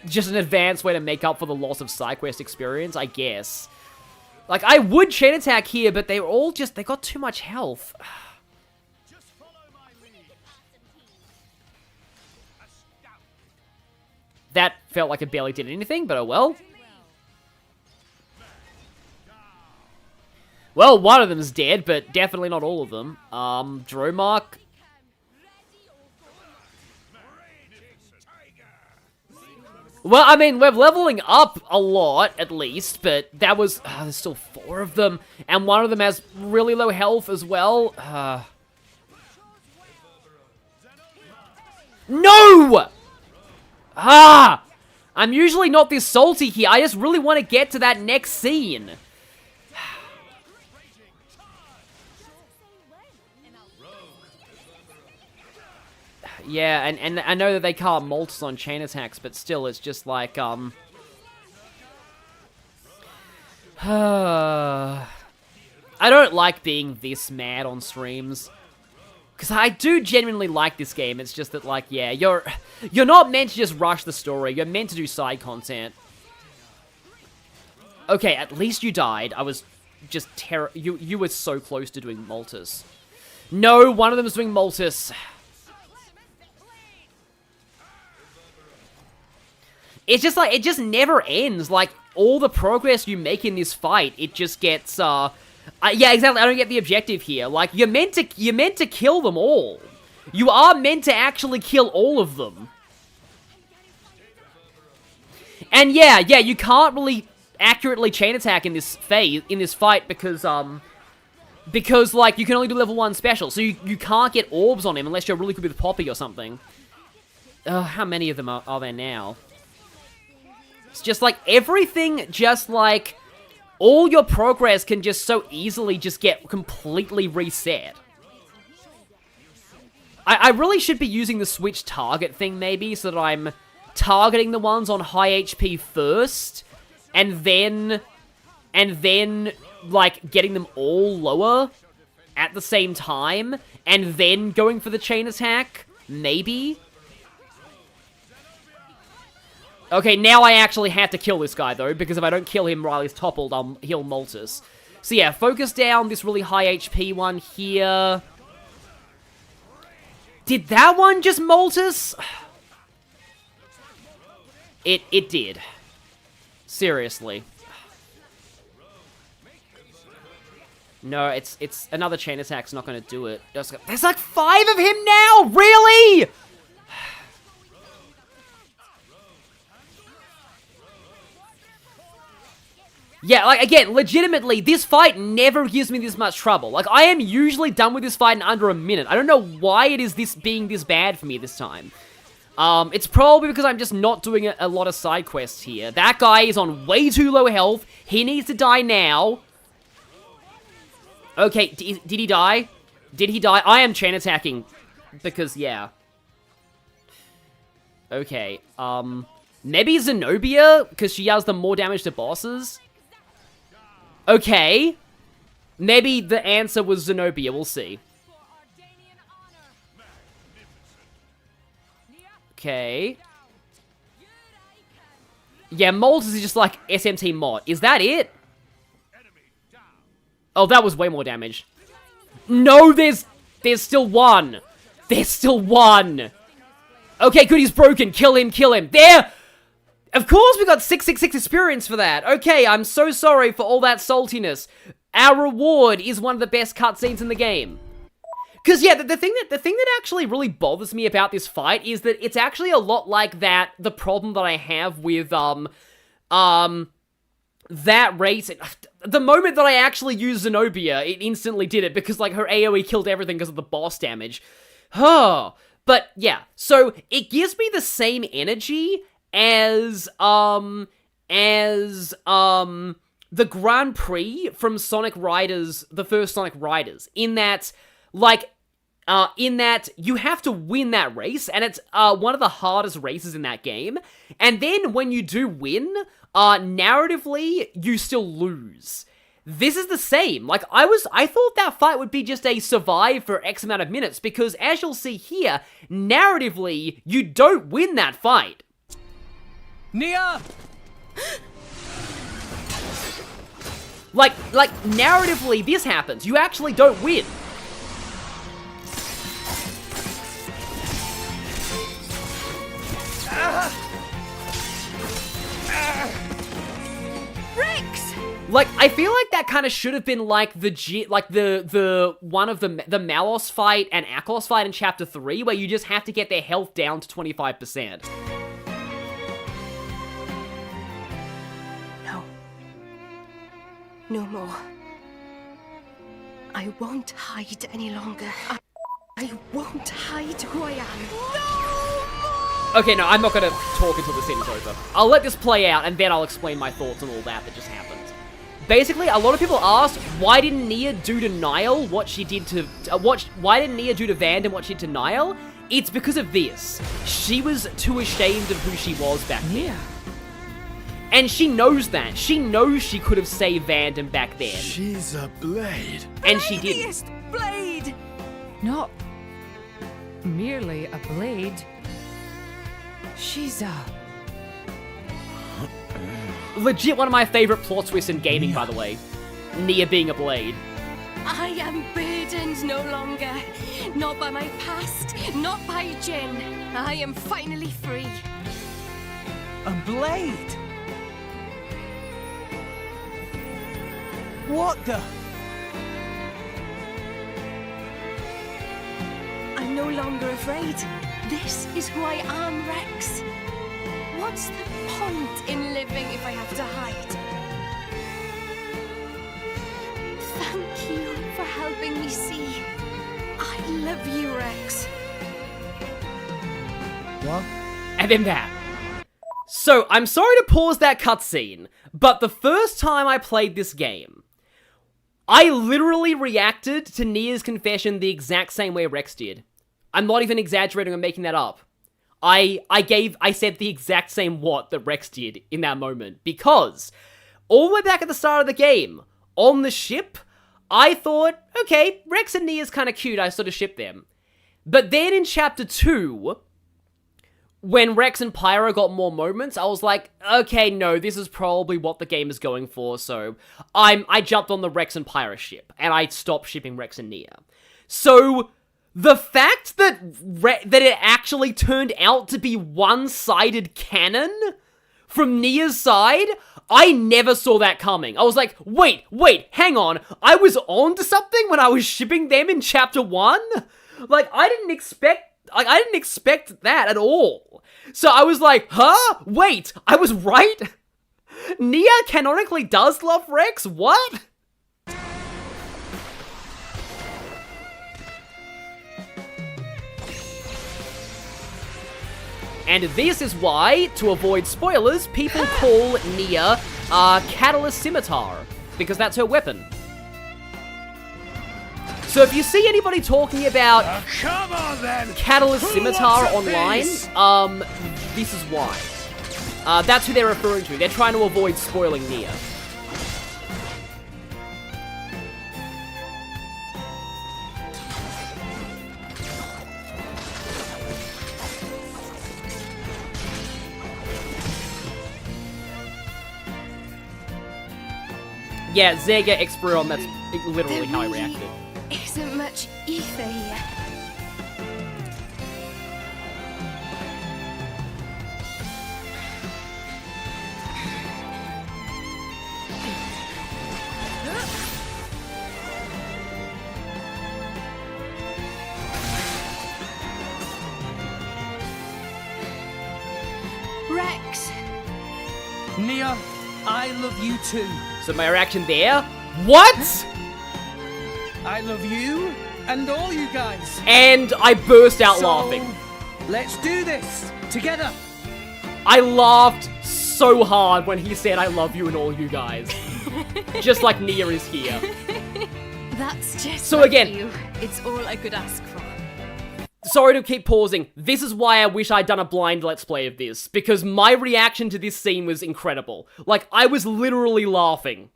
Just an advanced way to make up for the loss of side quest experience, I guess. Like, I would chain attack here, but they were all just, they got too much health. That felt like it barely did anything, but oh well. Well, one of them's dead, but definitely not all of them. Dromark. Well, I mean, we're leveling up a lot, at least, but that was... there's still 4 of them, and one of them has really low health as well. No! I'm usually not this salty here. I just really want to get to that next scene. Yeah, and I know that they can't Moltus on chain attacks, but still, it's just like, I don't like being this mad on streams. Because I do genuinely like this game, it's just that, like, yeah, you're not meant to just rush the story, you're meant to do side content. Okay, at least you died. I was just you were so close to doing Moltus. No, one of them is doing Moltus. It's just like, it just never ends. Like, all the progress you make in this fight, it just gets, yeah, exactly, I don't get the objective here. Like, you're meant to kill them all. You are meant to actually kill all of them. And yeah, you can't really accurately chain attack in this fight, because, like, you can only do level 1 special, so you can't get orbs on him unless you're really good with Poppy or something. How many of them are there now? It's just like, everything just like, all your progress can just so easily just get completely reset. I really should be using the switch target thing maybe, so that I'm targeting the ones on high HP first, and then, like, getting them all lower at the same time, and then going for the chain attack, maybe? Okay, now I actually have to kill this guy, though, because if I don't kill him while he's toppled, he'll Moltus. So yeah, focus down this really high HP one here. Did that one just Moltus? It did. Seriously. No, it's another chain attack's not gonna do it. There's like 5 of him now? Really? Yeah, like, again, legitimately, this fight never gives me this much trouble. Like, I am usually done with this fight in under a minute. I don't know why it is being this bad for me this time. It's probably because I'm just not doing a lot of side quests here. That guy is on way too low health. He needs to die now. Okay, did he die? Did he die? I am chain attacking. Because, yeah. Okay, maybe Zenobia? Because she does the more damage to bosses? Okay. Maybe the answer was Zenobia, we'll see. Okay. Yeah, Moltus is just like SMT mod. Is that it? Oh, that was way more damage. No, there's still one. There's still one. Okay, good, he's broken. Kill him, kill him. There! Of course we got 666 experience for that. Okay, I'm so sorry for all that saltiness. our reward is one of the best cutscenes in the game. Because, yeah, the thing that actually really bothers me about this fight is that it's actually a lot like the problem that I have with, that race. The moment that I actually used Zenobia, it instantly did it, because, like, her AoE killed everything because of the boss damage. But, yeah, so it gives me the same energy as, the Grand Prix from Sonic Riders, the first Sonic Riders, in that, like, you have to win that race, and it's one of the hardest races in that game. And then when you do win, narratively, you still lose. This is the same. Like, I thought that fight would be just a survive for X amount of minutes, because as you'll see here, narratively, you don't win that fight. Nia! Like, narratively, this happens. You actually don't win. Rex! Like, I feel like that kind of should have been like the one of the Malos fight and Akos fight in Chapter 3, where you just have to get their health down to 25%. No. No more. I won't hide any longer. I won't hide who I am. Okay, no, I'm not gonna talk until the scene is over. I'll let this play out, and then I'll explain my thoughts on all that just happened. Basically, a lot of people ask, why didn't Nia do to Niall what she did to... why didn't Nia do to Vand what she did to Niall? It's because of this. She was too ashamed of who she was back then. And she knows that. She knows she could have saved Vand back then. She's a blade. And she didn't. Bladiest blade! Not merely a blade. She's a... Legit one of my favorite plot twists in gaming, by the way. Nia being a blade. I am burdened no longer. Not by my past, not by Jin. I am finally free. A blade? What the? I'm no longer afraid. This is who I am, Rex. What's the point in living if I have to hide? Thank you for helping me see. I love you, Rex. What? And then that. So, I'm sorry to pause that cutscene, but the first time I played this game, I literally reacted to Nia's confession the exact same way Rex did. I'm not even exaggerating or making that up. I said the exact same what that Rex did in that moment, because all the way back at the start of the game, on the ship, I thought, okay, Rex and Nia's kind of cute, I sort of ship them. But then in Chapter 2, when Rex and Pyra got more moments, I was like, okay, no, this is probably what the game is going for, so I jumped on the Rex and Pyra ship, and I stopped shipping Rex and Nia. So the fact that it actually turned out to be one-sided canon from Nia's side, I never saw that coming. I was like, wait, hang on. I was on to something when I was shipping them in Chapter 1? Like, I didn't expect that at all. So I was like, huh? Wait, I was right? Nia canonically does love Rex? What? And this is why, to avoid spoilers, people call Nia Catalyst Scimitar, because that's her weapon. So if you see anybody talking about come on, then. Catalyst Scimitar online, this is why. That's who they're referring to. They're trying to avoid spoiling Nia. Yeah, Zega Experon, that's literally how I reacted. Isn't much ether here. Rex. Nia, I love you too. So my reaction there? What? I love you and all you guys. And I burst out laughing. Let's do this together. I laughed so hard when he said I love you and all you guys. Just like Nia is here. That's just So like again- you. It's all I could ask for. Sorry to keep pausing. This is why I wish I'd done a blind Let's Play of this, because my reaction to this scene was incredible. Like, I was literally laughing.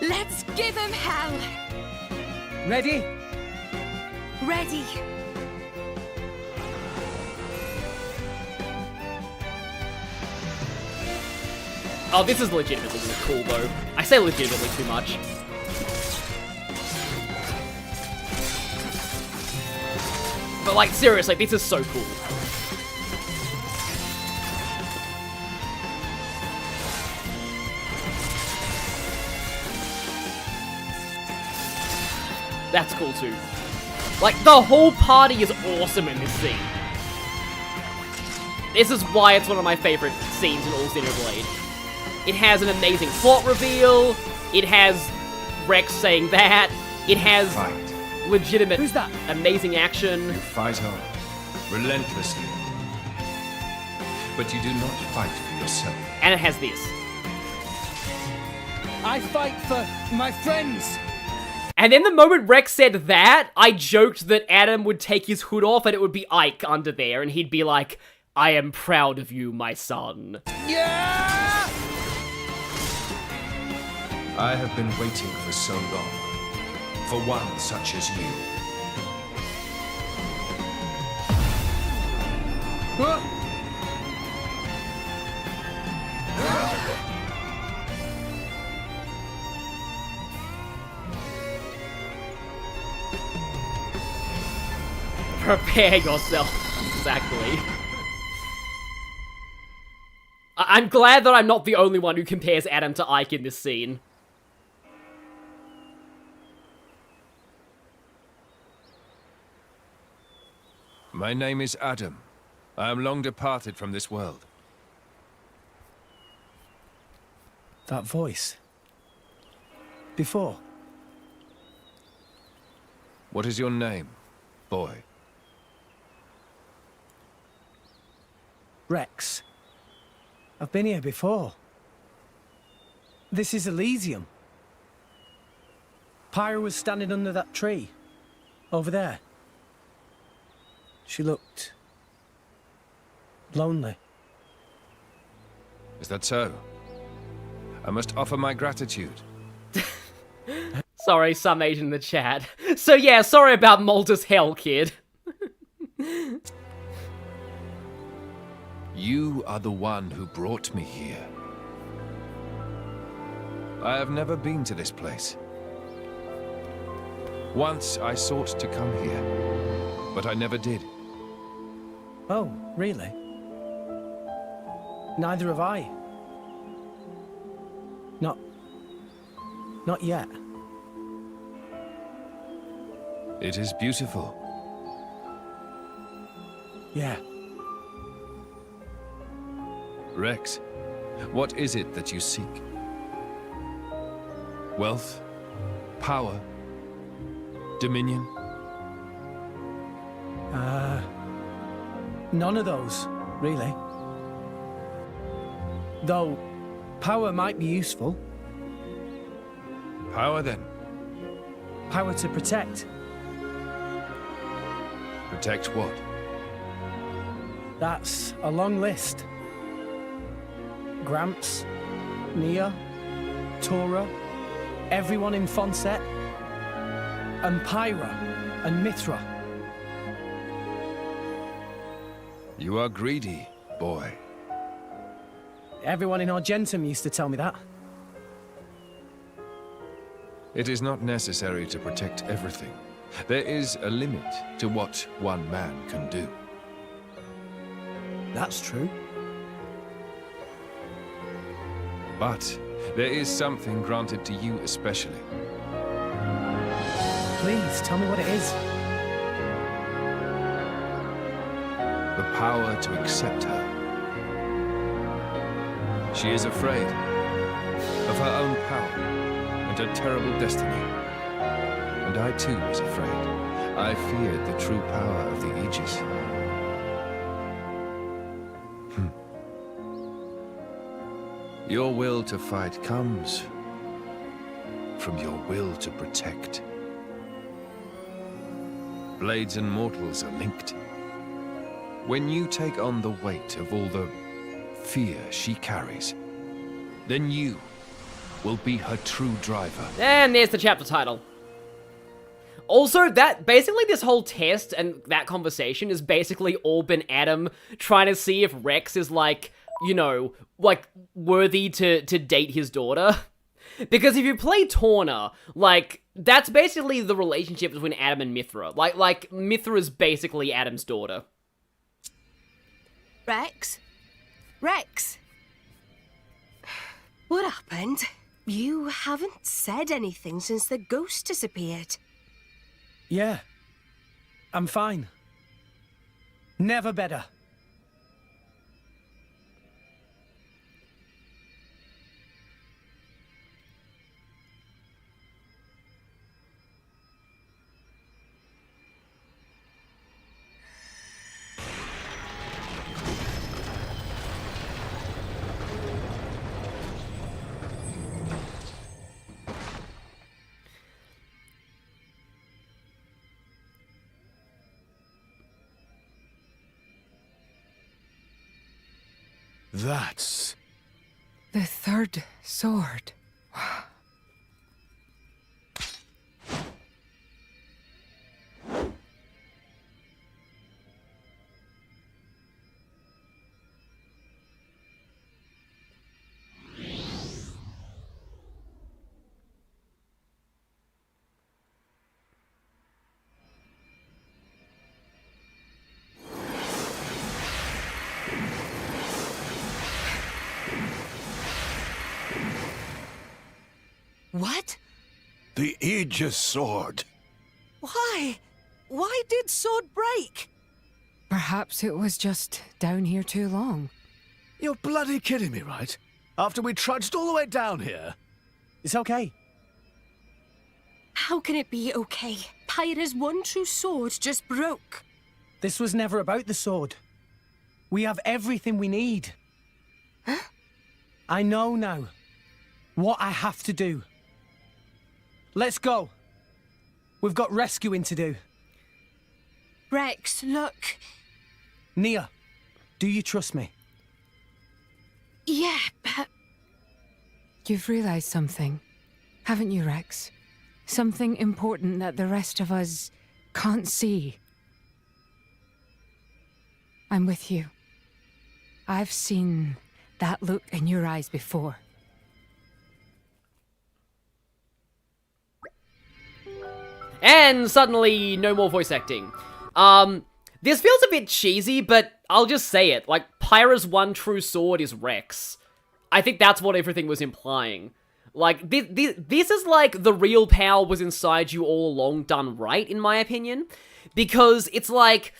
Let's give him hell. Ready? Ready. Oh, this is legitimately cool, though. I say legitimately too much. But, like, seriously, this is so cool. That's cool, too. Like, the whole party is awesome in this scene. This is why it's one of my favorite scenes in all Xenoblade. It has an amazing plot reveal. It has Rex saying that. It has legitimate, amazing action. You fight on, relentlessly. But you do not fight for yourself. And it has this. I fight for my friends. And then the moment Rex said that, I joked that Adam would take his hood off and it would be Ike under there, and he'd be like, I am proud of you, my son. Yeah! I have been waiting for so long. For one such as you. Prepare yourself. Exactly. I'm glad that I'm not the only one who compares Adam to Ike in this scene. My name is Adam. I am long departed from this world. That voice. Before. What is your name, boy? Rex. I've been here before. This is Elysium. Pyra was standing under that tree. Over there. She looked... lonely. Is that so? I must offer my gratitude. Sorry, some Asian in the chat. So yeah, sorry about Malta's hell, kid. You are the one who brought me here. I have never been to this place. Once I sought to come here, but I never did. Oh, really? Neither have I. Not yet. It is beautiful. Yeah. Rex, what is it that you seek? Wealth? Power? Dominion? None of those, really. Though, power might be useful. Power, then? Power to protect. Protect what? That's a long list. Gramps, Nia, Tora, everyone in Fonsett, and Pyra, and Mithra. You are greedy, boy. Everyone in Argentum used to tell me that. It is not necessary to protect everything. There is a limit to what one man can do. That's true. But there is something granted to you especially. Please, tell me what it is. The power to accept her. She is afraid of her own power and her terrible destiny. And I too was afraid. I feared the true power of the Aegis. Your will to fight comes from your will to protect. Blades and mortals are linked. When you take on the weight of all the fear she carries, then you will be her true driver. And there's the chapter title. Also, basically this whole test and that conversation is basically all been Adam trying to see if Rex is like, you know, like, worthy to date his daughter. Because if you play Torna, like, that's basically the relationship between Adam and Mithra. Like Mithra is basically Adam's daughter. Rex? Rex? What happened? You haven't said anything since the ghost disappeared. Yeah. I'm fine. Never better. That's... The third sword. What? The Aegis sword. Why? Why did sword break? Perhaps it was just down here too long. You're bloody kidding me, right? After we trudged all the way down here. It's okay. How can it be okay? Pyra's one true sword just broke. This was never about the sword. We have everything we need. Huh? I know now what I have to do. Let's go. We've got rescuing to do. Rex, look. Nia, do you trust me? Yeah, but... You've realized something, haven't you, Rex? Something important that the rest of us can't see. I'm with you. I've seen that look in your eyes before. And suddenly, no more voice acting. This feels a bit cheesy, but I'll just say it. Like, Pyra's one true sword is Rex. I think that's what everything was implying. Like, this is like the real power was inside you all along done right, in my opinion. Because it's like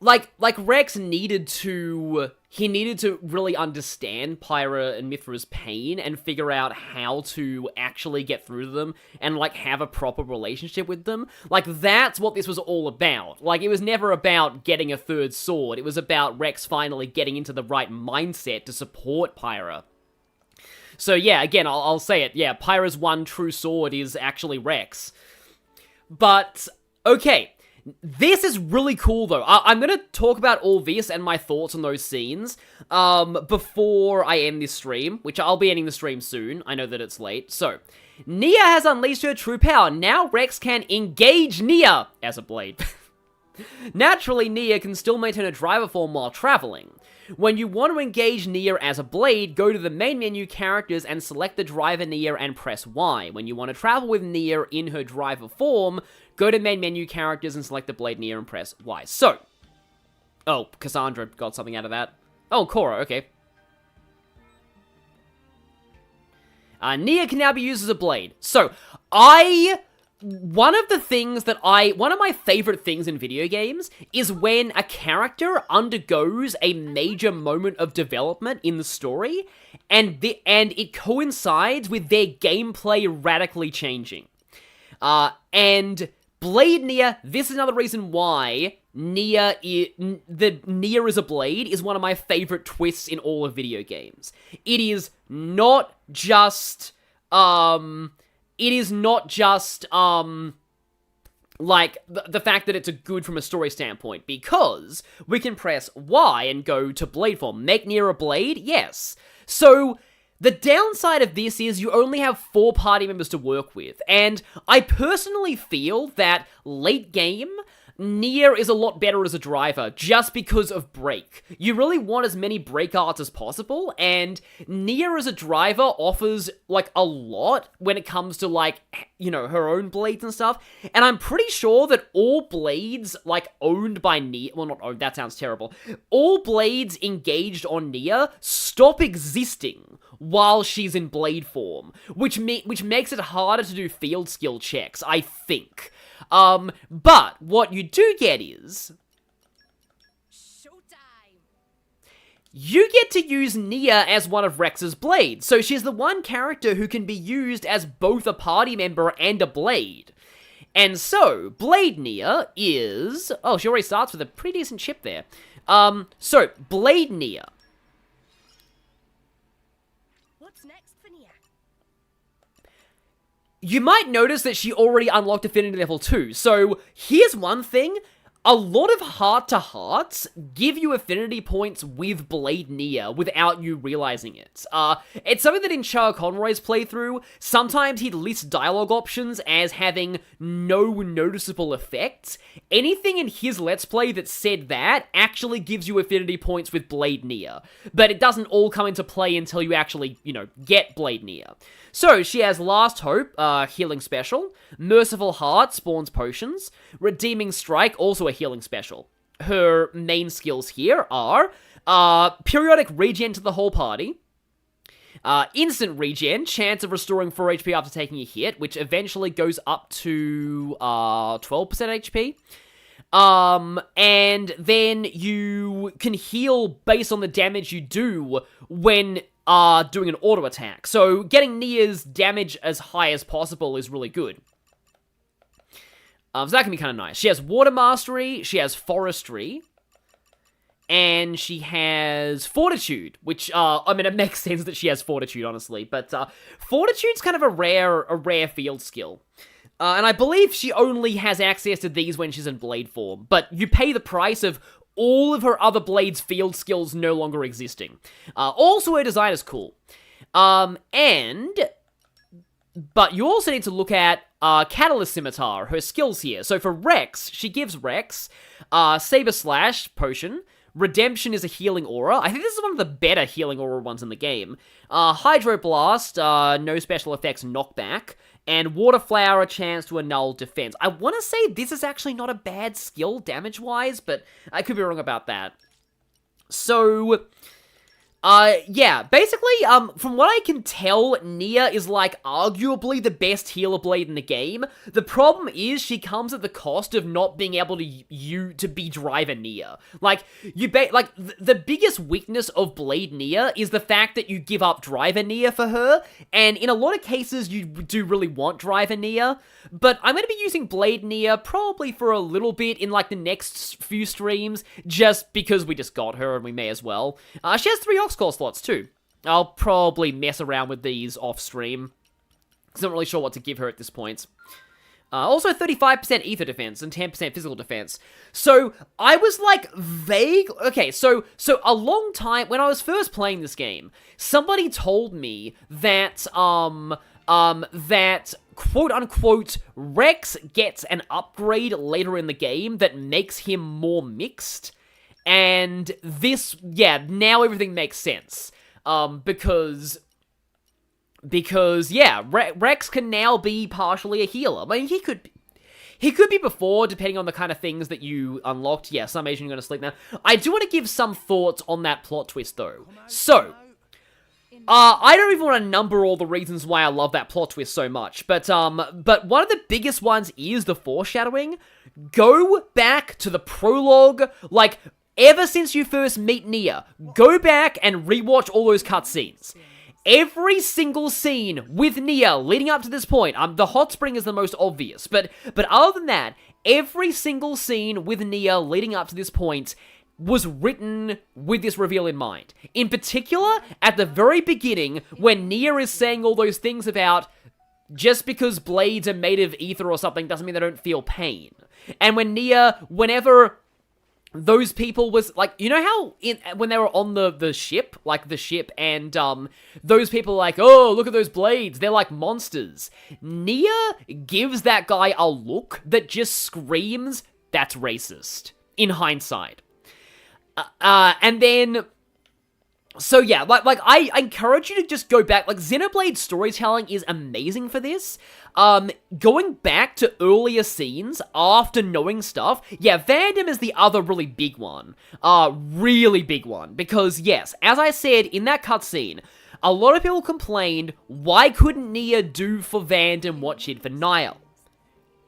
Rex needed to... He needed to really understand Pyra and Mithra's pain and figure out how to actually get through to them and, like, have a proper relationship with them. Like, that's what this was all about. Like, it was never about getting a third sword. It was about Rex finally getting into the right mindset to support Pyra. So, yeah, again, I'll say it. Yeah, Pyra's one true sword is actually Rex. But, okay. This is really cool, though. I'm going to talk about all this and my thoughts on those scenes before I end this stream, which I'll be ending the stream soon. I know that it's late. So, Nia has unleashed her true power. Now Rex can engage Nia as a blade. Naturally, Nia can still maintain a driver form while traveling. When you want to engage Nia as a blade, go to the main menu characters and select the driver Nia and press Y. When you want to travel with Nia in her driver form, go to main menu characters and select the blade Nia and press Y. So, oh, Cassandra got something out of that. Oh, Cora, okay. Nia can now be used as a blade. So, I one of my favorite things in video games is when a character undergoes a major moment of development in the story, and it coincides with their gameplay radically changing. And Blade Nia, this is another reason why Nia is a blade is one of my favorite twists in all of video games. It is not just, like, the fact that it's a good from a story standpoint, because we can press Y and go to blade form. Make Nia a blade? Yes. So, the downside of this is you only have 4 party members to work with, and I personally feel that late game, Nia is a lot better as a driver, just because of break. You really want as many break arts as possible, and Nia as a driver offers, like, a lot when it comes to, like, you know, her own blades and stuff, and I'm pretty sure that all blades, like, owned by Nia, well, not owned, that sounds terrible, all blades engaged on Nia stop existing while she's in blade form, which makes it harder to do field skill checks, I think. But what you do get is showtime. You get to use Nia as one of Rex's blades, so she's the one character who can be used as both a party member and a blade. And so, Blade Nia is... Oh, she already starts with a pretty decent chip there. So, Blade Nia. What's next for Nia? You might notice that she already unlocked Affinity Level 2, so here's one thing. A lot of heart-to-hearts give you affinity points with Blade Nia without you realizing it. It's something that in Char Conroy's playthrough, sometimes he'd list dialogue options as having no noticeable effects. Anything in his Let's Play that said that actually gives you affinity points with Blade Nia, but it doesn't all come into play until you actually, you know, get Blade Nia. So, she has Last Hope, healing special, Merciful Heart spawns potions, Redeeming Strike, also a healing special. Her main skills here are, periodic regen to the whole party, instant regen, chance of restoring 4 HP after taking a hit, which eventually goes up to, 12% HP. And then you can heal based on the damage you do when doing an auto attack. So getting Nia's damage as high as possible is really good. So that can be kind of nice. She has Water Mastery, she has Forestry, and she has Fortitude, which, I mean, it makes sense that she has Fortitude, honestly, but Fortitude's kind of a rare field skill. And I believe she only has access to these when she's in Blade form, but you pay the price of all of her other Blade's field skills no longer existing. Also, her design is cool. But you also need to look at Catalyst Scimitar, her skills here. So for Rex, she gives Rex Saber Slash, Potion. Redemption is a healing aura. I think this is one of the better healing aura ones in the game. Hydro Blast, no special effects knockback. And Water Flower, a chance to annul defense. I want to say this is actually not a bad skill damage-wise, but I could be wrong about that. So, yeah, basically, from what I can tell, Nia is, like, arguably the best healer blade in the game. The problem is she comes at the cost of not being able to be driver Nia. Like, the biggest weakness of Blade Nia is the fact that you give up driver Nia for her, and in a lot of cases you do really want driver Nia, but I'm going to be using Blade Nia probably for a little bit in, like, the next few streams, just because we just got her and we may as well. She has 3 Oxcore slots too. I'll probably mess around with these off stream, because I'm not really sure what to give her at this point. Also 35% ether defense and 10% physical defense. So I was like vague. Okay, so a long time when I was first playing this game, somebody told me that that quote unquote Rex gets an upgrade later in the game that makes him more mixed. And this, yeah, now everything makes sense. Because yeah, Rex can now be partially a healer. I mean, he could be before, depending on the kind of things that you unlocked. Yeah, some Asian are going to sleep now. I do want to give some thoughts on that plot twist, though. So, I don't even want to number all the reasons why I love that plot twist so much, but one of the biggest ones is the foreshadowing. Go back to the prologue, like, ever since you first meet Nia, go back and rewatch all those cutscenes. Every single scene with Nia leading up to this point, the hot spring is the most obvious, but other than that, every single scene with Nia leading up to this point was written with this reveal in mind. In particular, at the very beginning, when Nia is saying all those things about just because blades are made of ether or something doesn't mean they don't feel pain. And when Nia, whenever those people was, like, you know how when they were on the ship, and those people are like, oh, look at those blades, they're like monsters. Nia gives that guy a look that just screams, that's racist, in hindsight. And then, so yeah, like I encourage you to just go back. Like, Xenoblade storytelling is amazing for this. Going back to earlier scenes after knowing stuff, yeah, Vandom is the other really big one. Really big one. Because, yes, as I said in that cutscene, a lot of people complained, why couldn't Nia do for Vandom what she did for Niall?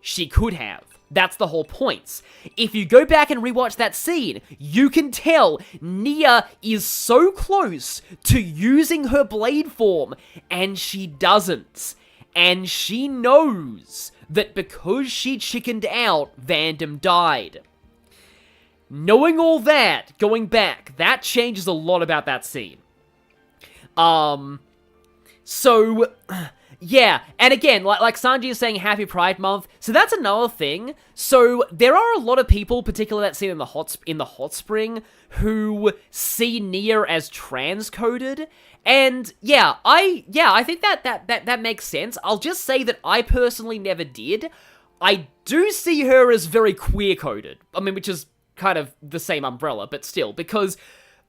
She could have. That's the whole point. If you go back and rewatch that scene, you can tell Nia is so close to using her blade form, and she doesn't. And she knows that because she chickened out, Vandom died. Knowing all that, going back, that changes a lot about that scene. So, yeah, and again, like Sanji is saying Happy Pride Month, so that's another thing. So, there are a lot of people, particularly that scene in the hot spring, who see Nia as transcoded, and yeah, I think that makes sense. I'll just say that I personally never did. I do see her as very queer-coded, I mean, which is kind of the same umbrella, but still, because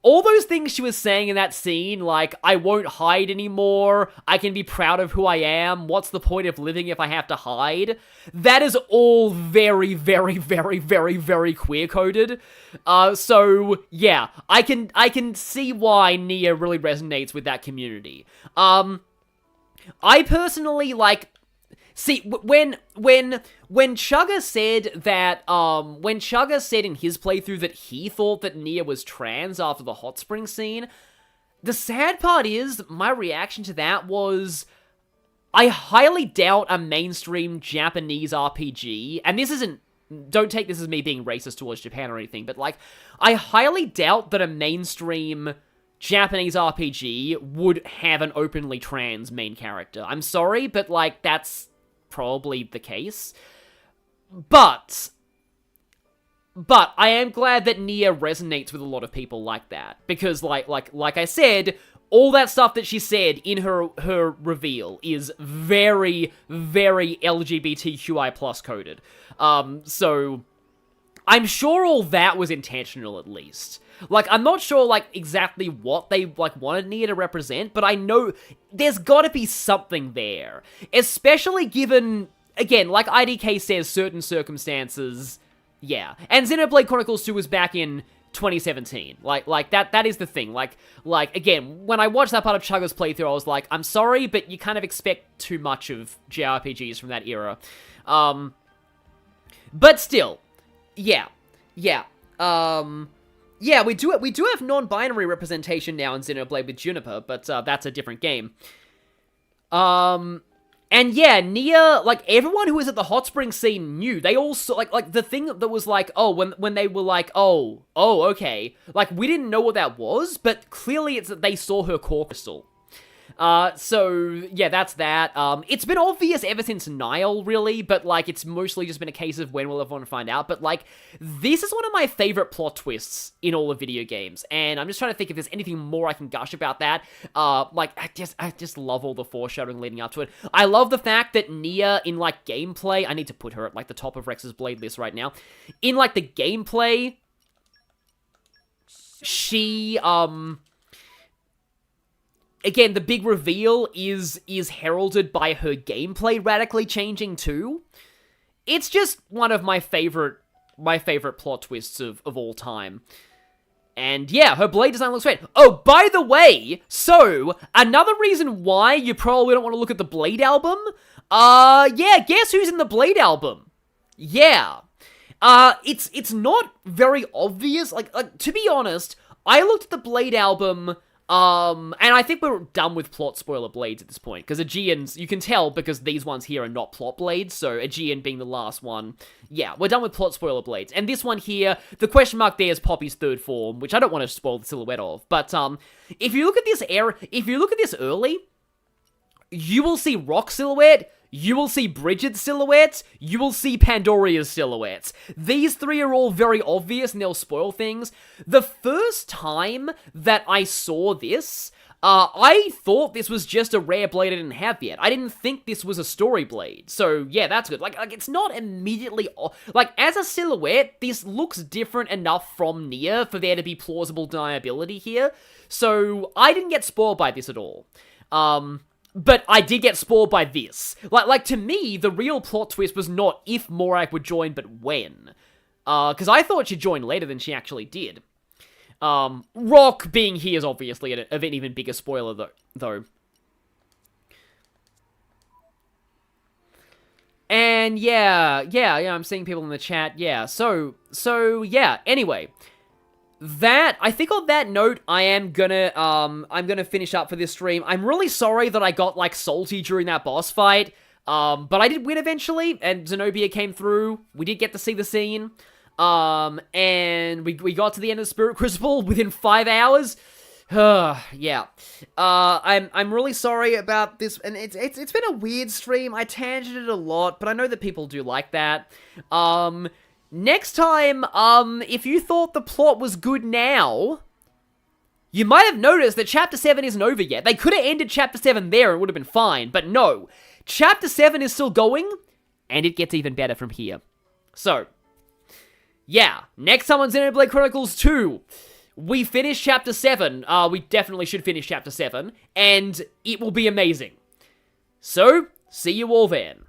all those things she was saying in that scene, like, I won't hide anymore, I can be proud of who I am, what's the point of living if I have to hide? That is all very, very, very, very, very queer-coded. So, yeah, I can see why Nia really resonates with that community. I personally, like, see, when Chugga said that, when Chugga said in his playthrough that he thought that Nia was trans after the hot spring scene, the sad part is, my reaction to that was, I highly doubt a mainstream Japanese RPG, and this isn't, don't take this as me being racist towards Japan or anything, but, like, I highly doubt that a mainstream Japanese RPG would have an openly trans main character. I'm sorry, but, like, that's probably the case. But I am glad that Nia resonates with a lot of people like that, because like I said, all that stuff that she said in her reveal is very, very LGBTQI plus coded. So I'm sure all that was intentional, at least. Like, I'm not sure, like, exactly what they, like, wanted Nia to represent, but I know there's gotta be something there. Especially given, again, like IDK says, certain circumstances, yeah. And Xenoblade Chronicles 2 was back in 2017. Like that is the thing. Like, again, when I watched that part of Chugga's playthrough, I was like, I'm sorry, but you kind of expect too much of JRPGs from that era. But still, yeah. Yeah, we do have non-binary representation now in Xenoblade with Juniper, but that's a different game. And yeah, Nia, like, everyone who was at the hot spring scene knew. They also, like, the thing that was like, oh, when they were like, oh, okay. Like, we didn't know what that was, but clearly it's that they saw her core crystal. So, yeah, that's that. It's been obvious ever since Niall, really, but, like, it's mostly just been a case of when will everyone find out, but, like, this is one of my favorite plot twists in all of video games, and I'm just trying to think if there's anything more I can gush about that. Like, I just love all the foreshadowing leading up to it. I love the fact that Nia, in, like, gameplay, I need to put her at, like, the top of Rex's Blade list right now. In, like, the gameplay, she, again, the big reveal is heralded by her gameplay radically changing too. It's just one of my favorite plot twists of all time. And yeah, her blade design looks great. Oh, by the way, so, another reason why you probably don't want to look at the Blade album, yeah, guess who's in the Blade album? Yeah. It's not very obvious, like, to be honest, I looked at the Blade album, and I think we're done with plot spoiler blades at this point, because Aegeans, you can tell because these ones here are not plot blades, so Aegean being the last one, yeah, we're done with plot spoiler blades. And this one here, the question mark there is Poppy's third form, which I don't want to spoil the silhouette of, but, if you look at this early, you will see Rock silhouette, you will see Bridget's silhouette, you will see Pandoria's silhouette. These three are all very obvious and they'll spoil things. The first time that I saw this, I thought this was just a rare blade I didn't have yet. I didn't think this was a story blade. So, yeah, that's good. Like it's not immediately... Like, as a silhouette, this looks different enough from Nia for there to be plausible deniability here. So, I didn't get spoiled by this at all. But I did get spoiled by this. Like, to me, the real plot twist was not if Morak would join, but when. Because I thought she'd join later than she actually did. Rock being here is obviously an even bigger spoiler, though. And yeah, I'm seeing people in the chat, yeah. So, yeah, anyway. I think on that note, I'm gonna finish up for this stream. I'm really sorry that I got, like, salty during that boss fight, but I did win eventually, and Zenobia came through. We did get to see the scene, and we got to the end of the Spirit Crucible within 5 hours. Yeah. I'm really sorry about this, and it's been a weird stream. I tangented a lot, but I know that people do like that. Next time, if you thought the plot was good now, you might have noticed that Chapter 7 isn't over yet. They could have ended Chapter 7 there and it would have been fine, but no. Chapter 7 is still going, and it gets even better from here. So, yeah, next time on Xenoblade Chronicles 2, we finish Chapter 7. We definitely should finish Chapter 7, and it will be amazing. So, see you all then.